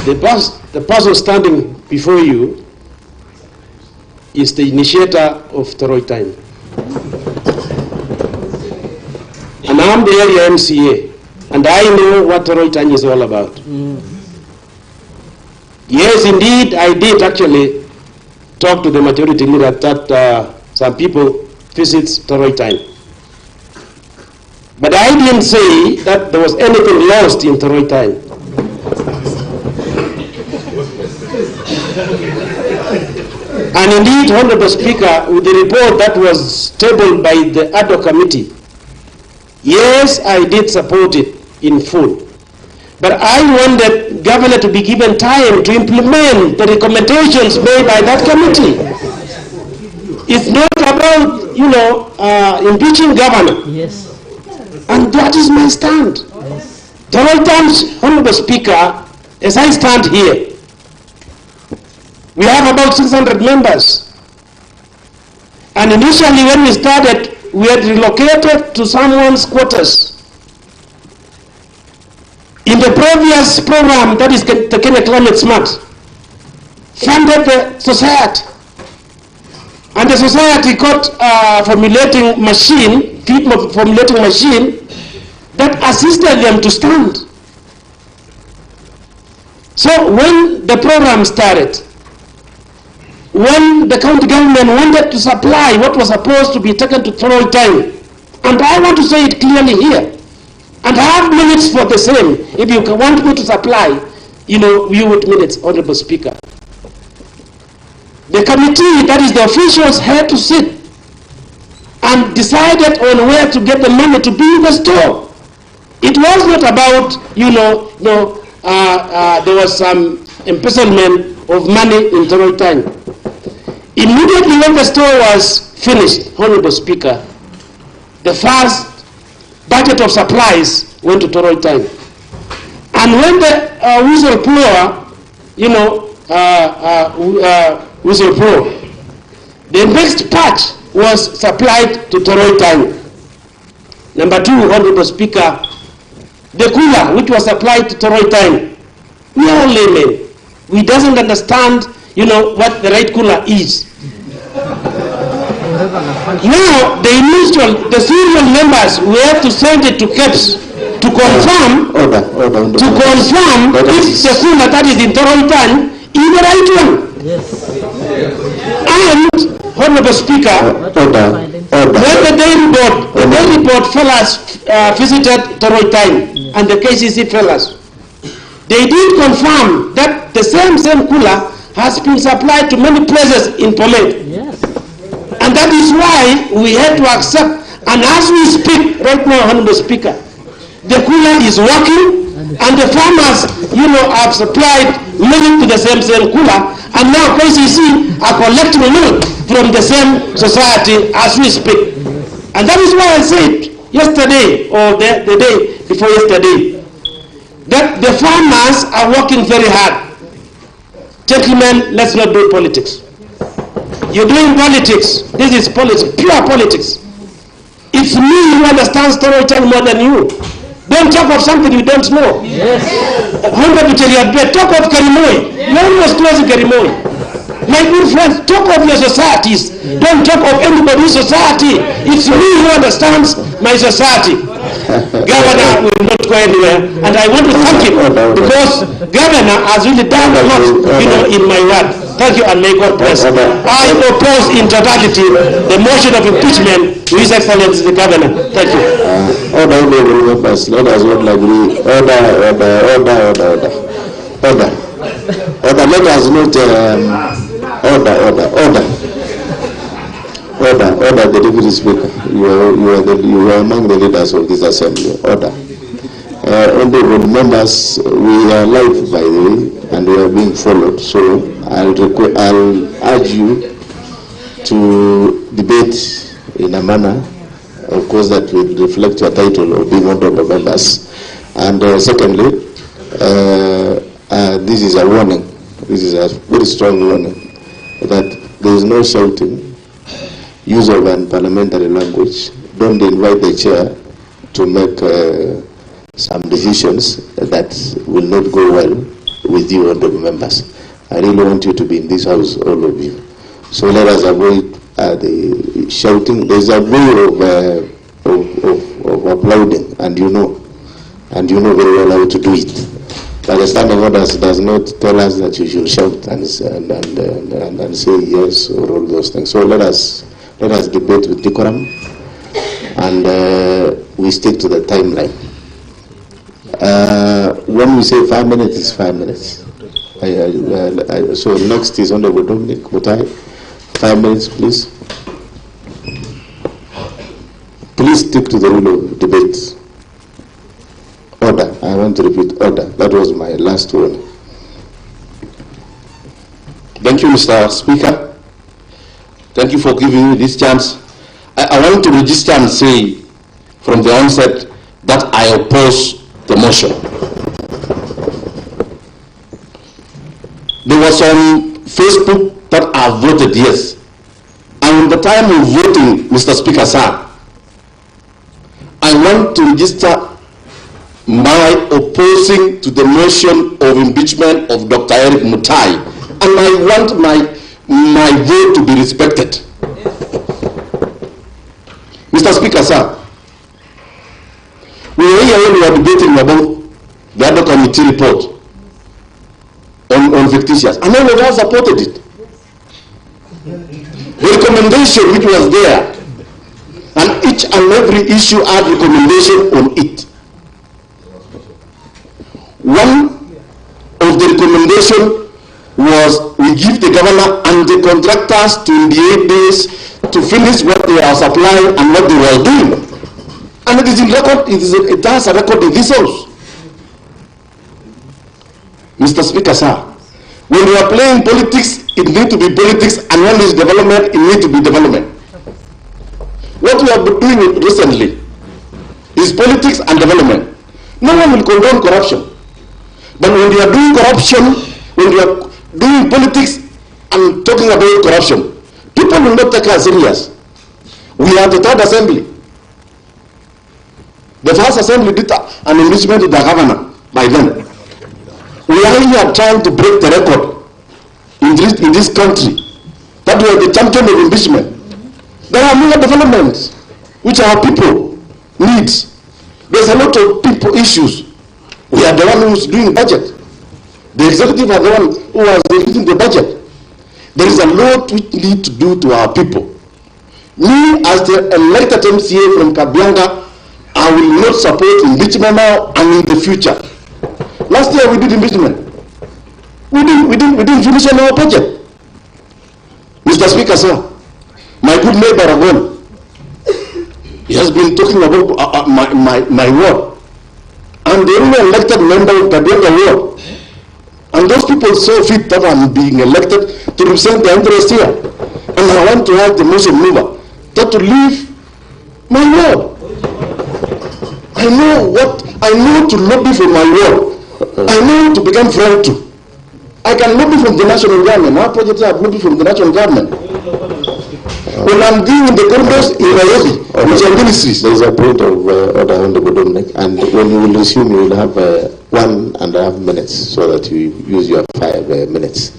The person standing before you is the initiator of Toroi time. And I'm the area MCA, and I know what Toroi time is all about. Yes, indeed, I did actually talk to the majority leader that some people visit Toroi time. But I didn't say that there was anything lost in Toroi time. And indeed, Honorable Speaker, with the report that was tabled by the ad hoc committee, yes, I did support it in full. But I wanted governor to be given time to implement the recommendations made by that committee. It's not about, impeaching governor. Yes. And that is my stand. Yes. Several times, Honorable Speaker, as I stand here, we have about 600 members. And initially when we started, we had relocated to someone's quarters. In the previous program, that is the Kenya Climate Smart, funded the society. And the society got a formulating machine that assisted them to stand. So when the program started, when the county government wanted to supply what was supposed to be taken to Toroi time, and I want to say it clearly here, and I have minutes for the same. If you want me to supply, view with minutes, Honorable Speaker. The committee, that is the officials, had to sit and decided on where to get the money to build the store. It was not about, there was some embezzlement of money in Toroi time. Immediately when the store was finished, Honorable Speaker, the first budget of supplies went to Toroi time. And when the whistleblower, the next batch was supplied to Toroi time. Number two, Honorable Speaker, the cooler which was supplied to Toroi time. We are laymen. We doesn't understand, what the right cooler is. Now, the serial members, we have to send it to KEPS to confirm, if the cooler that is in Toroi time is the right one. Yes. And, Honorable Speaker, when the day report fellows visited Toroi time, and the KCC fellows, they did confirm that the same cooler has been supplied to many places in Pomet. Yes. And that is why we had to accept, and as we speak right now, Honorable Speaker, the cooler is working, and the farmers, have supplied milk to the same cooler, and now KCC are collecting milk from the same society as we speak. And that is why I said yesterday, or the day before yesterday, that the farmers are working very hard. Gentlemen, let's not do politics. You're doing politics. This is politics, pure politics. It's me who understands Toroi time more than you. Don't talk of something you don't know. Yes. Talk of Kerimoi. You almost close Kerimoi. My good friends, talk of your societies. Don't talk of anybody's society. It's me who understands my society. Governor will not go anywhere, and I want to thank him because Governor has really done a lot, in my word. Thank you, and may God bless. I oppose in totality the motion of impeachment to His Excellency the Governor. Thank you. Order. Let us not agree. Order. Let us not. Order, the Deputy Speaker. You are among the leaders of this assembly. Order. Honorable members, we are live, by the way, and we are being followed. So I'll urge you to debate in a manner, of course, that will reflect your title of being honorable members. And secondly, this is a warning. This is a very strong warning that there is no shouting, use of unparliamentary language. Don't invite the chair to make some decisions that will not go well with you, honorable members. I really want you to be in this house, all of you. So let us avoid the shouting. There's a way of applauding, and you know very well how to do it. But the standing orders does not tell us that you should shout and say yes or all those things. So let us debate with decorum, and we stick to the timeline. When we say 5 minutes, it's 5 minutes. So next is Honorable Dominic Mutai. 5 minutes, please. Please stick to the rule of debate. Order. I want to repeat order. That was my last warning. Thank you, Mr. Speaker. Thank you for giving me this chance. I want to register and say from the onset that I oppose the motion. There was on Facebook that I voted yes. And at the time of voting, Mr. Speaker, sir, I want to register my opposing to the motion of impeachment of Dr. Erick Mutai, and I want my vote to be respected. Mr. Speaker, sir, we were here when we were debating about the other committee report on fictitious, and all of us supported it. The recommendation which was there, and each and every issue had recommendation on it. One of the recommendation was we give the governor and the contractors 28 days to finish what they are supplying and what they were doing. And it is in record, it has a record in this house. Mr. Speaker, sir, when we are playing politics, it needs to be politics, and when there is development, it needs to be development. What we have been doing recently is politics and development. No one will condone corruption. But when we are doing corruption, when we are doing politics and talking about corruption, people will not take us serious. We are the third assembly. The first assembly did an impeachment to the governor by then. We are here trying to break the record in this country that we are the champion of impeachment. There are more developments which our people need. There's a lot of people issues. We are the one who is doing budget. The executive are the one who is executing the budget. There is a lot we need to do to our people. Me, as the elected MCA from Kabianga, I will not support impeachment now and in the future. Last year we did impeachment. We didn't finish on our budget. Mr. Speaker, sir, my good neighbor Agon, he has been talking about my ward. I'm the only elected member of Kabianga ward. And those people saw fit that I'm being elected to represent the interest here. And I want to have the motion mover that to leave my ward. I know to lobby for my ward. I know to become friend to. I can lobby from the national government. Our projects are lobby from the national government. When I'm doing the corridors in Nairobi, which are ministries. There is a point of order, Honorable Dominic, and when you will resume, you will have 1.5 minutes so that you use your 5 minutes.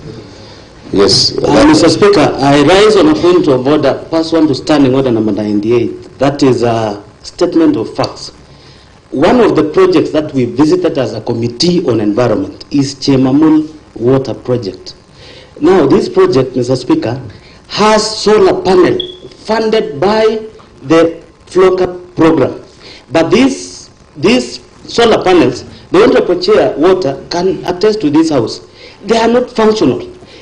Yes. Mr. Speaker, I rise on a point of order, pass on to standing order number 98. That is a statement of facts. One of the projects that we visited as a committee on environment is Chemamul Water Project. Now, this project, Mr. Speaker, has solar panel funded by the FLOCA program. But these solar panels, the Honorable Chair Water can attest to this house. They are not functional.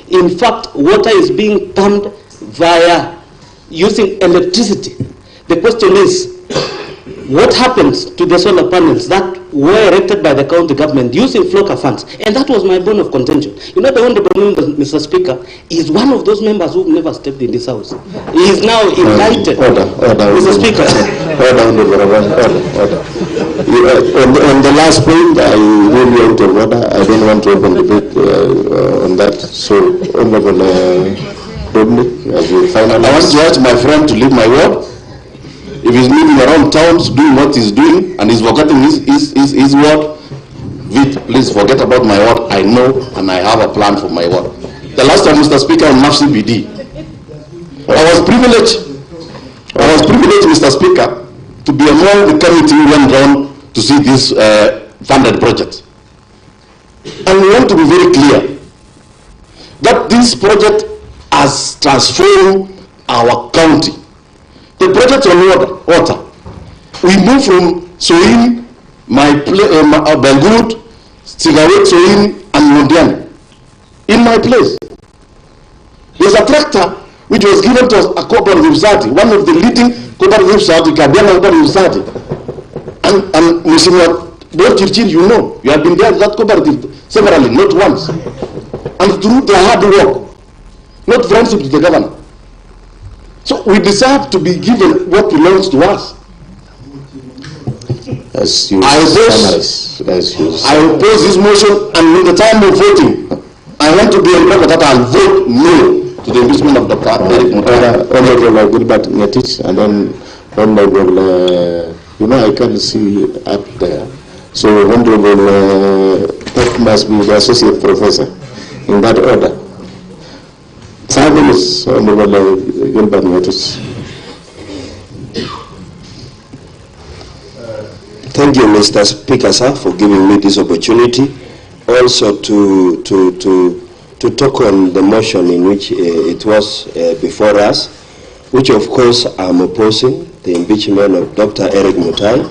In fact, water is being pumped via using electricity. The question is, what happens to the solar panels that were erected by the county government using FLOCA funds? And that was my bone of contention. You know, the Honorable Member, Mr. Speaker, is one of those members who've never stepped in this house. He is now indicted. Order, Mr. Speaker. On the last point, I really want to order. I don't want to open debate on that. So, Honorable Dominic, as you finalize. I want to urge my friend to leave my ward. If he's moving around towns doing what he's doing and he's forgetting his word, please forget about my word. I know and I have a plan for my word. The last time, Mr. Speaker, on NAF CDP, I was privileged, Mr. Speaker, to be among the committee who went down to see this funded project. And we want to be very clear that this project has transformed our county. The project on water, we moved from Soin, Belgood, Sigaret, Soin, and Londiani. In my place, there's a tractor which was given to a cooperative society, one of the leading cooperative society, Kadiana Cooperative Society. And Mr. Chirchir, you know, you have been there, that cooperative, severally, not once. And through their hard work, not friendship with the governor. So we deserve to be given what belongs to us. I oppose this motion, and in the time of voting, I want to be remembered that I'll vote no to the impeachment of Dr. Erick Mutai. Honorable Gilbert Ngetich, and then Honorable, I can see up there. So Honorable, that must be the associate professor in that order. 5 minutes, Honorable Gilbert Ngetich. Thank you, Mr. Speaker, sir, for giving me this opportunity. Also to talk on the motion in which it was before us, which of course I'm opposing, the impeachment of Dr. Erick Mutai,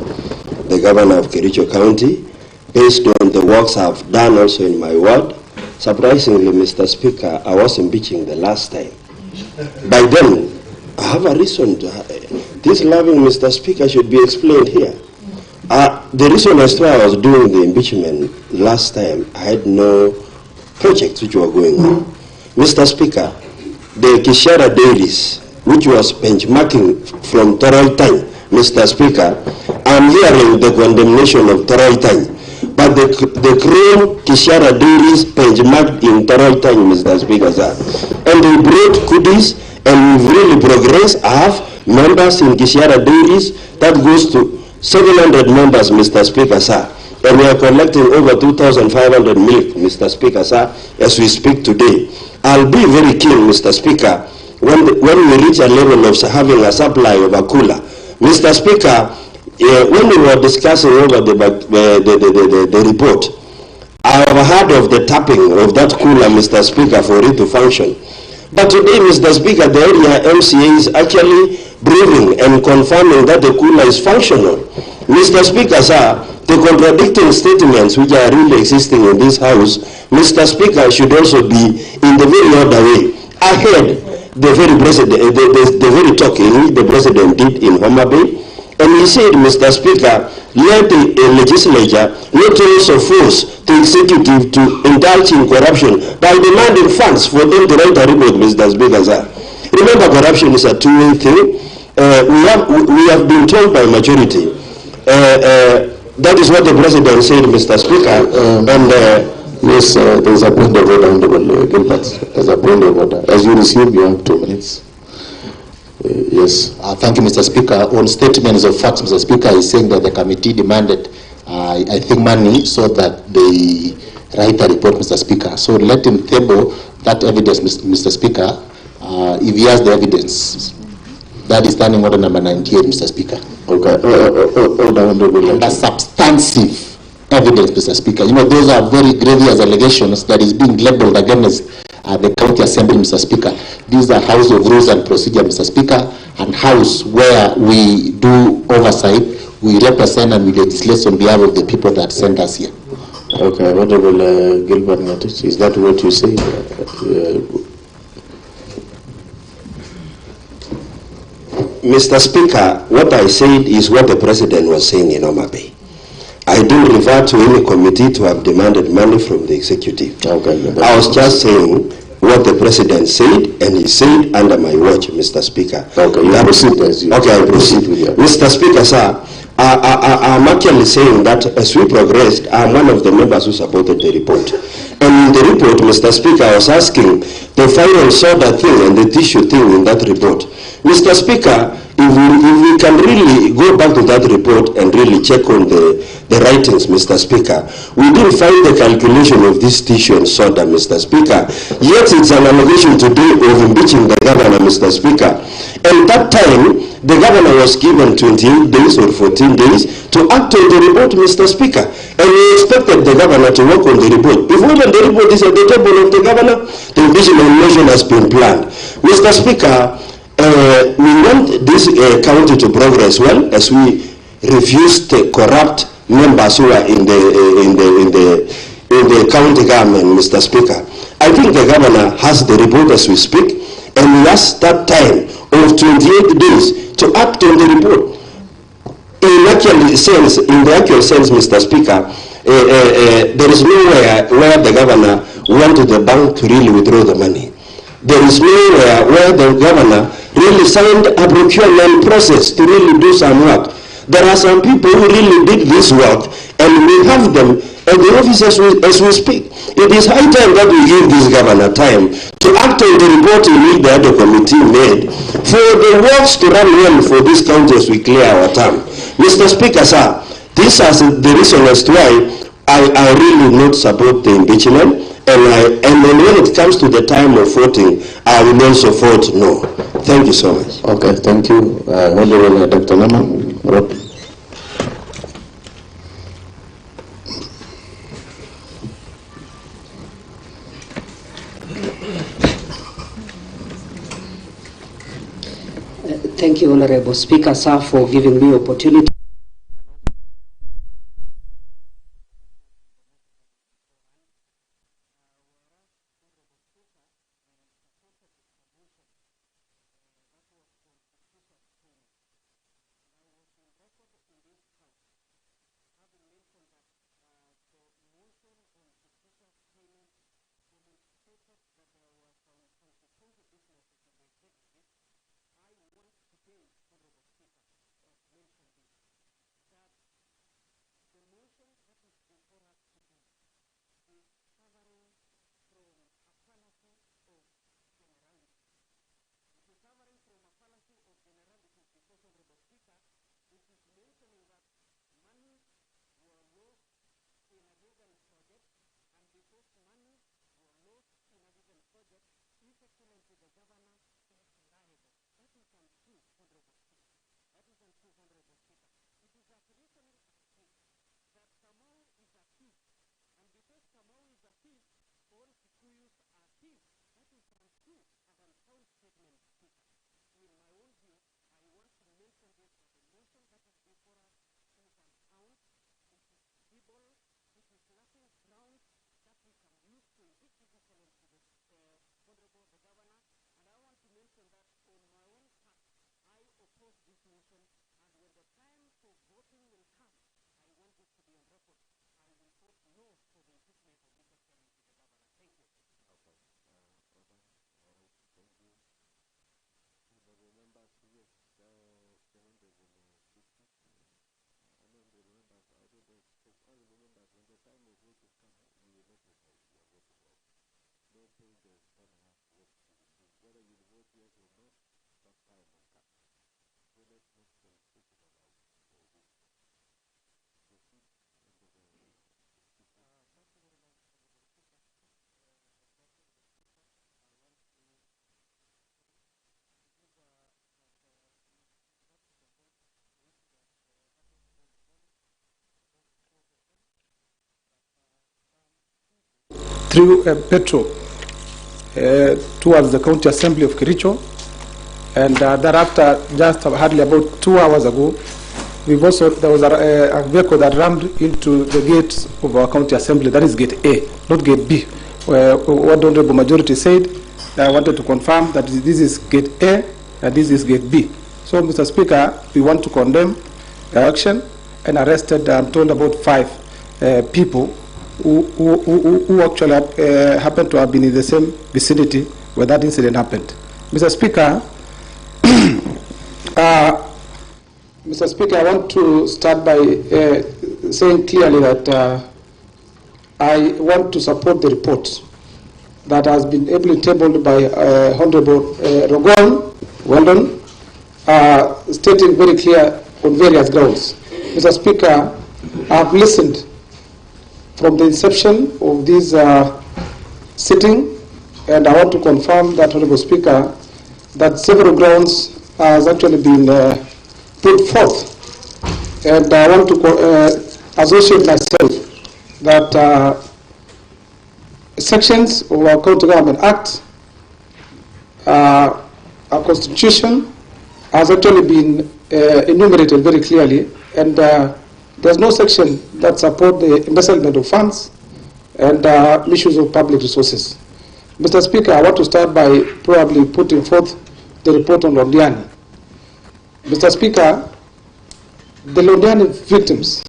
the governor of Kericho County, based on the works I've done also in my ward. Surprisingly, Mr. Speaker, I was impeaching the last time. By then, I have a reason to this loving Mr. Speaker should be explained here. The reason as to why I was doing the impeachment last time, I had no projects which were going on. Mr. Speaker, the Kishara Dailies, which was benchmarking from Toroitany, Mr. Speaker, I'm hearing the condemnation of Toroitany. But the Chrome Kishara Dailies benchmarked in Toroitany, Mr. Speaker, sir. And they brought goodies, and we've really progressed. I have members in Kishara Dailies that goes to 700 members, Mr. Speaker, sir. And we are collecting over 2,500 milk, Mr. Speaker, sir, as we speak today. I'll be very keen, Mr. Speaker, when we reach a level of having a supply of a cooler. Mr. Speaker, when we were discussing over the report, I have heard of the tapping of that cooler, Mr. Speaker, for it to function. But today, Mr. Speaker, the area MCA is actually proving and confirming that the cooler is functional. Mr. Speaker, sir, the contradicting statements which are really existing in this House, Mr. Speaker, should also be in the very other way. I heard the very talk in which the President did in Homa Bay, and he said, Mr. Speaker, let the legislature not also force the executive to indulge in corruption by demanding funds for them to write a report, Mr. Speaker, sir. Remember, corruption is a two-way thing. We have been told by majority. That is what the President said, Mr. Speaker. Yes, there is a point of order, Honorable Gilbert. There's a point of order. As you receive, you have 2 minutes. Yes. Thank you, Mr. Speaker. On statements of facts, Mr. Speaker is saying that the committee demanded, I think, money so that they write a report, Mr. Speaker. So let him table that evidence, Mr. Speaker, if he has the evidence. That is standing order number 98, Mr. Speaker. Okay. The substantive evidence, Mr. Speaker. You know, those are very grievous allegations that is being labeled against the County Assembly, Mr. Speaker. These are House of Rules and Procedure, Mr. Speaker, and House where we do oversight, we represent and we legislate on behalf of the people that sent us here. Okay, Honorable Gilbert Ngetich, is that what you say? Mr. Speaker, what I said is what the President was saying in Homa Bay. I didn't refer to any committee to have demanded money from the executive. Okay, I was just saying what the President said, and he said under my watch, Mr. Speaker. Okay, you proceed as you. Okay, I proceed. Mr. Speaker, sir, I'm actually saying that as we progressed, I'm one of the members who supported the report. And in the report, Mr. Speaker, I was asking the final soda thing and the tissue thing in that report. Mr. Speaker, if we can really go back to that report and really check on the writings, Mr. Speaker, we didn't find the calculation of this tissue and soda, Mr. Speaker. Yet it's an allegation today of impeaching the governor, Mr. Speaker. And that time, the governor was given 28 days or 14 days to act on the report, Mr. Speaker. And we expected the governor to work on the report. Before even the report is at the table of the governor, the impeachment motion has been planned. Mr. Speaker, we want this county to progress well as we refuse the corrupt members who are in the county government, Mr. Speaker. I think the governor has the report as we speak, and we ask that time of 28 days to act on the report. In the actual sense, Mr. Speaker, there is nowhere where the governor wanted the bank to really withdraw the money. There is nowhere where the governor really signed a procurement process to really do some work. There are some people who really did this work, and we have them at the office as we speak. It is high time that we give this governor time to act on the report which the other committee made for the works to run well for this county as we clear our term. Mr. Speaker, sir, this is the reason as to why I really not support the impeachment, and then when it comes to the time of voting, I will also vote no. Thank you so much. Okay, thank you. Honorable Dr. Naman. Thank you, Honorable Speaker, sir, for giving me opportunity. Through Petro towards the County Assembly of Kericho, and thereafter, just hardly about 2 hours ago, there was a vehicle that rammed into the gates of our County Assembly. That is Gate A, not Gate B. What the Honorable Majority said, I wanted to confirm that this is Gate A and this is Gate B. So, Mr. Speaker, we want to condemn the action and arrested, I'm told, about 5 people who actually happened to have been in the same vicinity where that incident happened. Mr. Speaker, Mr. Speaker, I want to start by saying clearly that I want to support the report that has been ably tabled by Honorable Rogon. Well done. stating very clear on various grounds. Mr. Speaker, I have listened from the inception of this sitting, and I want to confirm that, Honorable Speaker, that several grounds has actually been put forth. And I want to associate myself that sections of our County Government Act, our Constitution, has actually been enumerated very clearly, and there's no section that supports the embezzlement of funds and misuse of public resources. Mr. Speaker, I want to start by probably putting forth the report on Londiani. Mr. Speaker, the Londiani victims,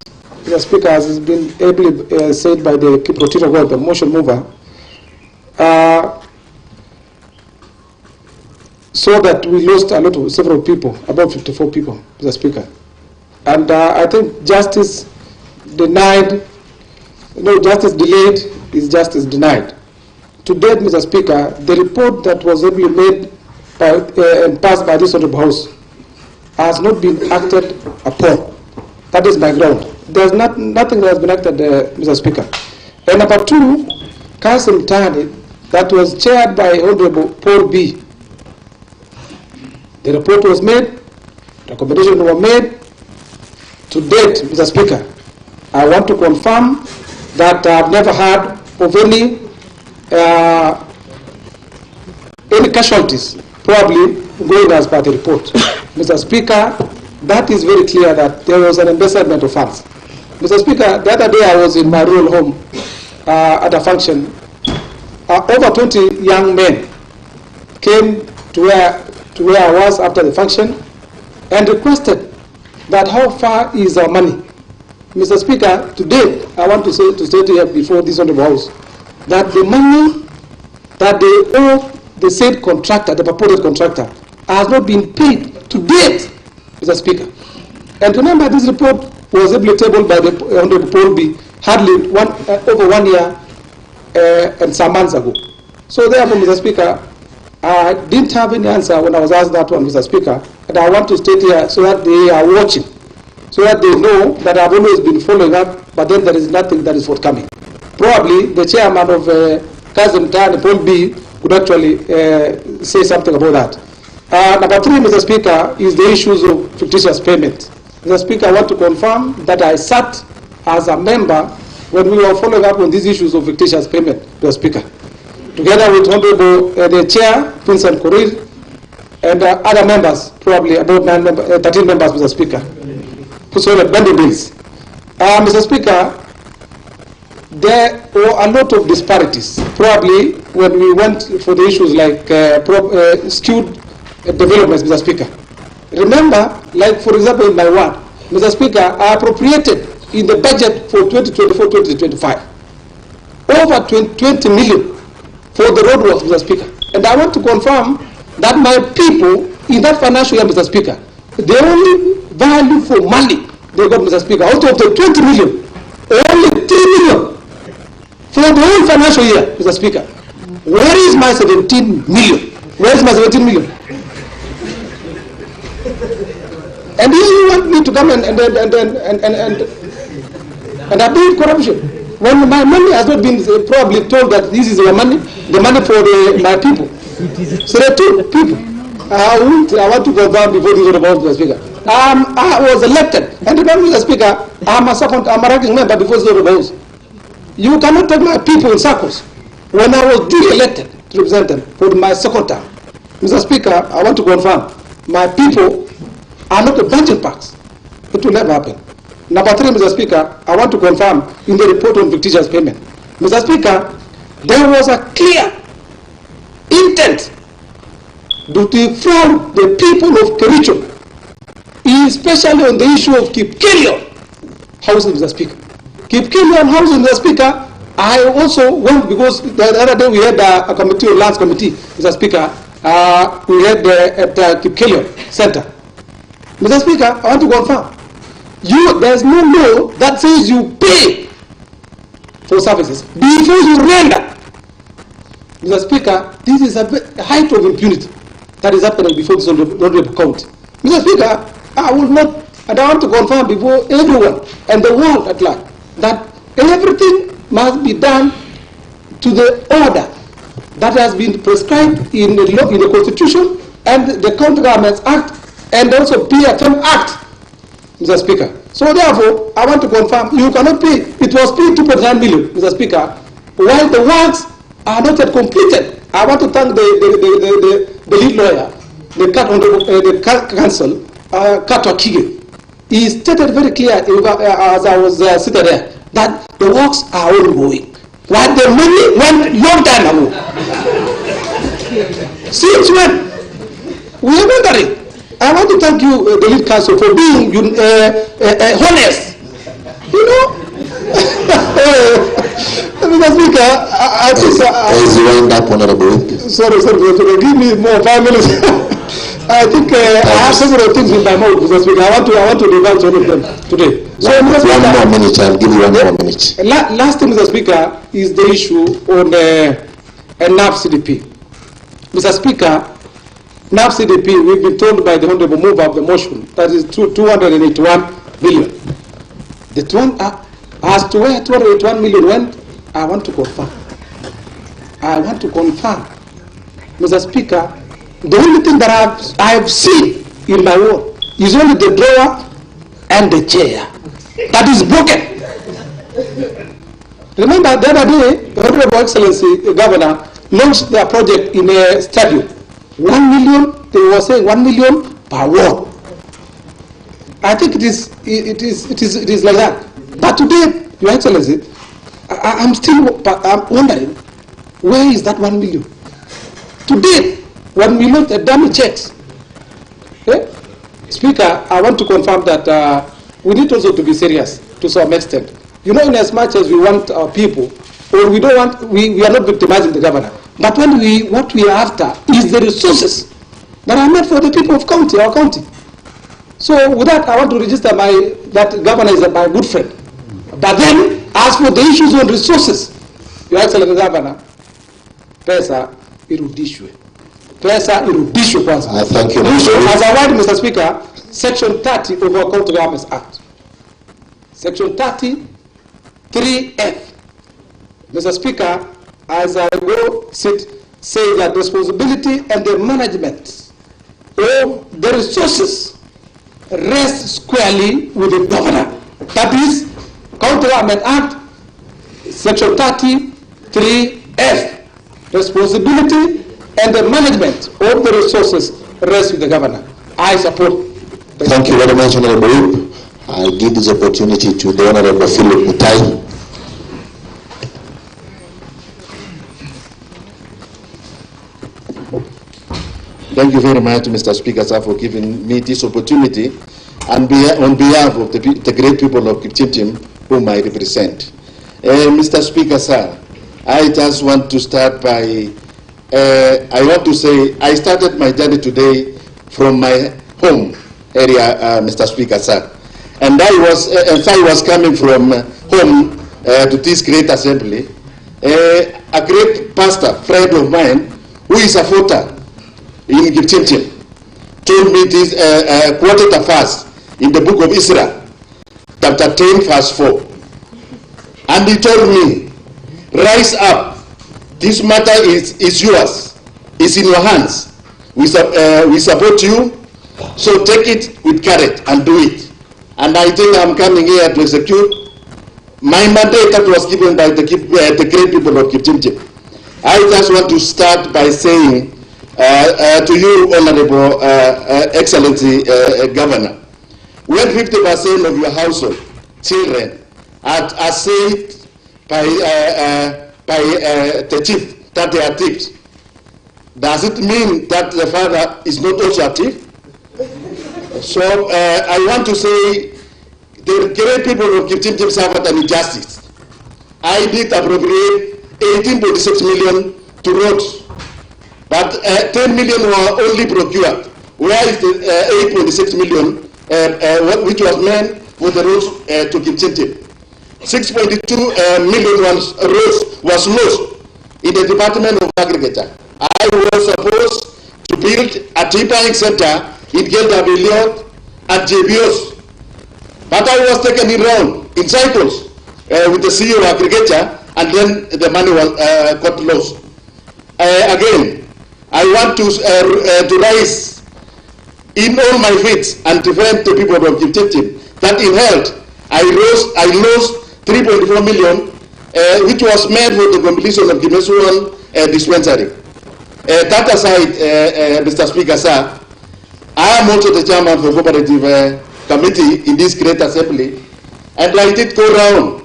Mr. Speaker, as has been ably said by the Procedural, the motion mover, so that we lost a lot of several people, about 54 people, Mr. Speaker. And I think justice denied, justice delayed is justice denied. To date, Mr. Speaker, the report that was ably made by, and passed by this Honorable House has not been acted upon. That is my ground. There's nothing that has been acted, Mr. Speaker. And number two, Kazimani, that was chaired by Honorable Paul B. The report was made, recommendations were made. To date, Mr. Speaker, I want to confirm that I've never heard of any casualties, probably going as per the report. Mr. Speaker, that is very clear that there was an embezzlement of funds. Mr. Speaker, the other day I was in my rural home at a function. Over 20 young men came to where I was after the function and requested that how far is our money. Mr. Speaker, today I want to state here before this Honorable House that the money that they owe the said contractor, the purported contractor, has not been paid to date, Mr. Speaker. And remember, this report was ably tabled by the Honorable Paul B. hardly over 1 year and some months ago. So therefore, Mr. Speaker, I didn't have any answer when I was asked that one, Mr. Speaker, and I want to state here so that they are watching, so that they know that I've always been following up, but then there is nothing that is forthcoming. Probably the chairman of Kazimani, Paul B, could actually say something about that. Number three, Mr. Speaker, is the issues of fictitious payment. Mr. Speaker, I want to confirm that I sat as a member when we were following up on these issues of fictitious payment, Mr. Speaker, together with Honorable the Chair, Vincent Korir, and other members, probably about 13 members, Mr. Speaker, who saw the bundle bills. Mr. Speaker, there were a lot of disparities. Probably when we went for the issues like skewed developments, Mr. Speaker. Remember, like for example in my ward, Mr. Speaker, I appropriated in the budget for 2024-2025 over 20 million for the road works, Mr. Speaker. And I want to confirm that my people in that financial year, Mr. Speaker, the only value for money they got, Mr. Speaker, out of the 20 million, only 3 million for the whole financial year, Mr. Speaker. Where is my 17 million? Where is my 17 million? And you want me to come and abuse corruption when my money has not been probably told that this is your money, the money for my people. So there are two people. I want to confirm before this about Mr. Speaker. I was elected, and remember, Mr. Speaker, I'm a ranking member before this House. You cannot take my people in circles. When I was duly elected to represent them for my second term, Mr. Speaker, I want to confirm my people are not the budget packs. It will never happen. Number three, Mr. Speaker, I want to confirm in the report on fictitious payment. Mr. Speaker, there was a clear intent to defraud the people of Kericho, especially on the issue of Kericho housing, Mr. Speaker. Kericho housing, Mr. Speaker, I also went because the other day we had a committee, a lands committee, Mr. Speaker, we had at Kericho Center. Mr. Speaker, I want to confirm. There is no law that says you pay for services before you render. Mr. Speaker, this is a height of impunity that is happening before this honorable county. Mr. Speaker, I will not, and I want to confirm before everyone and the world at large that everything must be done to the order that has been prescribed in the law, in the Constitution and the Counter-Governments Act and also PFM Act, Mr. Speaker. So therefore, I want to confirm you cannot pay. It was paid 2.9 million, Mr. Speaker, while the works are not yet completed. I want to thank the lead lawyer, the counsel, Kato Kige. He stated very clear as I was sitting there that the works are ongoing. While the money went long time ago. Since when? We are wondering. I want to thank you, the lead counsel, for being honest. You know? Mr. Speaker, I think... As you wind up, Honorable. Sorry, give me more 5 minutes. I think I have several things in my mouth, Mr. Speaker. I want to divulge all of them today. So, one more minute, I'll give you one more minute. Last thing, Mr. Speaker, is the issue on NAF CDP. Mr. Speaker, NAF CDP, we've been told by the Honorable Mover of the motion, that is 281 billion. As to where 281 million went, I want to confirm. I want to confirm, Mr. Speaker, the only thing that I have seen in my world is only the drawer and the chair. That is broken. Remember the other day, the Honorable Excellency Governor launched their project in a stadium. 1 million, they were saying 1 million per ward. I think it is like that. But today, Your Excellency, I'm wondering, where is that 1 million? Today, when we look at dummy checks, Speaker, I want to confirm that we need also to be serious to some extent. You know, in as much as we want our people, or we don't want, we are not victimizing the governor. But when what we are after is the resources that are meant for the people of our county. So with that, I want to register that governor is my good friend. But then, as for the issues on resources, Your Excellency Governor, pesa irudishwe. Pesa irudishwe kwanza. Thank you. As I write, Mr. Speaker, Section 30 of our Counter-Governments Act. Section 30, 3F. Mr. Speaker, as I go say that responsibility and the management of the resources rest squarely with the governor. That is Counter-Government Act, Section 30, 3F. Responsibility and the management of the resources rest with the governor. I support. Thank you very much, Honorable. I give this opportunity to the Honorable Erick Mutai. Thank you very much, Mr. Speaker, sir, for giving me this opportunity and on behalf of the great people of Kipchimchim whom I represent. Mr. Speaker, sir, I just want to start by, I want to say I started my journey today from my home area, Mr. Speaker, sir. And I was coming from home to this great assembly. A great pastor, friend of mine, who is a voter in Kipchimchim, told me this, quoted a verse in the book of Israel, chapter 10, verse 4. And he told me, rise up, this matter is yours, it's in your hands. We support you, so take it with courage and do it. And I think I'm coming here to execute my mandate that was given by the great people of Kipchimchim. I just want to start by saying to you, Honorable Excellency Governor, when 50% of your household children are saved by the chief that they are thieves, does it mean that the father is not also a thief? So I want to say the great people of Kipchimchim suffered an injustice. I did appropriate 18.6 million to roads, but 10 million were only procured. Where is the 8.6 million which was meant for the roads to Kipchimchim? 6.2 million roads was lost in the Department of Agriculture. I was supposed to build a tea buying center in Gelda at JBOs. But I was taken in round, in cycles, with the CEO of agriculture, and then the money was got lost. Again, I want to rise in all my faiths and defend the people of Kipchirchir that in health, I lost 3.4 million, which was made for the completion of the Mesuan dispensary. That aside, Mr. Speaker, sir, I am also the chairman for cooperative committee in this great assembly, and I did go around,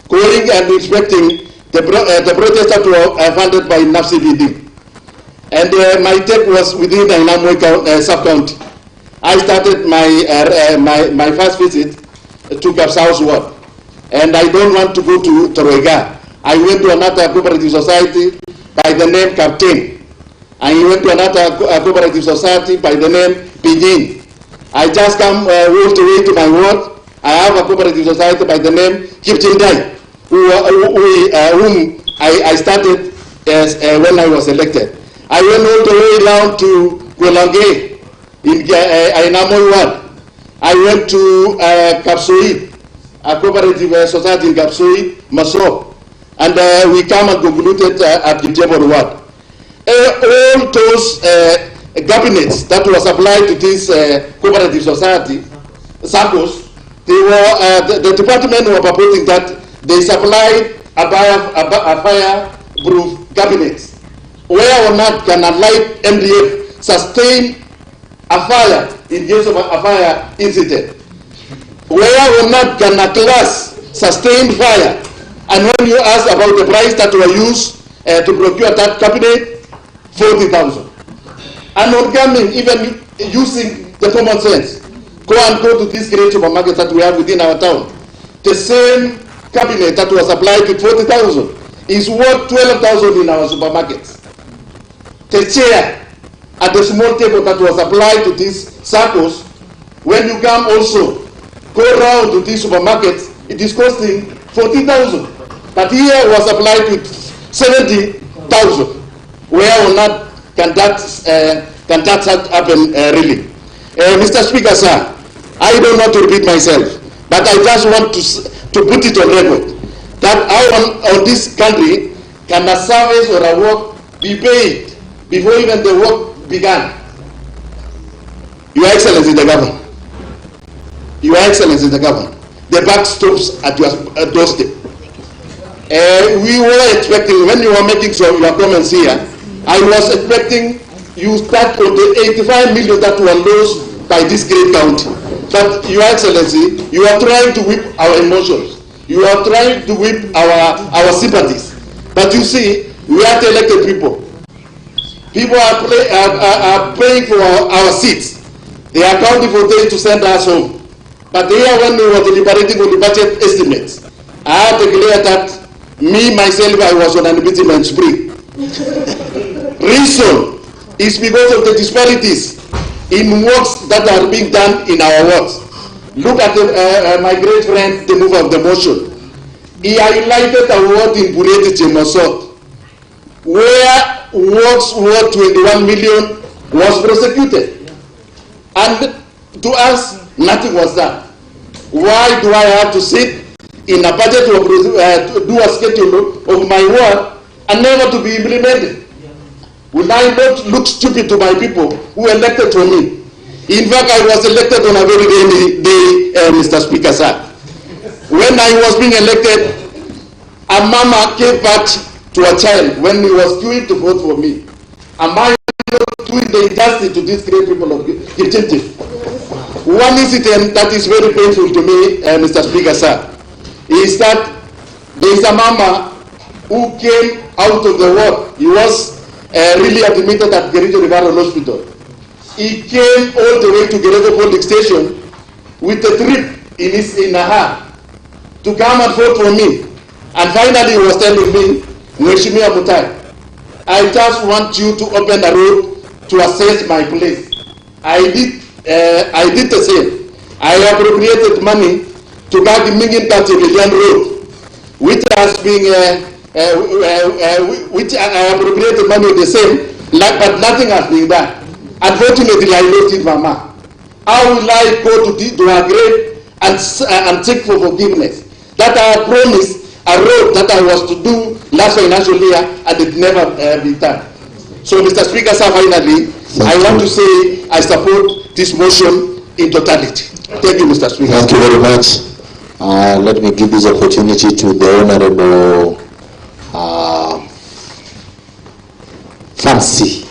going and inspecting the projects that were funded by NAF CDP. And my take was within the Inamoy sub-county. I started my first visit to Kapsaus Ward, and I don't want to go to Toroiga. I went to another cooperative society by the name Captain. I went to another cooperative society by the name Pidgin. I just come all the way to my ward. I have a cooperative society by the name Kipchindai, whom I started when I was elected. I went all the way down to Golange in Ainamoi ward. I went to Kapsoi, a cooperative society in Kapsoi, Maso, and we come and concluded at Kipchebor ward. All those cabinets that was applied to this cooperative society, SACCOs, they were, the department were proposing that they supplied a fireproof cabinets. Where or not can a light MDF sustain a fire in case of a fire incident? Where or not can a glass sustain fire? And when you ask about the price that were used to procure that cabinet, 40,000. And on coming, even using the common sense, go to these great supermarkets that we have within our town. The same cabinet that was applied with 40,000 is worth 12,000 in our supermarkets. The chair at the small table that was applied to these SACCOs, when you come also, go around to these supermarkets, it is costing 40,000. But here was applied with 70,000. Where or not can that happen really? Mr. Speaker, sir, I don't want to repeat myself, but I just want to put it on record that how on this country can a service or a work be paid before even the work began. Your Excellency the Governor, Your Excellency the Governor, the buck stops at your doorstep. We were expecting, when you were making your comments here, I was expecting you start on the 85 million that were lost by this great county. But Your Excellency, you are trying to whip our emotions. You are trying to whip our sympathies. But you see, we are the elected people. People are paying for our seats. They are counting for them to send us home. But here, when we were deliberating on the budget estimates, I have declared that me, myself, I was on an impeachment spree. Reason is because of the disparities in works that are being done in our wards. Look at my great friend, the mover of the motion. He highlighted a ward in Bureti Chemosot, where works worth 21 million was prosecuted. And to us, nothing was done. Why do I have to sit in a budget to do a schedule of my work and never to be implemented? Will I not look stupid to my people who elected for me? In fact, I was elected on a very rainy day, Mr. Speaker, sir. When I was being elected, a mama gave birth to a child when he was queuing to vote for me. Am I not doing the injustice to these great people of Kipchirchir? One incident that is very painful to me, Mr. Speaker, sir, is that there is a mama who came out of the ward. He was really admitted at Kericho Referral Hospital. He came all the way to Kericho Polling Station with a trip in a hand to come and vote for me. And finally he was telling me, Mheshimiwa Mutai, I just want you to open a road to assess my place. I did the same. I appropriated money to Kazimani Road, which has been which I appropriated money the same, but nothing has been done. Unfortunately, I lost it, Mama. How will I go to her grave and seek for forgiveness? That I promised a road that I was to do last financial year and it never been done. So, Mr. Speaker, sir, finally, I want to say I support this motion in totality. Thank you, Mr. Speaker. Thank you very much. Let me give this opportunity to the Honorable Fancy.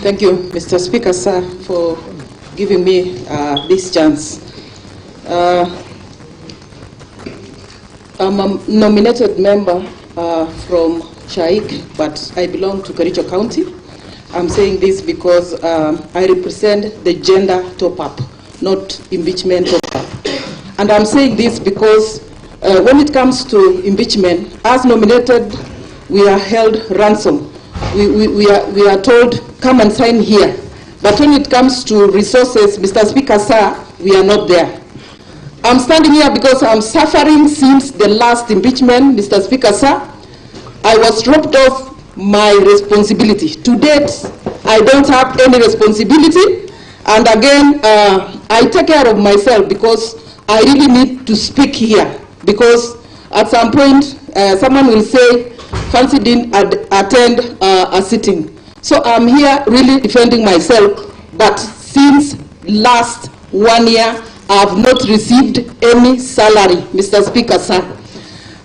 Thank you, Mr. Speaker, sir, for giving me this chance. I'm a nominated member from Shaik, but I belong to Kericho County. I'm saying this because I represent the gender top-up, not impeachment top-up. And I'm saying this because when it comes to impeachment, as nominated, we are held ransom. We are told, come and sign here. But when it comes to resources, Mr. Speaker, sir, we are not there. I'm standing here because I'm suffering since the last impeachment, Mr. Speaker, sir. I was robbed of my responsibility. To date, I don't have any responsibility. And again, I take care of myself because I really need to speak here. Because at some point, someone will say, Fancy didn't attend a sitting. So I'm here really defending myself. But since last 1 year, I have not received any salary, Mr. Speaker, sir.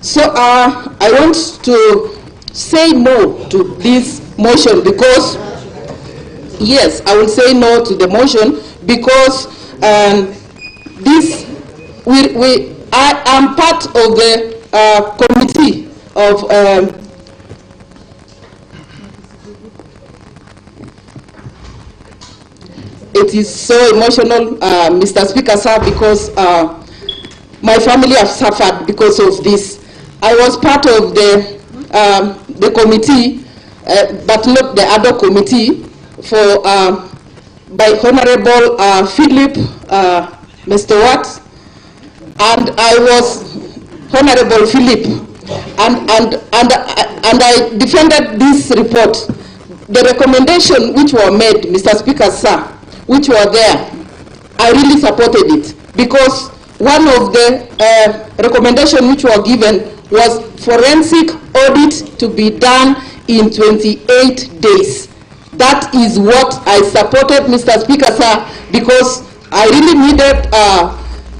So I want to say no to this motion because, yes, I will say no to the motion because I am part of the committee of it is so emotional, Mr. Speaker, sir, because my family have suffered because of this. I was part of the committee, but not the other committee, for by Honorable Philip Mr. Watt, and I was Honorable Philip, and I defended this report. The recommendation which were made, Mr. Speaker, sir, which were there, I really supported it because one of the recommendations which were given was forensic audit to be done in 28 days. That is what I supported, Mr. Speaker, sir, because I really needed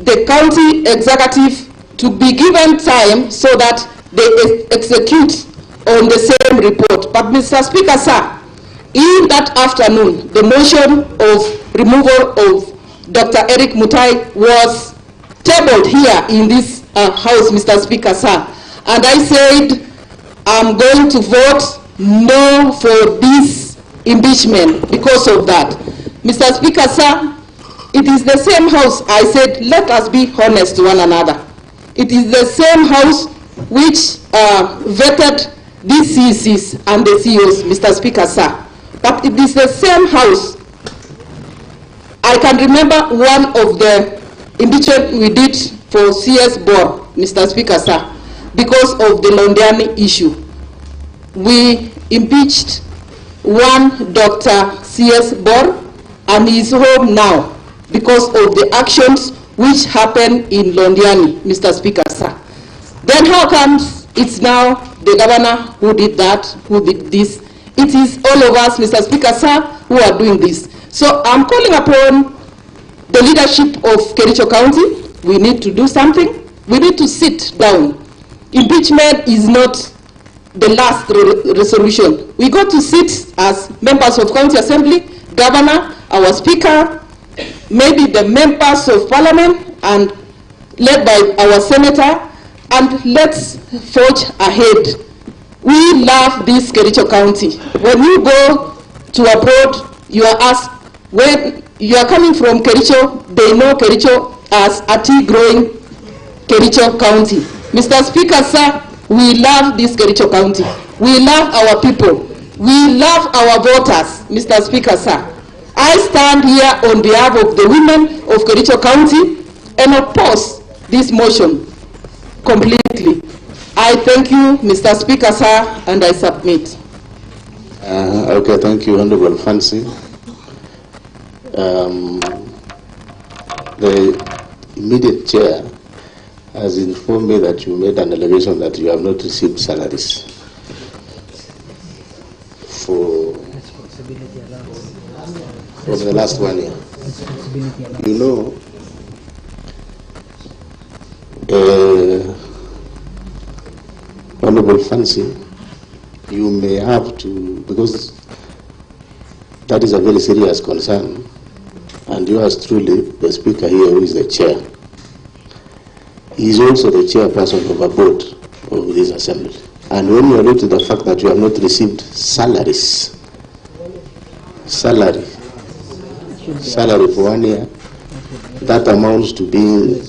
the county executive to be given time so that they execute on the same report. But, Mr. Speaker, sir, in that afternoon, the motion of removal of Dr. Erick Mutai was tabled here in this house, Mr. Speaker, sir. And I said, I'm going to vote no for this impeachment because of that. Mr. Speaker, sir, it is the same house. I said, let us be honest to one another. It is the same house which vetted these CECs and the CEOs, Mr. Speaker, sir. But it is the same house. I can remember one of the impeachment we did for CS Bor, Mr. Speaker, sir, because of the Londiani issue. We impeached one Dr. CS Bor, and he is home now because of the actions which happened in Londiani, Mr. Speaker, sir. Then how comes it's now the governor who did that, who did this? It is all of us, Mr. Speaker, sir, who are doing this. So I'm calling upon the leadership of Kericho County. We need to do something. We need to sit down. Impeachment is not the last resolution. We got to sit as members of County Assembly, Governor, our Speaker, maybe the members of Parliament, and led by our Senator, and let's forge ahead. We love this Kericho County. When you go to abroad, you are asked, when you are coming from Kericho, they know Kericho as a tea-growing Kericho County. Mr. Speaker, sir, we love this Kericho County. We love our people. We love our voters, Mr. Speaker, sir. I stand here on behalf of the women of Kericho County and oppose this motion completely. I thank you, Mr. Speaker, sir, and I submit. Okay, thank you, Honorable Fancy. The immediate chair has informed me that you made an allegation that you have not received salaries for the last 1 year. You know, Honorable Fancy, you may have to, because that is a very serious concern, and yours truly, the Speaker here, who is the chair, he is also the chairperson of a board of this assembly. And when you allude to the fact that you have not received salaries, salary for 1 year, that amounts to being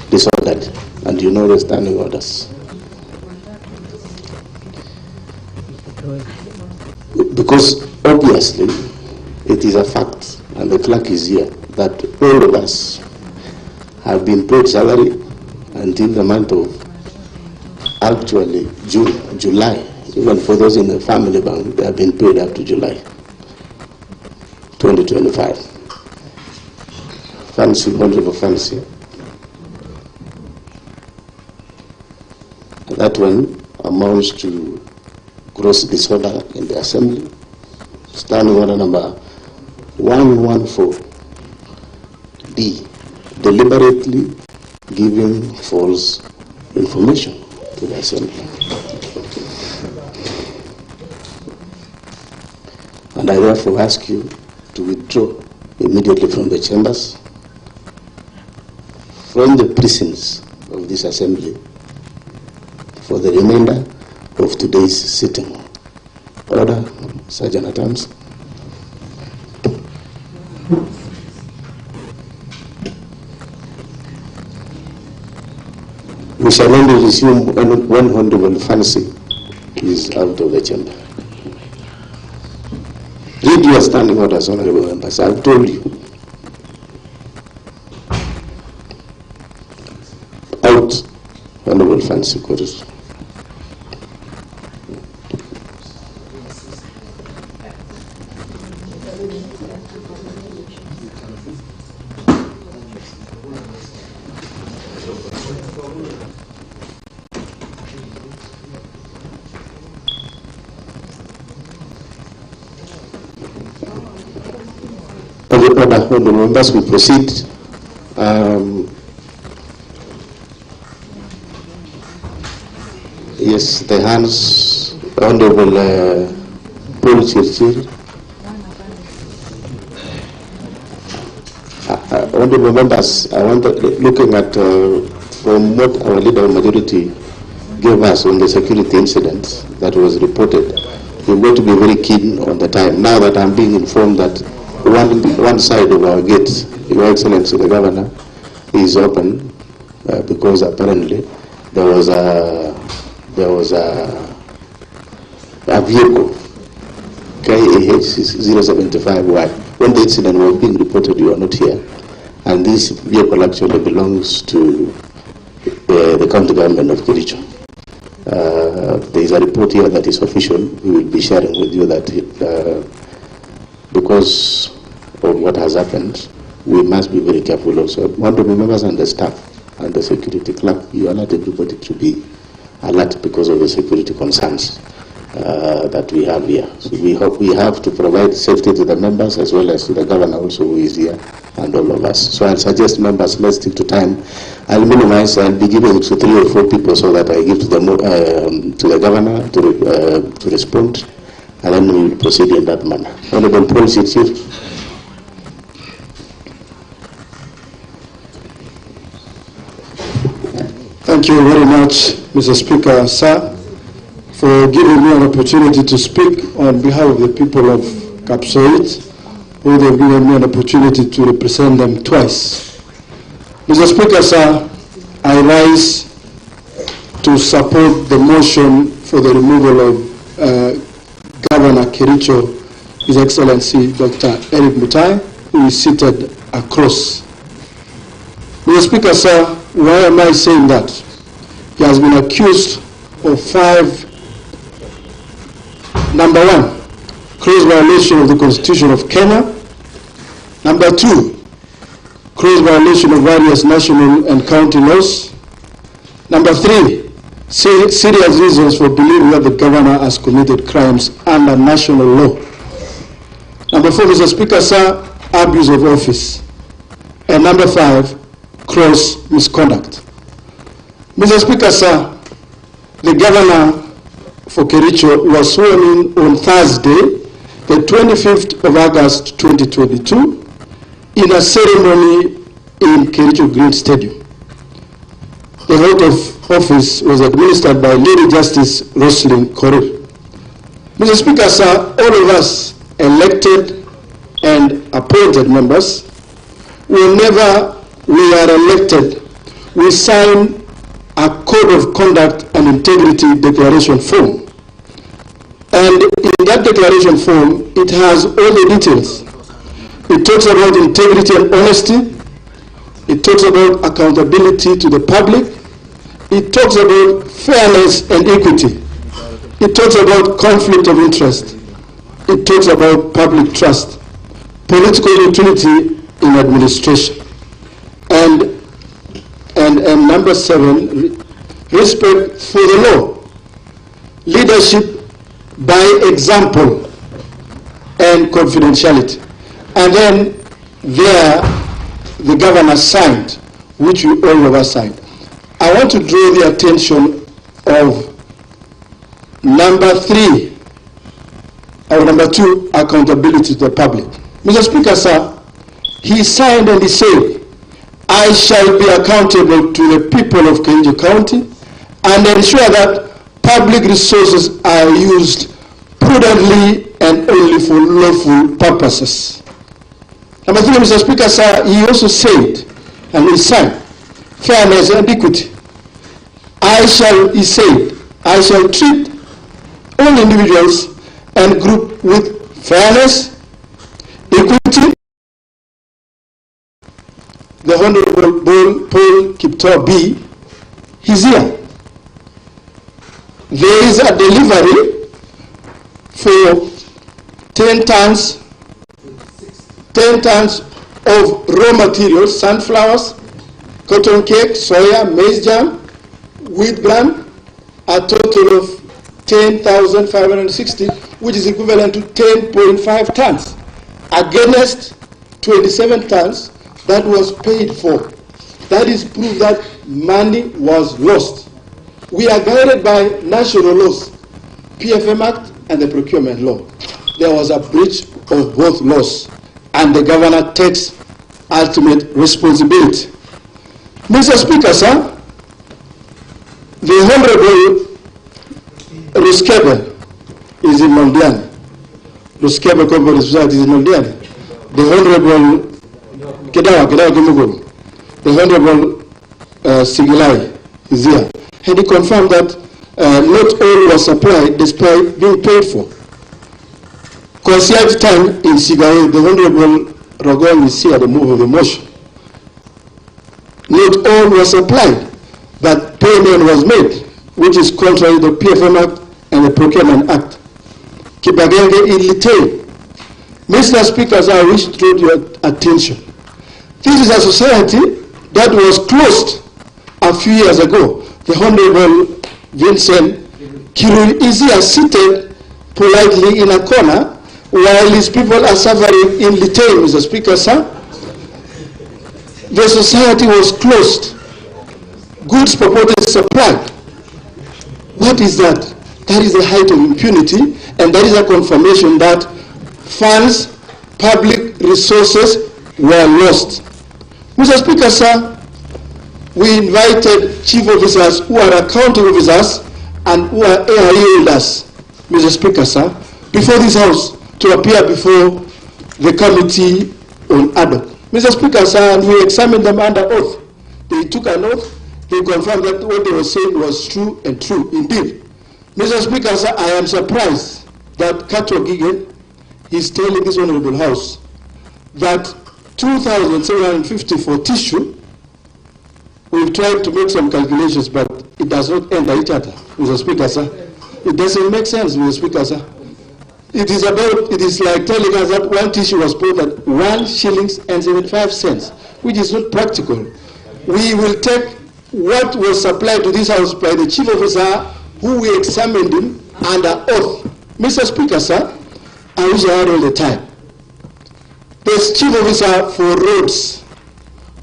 disordered, and you know the standing orders. Because obviously it is a fact, and the clerk is here, that all of us have been paid salary until the month of actually June, July. Even for those in the family bank, they have been paid up to July 2025. Fancy, Honorable Fancy. That one amounts to gross disorder in the Assembly. Standing order number 114D, deliberately giving false information to the Assembly. And I therefore ask you to withdraw immediately from the chambers, from the precincts of this Assembly, for the remainder of today's sitting. Order, Sergeant at Arms. We shall only resume when Honorable Fancy is out of the chamber. Read your standing orders, Honorable Members. I've told you. Out, Honorable Fancy Quarters. Honorable members, we proceed. Yes, the hands, Honorable Paul Chirchir. Honorable members, I want to, looking at from what our leader of majority gave us on the security incident that was reported, we're going to be very keen on the time. Now that I'm being informed that one side of our gate, Your Excellency the Governor, is open because apparently there was a vehicle, KAH 075Y. When the incident was being reported, you are not here, and this vehicle actually belongs to the county government of Kericho. There is a report here that is official. We will be sharing with you that because of what has happened, we must be very careful also. Honorable members and the staff and the security clerk, you alert everybody to be alert because of the security concerns that we have here. So we have to provide safety to the members as well as to the governor also who is here and all of us. So I suggest members, let's stick to time. I'll minimize, I'll be giving it to 3 or 4 people so that I give to the governor to respond, and then we will proceed in that manner. Honorable Paul Chirchir. Thank you very much, Mr. Speaker, sir, for giving me an opportunity to speak on behalf of the people of Kapsoit, who they've given me an opportunity to represent them twice. Mr. Speaker, sir, I rise to support the motion for the removal of Governor Governor Kericho, His Excellency Dr. Erick Mutai, who is seated across. Mr. Speaker, sir, why am I saying that? He has been accused of 5. Number 1, gross violation of the Constitution of Kenya. Number 2, gross violation of various national and county laws. Number 3, serious reasons for believing that the governor has committed crimes under national law. Number 4, Mr. Speaker, sir, abuse of office. And number 5, gross misconduct. Mr. Speaker, sir, the governor for Kericho was sworn in on Thursday, the 25th of August 2022, in a ceremony in Kericho Green Stadium. The oath of office was administered by Lady Justice Roslyn Korir. Mr. Speaker, sir, all of us elected and appointed members, whenever we are elected, we sign a Code of Conduct and Integrity Declaration form. And in that declaration form, it has all the details. It talks about integrity and honesty. It talks about accountability to the public. It talks about fairness and equity. It talks about conflict of interest. It talks about public trust, political utility in administration. And number 7, respect for the law, leadership by example, and confidentiality. And then there, the governor signed, which we all of us signed. I want to draw the attention of number 3, or number 2, accountability to the public. Mr. Speaker, sir, he signed and he said, I shall be accountable to the people of Kericho County and ensure that public resources are used prudently and only for lawful purposes. Number 3, Mr. Speaker, sir, he also said, and he signed, fairness and equity. He said, I shall treat all individuals and group with fairness, equity. The Honorable Paul Kiptor B, he's here. There is a delivery for 10 tons of raw materials, sunflowers, cotton cake, soya, maize jam, wheat bran, a total of 10,560, which is equivalent to 10.5 tons, against 27 tons that was paid for. That is proof that money was lost. We are guided by national laws, PFM Act and the Procurement Law. There was a breach of both laws, and the governor takes ultimate responsibility. Mr. Speaker, sir, the Honorable Ruskebe is in Mondiani. Ruskebe Corporate Society is in Mondiani. The Honorable Kedawa Kimuguru, the Honorable Sigilai is here. And he confirmed that not all was supplied despite being paid for. Concierge time in Sigaye, the Honorable Rogon is here to move the motion. Not all was supplied, but payment was made, which is contrary to the PFM Act and the Procurement Act. Kibagenge in Little. Mr. Speaker, I wish to draw your attention. This is a society that was closed a few years ago. The Honorable Vincent Kirui is here seated politely in a corner while his people are suffering in Little, Mr. Speaker, sir. The society was closed. Goods purported supplied. What is that? That is the height of impunity, and that is a confirmation that funds, public resources were lost. Mr. Speaker, sir, we invited chief officers who are accounting officers and who are AIE holders, Mr. Speaker, sir, before this House to appear before the Committee on Ad hoc. Mr. Speaker, sir, and we examined them under oath. They took an oath. They confirmed that what they were saying was true and true indeed. Mr. Speaker, sir, I am surprised that Katwa Gigen is telling this Honorable House that 2,750 for tissue. We've tried to make some calculations, but it does not enter each other, Mr. Speaker, sir. It doesn't make sense, Mr. Speaker, sir. It is like telling us that one tissue was bought at 1.75 shillings, which is not practical. We will take what was supplied to this House by the Chief Officer, who we examined him under oath. Mr. Speaker, sir, I wish I had all the time. The Chief Officer for Roads,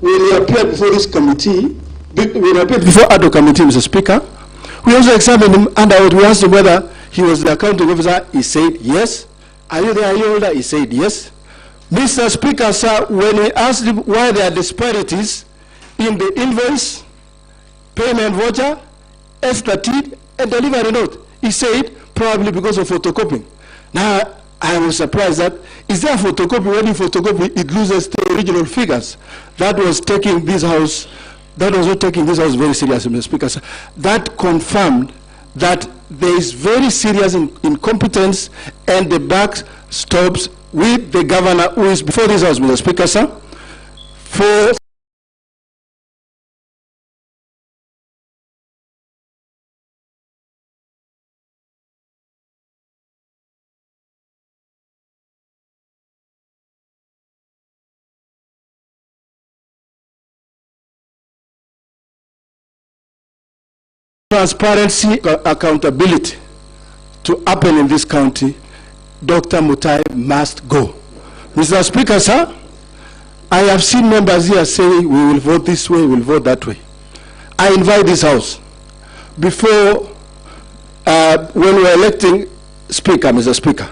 when he appeared before this committee, when he appeared before ADO committee, Mr. Speaker, we also examined him under oath. We asked him whether he was the accounting officer. He said yes. Are you the holder? He said yes. Mr. Speaker, sir, when we asked him why there are disparities in the invoice, payment voucher, S13, and delivery note, he said probably because of photocopying. Now, I was surprised that, is there a photocopy? When you photocopy, it loses the original figures. That was taking this House, that was not taking this House very seriously, Mr. Speaker. Sir. That confirmed that there is very serious incompetence, and the buck stops with the governor who is before this House, Mr. Speaker, sir. For transparency, accountability to happen in this county, Dr. Mutai must go. Mr. Speaker, sir, I have seen members here saying we will vote this way, we will vote that way. I invite this House, before, when we were electing Speaker, Mr. Speaker,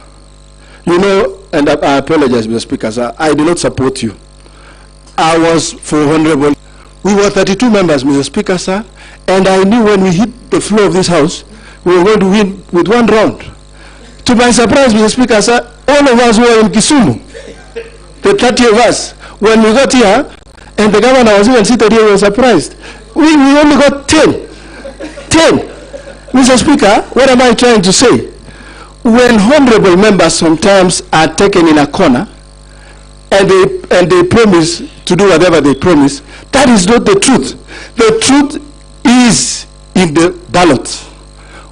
you know, and I apologize, Mr. Speaker, sir, I do not support you. I was for Honorable. We were 32 members, Mr. Speaker, sir, and I knew when we hit the floor of this House, we were going to win with one round. To my surprise, Mr. Speaker, sir, all of us were in Kisumu, the 30 of us. When we got here, and the governor was even seated here, we were surprised. We only got 10. 10. Mr. Speaker, what am I trying to say? When honorable members sometimes are taken in a corner, and they promise to do whatever they promise, that is not the truth. The truth is in the ballot.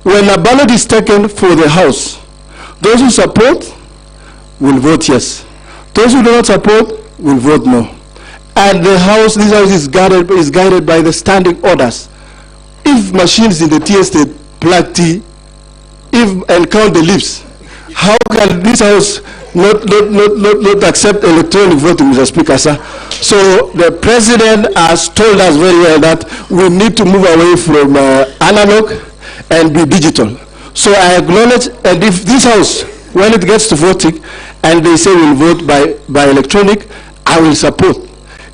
When a ballot is taken for the House, those who support will vote yes. Those who do not support will vote no. And the House, this House is guided by the standing orders. If machines in the tea estate plug tea, and count the leaves, how can this House not accept electronic voting, Mr. Speaker, sir? So the President has told us very well that we need to move away from analog and be digital. So I acknowledge, and if this House, when it gets to voting, and they say we'll vote by electronic, I will support.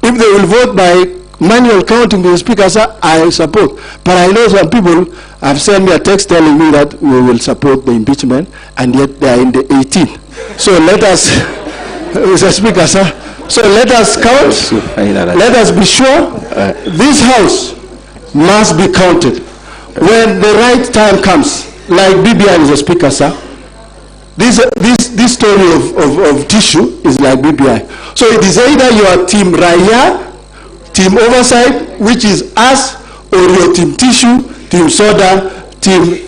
If they will vote by manual counting, Mr. Speaker, sir, I will support. But I know some people have sent me a text telling me that we will support the impeachment, and yet they are in the 18. So let us, Mr. Speaker, sir, so let us count, let us be sure this House must be counted. When the right time comes, like BBI, Mr. Speaker, sir, this story of tissue is like BBI. So it is either your team Raya, team oversight, which is us, or your team tissue, team soda, team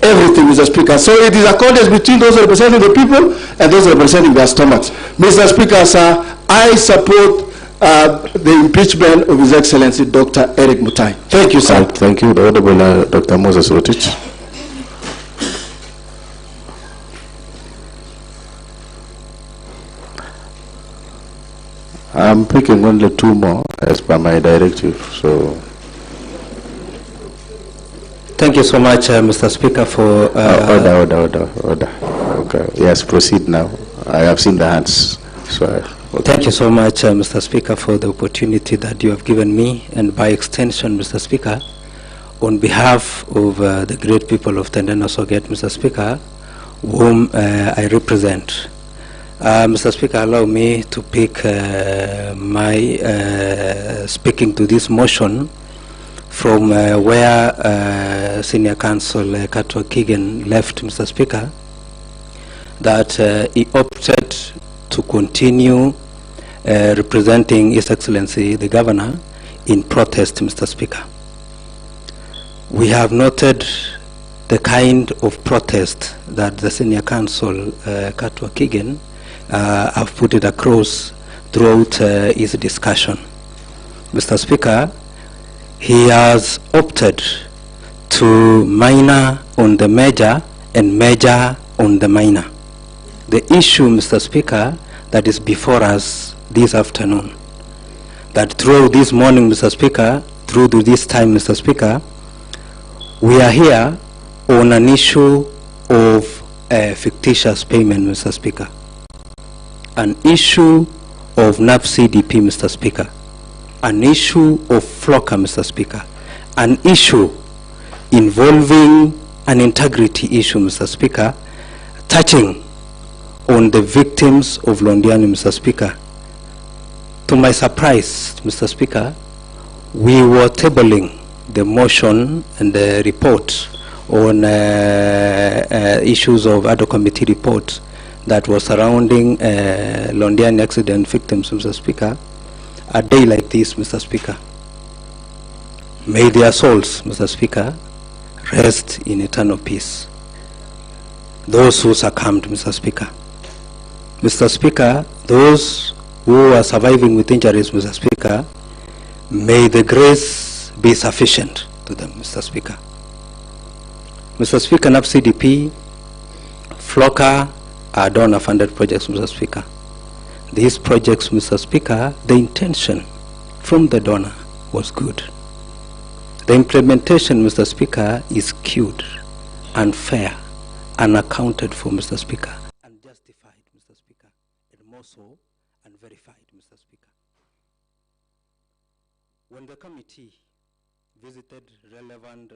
everything, Mr. Speaker. So it is a contest between those representing the people and those representing their stomachs. Mr. Speaker, sir, I support the impeachment of His Excellency Dr. Erick Mutai. Thank you, sir. Thank you, the Honorable Dr. Moses Rotich. I'm picking only 2 more as per my directive, so. Thank you so much, Mr. Speaker, for... Order. Okay, yes, proceed now. I have seen the hands. So Thank you so much, Mr. Speaker, for the opportunity that you have given me, and by extension, Mr. Speaker, on behalf of the great people of Tendena Soget, Mr. Speaker, whom I represent. Mr. Speaker, allow me to pick my speaking to this motion from where Senior Counsel Katwa Kigen left, Mr. Speaker, that he opted to continue representing His Excellency the Governor in protest, Mr. Speaker. We have noted the kind of protest that the Senior Counsel, Katwa Kigen, have put it across throughout his discussion. Mr. Speaker, he has opted to minor on the major and major on the minor. The issue, Mr. Speaker, that is before us this afternoon, that through this morning, Mr. Speaker, through to this time, Mr. Speaker, we are here on an issue of fictitious payment, Mr. Speaker, an issue of NAF CDP, Mr. Speaker, an issue of FLOCA, Mr. Speaker, an issue involving an integrity issue, Mr. Speaker, touching on the victims of Londiani, Mr. Speaker. To my surprise, Mr. Speaker, we were tabling the motion and the report on issues of ad hoc committee report that was surrounding Londiani accident victims, Mr. Speaker, a day like this, Mr. Speaker. May their souls, Mr. Speaker, rest in eternal peace. Those who succumbed, Mr. Speaker. Mr. Speaker, those who are surviving with injuries, Mr. Speaker, may the grace be sufficient to them, Mr. Speaker. Mr. Speaker, NAF CDP, FLOCA are donor-funded projects, Mr. Speaker. These projects, Mr. Speaker, the intention from the donor was good. The implementation, Mr. Speaker, is skewed, unfair, unaccounted for, Mr. Speaker, unjustified, Mr. Speaker, and more so, unverified, Mr. Speaker. When the committee visited relevant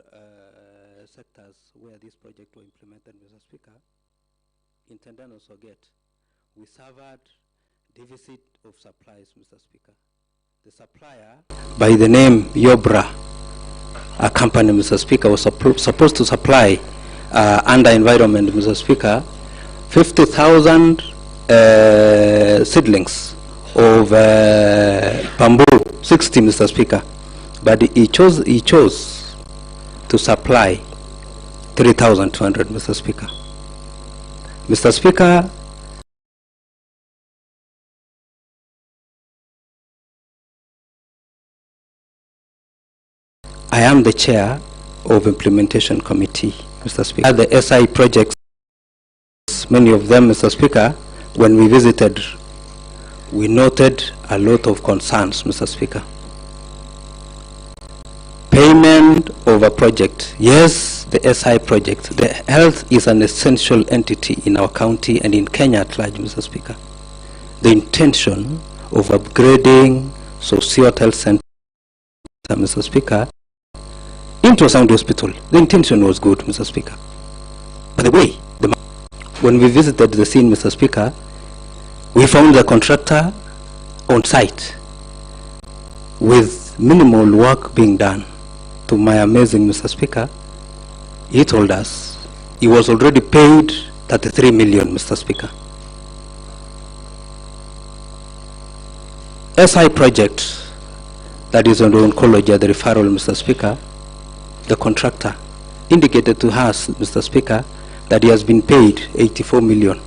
sectors where this project was implemented, Mr. Speaker, intended also get, we suffered deficit of supplies, Mr. Speaker. The supplier, by the name Yobra, a company, Mr. Speaker, was supposed to supply under environment, Mr. Speaker, 50,000 seedlings of bamboo, 60, Mr. Speaker. But he chose to supply 3,200, Mr. Speaker. Mr. Speaker, I am the chair of Implementation Committee, Mr. Speaker. The SI projects, many of them, Mr. Speaker, when we visited, we noted a lot of concerns, Mr. Speaker. Payment of a project. Yes, the SI project. The health is an essential entity in our county and in Kenya at large, Mr. Speaker. The intention of upgrading Societal Health Center, Mr. Speaker, into a sound hospital. The intention was good, Mr. Speaker. By the way, when we visited the scene, Mr. Speaker, we found the contractor on site with minimal work being done. To my amazing, Mr. Speaker, he told us he was already paid 33 million, Mr. Speaker. SI project, that is on the oncology, the referral, Mr. Speaker, the contractor indicated to us, Mr. Speaker, that he has been paid 84 million.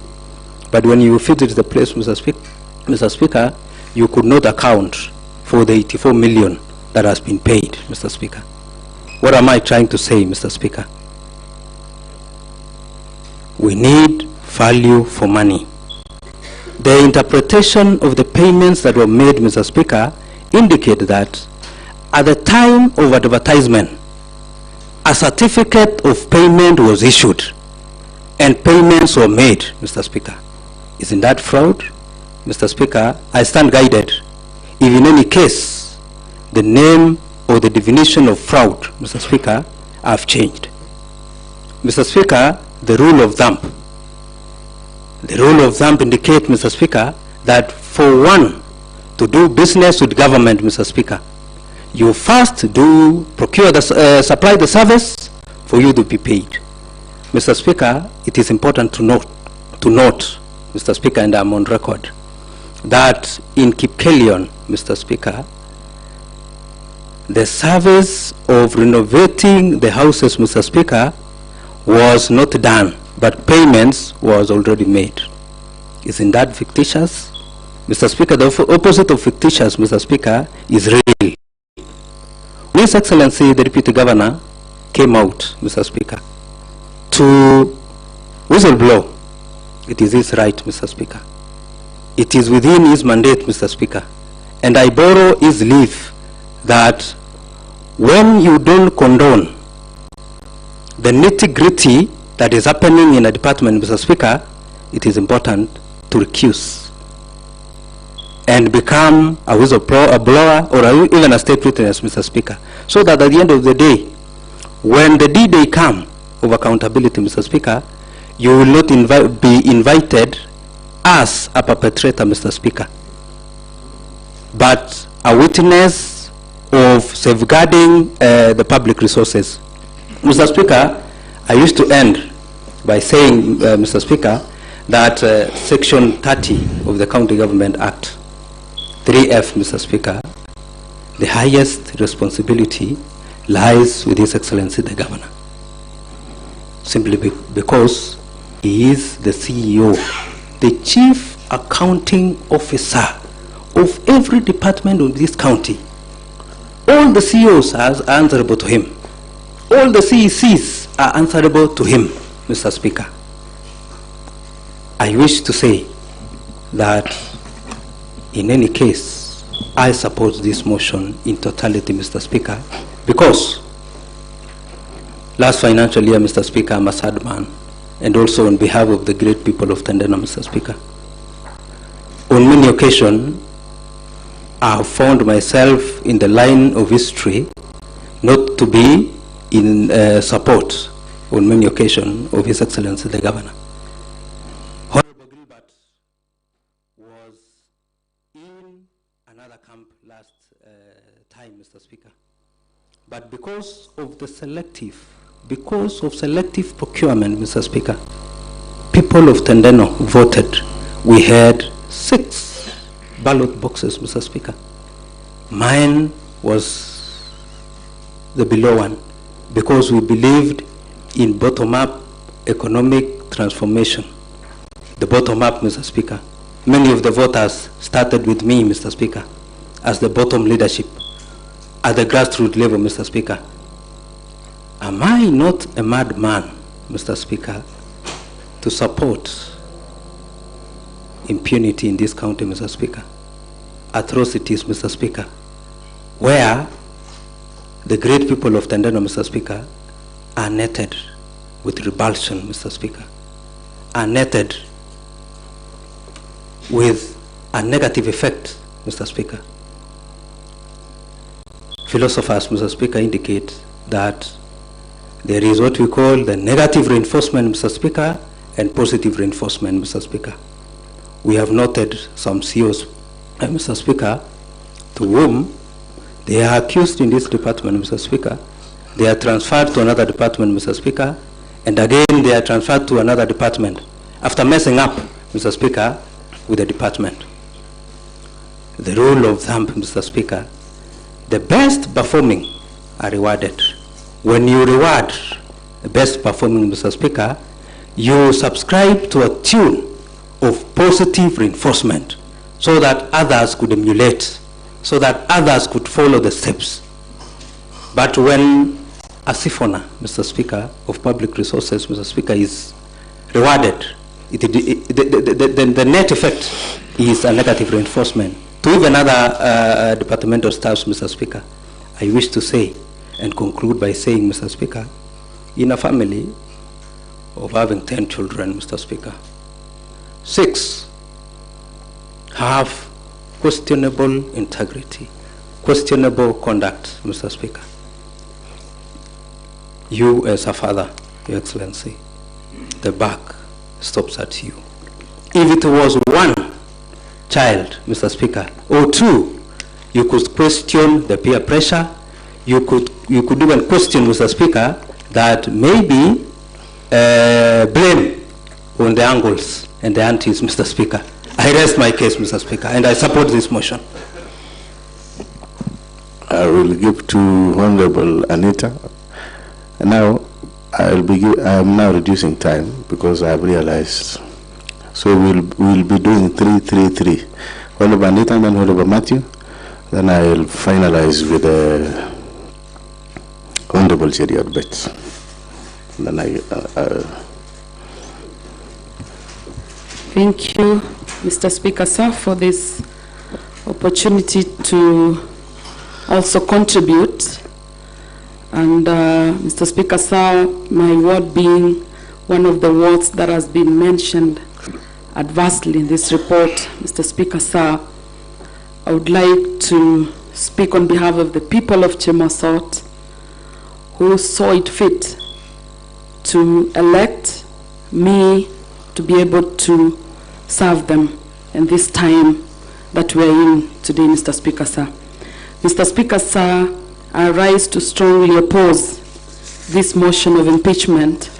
But when you visited the place, Mr. Speaker, you could not account for the 84 million that has been paid, Mr. Speaker. What am I trying to say, Mr. Speaker? We need value for money. The interpretation of the payments that were made, Mr. Speaker, indicate that at the time of advertisement, a certificate of payment was issued and payments were made, Mr. Speaker. Isn't that fraud? Mr. Speaker, I stand guided. If in any case, the name or the definition of fraud, Mr. Speaker, have changed. Mr. Speaker, the rule of thumb indicates, Mr. Speaker, that for one to do business with government, Mr. Speaker, you first supply the service for you to be paid. Mr. Speaker, it is important to note to note, Mr. Speaker, and I'm on record, that in Kipkelion, Mr. Speaker, the service of renovating the houses, Mr. Speaker, was not done, but payments was already made. Isn't that fictitious? Mr. Speaker, the opposite of fictitious, Mr. Speaker, is real. His Excellency, the Deputy Governor, came out, Mr. Speaker, to whistleblow. It is his right, Mr. Speaker. It is within his mandate, Mr. Speaker. And I borrow his leave that when you don't condone the nitty-gritty that is happening in a department, Mr. Speaker, it is important to recuse and become a whistleblower or even a state witness, Mr. Speaker, so that at the end of the day, when the D-Day come of accountability, Mr. Speaker, you will not be invited as a perpetrator, Mr. Speaker, but a witness of safeguarding the public resources. Mr. Speaker, I used to end by saying, Mr. Speaker, that Section 30 of the County Government Act, 3F, Mr. Speaker, the highest responsibility lies with His Excellency the Governor, simply because he is the CEO, the Chief Accounting Officer of every department of this county. All the CEOs are answerable to him. All the CECs are answerable to him, Mr. Speaker. I wish to say that in any case, I support this motion in totality, Mr. Speaker, because last financial year, Mr. Speaker, I'm a sad man, and also on behalf of the great people of Tendena, Mr. Speaker. On many occasions, I have found myself in the line of history not to be in support on many occasions of His Excellency the Governor. Honorable Gilbert was in another camp last time, Mr. Speaker. But because of selective procurement, Mr. Speaker, people of Tendeno voted. We had 6 ballot boxes, Mr. Speaker. Mine was the below one because we believed in bottom-up economic transformation. The bottom-up, Mr. Speaker. Many of the voters started with me, Mr. Speaker, as the bottom leadership at the grassroots level, Mr. Speaker. Am I not a madman, Mr. Speaker, to support impunity in this county, Mr. Speaker? Atrocities, Mr. Speaker, where the great people of Tendeno, Mr. Speaker, are netted with revulsion, Mr. Speaker, are netted with a negative effect, Mr. Speaker. Philosophers, Mr. Speaker, indicate that there is what we call the negative reinforcement, Mr. Speaker, and positive reinforcement, Mr. Speaker. We have noted some CEOs, Mr. Speaker, to whom they are accused in this department, Mr. Speaker. They are transferred to another department, Mr. Speaker, and again they are transferred to another department after messing up, Mr. Speaker, with the department. The rule of thumb, Mr. Speaker, the best performing are rewarded. When you reward the best performing, Mr. Speaker, you subscribe to a tune of positive reinforcement so that others could emulate, so that others could follow the steps. But when a siphonner, Mr. Speaker, of public resources, Mr. Speaker, is rewarded, the net effect is a negative reinforcement to even other departmental staffs, Mr. Speaker. I wish to say and conclude by saying, Mr. Speaker, in a family of having 10 children, Mr. Speaker, 6 have questionable integrity, questionable conduct, Mr. Speaker. You as a father, Your Excellency, the buck stops at you. If it was 1 child, Mr. Speaker, or 2, you could question the peer pressure. You could even question, Mr. Speaker, that maybe blame on the angles and the aunties, Mr. Speaker. I rest my case, Mr. Speaker, and I support this motion. I will give to Honorable Anita. Now, I am now reducing time because I have realized. So we'll be doing 3-3-3. Honorable Anita and then Honorable Matthew. Then I'll finalize with Honorable Cheriot Betts. Then Thank you, Mr. Speaker, sir, for this opportunity to also contribute. And Mr. Speaker, sir, my ward being one of the wards that has been mentioned adversely in this report, Mr. Speaker, sir, I would like to speak on behalf of the people of Chemasot who saw it fit to elect me to be able to serve them in this time that we are in today, Mr. Speaker, sir. Mr. Speaker, sir, I rise to strongly oppose this motion of impeachment.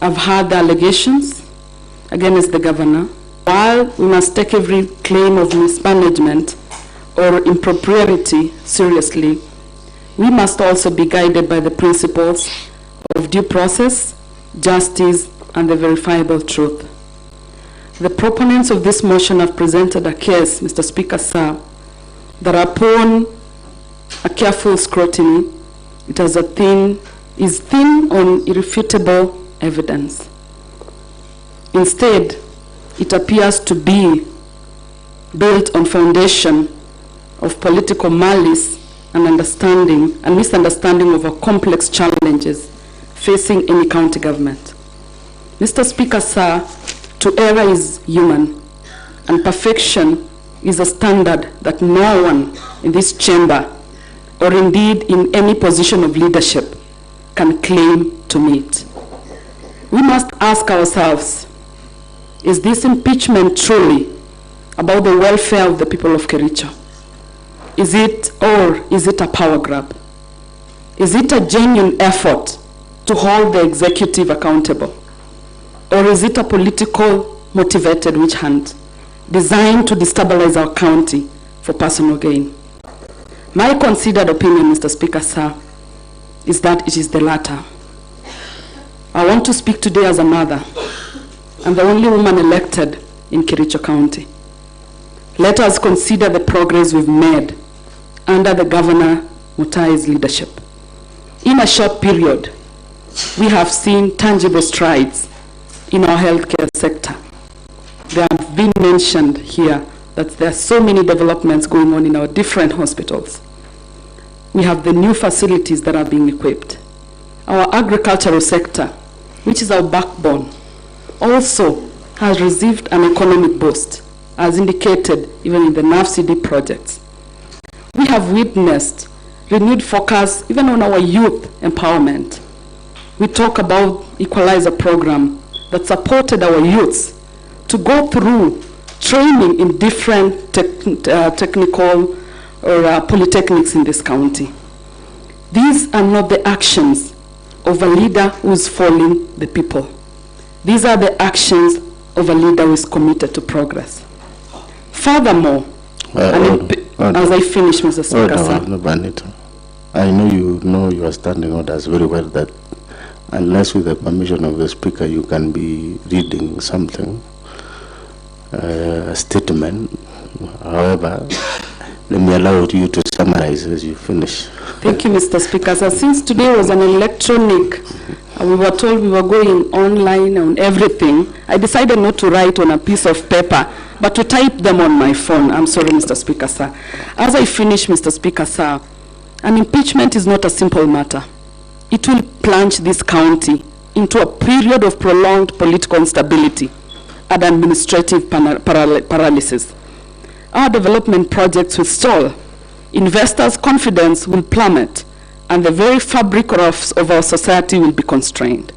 I've heard the allegations against the governor. While we must take every claim of mismanagement or impropriety seriously, we must also be guided by the principles of due process, justice, and the verifiable truth. The proponents of this motion have presented a case, Mr. Speaker, sir, that upon a careful scrutiny, it is thin on irrefutable evidence. Instead, it appears to be built on foundation of political malice and misunderstanding of our complex challenges facing any county government. Mr. Speaker, sir, to err is human, and perfection is a standard that no one in this chamber, or indeed in any position of leadership, can claim to meet. We must ask ourselves, is this impeachment truly about the welfare of the people of Kericho? Is it a power grab? Is it a genuine effort to hold the executive accountable? Or is it a political motivated witch hunt designed to destabilize our county for personal gain? My considered opinion, Mr. Speaker, sir, is that it is the latter. I want to speak today as a mother and the only woman elected in Kericho County. Let us consider the progress we've made under the Governor Mutai's leadership. In a short period, we have seen tangible strides in our healthcare sector. They have been mentioned here that there are so many developments going on in our different hospitals. We have the new facilities that are being equipped. Our agricultural sector, which is our backbone, also has received an economic boost, as indicated even in the NAF CDP projects. We have witnessed renewed focus even on our youth empowerment. We talk about Equalizer program that supported our youths to go through training in different technical or polytechnics in this county. These are not the actions of a leader who is following the people. These are the actions of a leader who is committed to progress. Furthermore, as I finish, Mr. Speaker, sir. I know you are standing orders very well that unless with the permission of the Speaker you can be reading something, a statement. However, let me allow you to summarize as you finish. Thank you, Mr. Speaker. So since today was an electronic, we were told we were going online on everything, I decided not to write on a piece of paper, but to type them on my phone. I'm sorry, Mr. Speaker, sir. As I finish, Mr. Speaker, sir, an impeachment is not a simple matter. It will plunge this county into a period of prolonged political instability and administrative paralysis. Our development projects will stall, investors' confidence will plummet, and the very fabric of our society will be constrained.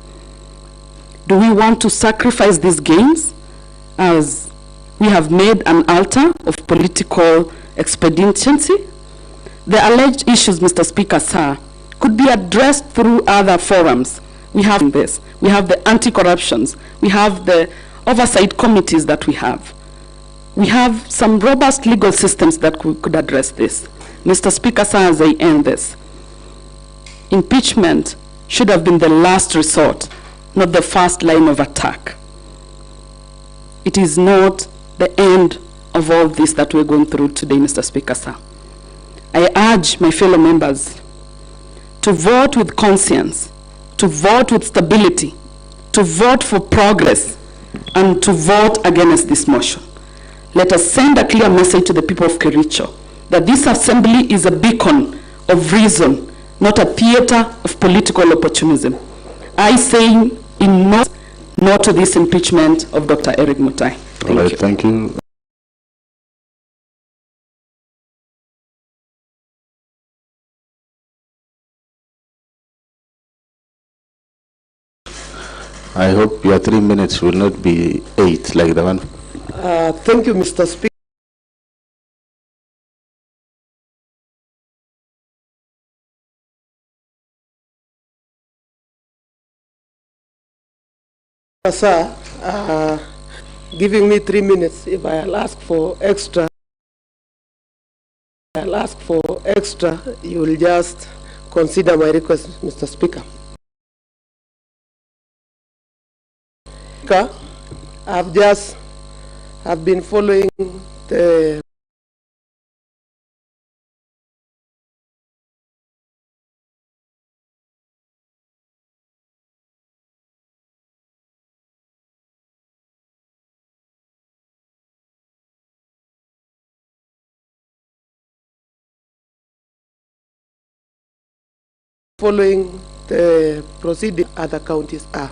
Do we want to sacrifice these gains as we have made an altar of political expediency? The alleged issues, Mr. Speaker, sir, could be addressed through other forums. We have this. We have the anti-corruptions. We have the oversight committees that we have some robust legal systems that could address this. Mr. Speaker, sir, as I end this, impeachment should have been the last resort, not the first line of attack. It is not the end of all this that we're going through today, Mr. Speaker, sir. I urge my fellow members to vote with conscience, to vote with stability, to vote for progress, and to vote against this motion. Let us send a clear message to the people of Kericho that this assembly is a beacon of reason, not a theater of political opportunism. I say in no to this impeachment of Dr. Erick Mutai. Thank you. Thank you. I hope your 3 minutes will not be 8 like the one. Thank you, Mr. Speaker. Sir, giving me 3 minutes. If I'll ask for extra, you will just consider my request, Mr. Speaker. I've been following the proceeding other counties are.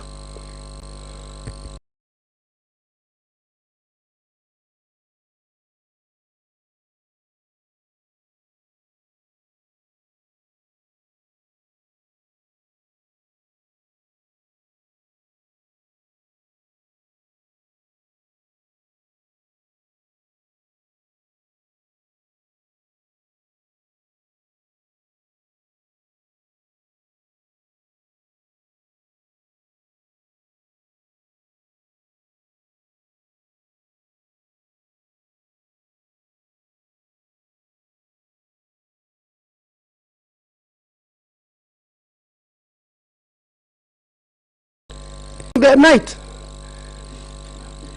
At night.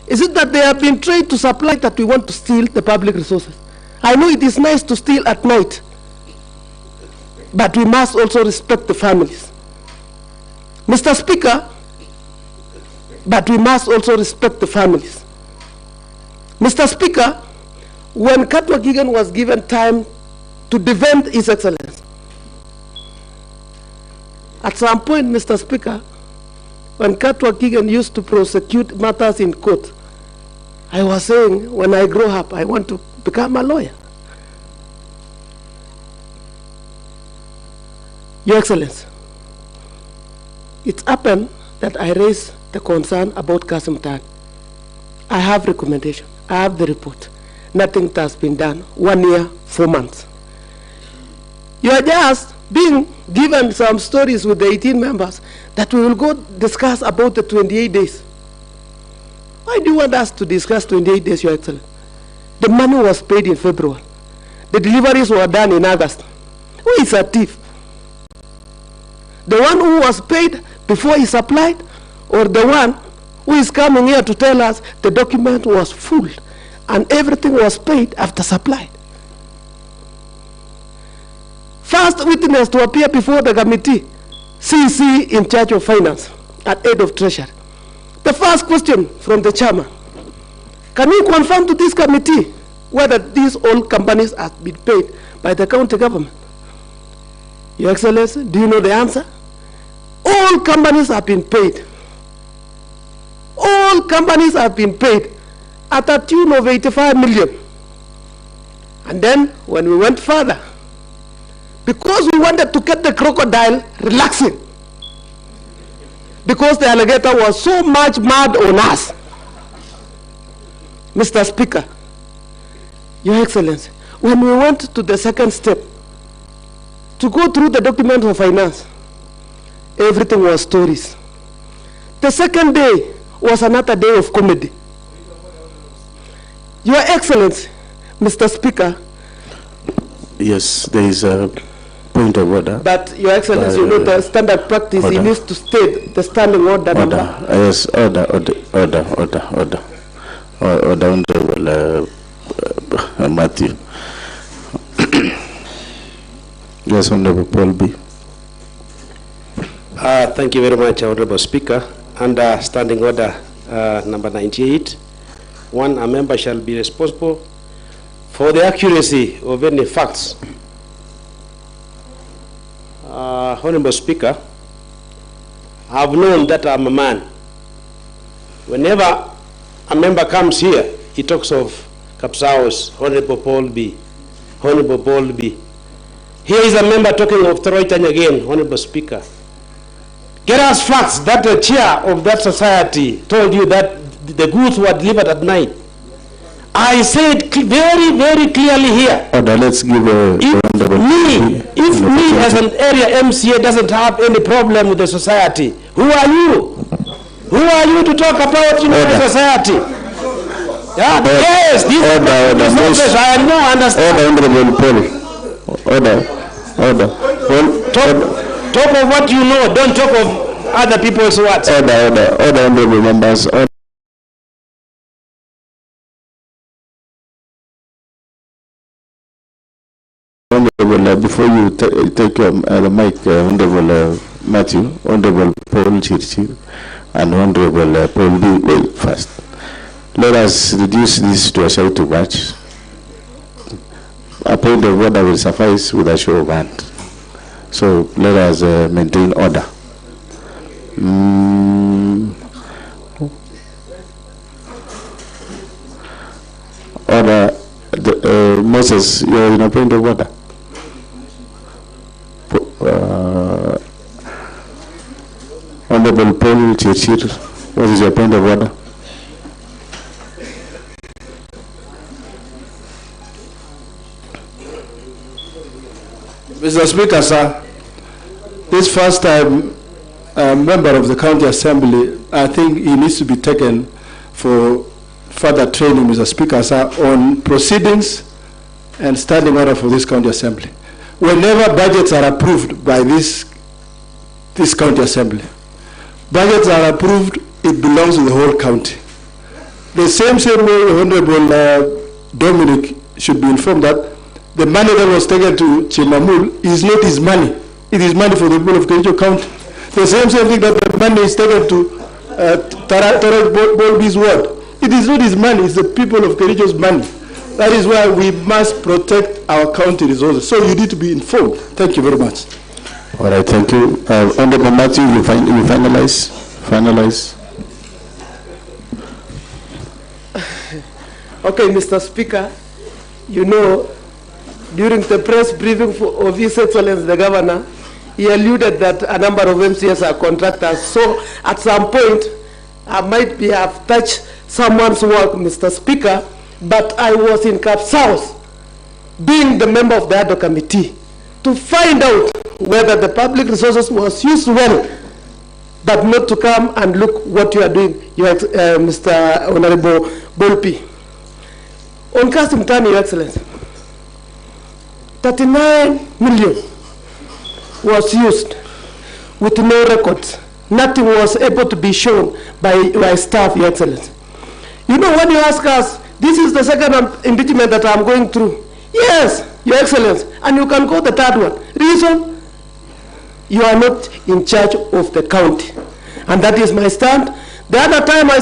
Is it that they have been trained to supply that we want to steal the public resources? I know it is nice to steal at night, but we must also respect the families. Mr. Speaker, but we must also respect the families. Mr. Speaker, when Katwa Gigan was given time to defend His Excellency, at some point, Mr. Speaker, when Katwa Gigan used to prosecute matters in court, I was saying, when I grow up, I want to become a lawyer. Your Excellency, it's happened that I raised the concern about Kazimani. I have recommendation. I have the report. Nothing has been done. 1 year, 4 months. You are just being given some stories with the 18 members that we will go discuss about the 28 days. Why do you want us to discuss 28 days, Your Excellency? The money was paid in February. The deliveries were done in August. Who is a thief? The one who was paid before he supplied, or the one who is coming here to tell us the document was full and everything was paid after supply? First witness to appear before the committee, CC in charge of finance at head of treasury. The first question from the chairman: can you confirm to this committee whether these all companies have been paid by the county government? Your Excellency, do you know the answer? All companies have been paid. All companies have been paid at a tune of 85 million. And then when we went further, because we wanted to get the crocodile relaxing, because the alligator was so much mad on us, Mr. Speaker, Your Excellency, when we went to the second step, to go through the document of finance, everything was stories. The second day, was another day of comedy. Your Excellency, Mr. Speaker. Yes, there is a point of order. But Your Excellency, you know the standard practice, he needs to state the standing order number. Yes, order, Honorable Matthew. Yes, Honorable Paul B. Thank you very much, Honorable Speaker. Under standing order number 98, a member shall be responsible for the accuracy of any facts. Honorable Speaker, I've known that I'm a man. Whenever a member comes here, he talks of Kapsaos, Honorable Paul B. Honorable Paul B. Here is a member talking of Troitan again, Honorable Speaker. Get us facts that the chair of that society told you that the goods were delivered at night. I said very, very clearly here. Order, let's give if me as an area MCA doesn't have any problem with the society, who are you? Who are you to talk about the society? Yeah, yes, this is I have no understanding. Order. Talk of what you know, don't talk of other people's words. Order, honorable members. Before you take the mic, Honorable Matthew, Honorable Paul Chirchir, and Honorable Paul B. Wait, first. Let us reduce this to a shout to match. A point of order will suffice with a show of hand. So let us maintain order. Order. Moses, you are in a point of order. Honorable Paul Chirchir, what is your point of order? Mr. Speaker, sir, this first time member of the County Assembly, I think he needs to be taken for further training, Mr. Speaker, sir, on proceedings and standing order for this County Assembly. Whenever budgets are approved by this County Assembly, budgets are approved, it belongs to the whole county. The same way Honorable Dominic should be informed that the money that was taken to Chimamul is not his money. It is money for the people of Kericho County. The same thing that the money is taken to Tarek Bolby's ward. It is not his money, it's the people of Kericho's money. That is why we must protect our county resources. So you need to be informed. Thank you very much. All right, thank you. Honorable Matthew, you finalize? Okay, Mr. Speaker, you know, during the press briefing of His Excellency the Governor, he alluded that a number of MCS are contractors. So at some point, I might have touched someone's work, Mr. Speaker, but I was in Kapsaos, being the member of the ADO committee, to find out whether the public resources was used well, but not to come and look what you are doing, Mr. Honorable Bolpi. On custom time, Your Excellency, 39 million was used with no records. Nothing was able to be shown by your staff, Your Excellency. You know, when you ask us, this is the second impeachment that I'm going through. Yes, Your Excellency, and you can go the third one. Reason, you are not in charge of the county. And that is my stand. The other time I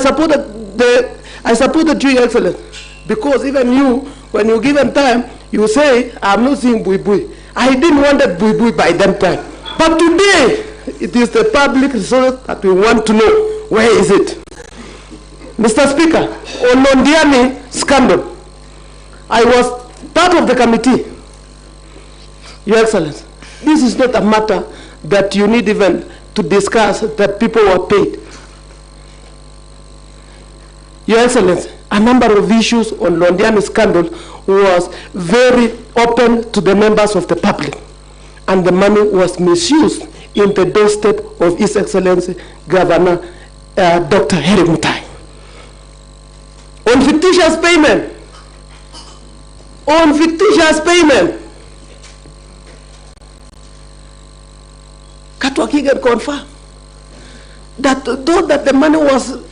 supported you, Your Excellency, because even you, when you given time, you say, I'm not seeing Bui Bui. I didn't want that Bui Bui by that time. But today, it is the public resource that we want to know. Where is it? Mr. Speaker, on Londiani scandal, I was part of the committee. Your Excellency, this is not a matter that you need even to discuss that people were paid. Your Excellency, a number of issues on Londiani scandal was very open to the members of the public, and the money was misused in the doorstep of His Excellency Governor Dr. Erick Mutai. On fictitious payment, Katwa can confirm that though that the money was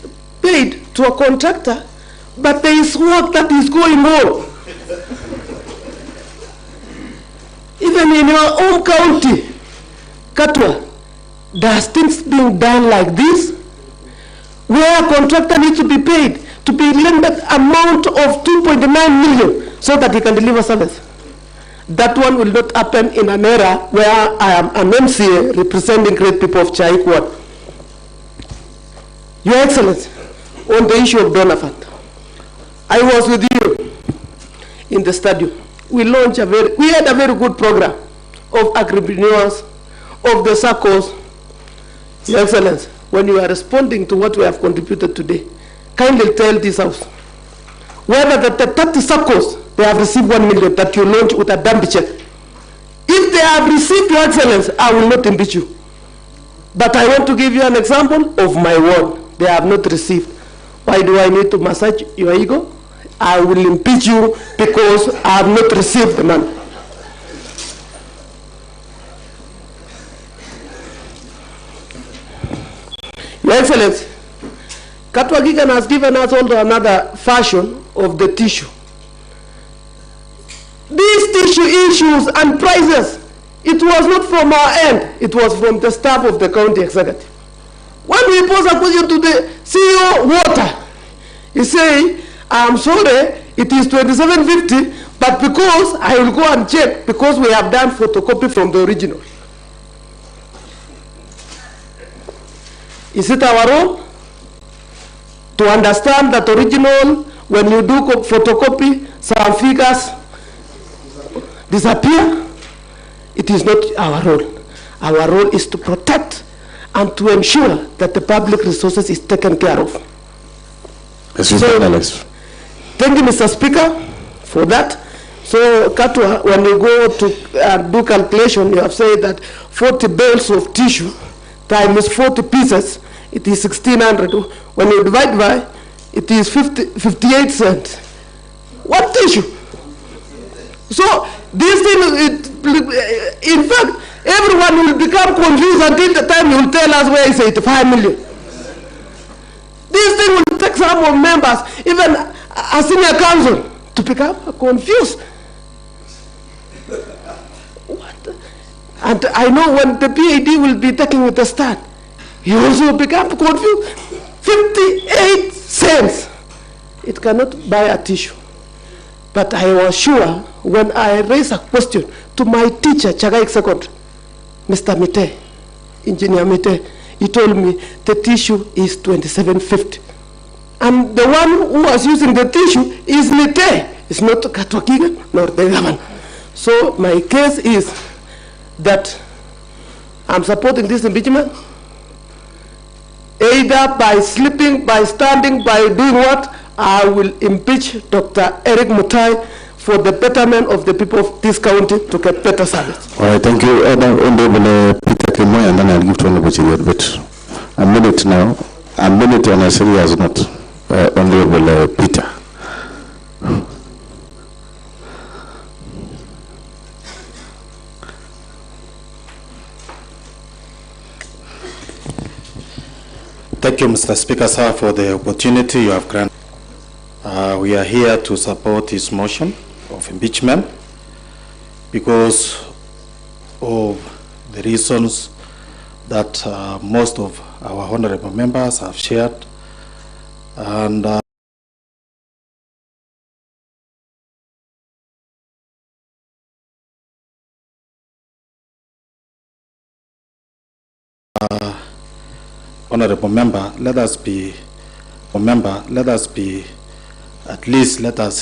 paid to a contractor, but there is work that is going on. Even in your own county, Katwa, there's things being done like this, where a contractor needs to be paid to be limited amount of 2.9 million so that he can deliver service. That one will not happen in an era where I am an MCA representing great people of Chai Ward. Your Excellency, on the issue of donor fund, I was with you in the stadium. We had a very good program of agripreneurs, of the circles. Your Excellency, when you are responding to what we have contributed today, kindly tell this house whether the 30 circles, they have received 1 million that you launched with a dump check. If they have received, Your Excellency, I will not impeach you. But I want to give you an example of my word. They have not received. Why do I need to massage your ego? I will impeach you because I have not received the money. Your Excellency, Katwa Gigan has given us also another version of the tissue. These tissue issues and prices, it was not from our end, it was from the staff of the county executive. When we pose a question to the CEO, water, he say, I'm sorry, it is 2750, but because I will go and check, because we have done photocopy from the original. Is it our role to understand that original, when you do photocopy, some figures disappear? It is not our role. Our role is to protect and to ensure that the public resources is taken care of. Thank you, Mr. Speaker, for that. So, Katwa, when you go to do calculation, you have said that 40 bales of tissue times 40 pieces, it is 1,600. When you divide by, it is 58 cents. What tissue? So, this thing, in fact, everyone will become confused until the time you will tell us where is 85 million. This thing will take some of members, even a senior counsel, to become confused. What? And I know when the PAD will be taking it a stand, he also become confused. 58 cents. It cannot buy a tissue. But I was sure when I raised a question to my teacher, Chagaik Secondary, Mr. Mite, Engineer Mite, he told me the tissue is 2750. And the one who was using the tissue is Mite. It's not Katwakiga nor the government. So my case is that I'm supporting this impeachment, either by sleeping, by standing, by doing what, I will impeach Dr. Erick Mutai for the betterment of the people of this county to get better service. All right, thank you. Honorable Peter Kemoy, and then I'll give to Honorable Chiriot, but a minute now, a minute on a serious note. Honorable Peter. Thank you, Mr. Speaker, sir, for the opportunity you have granted. We are here to support this motion of impeachment because of the reasons that most of our honorable members have shared. And honorable member, let us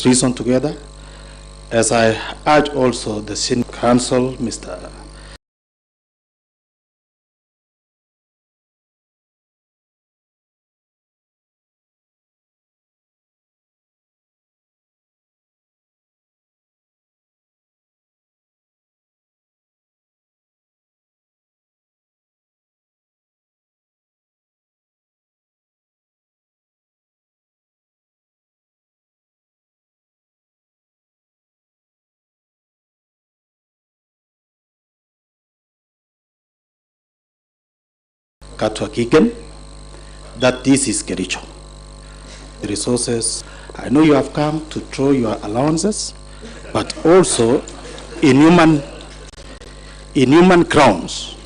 reason together. As I urge also the senior counsel, Mr. Katwa that this is Kericho. The resources, I know you have come to throw your allowances, but also in human grounds,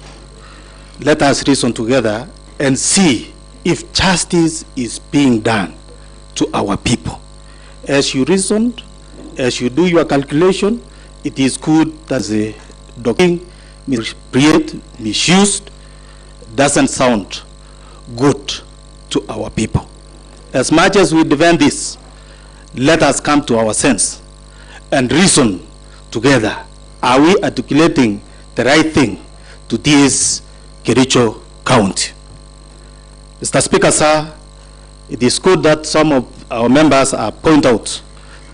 let us reason together and see if justice is being done to our people. As you reasoned, as you do your calculation, it is good that the document misused doesn't sound good to our people. As much as we defend this, let us come to our sense and reason together. Are we articulating the right thing to this Kericho County? Mr. Speaker, sir, it is good that some of our members point out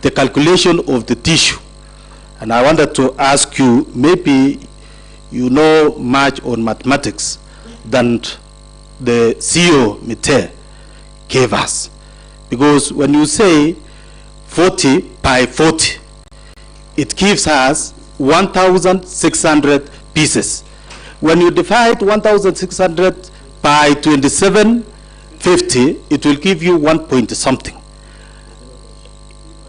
the calculation of the tissue. And I wanted to ask you, maybe you know much on mathematics than the CEO Mutai gave us. Because when you say 40 by 40, it gives us 1,600 pieces. When you divide 1,600 by 2750, it will give you 1 point something.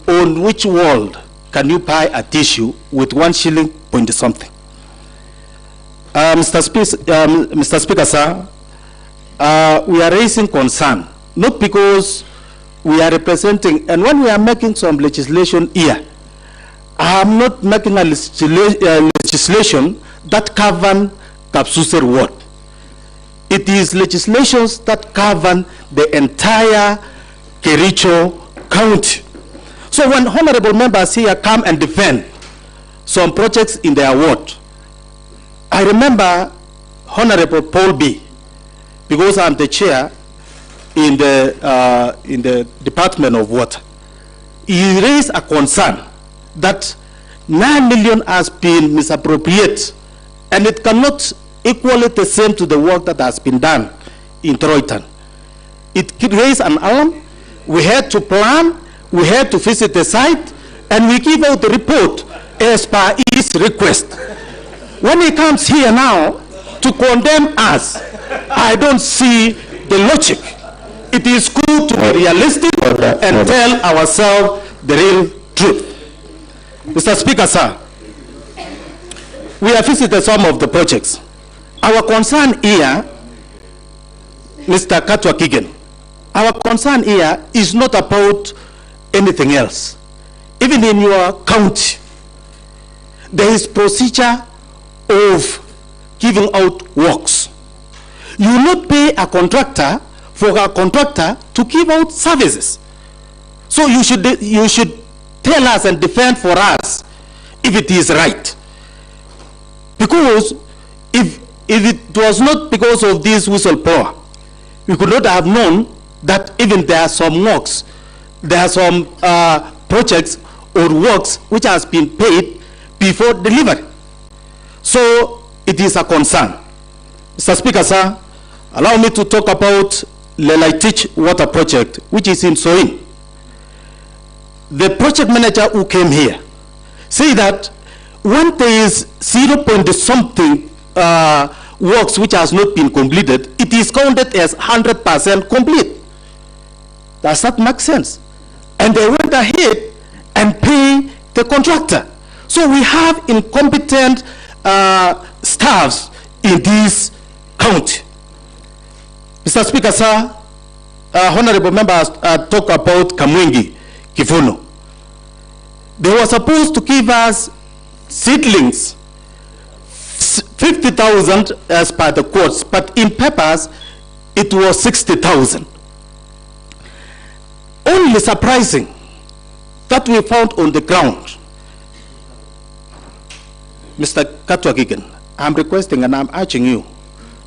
On which world can you buy a tissue with 1 shilling point something? Mr. Speaker, sir, we are raising concern, not because we are representing, and when we are making some legislation here, I am not making a legislation that govern Kapsuser ward. It is legislations that govern the entire Kericho County. So when honorable members here come and defend some projects in their ward, I remember Honorable Paul B, because I'm the chair in the Department of Water. He raised a concern that 9 million has been misappropriated, and it cannot equal it the same to the work that has been done in Troitan. It raised an alarm. We had to plan, we had to visit the site, and we give out the report as per his request. When he comes here now to condemn us, I don't see the logic. It is good to be realistic and tell ourselves the real truth. Mr. Speaker, sir, we have visited some of the projects. Our concern here, Mr. Katwa, our concern here is not about anything else. Even in your county, there is procedure of giving out works. You will not pay a contractor for a contractor to give out services. So you should tell us and defend for us if it is right. Because if it was not because of this whistleblower, we could not have known that even there are some works, there are some projects or works which has been paid before delivery. So it is a concern. Mr. Speaker, sir, allow me to talk about Lelaitich water project, which is in Soin. The project manager who came here say that when there is 0 point something works which has not been completed, it is counted as 100% complete. Does that make sense? And they went ahead and pay the contractor. So we have incompetent staffs in this county. Mr. Speaker, sir, honorable members talk about Kamwengi, Kifuno. They were supposed to give us seedlings, 50,000 as per the quotes, but in papers, it was 60,000. Only surprising that we found on the ground. Mr. Katwa, I'm requesting and I'm urging you,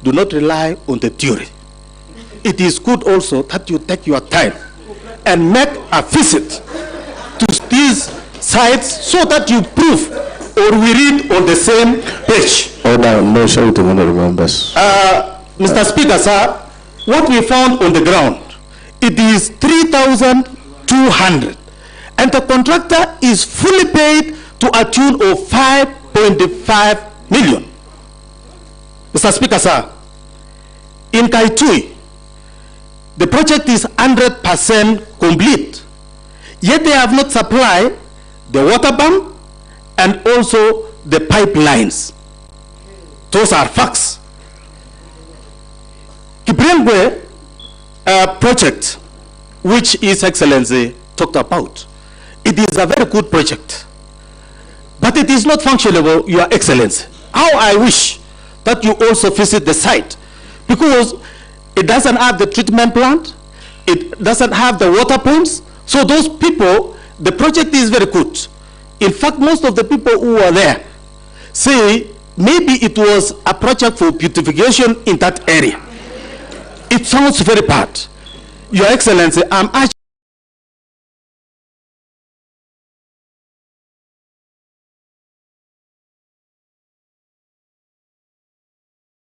do not rely on the theory. It is good also that you take your time and make a visit to these sites so that you prove or we read on the same page. Order, motion to honorable members. Mr. Speaker, sir, what we found on the ground, it is 3,200, and the contractor is fully paid to a tune of 5.5 million. Mr. Speaker, sir, In Kaitui, the project is 100% complete, yet they have not supplied the water pump and also the pipelines. Those are facts. Kibrengwe project, which His Excellency talked about, it is a very good project, but it is not functionable, Your Excellency. How I wish that you also visit the site, because it doesn't have the treatment plant, it doesn't have the water pumps. So those people, the project is very good. In fact, most of the people who are there say maybe it was a project for beautification in that area. It sounds very bad. Your Excellency, I'm asking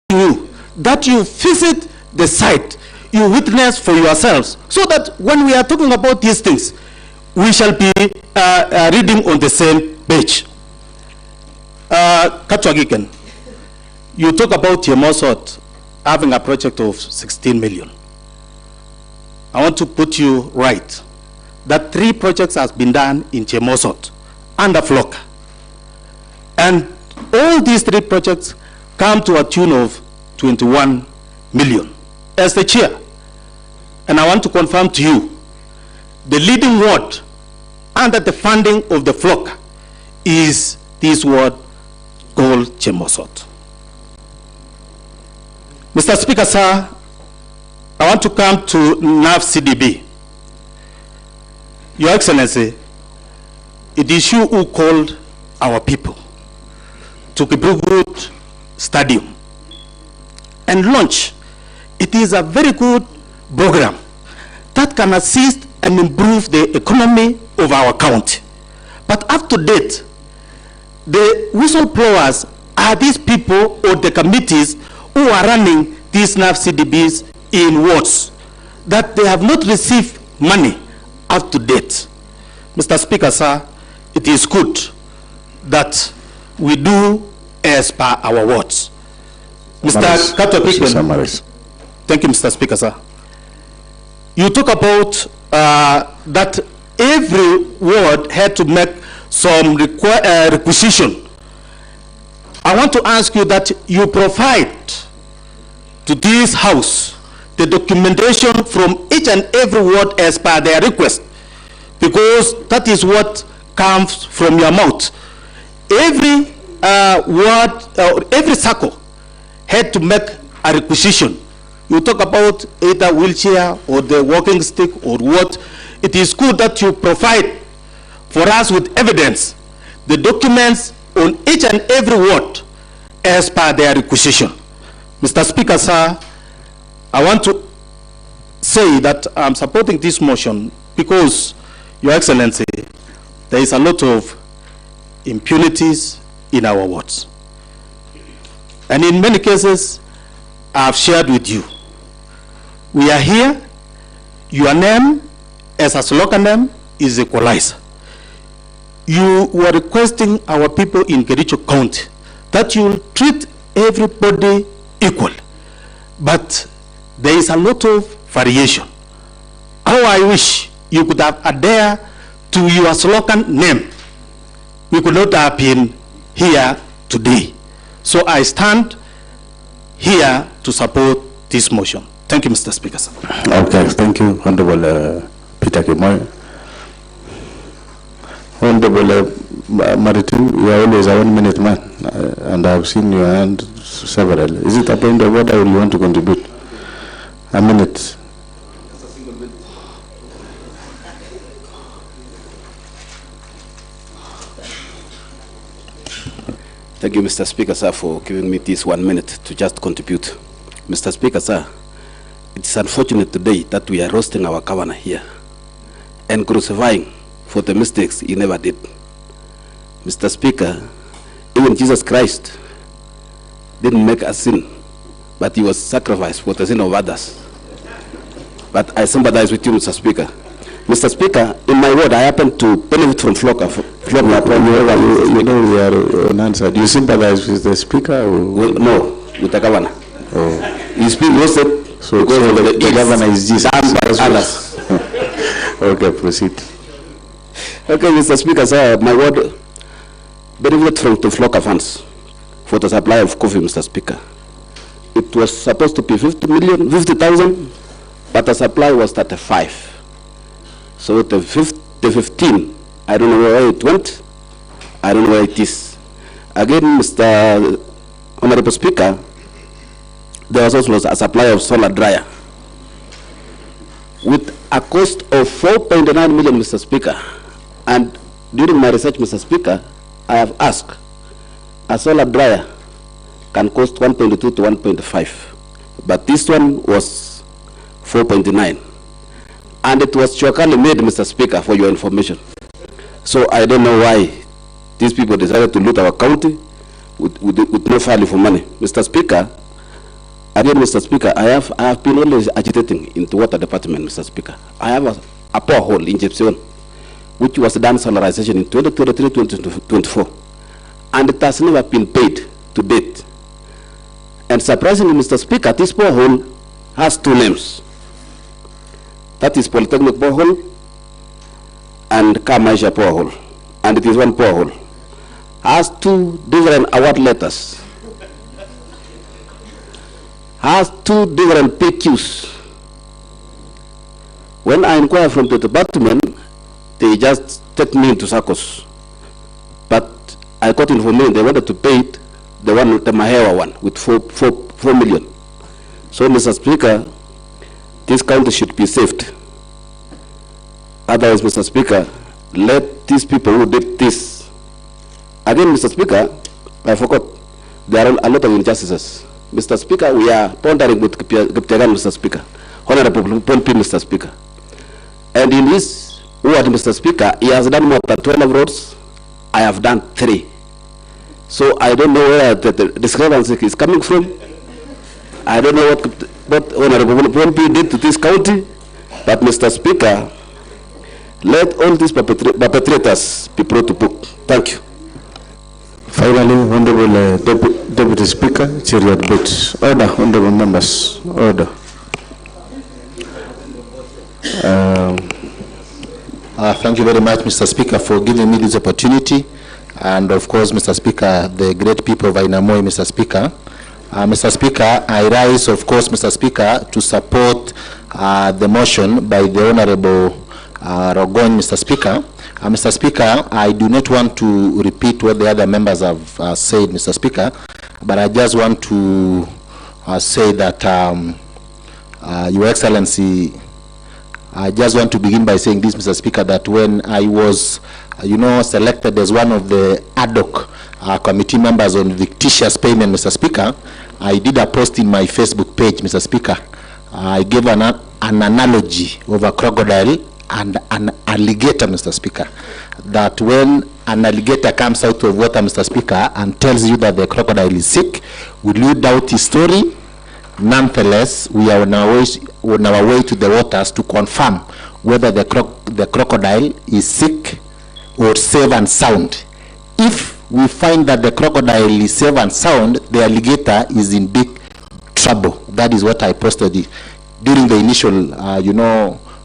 you that you visit the site, you witness for yourselves, so that when we are talking about these things, we shall be reading on the same page. Katwagiken, you talk about Yemosot having a project of 16 million. I want to put you right that 3 projects has been done in Chemosot under Floka. And all these 3 projects come to a tune of 21 million. As the chair, and I want to confirm to you, the leading word under the funding of the Floka is this word called Chemosot. Mr. Speaker, sir, I want to come to NAF CDP. Your Excellency, it is you who called our people to Kibrugud Stadium and launch. It is a very good program that can assist and improve the economy of our county. But up to date, the whistleblowers are these people or the committees who are running these NAF CDPs in wards that they have not received money up to date. Mr. Speaker, sir, it is good that we do as per our words. Mr. Katwapiken, thank you, Mr. Speaker, sir. You talk about that every ward had to make some requisition. I want to ask you that you provide to this house the documentation from each and every word as per their request, because that is what comes from your mouth. Every word, every circle had to make a requisition. You talk about either wheelchair or the walking stick or what. It is good that you provide for us with evidence, the documents on each and every word as per their requisition. Mr. Speaker, sir, I want to say that I'm supporting this motion because, Your Excellency, there is a lot of impunities in our wards. And in many cases, I've shared with you. We are here, your name, as a slogan name, is Equalizer. You were requesting our people in Kericho County that you will treat everybody equal. But there is a lot of variation. How I wish you could have adhered to your slogan name. We could not have been here today. So I stand here to support this motion. Thank you, Mr. Speaker. Sir. Okay, thank you, Honorable Peter Kimoy. Honorable Maritim, you are always a 1 minute man, and I've seen your hand several. Is it a point of order or you want to contribute? A minute. Thank you, Mr. Speaker, sir, for giving me this 1 minute to just contribute. Mr. Speaker, sir, it's unfortunate today that we are roasting our governor here and crucifying for the mistakes he never did. Mr. Speaker, even Jesus Christ didn't make a sin, but he was sacrificed for the sin of others. But I sympathize with you, Mr. Speaker. Mr. Speaker, in my ward, I happen to benefit from Floka. You know, we are unanswered. Do you sympathize with the Speaker? Or? Well, no, with the governor. He's being roasted because of the governor is just done by others. Okay, proceed. Okay, Mr. Speaker, sir, my word, benefit from the flocker funds for the supply of coffee, Mr. Speaker. It was supposed to be 50,000, but the supply was 35. So the 15, I don't know where it went. I don't know where it is. Again, Mr. Honorable Speaker, there was also a supply of solar dryer with a cost of 4.9 million, Mr. Speaker. And during my research, Mr. Speaker, I have asked, a solar dryer can cost 1.2 to 1.5, but this one was 4.9. And it was chocally made, Mr. Speaker, for your information. So I don't know why these people decided to loot our county with no value for money. Mr. Speaker, again, Mr. Speaker, I have been always agitating into water department, Mr. Speaker. I have a borehole in Jepsion, which was done solarization in 2023-2024, and it has never been paid to date. And surprisingly, Mr. Speaker, this borehole has two names. That is Polytechnic borehole and Kamaisha borehole, and it is one borehole. Has two different award letters. Has two different PQs. When I inquire from the department, they just take me into circles. But I got information they wanted to pay it, the Mahewa one, with 4 million. So, Mr. Speaker, this county should be saved. Otherwise, Mr. Speaker, let these people who did this. Again, Mr. Speaker, I forgot, there are a lot of injustices. Mr. Speaker, we are pondering with Giptegan, Mr. Speaker, Honorable Pompi, Mr. Speaker. And in this word, Mr. Speaker, he has done more than 12 roads. I have done 3. So I don't know where the discrepancy is coming from. I don't know what Honorable Pompi did to this county. But Mr. Speaker, let all these perpetrators be brought to book. Thank you. Finally, Honorable Deputy Speaker, Chariot Boots. Order, Honorable Members. Order. Thank you very much, Mr. Speaker, for giving me this opportunity. And of course, Mr. Speaker, the great people of Ainamoi, Mr. Speaker. Mr. Speaker, I rise, of course, Mr. Speaker, to support the motion by the Honorable Rogon, Mr. Speaker. Mr. Speaker, I do not want to repeat what the other members have said, Mr. Speaker, but I just want to say that, Your Excellency, I just want to begin by saying this, Mr. Speaker, that when I was, selected as one of the ad hoc committee members on fictitious payment, Mr. Speaker, I did a post in my Facebook page, Mr. Speaker. I gave an analogy of a crocodile and an alligator, Mr. Speaker, that when an alligator comes out of water, Mr. Speaker, and tells you that the crocodile is sick, will you doubt his story? Nonetheless, we are on our way to the waters to confirm whether the crocodile is sick or safe and sound. If we find that the crocodile is safe and sound, the alligator is in big trouble. That is what I posted during the initial,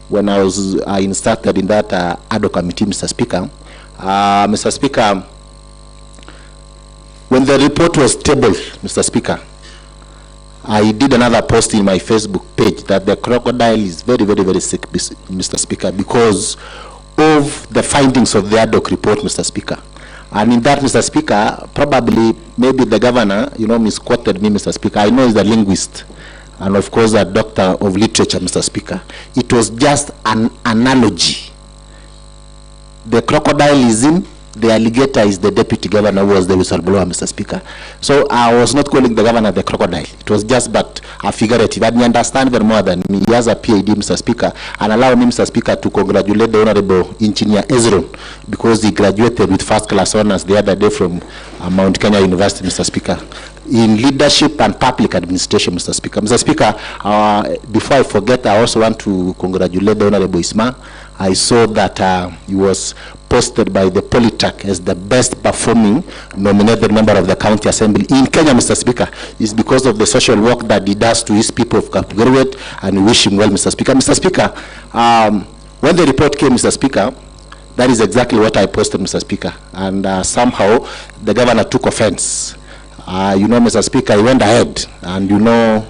when I was instructed in that ad hoc committee, Mr. Speaker. Mr. Speaker, when the report was tabled, Mr. Speaker, I did another post in my Facebook page that the crocodile is very, very, very sick, Mr. Speaker, because of the findings of the ad hoc report, Mr. Speaker. And in that, Mr. Speaker, probably, maybe the governor, misquoted me, Mr. Speaker. I know he's a linguist, and of course a doctor of literature, Mr. Speaker. It was just an analogy. The crocodile is in, the alligator is the deputy governor who was the whistleblower, Mr. Speaker. So I was not calling the governor the crocodile. It was just but a figurative. And you understand very more than me. He has a PhD, Mr. Speaker. And allow me, Mr. Speaker, to congratulate the Honorable Engineer Ezron because he graduated with first-class honors the other day from Mount Kenya University, Mr. Speaker, in leadership and public administration, Mr. Speaker. Mr. Speaker, before I forget, I also want to congratulate the Honorable Isma. I saw that he was posted by the Polytech as the best performing nominated member of the County Assembly in Kenya, Mr. Speaker, is because of the social work that he does to his people of Kapgurwet, and we wish him well, Mr. Speaker. Mr. Speaker, when the report came, Mr. Speaker, that is exactly what I posted, Mr. Speaker, and somehow the governor took offense. You know, Mr. Speaker, he went ahead and, you know,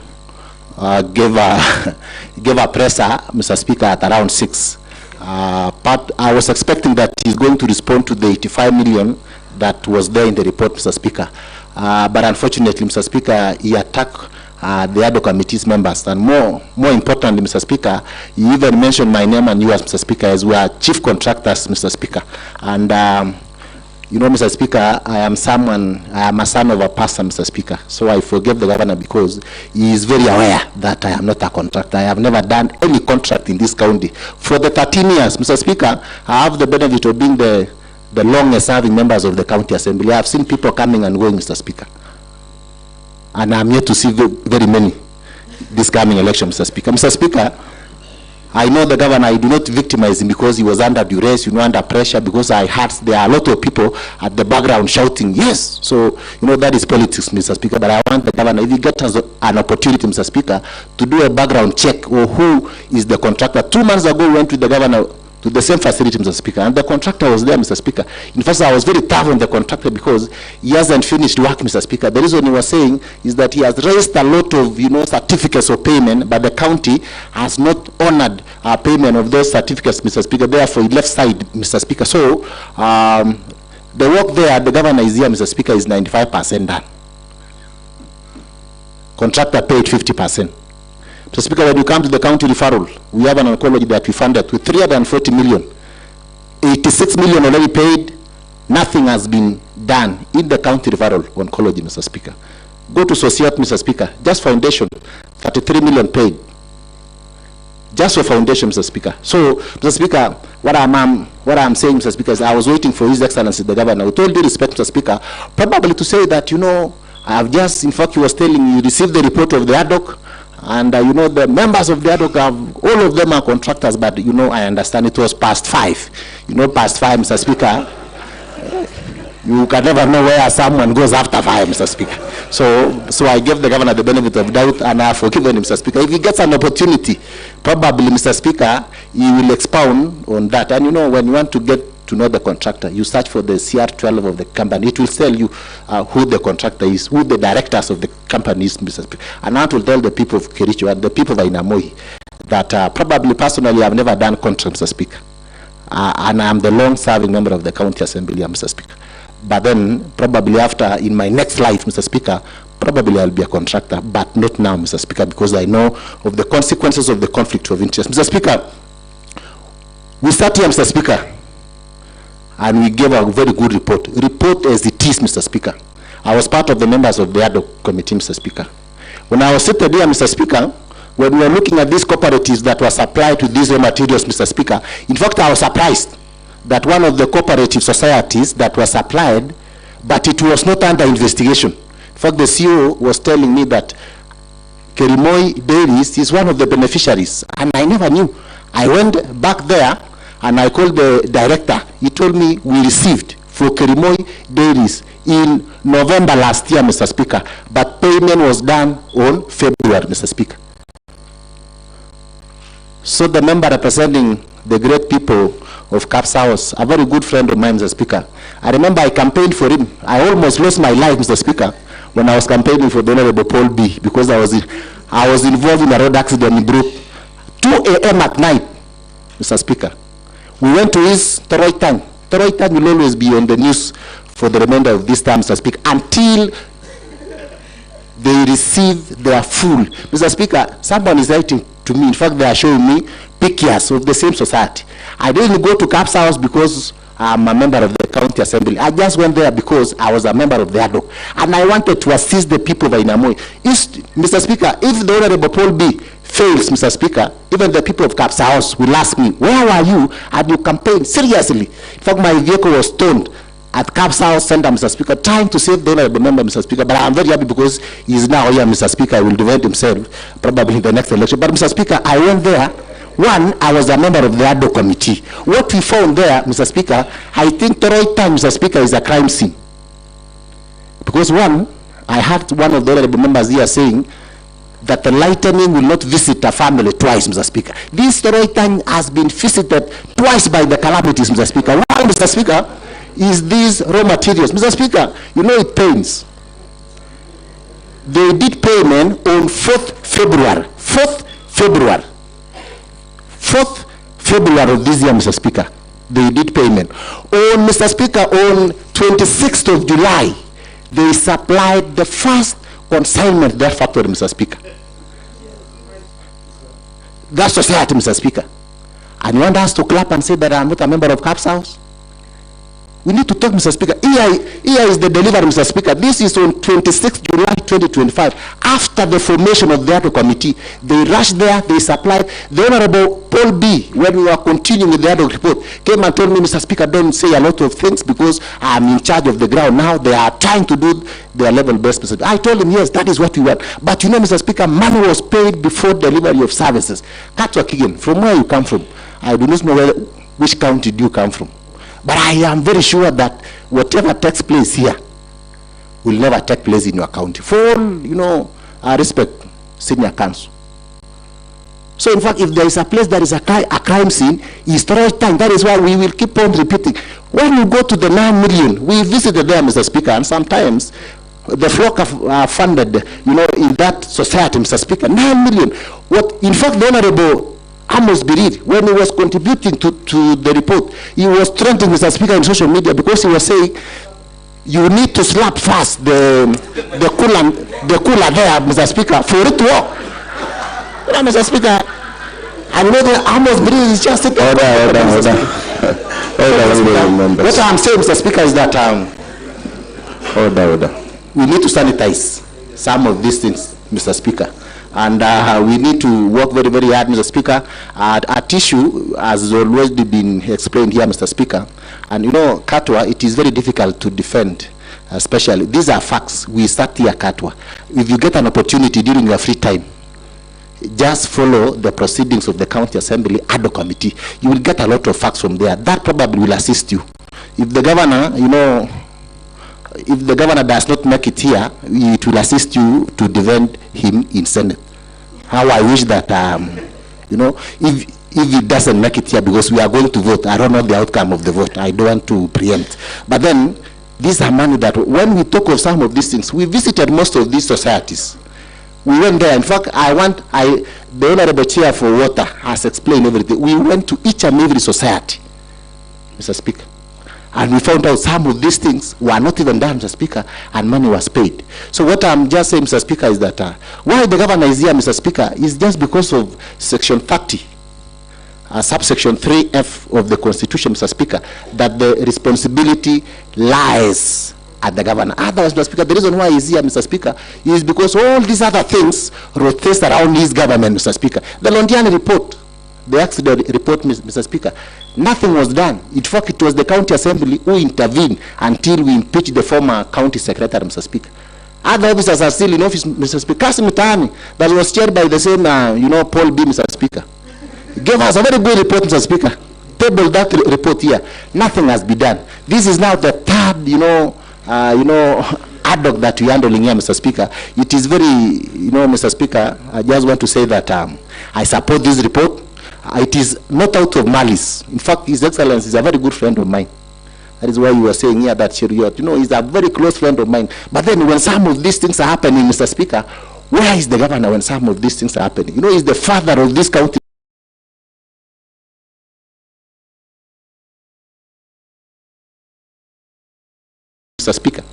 gave a presser, Mr. Speaker, at around 6. But I was expecting that he's going to respond to the 85 million that was there in the report, Mr. Speaker. But unfortunately, Mr. Speaker, he attacked the other committee's members. And more importantly, Mr. Speaker, he even mentioned my name and you as Mr. Speaker, as we are chief contractors, Mr. Speaker. And you know, Mr. Speaker, I am a son of a pastor, Mr. Speaker. So I forgive the governor because he is very aware that I am not a contractor. I have never done any contract in this county. For the 13 years, Mr. Speaker, I have the benefit of being the longest serving members of the County Assembly. I have seen people coming and going, Mr. Speaker. And I'm yet to see very many this coming election, Mr. Speaker. Mr. Speaker, I know the governor, I do not victimize him because he was under duress, you know, under pressure, because I heard there are a lot of people at the background shouting, yes. So, you know, that is politics, Mr. Speaker. But I want the governor, if he gets an opportunity, Mr. Speaker, to do a background check or who is the contractor. 2 months ago, we went with the governor to the same facility, Mr. Speaker, and the contractor was there, Mr. Speaker. In fact, I was very tough on the contractor because he hasn't finished work, Mr. Speaker. The reason he was saying is that he has raised a lot of, you know, certificates of payment, but the county has not honored payment of those certificates, Mr. Speaker. Therefore, he left side, Mr. Speaker. So, the work there, the governor is here, Mr. Speaker, is 95% done. Contractor paid 50%. Mr. Speaker, when you come to the county referral, we have an oncology that we funded with 340 million. 86 million already paid. Nothing has been done in the county referral oncology, Mr. Speaker. Go to Societe, Mr. Speaker. Just foundation, 33 million paid. Just for foundation, Mr. Speaker. So, Mr. Speaker, what I'm saying, Mr. Speaker, is I was waiting for His Excellency, the Governor, with all due respect, Mr. Speaker, probably to say that, you know, I have just, in fact, he was telling you, received the report of the ad hoc, and you know, the members of the ad hoc, all of them are contractors, but you know, I understand it was past 5. You know, past 5, Mr. Speaker, you can never know where someone goes after 5, Mr. Speaker. So I gave the governor the benefit of doubt, and I have forgiven him, Mr. Speaker. If he gets an opportunity, probably, Mr. Speaker, he will expound on that. And you know, when you want to get to know the contractor, you search for the CR12 of the company. It will tell you who the contractor is, who the directors of the company is, Mr. Speaker. And that will tell the people of Kericho and the people of Inamoi that probably personally I've never done contract, Mr. Speaker. And I'm the long-serving member of the County Assembly, Mr. Speaker. But then probably after, in my next life, Mr. Speaker, probably I'll be a contractor, but not now, Mr. Speaker, because I know of the consequences of the conflict of interest. Mr. Speaker, we sat here, Mr. Speaker, and we gave a very good report. Report as it is, Mr. Speaker. I was part of the members of the ad hoc committee, Mr. Speaker. When I was sitting here, Mr. Speaker, when we were looking at these cooperatives that were supplied to these raw materials, Mr. Speaker, in fact, I was surprised that one of the cooperative societies that was supplied, but it was not under investigation. In fact, the CEO was telling me that Kerimoi Dairies is one of the beneficiaries, and I never knew. I went back there, and I called the director. He told me we received for Kerimoi Dairies in November last year, Mr. Speaker, but payment was done on February, Mr. Speaker. So the member representing the great people of Caps House, a very good friend of mine, Mr. Speaker, I remember I campaigned for him. I almost lost my life, Mr. Speaker, when I was campaigning for the Honorable Paul B, because I was involved in a road accident in Brook. 2 a.m. at night, Mr. Speaker. We went to his Toroitan. Toroitan will always be on the news for the remainder of this time, Mr. Speaker, until they receive their full. Mr. Speaker, someone is writing to me. In fact, they are showing me pictures of the same society. I didn't go to Caps House because I'm a member of the County Assembly. I just went there because I was a member of the ad hoc. And I wanted to assist the people of Inamoi. Mr. Speaker, if the Honorable Paul B fails, Mr. Speaker, even the people of Caps House will ask me, where were you? And you campaigned seriously. In fact, my vehicle was towed at Caps House Center, Mr. Speaker, trying to save the Honorable Member, Mr. Speaker. But I'm very happy because he is now here, Mr. Speaker. He will defend himself probably in the next election. But, Mr. Speaker, I went there One, I was a member of the ad hoc committee. What we found there, Mr. Speaker, I think the right time, Mr. Speaker, is a crime scene. Because one, I heard one of the honorable members here saying that the lightning will not visit a family twice, Mr. Speaker. This Toroitany has been visited twice by the calamities, Mr. Speaker. One, Mr. Speaker, is these raw materials. Mr. Speaker, you know it pains. They did payment on 4th February. 4th February. 4th February of this year, Mr. Speaker. They did payment. On, Mr. Speaker, on 26th of July, they supplied the first consignment to that factory, Mr. Speaker. That society, Mr. Speaker. And you want us to clap and say that I'm not a member of CAP's house? We need to talk, Mr. Speaker. Here is the delivery, Mr. Speaker. This is on 26th July 2025. After the formation of the ad hoc committee, they rushed there, they supplied. The Honorable Paul B., when we were continuing with the ad hoc report, came and told me, Mr. Speaker, don't say a lot of things because I'm in charge of the ground now. They are trying to do their level best, Mr. Speaker. I told him, yes, that is what we want. But you know, Mr. Speaker, money was paid before delivery of services. Katwa Kigen, from where you come from, I do not know which county do you come from. But I am very sure that whatever takes place here will never take place in your county. For all, you know, I respect senior counsel. So in fact, if there is a place that is a crime scene, it's the right time. That is why we will keep on repeating. When you go to the 9 million, we visited there, Mr. Speaker, and sometimes the flock are funded, you know, in that society, Mr. Speaker, 9 million. What, in fact, the Honorable Amos Birir, when he was contributing to the report, he was trending, Mr. Speaker, in social media because he was saying, you need to slap fast the cooler there, Mr. Speaker, for it to work. You know, Mr. Speaker, I know that Amos Birir is just sitting. What I'm saying, Mr. Speaker, is that we need to sanitize some of these things, Mr. Speaker. And we need to work very, very hard, Mr. Speaker. At issue, as always been explained here, Mr. Speaker. And you know, Katwa, it is very difficult to defend, especially. These are facts. We start here, Katwa. If you get an opportunity during your free time, just follow the proceedings of the County Assembly ad hoc committee. You will get a lot of facts from there. That probably will assist you. If the governor, you know, if the governor does not make it here, it will assist you to defend him in Senate. How I wish that, you know, if it doesn't make it here, because we are going to vote, I don't know the outcome of the vote. I don't want to preempt. But then, these are money that, when we talk of some of these things, we visited most of these societies. We went there. In fact, the Honorable Chair for Water has explained everything. We went to each and every society, Mr. Speaker. And we found out some of these things were not even done, Mr. Speaker, and money was paid. So what I'm just saying, Mr. Speaker, is that why the governor is here, Mr. Speaker, is just because of Section 30, subsection 3F of the Constitution, Mr. Speaker, that the responsibility lies at the governor. Otherwise, Mr. Speaker, the reason why he's here, Mr. Speaker, is because all these other things rotate around his government, Mr. Speaker. The Londiani report, the accident report, Mr. Speaker, nothing was done. In fact, it was the County Assembly who intervened until we impeached the former County Secretary, Mr. Speaker. Other officers are still in office, Mr. Speaker. Kazimani, that was chaired by the same, you know, Paul B., Mr. Speaker, gave us a very good report, Mr. Speaker. Table that report here. Nothing has been done. This is now the third, you know, ad hoc that we are handling here, Mr. Speaker. It is very, you know, Mr. Speaker, I just want to say that I support this report. It is not out of malice. In fact, His Excellency is a very good friend of mine. That is why you were saying here that Cheriot, you know, he's a very close friend of mine. But then when some of these things are happening, Mr. Speaker, where is the governor when some of these things are happening? You know, he's the father of this county. Mr. Speaker.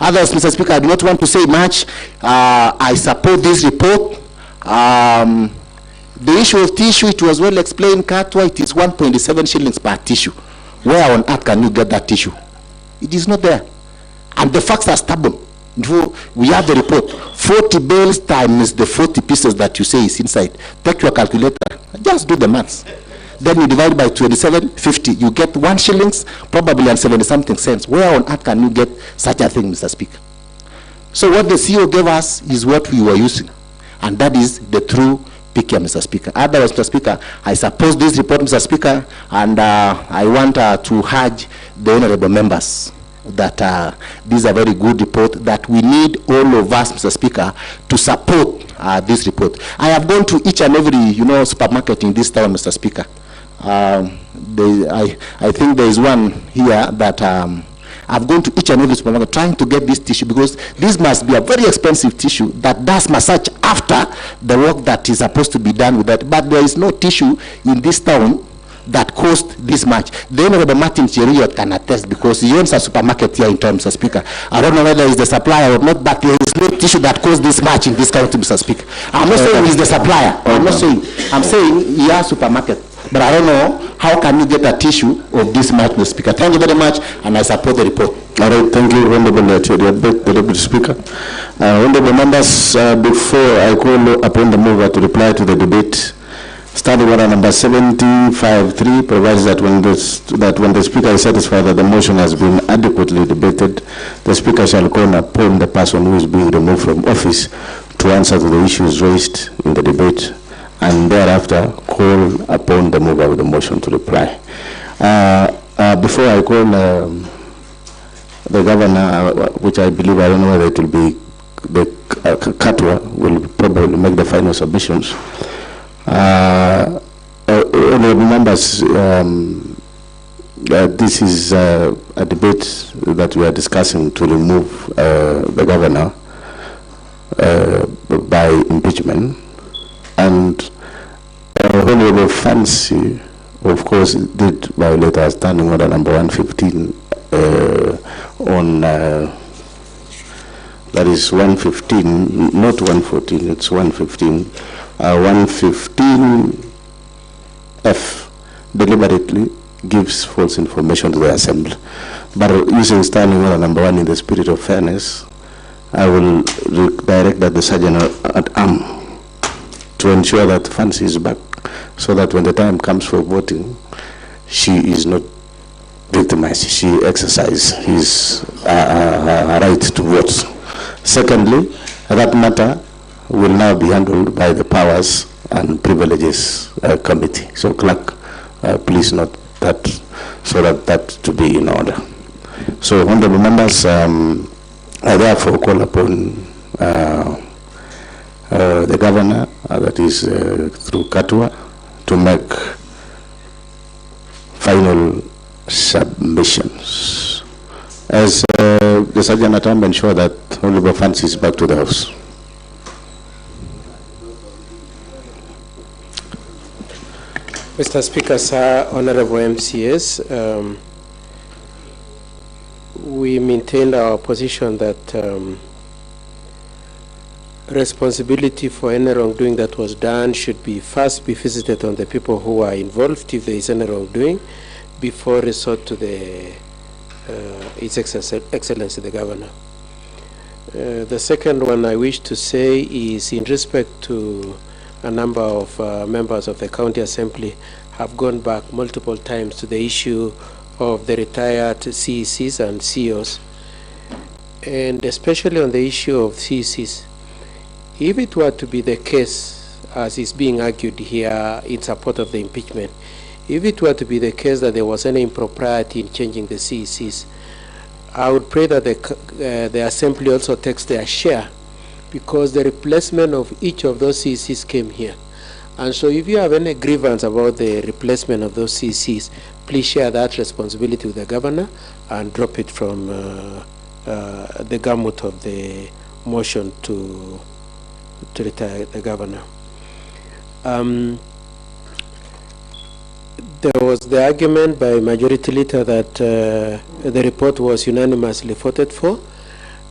Others, Mr. Speaker, I do not want to say much. I support this report. The issue of tissue, it was well explained, Katwa, it is 1.7 shillings per tissue. Where on earth can you get that tissue? It is not there. And the facts are stubborn. We have the report. 40 bales times the 40 pieces that you say is inside. Take your calculator. Just do the maths. Then you divide by 27.50. You get 1 shillings, probably, and 70-something cents. Where on earth can you get such a thing, Mr. Speaker? So what the CEO gave us is what we were using. And that is the true speak here, Mr. Speaker. Otherwise, Mr. Speaker, I suppose this report, Mr. Speaker, and I want to urge the honorable members that this is a very good report, that we need all of us, Mr. Speaker, to support this report. I have gone to each and every, supermarket in this town, Mr. Speaker. I think there is one here that I've gone to each and every supermarket trying to get this tissue, because this must be a very expensive tissue that does massage after the work that is supposed to be done with that. But there is no tissue in this town that cost this much. The Honorable Martin Cheruiyot can attest, because he owns a supermarket here in town, Mr. Speaker. I don't know whether it's the supplier or not, but there is no tissue that costs this much in this county, Mr. Speaker. I'm not saying he's the supplier. I'm saying he has a supermarket. But I don't know how can you get a tissue of this much, Mr. Speaker. Thank you very much, and I support the report. All right, thank you, Honorable Deputy Speaker. Honorable members, before I call upon the mover to reply to the debate, Standing Order number 7053 provides that when the Speaker is satisfied that the motion has been adequately debated, the Speaker shall call upon the person who is being removed from office to answer to the issues raised in the debate, and thereafter call upon the mover of the motion to reply. Before I call the governor, which I believe, I don't know whether it will be the Katwa will probably make the final submissions. Honorable members, this is a debate that we are discussing to remove the governor by impeachment, and Honorable Fancy, of course, did violate our Standing Order number 115 on that is 115, not 114, it's 115. 115F deliberately gives false information to the Assembly. But using Standing Order number 1 in the spirit of fairness, I will direct that the Sergeant at Arm to ensure that Fancy is back, so that when the time comes for voting, she is not victimized. She exercises his right to vote. Secondly, that matter will now be handled by the Powers and Privileges Committee. So, Clerk, please note that, so that to be in order. So, honorable members, I therefore call upon the governor, that is through Katwa, to make final submissions. As the Sergeant at Arm ensure that Honorable Fancy is back to the House. Mr. Speaker, sir, Honorable MCS, we maintained our position that responsibility for any wrongdoing that was done should be first be visited on the people who are involved, if there is any wrongdoing, before resort to the His Excellency the Governor. The second one I wish to say is in respect to a number of members of the County Assembly have gone back multiple times to the issue of the retired CECs and CEOs, and especially on the issue of CECs. If it were to be the case, as is being argued here in support of the impeachment, if it were to be the case that there was any impropriety in changing the CECs, I would pray that the Assembly also takes their share, because the replacement of each of those CECs came here. And so if you have any grievance about the replacement of those CECs, please share that responsibility with the Governor and drop it from the gamut of the motion to retire the Governor. There was the argument by Majority Leader that the report was unanimously voted for.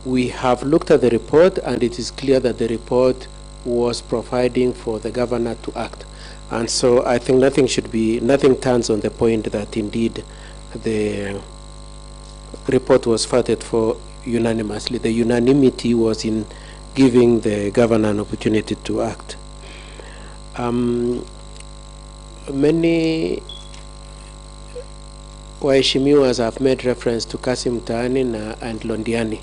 We have looked at the report, and it is clear that the report was providing for the Governor to act. And so I think nothing turns on the point that indeed the report was voted for unanimously. The unanimity was in giving the Governor an opportunity to act. Many Waheshimiwas have made reference to Kazimani and Londiani.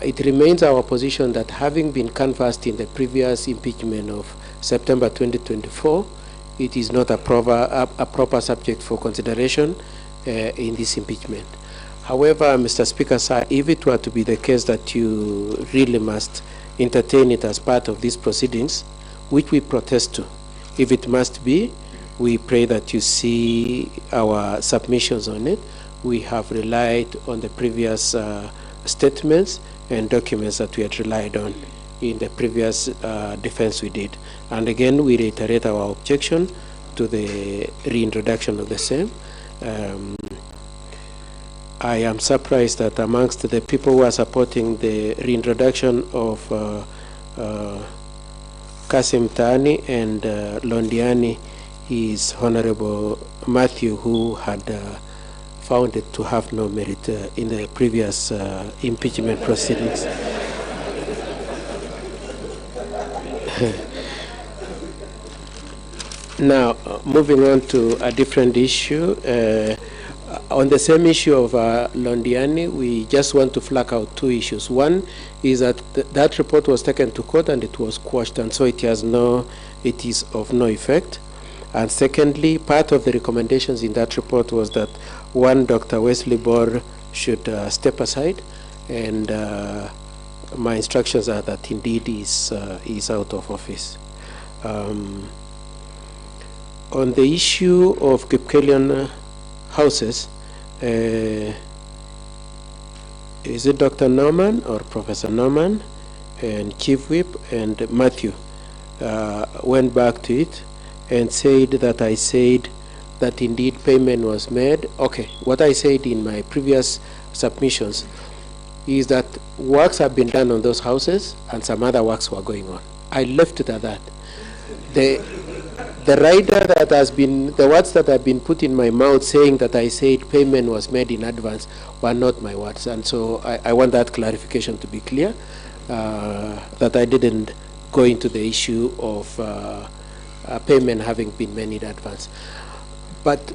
It remains our position that having been canvassed in the previous impeachment of September 2024, it is not a proper subject for consideration in this impeachment. However, Mr. Speaker, sir, if it were to be the case that you really must entertain it as part of these proceedings, which we protest to, if it must be, we pray that you see our submissions on it. We have relied on the previous statements and documents that we had relied on in the previous defense we did. And again, we reiterate our objection to the reintroduction of the same. I am surprised that amongst the people who are supporting the reintroduction of Kazimani and Londiani is Honorable Matthew, who had found it to have no merit in the previous impeachment proceedings. Now, moving on to a different issue. On the same issue of Londiani, we just want to flag out two issues. One is that that report was taken to court and it was quashed, and so it is of no effect. And secondly, part of the recommendations in that report was that one Dr. Wesley Bor should step aside, and my instructions are that indeed is out of office. On the issue of Kipkelian houses, is it Dr. Norman or Professor Norman and Chief Whip and Matthew went back to it and said that I said that indeed payment was made. Okay, what I said in my previous submissions is that works have been done on those houses and some other works were going on. I left it at that. The rider that has been, the words that have been put in my mouth saying that I said payment was made in advance were not my words. And so I want that clarification to be clear, that I didn't go into the issue of payment having been made in advance. But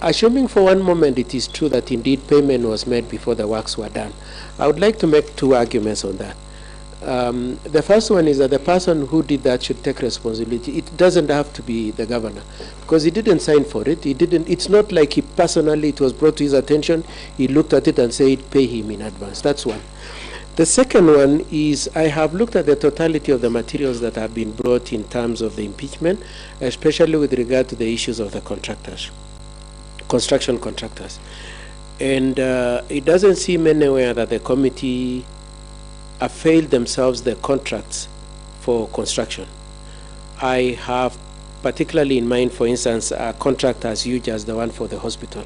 assuming for one moment it is true that indeed payment was made before the works were done, I would like to make two arguments on that. The first one is that the person who did that should take responsibility. It doesn't have to be the governor, because he didn't sign for it. It's not like he personally, it was brought to his attention, he looked at it and said pay him in advance. That's one. The second one is I have looked at the totality of the materials that have been brought in terms of the impeachment, especially with regard to the issues of the contractors, construction contractors. And it doesn't seem anywhere that the committee availed themselves the contracts for construction. I have particularly in mind, for instance, a contract as huge as the one for the hospital.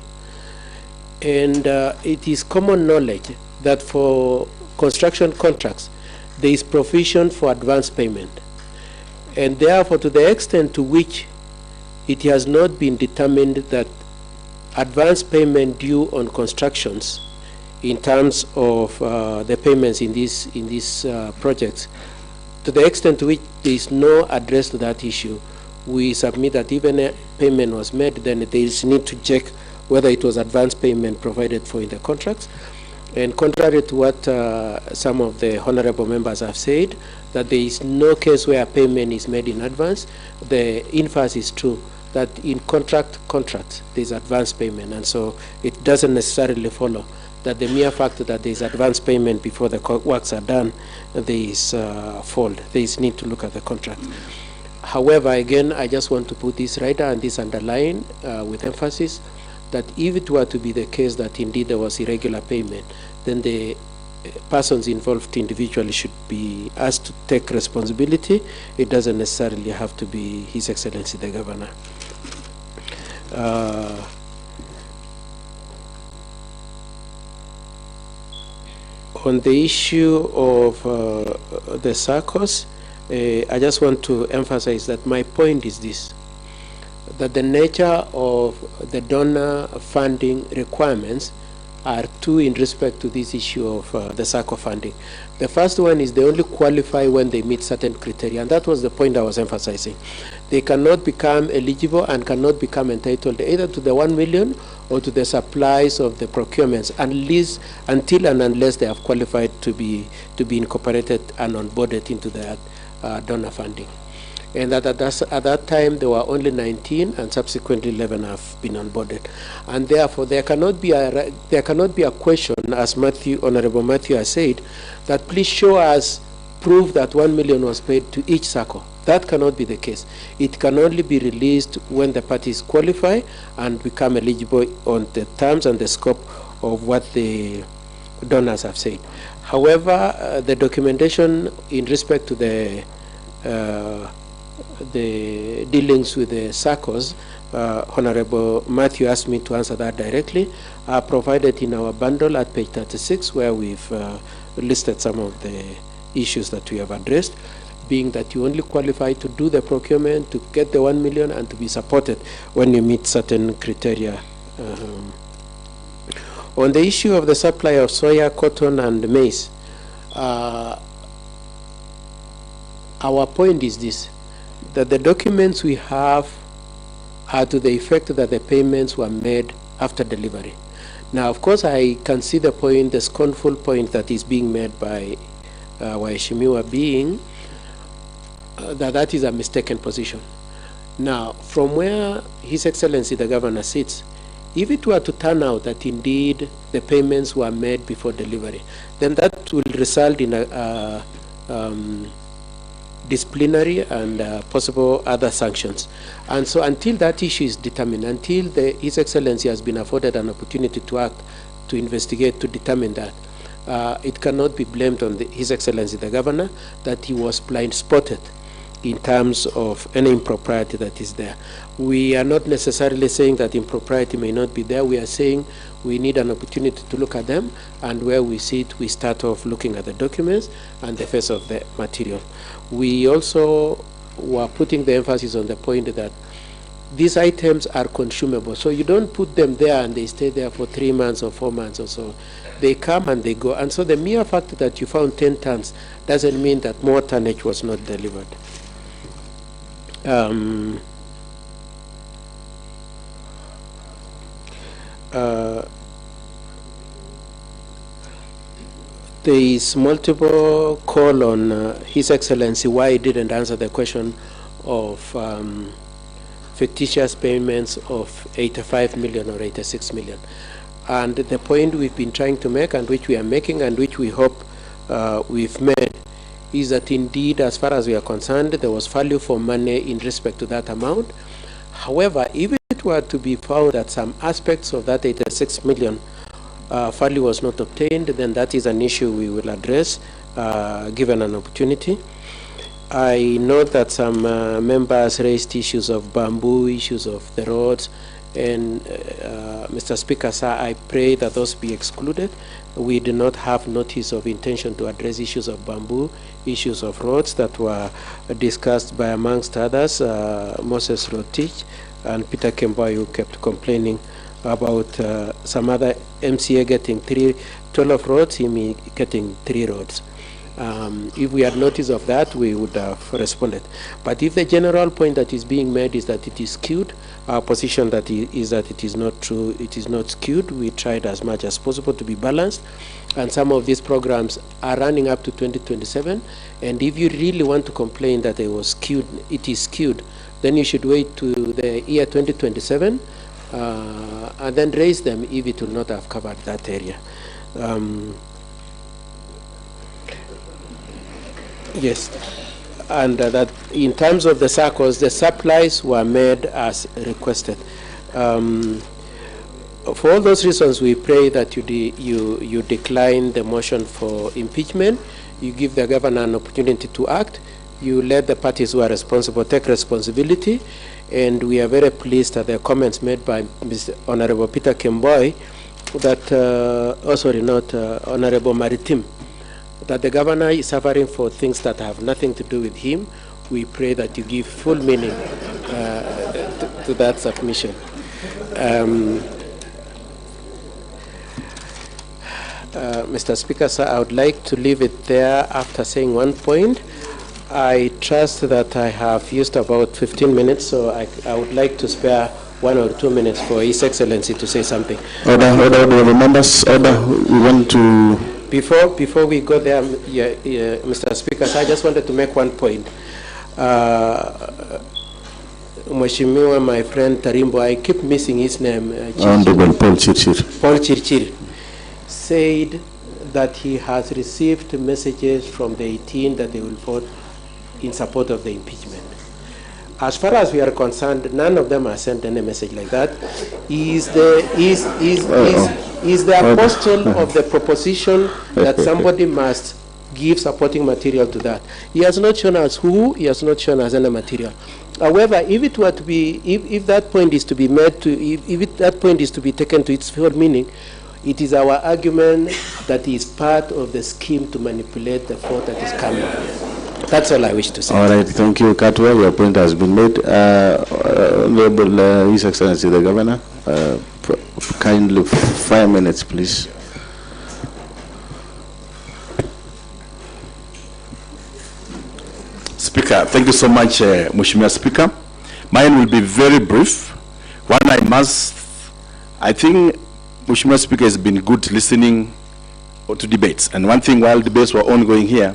And it is common knowledge that for construction contracts, there is provision for advance payment. And therefore, to the extent to which it has not been determined that advance payment due on constructions in terms of the payments in these projects, to the extent to which there is no address to that issue, we submit that even a payment was made, then there is need to check whether it was advance payment provided for in the contracts. And contrary to what some of the honorable members have said, that there is no case where payment is made in advance, the inverse is true, that in contracts there is advance payment, and so it doesn't necessarily follow that the mere fact that there is advance payment before the works are done, there is fault. There is need to look at the contract. However, again, I just want to put this right and this underline with emphasis that if it were to be the case that indeed there was irregular payment, then the persons involved individually should be asked to take responsibility. It doesn't necessarily have to be His Excellency the Governor. On the issue of the SACCOs, I just want to emphasize that my point is this, that the nature of the donor funding requirements are two in respect to this issue of the SACCO funding. The first one is they only qualify when they meet certain criteria, and that was the point I was emphasizing. They cannot become eligible and cannot become entitled either to the 1 million or to the supplies of the procurements until and unless they have qualified to be incorporated and onboarded into the donor funding. and that at that time there were only 19, and subsequently 11 have been onboarded. And therefore, there cannot be a question, as Honorable Matthew has said, that please show us proof that 1 million was paid to each SACCO. That cannot be the case. It can only be released when the parties qualify and become eligible on the terms and the scope of what the donors have said. However, the documentation in respect to the dealings with the SACCOs, Honorable Matthew asked me to answer that directly, are provided in our bundle at page 36, where we've listed some of the issues that we have addressed, being that you only qualify to do the procurement, to get the 1 million, and to be supported when you meet certain criteria. On the issue of the supply of soya, cotton, and maize, our point is this, that the documents we have are to the effect that the payments were made after delivery. Now, of course, I can see the point, the scornful point that is being made by Waheshimiwa, being that is a mistaken position. Now, from where His Excellency the Governor sits, if it were to turn out that indeed the payments were made before delivery, then that will result in a disciplinary and possible other sanctions. And so until that issue is determined, until His Excellency has been afforded an opportunity to act, to investigate, to determine that, it cannot be blamed on His Excellency the Governor that he was blind-spotted in terms of any impropriety that is there. We are not necessarily saying that impropriety may not be there. We are saying we need an opportunity to look at them, and where we see it, we start off looking at the documents and the face of the material. We also were putting the emphasis on the point that these items are consumable. So you don't put them there and they stay there for 3 months or 4 months or so. They come and they go. And so the mere fact that you found 10 tons doesn't mean that more tonnage was not delivered. There is multiple call on His Excellency why he didn't answer the question of fictitious payments of 85 million or 86 million. And the point we've been trying to make, and which we are making, and which we hope we've made, is that indeed, as far as we are concerned, there was value for money in respect to that amount. However, if it were to be found that some aspects of that 86 million value was not obtained, then that is an issue we will address given an opportunity. I know that some members raised issues of bamboo, issues of the roads, and Mr. Speaker, sir, I pray that those be excluded. We do not have notice of intention to address issues of bamboo, issues of roads that were discussed by, amongst others, Moses Rotich and Peter Kemboy, who kept complaining about some other MCA getting 12 roads, him getting 3 roads. If we had notice of that, we would have responded. But if the general point that is being made is that it is skewed, our position that is that it is not true, it is not skewed. We tried as much as possible to be balanced, and some of these programs are running up to 2027, and if you really want to complain that it was skewed, it is skewed, then you should wait to the year 2027 and then raise them if it will not have covered that area. Yes, and that in terms of the SACCOs, the supplies were made as requested. For all those reasons, we pray that you decline the motion for impeachment. You give the governor an opportunity to act. You let the parties who are responsible take responsibility. And we are very pleased at the comments made by Mr. Honorable Peter Kemboy that, Honorable Maritim, that the governor is suffering for things that have nothing to do with him. We pray that you give full meaning to that submission. Mr. Speaker, sir, I would like to leave it there after saying one point. I trust that I have used about 15 minutes, so I would like to spare 1 or 2 minutes for His Excellency to say something. Order, members, order. We want to... Before we go there, Mr. Speaker, so I just wanted to make one point. Mheshimiwa, my friend Tarimbo, I keep missing his name. Honorable Paul Chirchir. Paul Chirchir said that he has received messages from the 18 that they will vote in support of the impeachment. As far as we are concerned, none of them has sent any message like that. He is the apostle of the proposition that somebody must give supporting material to that. He has not shown us who, he has not shown us any material. However, if it were to be, if that point is to be made to, if that point is to be taken to its full meaning, it is our argument that is part of the scheme to manipulate the vote that is coming. That's all I wish to say. All right, thank you, Katwa. Your point has been made. Honorable His Excellency the Governor, kindly 5 minutes, please. Speaker, thank you so much, Mheshimiwa Speaker. Mine will be very brief. I think Mheshimiwa Speaker has been good listening to debates. And one thing, while debates were ongoing here,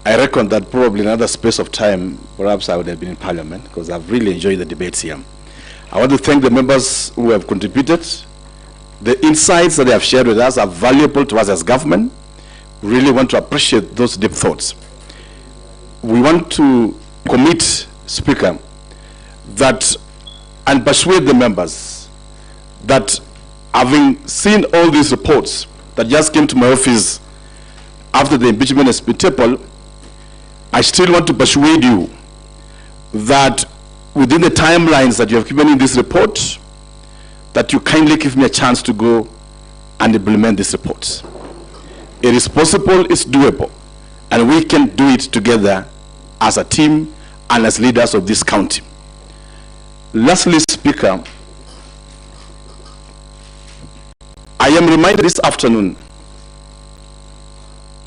I reckon that probably another space of time, perhaps I would have been in Parliament, because I've really enjoyed the debates here. I want to thank the members who have contributed. The insights that they have shared with us are valuable to us as government. We really want to appreciate those deep thoughts. We want to commit, Speaker, that and persuade the members that having seen all these reports that just came to my office after the impeachment has been tabled, I still want to persuade you that within the timelines that you have given in this report, that you kindly give me a chance to go and implement this report. It is possible, it's doable, and we can do it together as a team and as leaders of this county. Lastly, Speaker, I am reminded this afternoon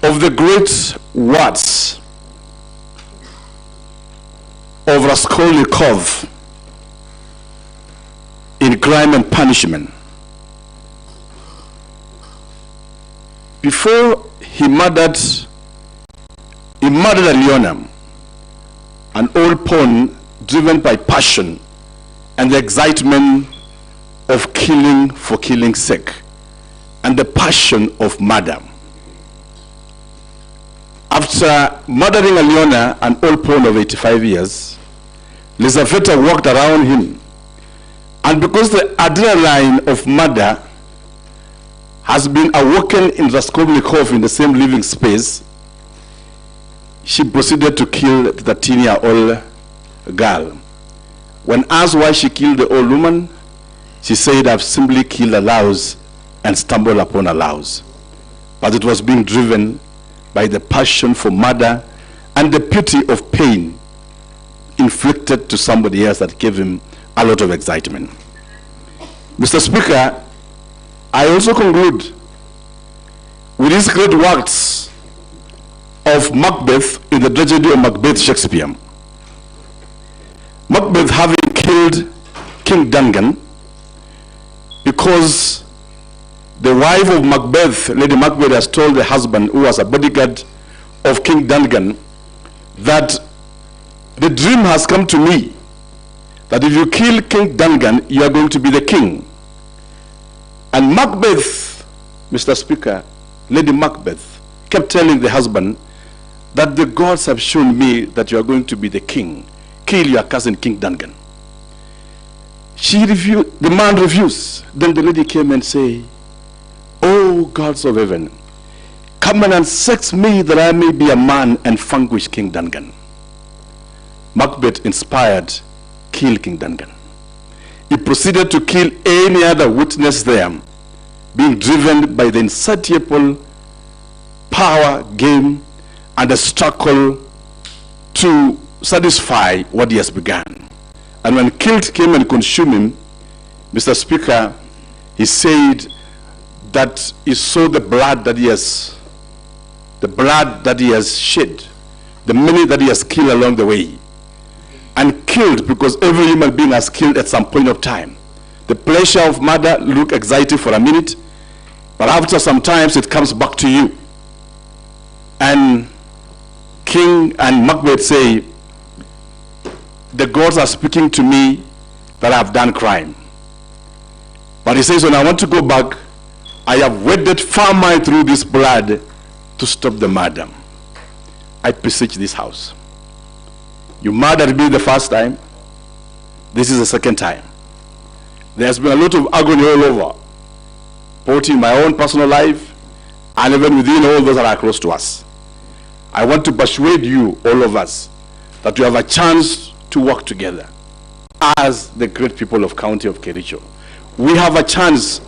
of the great words of Raskolnikov in Crime and Punishment. Before he murdered Alyona, an old pawn driven by passion and the excitement of killing for killing's sake and the passion of murder. After murdering Alyona, an old pawn of 85 years, Lizaveta walked around him, and because the adrenaline of murder has been awoken in Raskolnikov in the same living space, she proceeded to kill the 13-year-old girl. When asked why she killed the old woman, she said, "I've simply killed a louse and stumbled upon a louse." But it was being driven by the passion for murder and the pity of pain inflicted to somebody else that gave him a lot of excitement. Mr. Speaker, I also conclude with these great works of Macbeth in the tragedy of Macbeth Shakespeare. Macbeth having killed King Duncan because the wife of Macbeth, Lady Macbeth, has told the husband, who was a bodyguard of King Duncan, that the dream has come to me that if you kill King Duncan, you are going to be the king. And Macbeth, Mr. Speaker, Lady Macbeth, kept telling the husband that the gods have shown me that you are going to be the king. Kill your cousin King Duncan. She refused, the man refused. Then the lady came and said, "Oh gods of heaven, come and sex me that I may be a man and vanquish King Duncan." Macbeth, inspired, killed King Duncan. He proceeded to kill any other witness there, being driven by the insatiable power game and the struggle to satisfy what he has begun. And when guilt came and consumed him, Mr. Speaker, he said that he saw the blood that he has shed, the many that he has killed along the way. And killed because every human being has killed at some point of time. The pleasure of murder look exciting for a minute, but after some times it comes back to you. And King and Macbeth say, the gods are speaking to me that I have done crime. But he says, when I want to go back, I have waded far mile through this blood to stop the murder. I beseech this house. You murdered me the first time. This is the second time. There's been a lot of agony all over, both in my own personal life and even within all those that are close to us. I want to persuade you, all of us, that you have a chance to work together as the great people of County of Kericho. We have a chance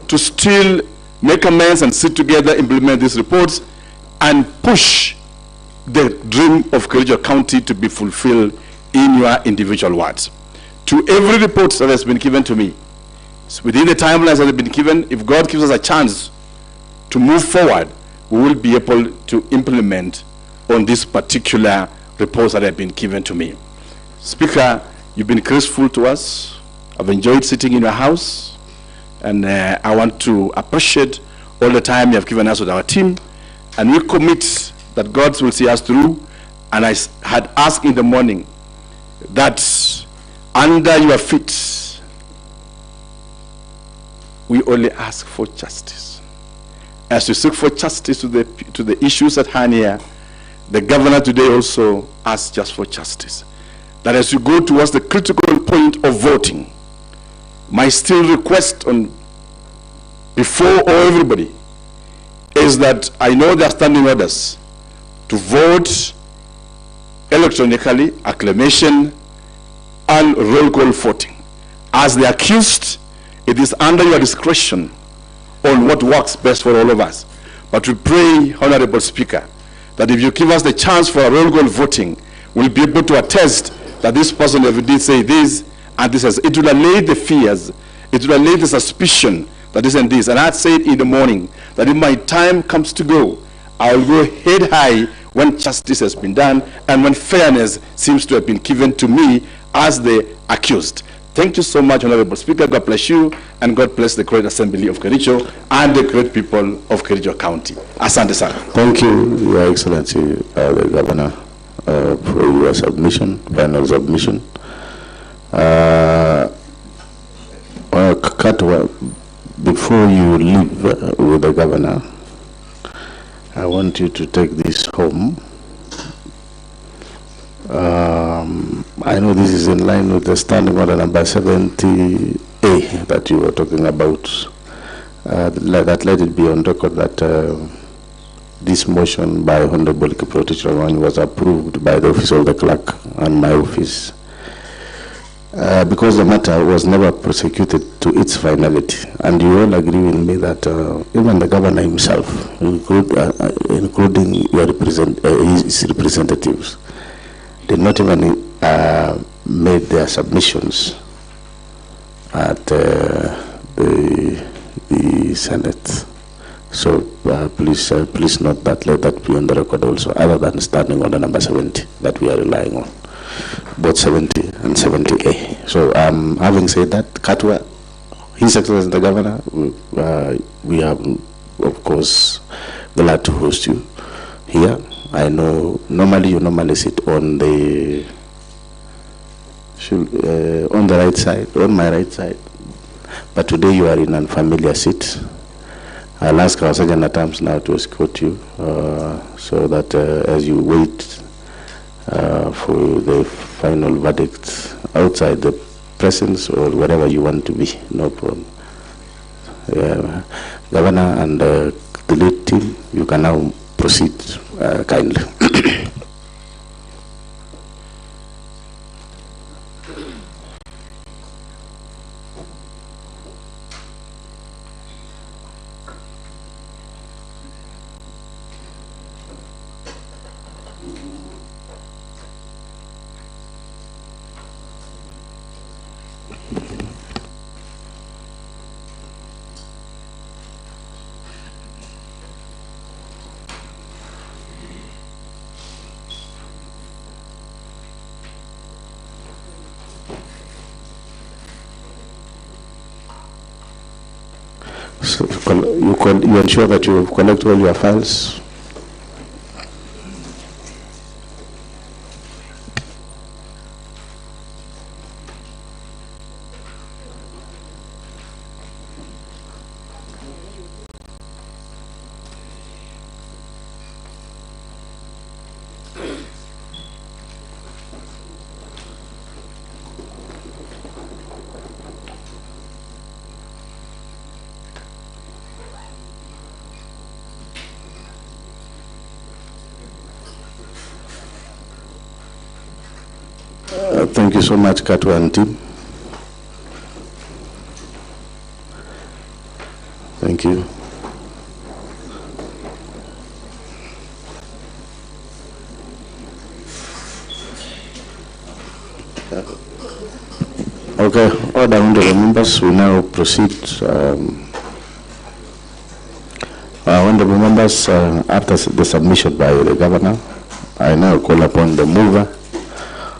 to still make amends and sit together, implement these reports, and push the dream of Kericho County to be fulfilled in your individual wards. To every report that has been given to me, within the timelines that have been given, if God gives us a chance to move forward, we will be able to implement on these particular reports that have been given to me. Speaker, you've been graceful to us. I've enjoyed sitting in your house, and I want to appreciate all the time you have given us with our team, and we commit that God will see us through. And I had asked in the morning that under your feet, we only ask for justice. As we seek for justice to the issues at hand here, the governor today also asks just for justice. That as you go towards the critical point of voting, my still request on before everybody is that I know there are standing orders to vote electronically, acclamation, and roll call voting. As the accused, it is under your discretion on what works best for all of us. But we pray, Honorable Speaker, that if you give us the chance for a roll call voting, we'll be able to attest that this person ever did say this, and this has, it will allay the fears, it will allay the suspicion that this and this. And I said in the morning that if my time comes to go, I will go head high when justice has been done and when fairness seems to have been given to me as the accused. Thank you so much, Honorable Speaker. God bless you, and God bless the great assembly of Kericho and the great people of Kericho County. Asante sana. Thank you, Your Excellency, the Governor, for your submission, final submission. Katwa, before you leave with the Governor, I want you to take this home. I know this is in line with the standing order number 70A that you were talking about. Let it be on record that this motion by Honorable Kipro was approved by the office of the clerk and my office because the matter was never prosecuted to its finality. And you all agree with me that even the governor himself, including your his representatives, did not even made their submissions at the Senate. So please note that, let that be on the record also, other than standing order number 70 that we are relying on, both 70 and 70A. So having said that, Katwa, His Excellency the Governor, we are of course glad to host you here. I know you sit on the right side, on my right side, but today you are in an unfamiliar seat. I'll ask our Sergeant at Arms now to escort you so that as you wait for the final verdict outside the presence or wherever you want to be, no problem. Governor and the lead team, you can now proceed kindly. So you ensure that you collect all your files. Thank you so much, Katwa and team. Thank you. Okay, order honorable members, we now proceed. Honorable members, after the submission by the governor, I now call upon the mover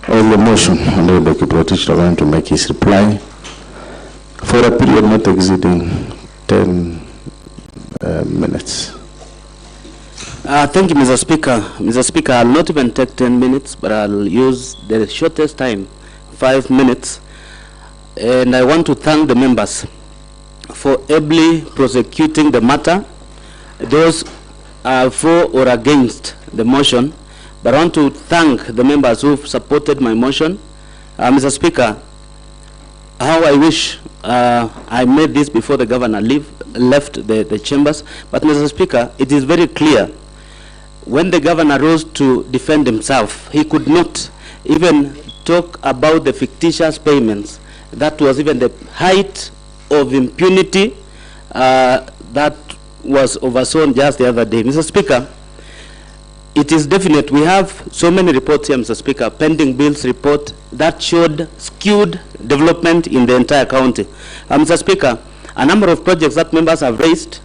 of the motion, Honorable Kiprotich, to make his reply for a period not exceeding 10 minutes. Thank you, Mr. Speaker. Mr. Speaker, I'll not even take 10 minutes, but I'll use the shortest time, 5 minutes. And I want to thank the members for ably prosecuting the matter. Those are for or against the motion, but I want to thank the members who've supported my motion. Mr. Speaker, how I wish I made this before the governor left the chambers, but Mr. Speaker, it is very clear when the governor rose to defend himself, he could not even talk about the fictitious payments. That was even the height of impunity that was overseen just the other day. Mr. Speaker, it is definite. We have so many reports here, Mr. Speaker, pending bills report that showed skewed development in the entire county. Mr. Speaker, a number of projects that members have raised,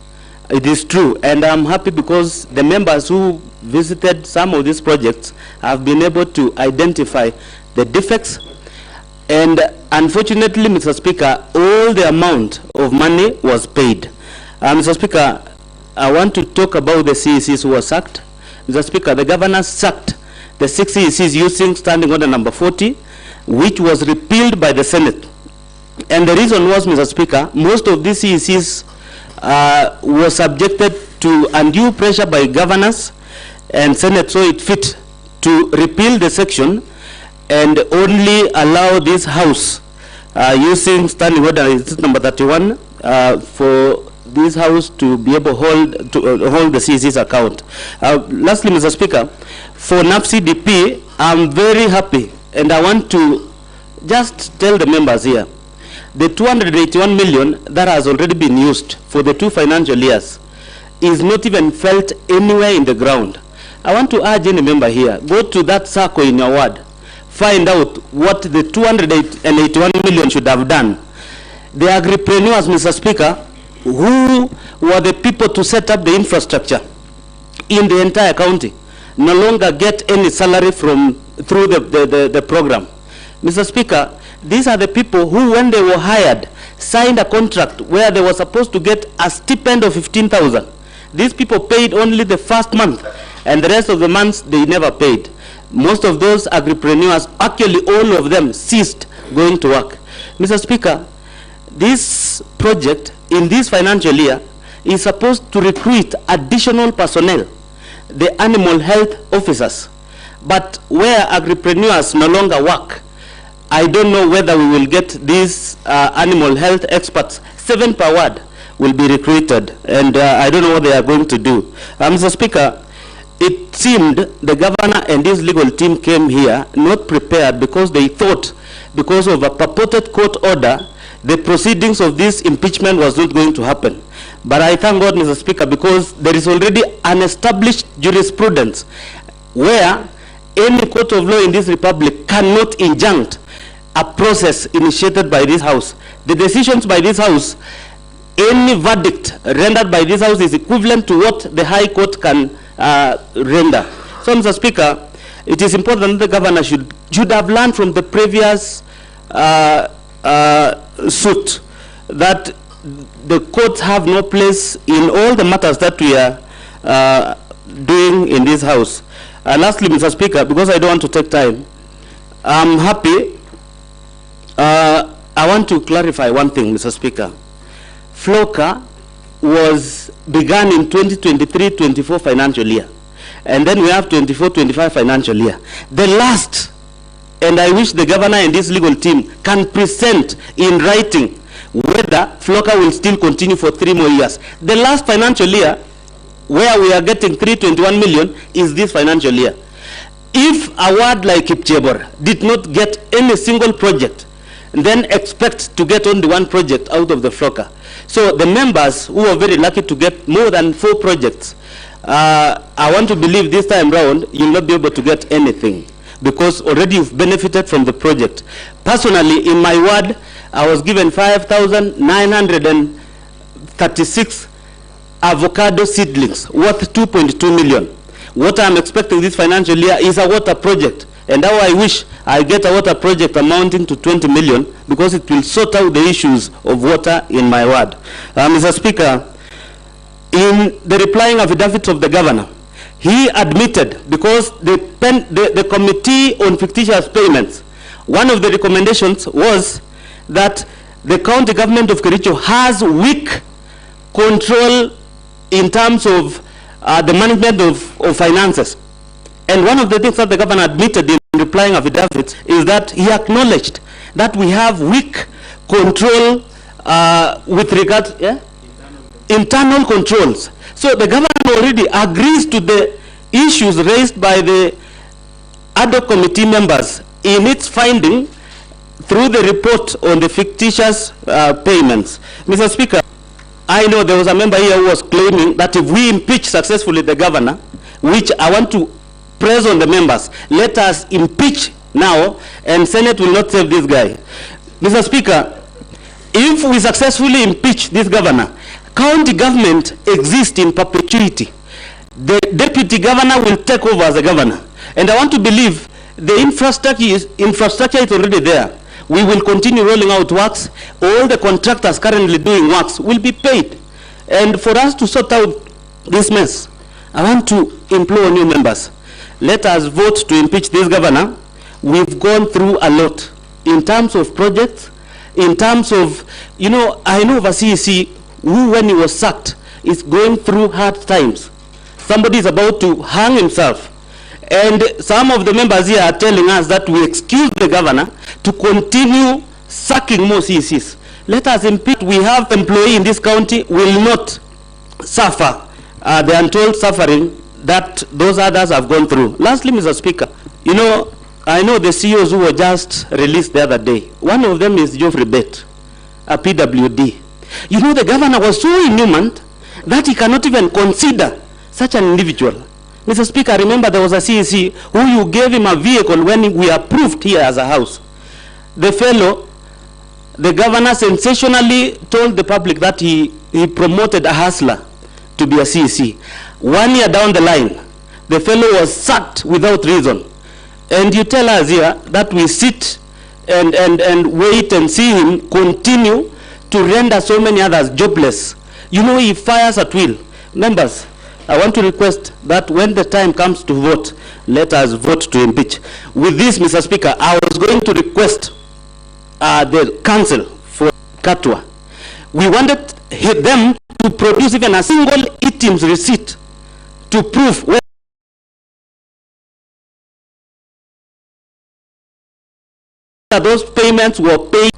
it is true, and I'm happy because the members who visited some of these projects have been able to identify the defects. And unfortunately, Mr. Speaker, all the amount of money was paid. Mr. Speaker, I want to talk about the CECs who were sacked. Mr. Speaker, the governor sacked the 6 CECs using standing order number 40, which was repealed by the Senate. And the reason was, Mr. Speaker, most of these CECs were subjected to undue pressure by governors, and Senate saw it fit to repeal the section and only allow this house using standing order number 31 for this house to be able to hold the CEC's account. Lastly, Mr. Speaker, for NAF CDP, I'm very happy, and I want to just tell the members here, the 281 million that has already been used for the 2 financial years is not even felt anywhere in the ground. I want to urge any member here, go to that circle in your ward, find out what the 281 million should have done. The agripreneurs, Mr. Speaker, who were the people to set up the infrastructure in the entire county, no longer get any salary through the program. Mr. Speaker, these are the people who, when they were hired, signed a contract where they were supposed to get a stipend of 15,000. These people paid only the first month, and the rest of the months they never paid. Most of those agripreneurs, actually all of them, ceased going to work. Mr. Speaker, this project in this financial year is supposed to recruit additional personnel, the animal health officers. But where agripreneurs no longer work, I don't know whether we will get these animal health experts. 7 per ward will be recruited, and I don't know what they are going to do. Mr. Speaker, it seemed the governor and his legal team came here not prepared because they thought, because of a purported court order, the proceedings of this impeachment was not going to happen. But I thank God, Mr. Speaker, because there is already an established jurisprudence where any court of law in this republic cannot injunct a process initiated by this house. The decisions by this house, any verdict rendered by this house is equivalent to what the High Court can render. So, Mr. Speaker, it is important that the governor should have learned from the previous suit that the courts have no place in all the matters that we are doing in this house. Lastly, Mr. Speaker, because I don't want to take time, I'm happy. I want to clarify one thing, Mr. Speaker. FLOCA began in 2023-24 financial year, and then we have 24-25 financial year. The last, and I wish the governor and his legal team can present in writing whether FLOCA will still continue for 3 more years. The last financial year where we are getting 321 million is this financial year. if a ward like Kipchebor did not get any single project, then expect to get only one project out of the flocker. So the members who are very lucky to get more than 4 projects, I want to believe this time round you'll not be able to get anything, because already you've benefited from the project. Personally, in my ward, I was given 5,936 avocado seedlings worth 2.2 million. What I'm expecting this financial year is a water project. And now I wish I get a water project amounting to 20 million, because it will sort out the issues of water in my ward. Mr. Speaker, in the replying affidavit of the governor, he admitted, because the Committee on Fictitious Payments, one of the recommendations was that the county government of Kericho has weak control in terms of the management of finances. And one of the things that the governor admitted in replying affidavits is that he acknowledged that we have weak control with regard to internal controls. So the governor already agrees to the issues raised by the ad hoc committee members in its finding through the report on the fictitious payments. Mr. Speaker, I know there was a member here who was claiming that if we impeach successfully the governor, which I want to press on the members, let us impeach now, and Senate will not save this guy. Mr. Speaker, if we successfully impeach this governor, county government exists in perpetuity. The deputy governor will take over as a governor. And I want to believe the infrastructure is already there. We will continue rolling out works. All the contractors currently doing works will be paid. And for us to sort out this mess, I want to implore new members, let us vote to impeach this governor. We've gone through a lot in terms of projects, in terms of, I know of a CEC who, when he was sacked, is going through hard times. Somebody is about to hang himself. And some of the members here are telling us that we excuse the governor to continue sacking more CECs. Let us impeach. We have employees in this county will not suffer the untold suffering that those others have gone through. Lastly, Mr. Speaker, I know the CEOs who were just released the other day. One of them is Geoffrey Bett, a PWD. The governor was so inhuman that he cannot even consider such an individual. Mr. Speaker, I remember there was a CEC who you gave him a vehicle when we approved here as a house. The fellow, the governor sensationally told the public that he promoted a hustler to be a CEC. 1 year down the line, the fellow was sacked without reason. And you tell us here that we sit and wait and see him continue to render so many others jobless. He fires at will. Members, I want to request that when the time comes to vote, let us vote to impeach. With this, Mr. Speaker, I was going to request the counsel for Katwa. We wanted them to produce even a single items receipt to prove where those payments were paid.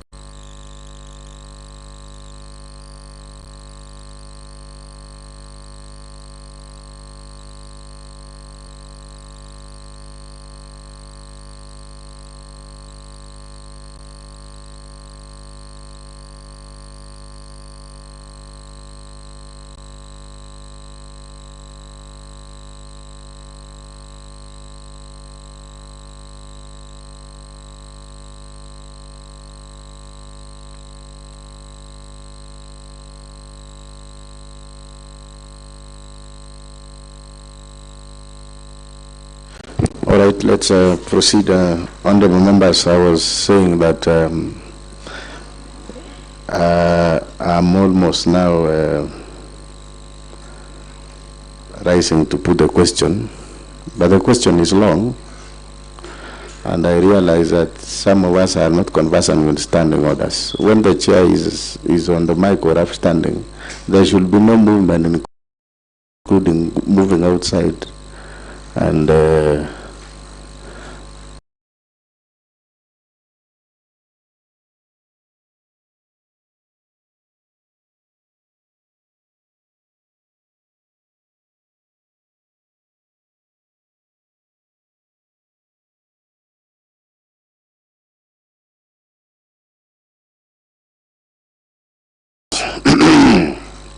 All right, let's proceed. Honorable members, I was saying that I'm almost now rising to put a question, but the question is long, and I realize that some of us are not conversant with standing orders. When the chair is on the mic or upstanding, there should be no movement, including moving outside, and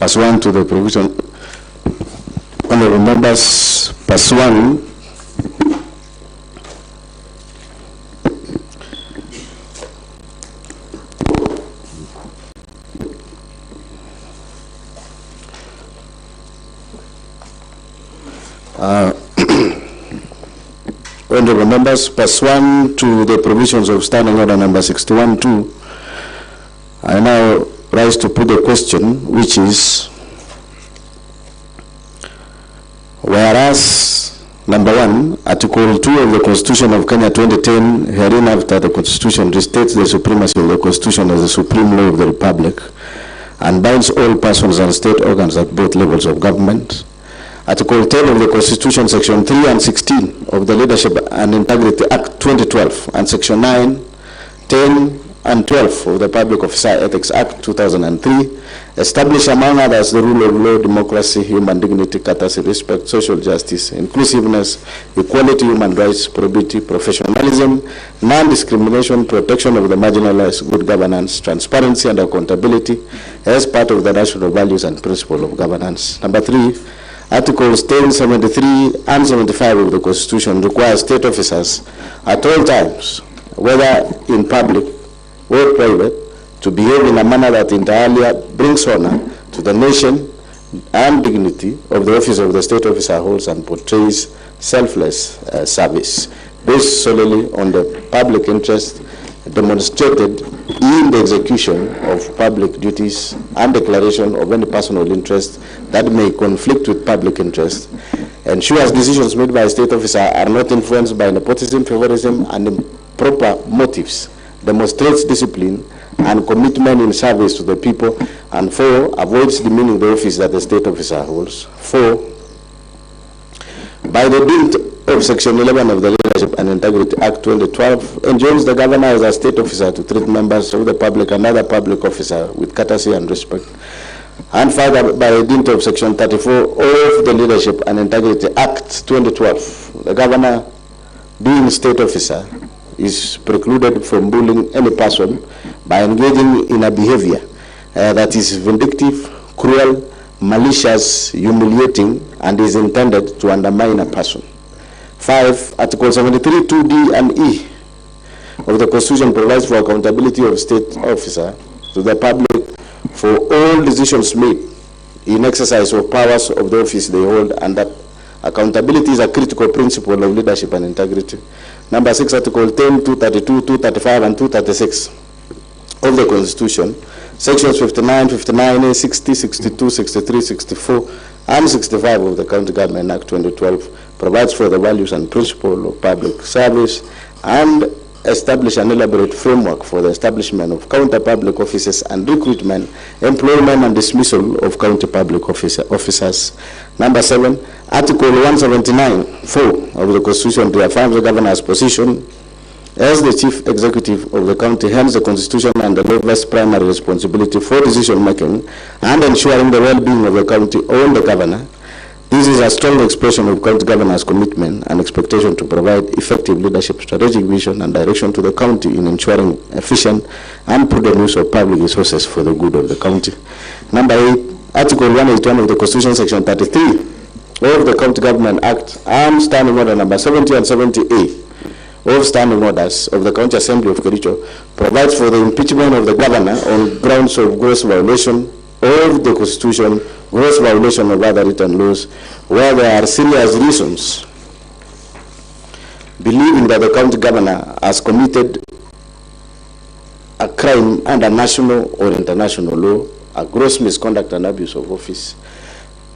pursuant to the provision, honorable members, pursuant honorable members, pursuant to the provisions of Standing Order number 61-2, I now rise to put the question, which is, whereas, number 1, Article 2 of the Constitution of Kenya 2010, herein after the Constitution restates the supremacy of the Constitution as the supreme law of the Republic and binds all persons and state organs at both levels of government. Article 10 of the Constitution, Section 3 and 16 of the Leadership and Integrity Act 2012, and Section 9, 10, and 12 of the Public Officer Ethics Act 2003 establish, among others, the rule of law, democracy, human dignity, courtesy, respect, social justice, inclusiveness, equality, human rights, probity, professionalism, non-discrimination, protection of the marginalized, good governance, transparency and accountability as part of the national values and principle of governance. Number 3, Articles 10, 73 and 75 of the Constitution require state officers at all times, whether in public or private, to behave in a manner that inter alia brings honor to the nation and dignity of the office of the state officer holds and portrays selfless service, based solely on the public interest demonstrated in the execution of public duties and declaration of any personal interest that may conflict with public interest, ensures decisions made by a state officer are not influenced by nepotism, favorism, and improper motives, demonstrates discipline and commitment in service to the people, and 4, avoids demeaning the office that the state officer holds. 4, by the dint of Section 11 of the Leadership and Integrity Act 2012, enjoins the governor as a state officer to treat members of the public and other public officers with courtesy and respect. And further, by the dint of Section 34 of the Leadership and Integrity Act 2012, the governor, being state officer, is precluded from bullying any person by engaging in a behavior that is vindictive, cruel, malicious, humiliating, and is intended to undermine a person. 5, Article 73, 2D and E of the Constitution provides for accountability of state officer to the public for all decisions made in exercise of powers of the office they hold, and that accountability is a critical principle of leadership and integrity. Number 6, Article 10, 232, 235, and 236 of the Constitution, Sections 59, 59A, 60, 62, 63, 64, and 65 of the County Government Act 2012 provides for the values and principle of public service and establish an elaborate framework for the establishment of county public offices and recruitment, employment, and dismissal of county public officers. Number 7, Article 179(4) of the Constitution reaffirms the governor's position as the chief executive of the county. Hence, the Constitution and the law vest primary responsibility for decision making and ensuring the well-being of the county on the governor. This is a strong expression of county governor's commitment and expectation to provide effective leadership, strategic vision, and direction to the county in ensuring efficient and prudent use of public resources for the good of the county. Number 8, Article 181 of the Constitution, Section 33 of the County Government Act and Standing Order number 70 and 70A of Standing Orders of the County Assembly of Kericho provides for the impeachment of the governor on grounds of gross violation of the Constitution, gross violation of other written laws, where there are serious reasons believing that the county governor has committed a crime under national or international law, a gross misconduct and abuse of office.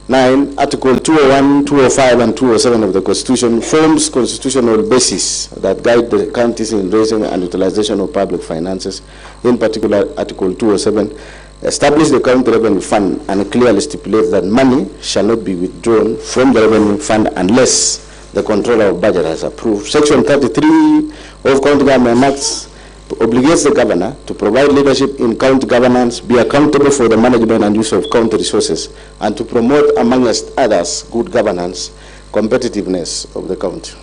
9, Article 201, 205, and 207 of the Constitution forms constitutional basis that guide the counties in raising and utilization of public finances. In particular, Article 207 establish the county revenue fund and clearly stipulates that money shall not be withdrawn from the revenue fund unless the controller of budget has approved. Section 33 of County Government Acts obligates the governor to provide leadership in county governance, be accountable for the management and use of county resources, and to promote, amongst others, good governance, competitiveness of the county.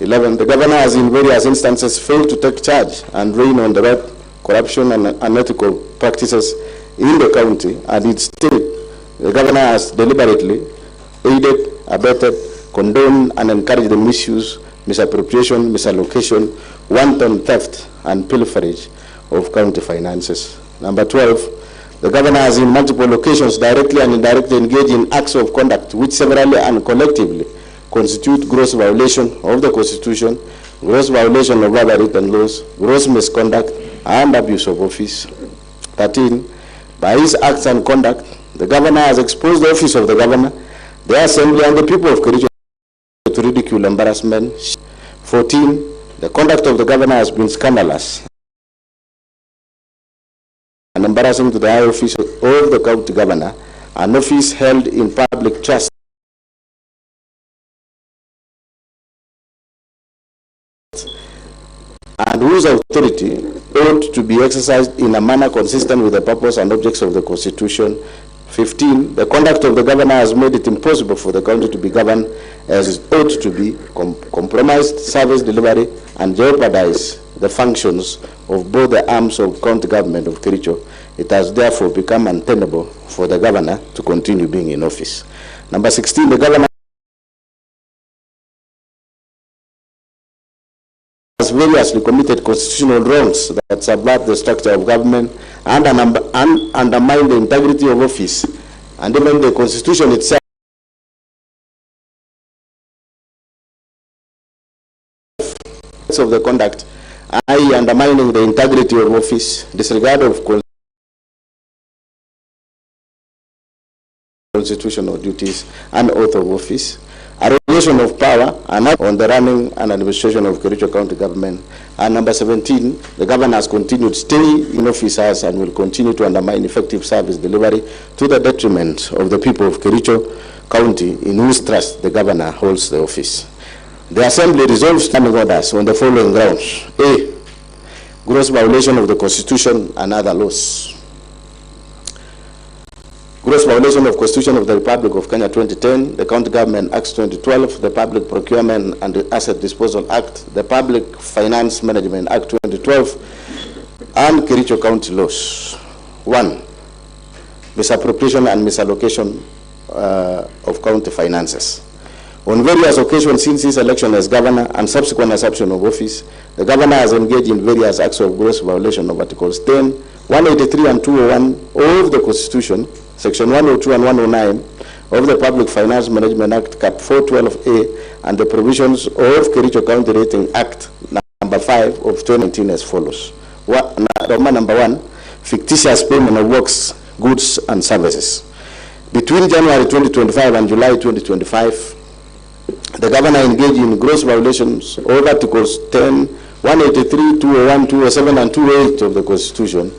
11, the governor has in various instances failed to take charge and rein on the corruption and unethical practices in the county, and its state the governor has deliberately aided, abetted, condoned, and encouraged the misuse, misappropriation, misallocation, wanton theft, and pilferage of county finances. Number 12, the governor has in multiple occasions directly and indirectly engaged in acts of conduct which severally and collectively constitute gross violation of the Constitution, gross violation of other written laws, gross misconduct, and abuse of office. 13, by his acts and conduct, the governor has exposed the office of the governor, the assembly, and the people of Kericho to ridicule, embarrassment. 14, the conduct of the governor has been scandalous and embarrassing to the high office of the county governor, an office held in public trust and whose authority ought to be exercised in a manner consistent with the purpose and objects of the Constitution. 15, the conduct of the governor has made it impossible for the county to be governed as it ought to be, compromised service delivery, and jeopardize the functions of both the arms of county government of Kericho. It has therefore become untenable for the governor to continue being in office. Number 16, the governor has variously committed constitutional wrongs that subvert the structure of government and undermine the integrity of office, and even the Constitution itself of the conduct, i.e. undermining the integrity of office, disregard of constitutional duties and oath of office, arrogation of power and on the running and administration of Kericho County government. And number 17, the governor has continued to stay in office as and will continue to undermine effective service delivery to the detriment of the people of Kericho County, in whose trust the governor holds the office. The Assembly resolves standing orders on the following grounds. A, gross violation of the Constitution and other laws. Gross violation of Constitution of the Republic of Kenya 2010, the County Government Acts 2012, the Public Procurement and the Asset Disposal Act, the Public Finance Management Act 2012, and Kericho County laws. 1, misappropriation and misallocation of county finances. On various occasions since his election as governor and subsequent assumption of office, the governor has engaged in various acts of gross violation of Articles 10, 183 and 201 of the Constitution, Section 102 and 109 of the Public Finance Management Act, Cap 412A, and the provisions of Kericho County Rating Act number 5 of 2019 as follows. Number 1, fictitious payment of works, goods, and services. Between January 2025 and July 2025, the governor engaged in gross violations of Articles 10, 183, 201, 207, and 208 of the Constitution,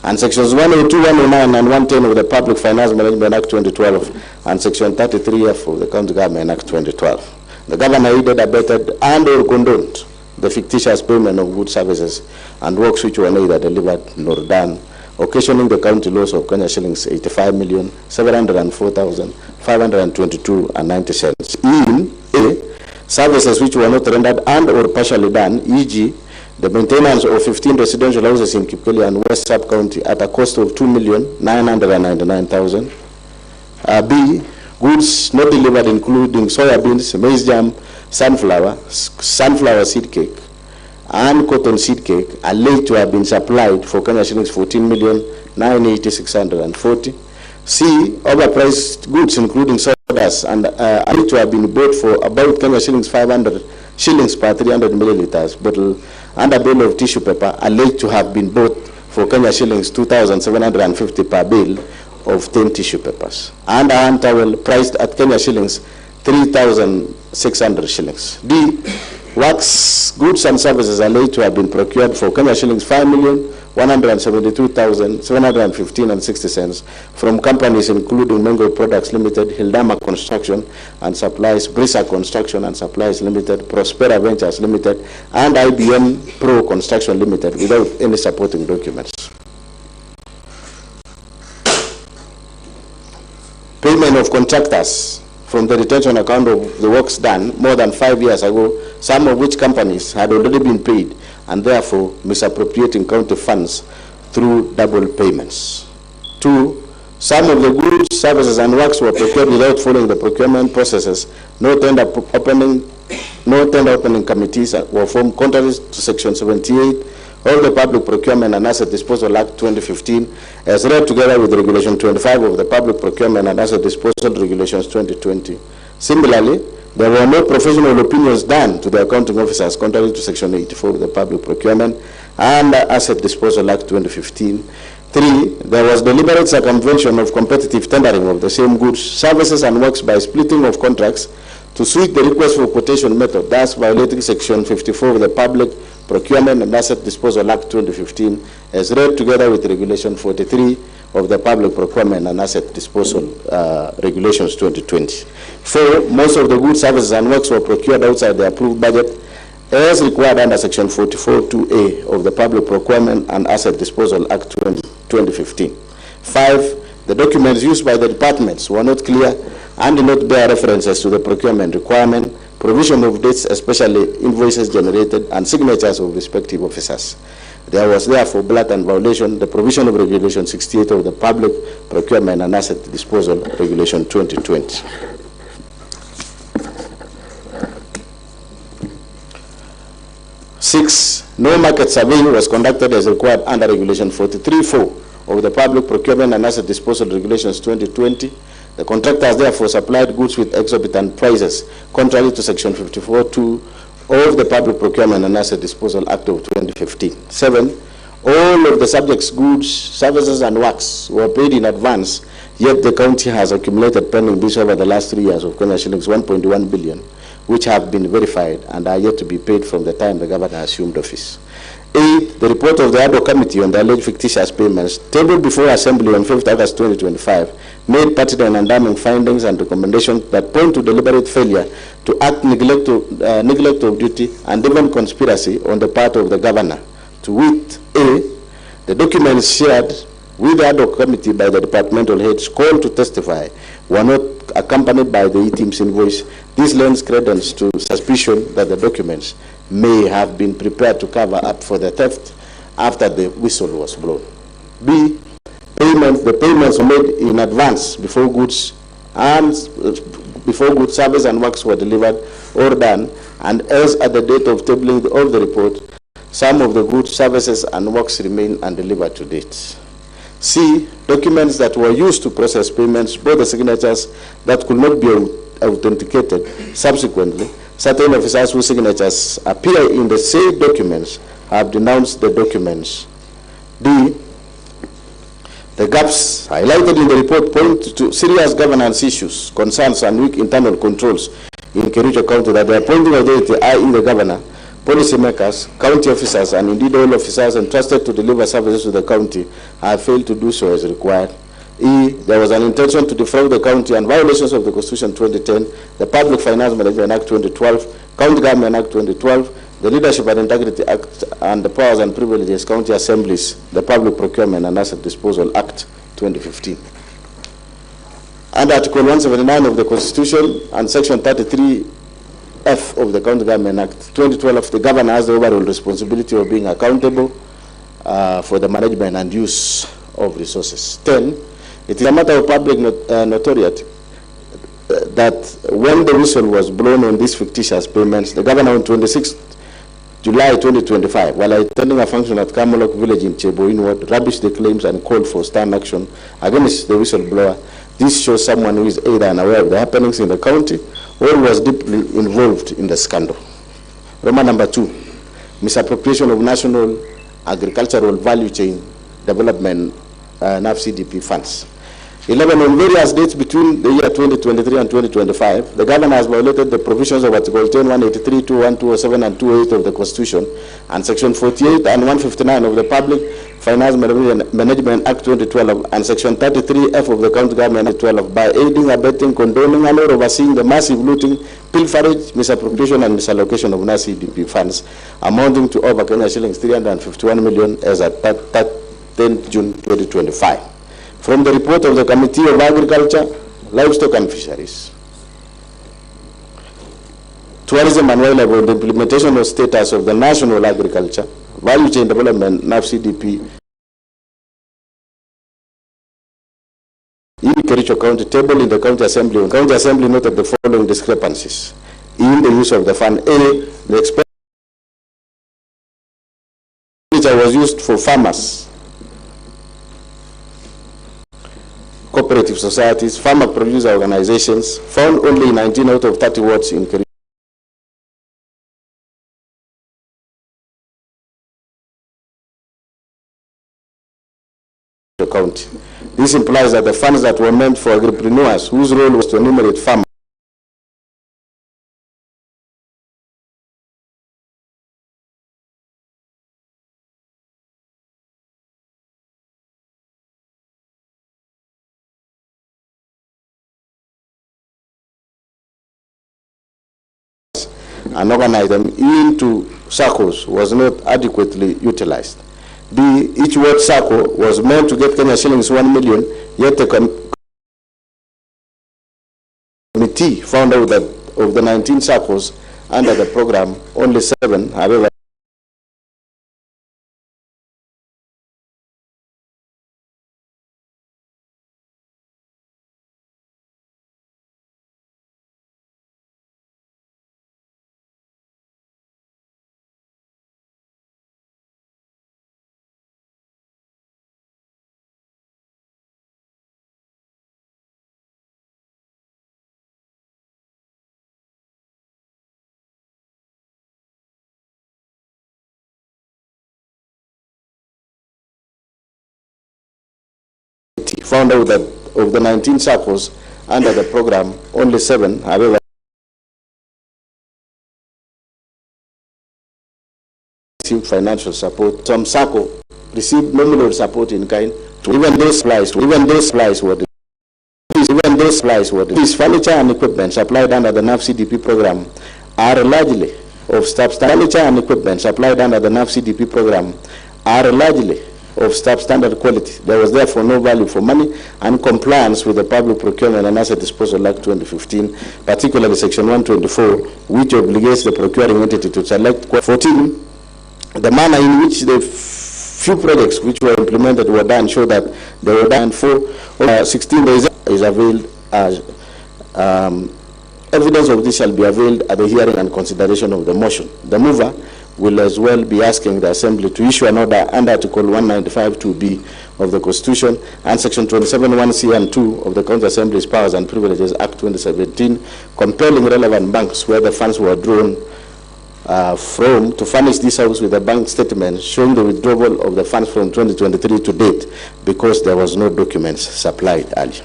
and Sections 102, 109, and 110 of the Public Finance Management Act 2012, and Section 33F of the County Government Act 2012. The governor aided, abetted, and/or condoned the fictitious payment of goods, services, and works which were neither delivered nor done, occasioning the county loss of Kenya shillings 85,704,522.90 cents in A, services which were not rendered and/or partially done, e.g., the maintenance of 15 residential houses in Kipkeli and West Sub-County at a cost of 2,999,000. B, goods not delivered including soya beans, maize jam, sunflower seed cake, and cotton seed cake alleged to have been supplied for Kenya shillings 14,980,640. C, overpriced goods including sodas and alleged to have been bought for about Kenya shillings 500 shillings per 300 milliliters bottle, and a bale of tissue paper alleged to have been bought for Kenya shillings 2,750 per bale of 10 tissue papers, and a hand towel priced at Kenya shillings 3,600 shillings. D, wax, goods and services alleged to have been procured for Kenya shillings 5,172,715.60 from companies including Mango Products Limited, Hildama Construction and Supplies, Brisa Construction and Supplies Limited, Prospera Ventures Limited, and IBM Pro Construction Limited without any supporting documents. Payment of contractors from the retention account of the works done more than 5 years ago, some of which companies had already been paid and therefore misappropriating county funds through double payments. 2, Some of the goods, services, and works were procured without following the procurement processes. No tender opening committees were formed contrary to Section 78 of the Public Procurement and Asset Disposal Act 2015, as read together with Regulation 25 of the Public Procurement and Asset Disposal Regulations 2020. Similarly, there were no professional opinions done to the accounting officers contrary to Section 84 of the Public Procurement and Asset Disposal Act 2015. 3. There was deliberate circumvention of competitive tendering of the same goods, services, and works by splitting of contracts to suit the request for quotation method, thus violating Section 54 of the Public Procurement and Asset Disposal Act 2015, as read together with Regulation 43 of the Public Procurement and Asset Disposal Regulations 2020. 4. Most of the goods, services, and works were procured outside the approved budget, as required under Section 44(2)(a) of the Public Procurement and Asset Disposal Act 2015. 5. The documents used by the departments were not clear and did not bear references to the procurement requirement, provision of dates, especially invoices generated, and signatures of respective officers. There was therefore blatant violation the provision of Regulation 68 of the Public Procurement and Asset Disposal Regulation 2020. 6. No market surveying was conducted as required under Regulation 43(4) of the Public Procurement and Asset Disposal Regulations 2020. The contractors therefore supplied goods with exorbitant prices, contrary to Section 54(2) of the Public Procurement and Asset Disposal Act of 2015. 7. All of the subjects' goods, services, and works were paid in advance, yet the county has accumulated pending bills over the last 3 years of Kenya shillings 1.1 billion, which have been verified and are yet to be paid from the time the governor assumed office. 8. The report of the ad hoc committee on the alleged fictitious payments, tabled before Assembly on 5th August 2025, made pertinent and damning findings and recommendations that point to deliberate failure to act, neglect of duty, and even conspiracy on the part of the governor. To wit, A. The documents shared with the ad hoc committee by the departmental heads called to testify were not accompanied by the E-Team's invoice. This lends credence to suspicion that the documents may have been prepared to cover up for the theft after the whistle was blown. B. The payments were made in advance before goods, service, and works were delivered or done, and as at the date of tabling of the report, some of the goods, services, and works remain undelivered to date. C. Documents that were used to process payments bore the signatures that could not be authenticated. Subsequently, certain officers whose signatures appear in the said documents have denounced the documents. D. The gaps highlighted in the report point to serious governance issues, concerns, and weak internal controls in Kericho County that the appointing authority, i.e. the governor, policymakers, county officers, and indeed all officers entrusted to deliver services to the county have failed to do so as required. E. There was an intention to defraud the county and violations of the Constitution 2010, the Public Finance Management Act 2012, County Government Act 2012, the Leadership and Integrity Act, and the Powers and Privileges County Assemblies, the Public Procurement and Asset Disposal Act 2015. Under Article 179 of the Constitution and Section 33F of the County Government Act 2012, the governor has the overall responsibility of being accountable for the management and use of resources. 10. It is a matter of public notoriety that when the whistle was blown on these fictitious payments, the governor on 26 July 2025, while attending a function at Kamolok village in Cheboin Ward, rubbished the claims and called for stern action against the whistleblower. This shows someone who is either unaware of the happenings in the county or was deeply involved in the scandal. Roman number 2, misappropriation of national agricultural value chain development NAF CDP funds. 11. On various dates between the year 2023 and 2025, the governor has violated the provisions of Article 10, 183, 21, 207, and 28 of the Constitution, and Section 48 and 159 of the Public Finance Management Act 2012, and Section 33F of the County Government Act 2012, by aiding, abetting, condoning, and or overseeing the massive looting, pilferage, misappropriation, and misallocation of NAF CDP funds, amounting to over Kenya shillings 351 million as at 10 June 2025. From the report of the Committee of Agriculture, Livestock and Fisheries, Tourism and Wildlife on the implementation of status of the National Agriculture Value Chain Development NAF CDP Kericho County table in the County Assembly. The County Assembly noted the following discrepancies in the use of the fund. A, the expenditure was used for farmers, cooperative societies, farmer producer organizations, found only 19 out of 30 wards in Kericho County. This implies that the funds that were meant for agripreneurs, whose role was to enumerate farmers, and organize them into circles was not adequately utilized. B, each ward circle was meant to get Kenya shillings 1 million, yet the committee found out that of the 19 circles under the program, only 7, however, found out that of the 19 circles under the program, only 7, however, received financial support. Some circle received nominal support in kind. Even those supplies were these furniture and equipment supplied under the NAF CDP program are largely of substandard quality. There was therefore no value for money and compliance with the Public Procurement and Asset Disposal Act 2015, particularly Section 124, which obligates the procuring entity to select 14. The manner in which the few projects which were implemented were done show that they were done for 16 days is availed as evidence of this shall be availed at the hearing and consideration of the motion. The mover will as well be asking the Assembly to issue an order under Article 195(2)(b) of the Constitution and Section 27(1)(c) and 2 of the County Assembly's Powers and Privileges Act 2017, compelling relevant banks where the funds were drawn from to furnish this House with a bank statement showing the withdrawal of the funds from 2023 to date, because there was no documents supplied earlier.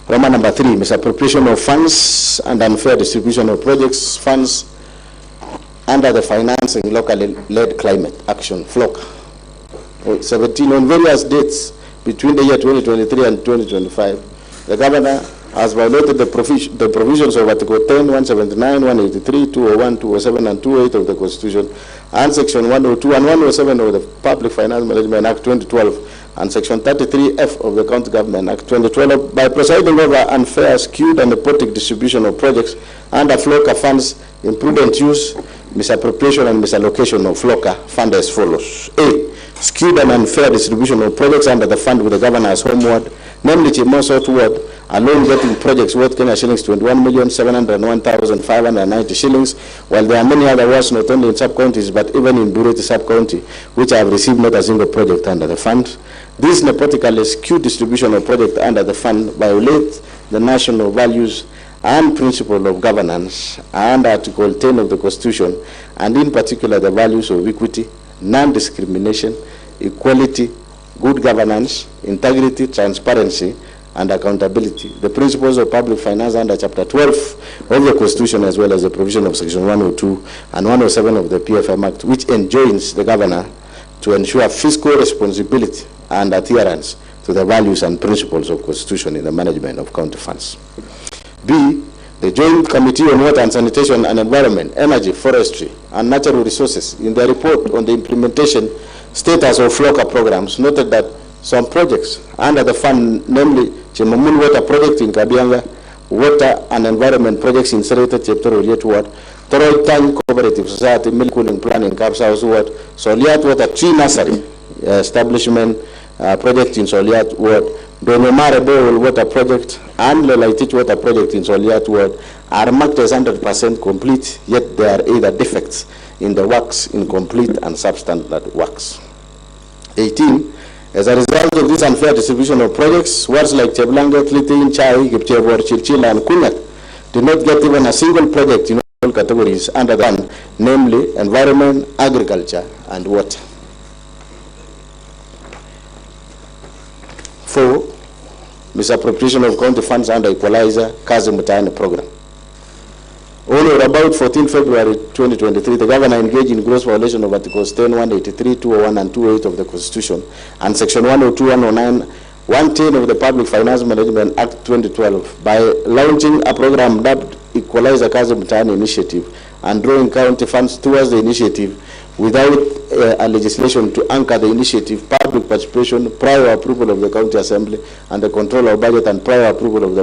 Roman number 3, misappropriation of funds and unfair distribution of projects funds under the Financing Locally Led Climate Action FLOC 17 on various dates between the year 2023 and 2025. The Governor has violated the provisions of Article 10, 179, 183, 201, 207, and 208 of the Constitution, and Section 102 and 107 of the Public Finance Management Act 2012, and Section 33F of the County Government Act 2012 by presiding over unfair, skewed, and nepotic distribution of projects under FLOCA funds, imprudent use, misappropriation, and misallocation of FLOCA fund as follows. A, skewed and unfair distribution of projects under the fund with the Governor's home ward, namely Chimo South Ward, alone getting projects worth Kenya shillings 21,701,590 shillings, while there are many other wards not only in sub-counties but even in Bureti sub-county, which have received not a single project under the fund. This nepotically skewed distribution of projects under the fund violates the national values and principle of governance and Article 10 of the Constitution, and in particular the values of equity, non-discrimination, equality, good governance, integrity, transparency, and accountability. The principles of public finance under Chapter 12 of the Constitution, as well as the provision of Section 102 and 107 of the PFM Act, which enjoins the Governor to ensure fiscal responsibility and adherence to the values and principles of Constitution in the management of county funds. B, the Joint Committee on Water and Sanitation and Environment, Energy, Forestry, and Natural Resources, in their report on the implementation status of FLOCA programs, noted that some projects under the fund, namely Chimamun Water Project in Kabianga, Water and Environment Projects in Sereta Cheptoro Ward, Toroi Tank Cooperative Society Milk Cooling Plan in Kapsa Ward, Soliat Water Tree Nursery Establishment Project in Soliat Ward, Donomare Bowl Water Project and Lelaitich Water Project in Soliat Ward are marked as 100% complete, yet there are either defects in the works, incomplete and substandard works. 18. As a result of this unfair distribution of projects, wards like Cheblanget, Litin, Chai, Kipchebor, Chilchila and Kunyak did not get even a single project in all categories under the namely environment, agriculture and water. 4. Misappropriation of county funds under Equalizer, Kazimani program. On or about 14 February 2023, the governor engaged in gross violation of Articles 10, 183, 201 and 28 of the Constitution and Section 102, 109, 110 of the Public Finance Management Act 2012 by launching a program dubbed Equalizer Kazimani Initiative and drawing county funds towards the initiative without a legislation to anchor the initiative, public participation, prior approval of the county assembly, and the control of budget and prior approval of the budget.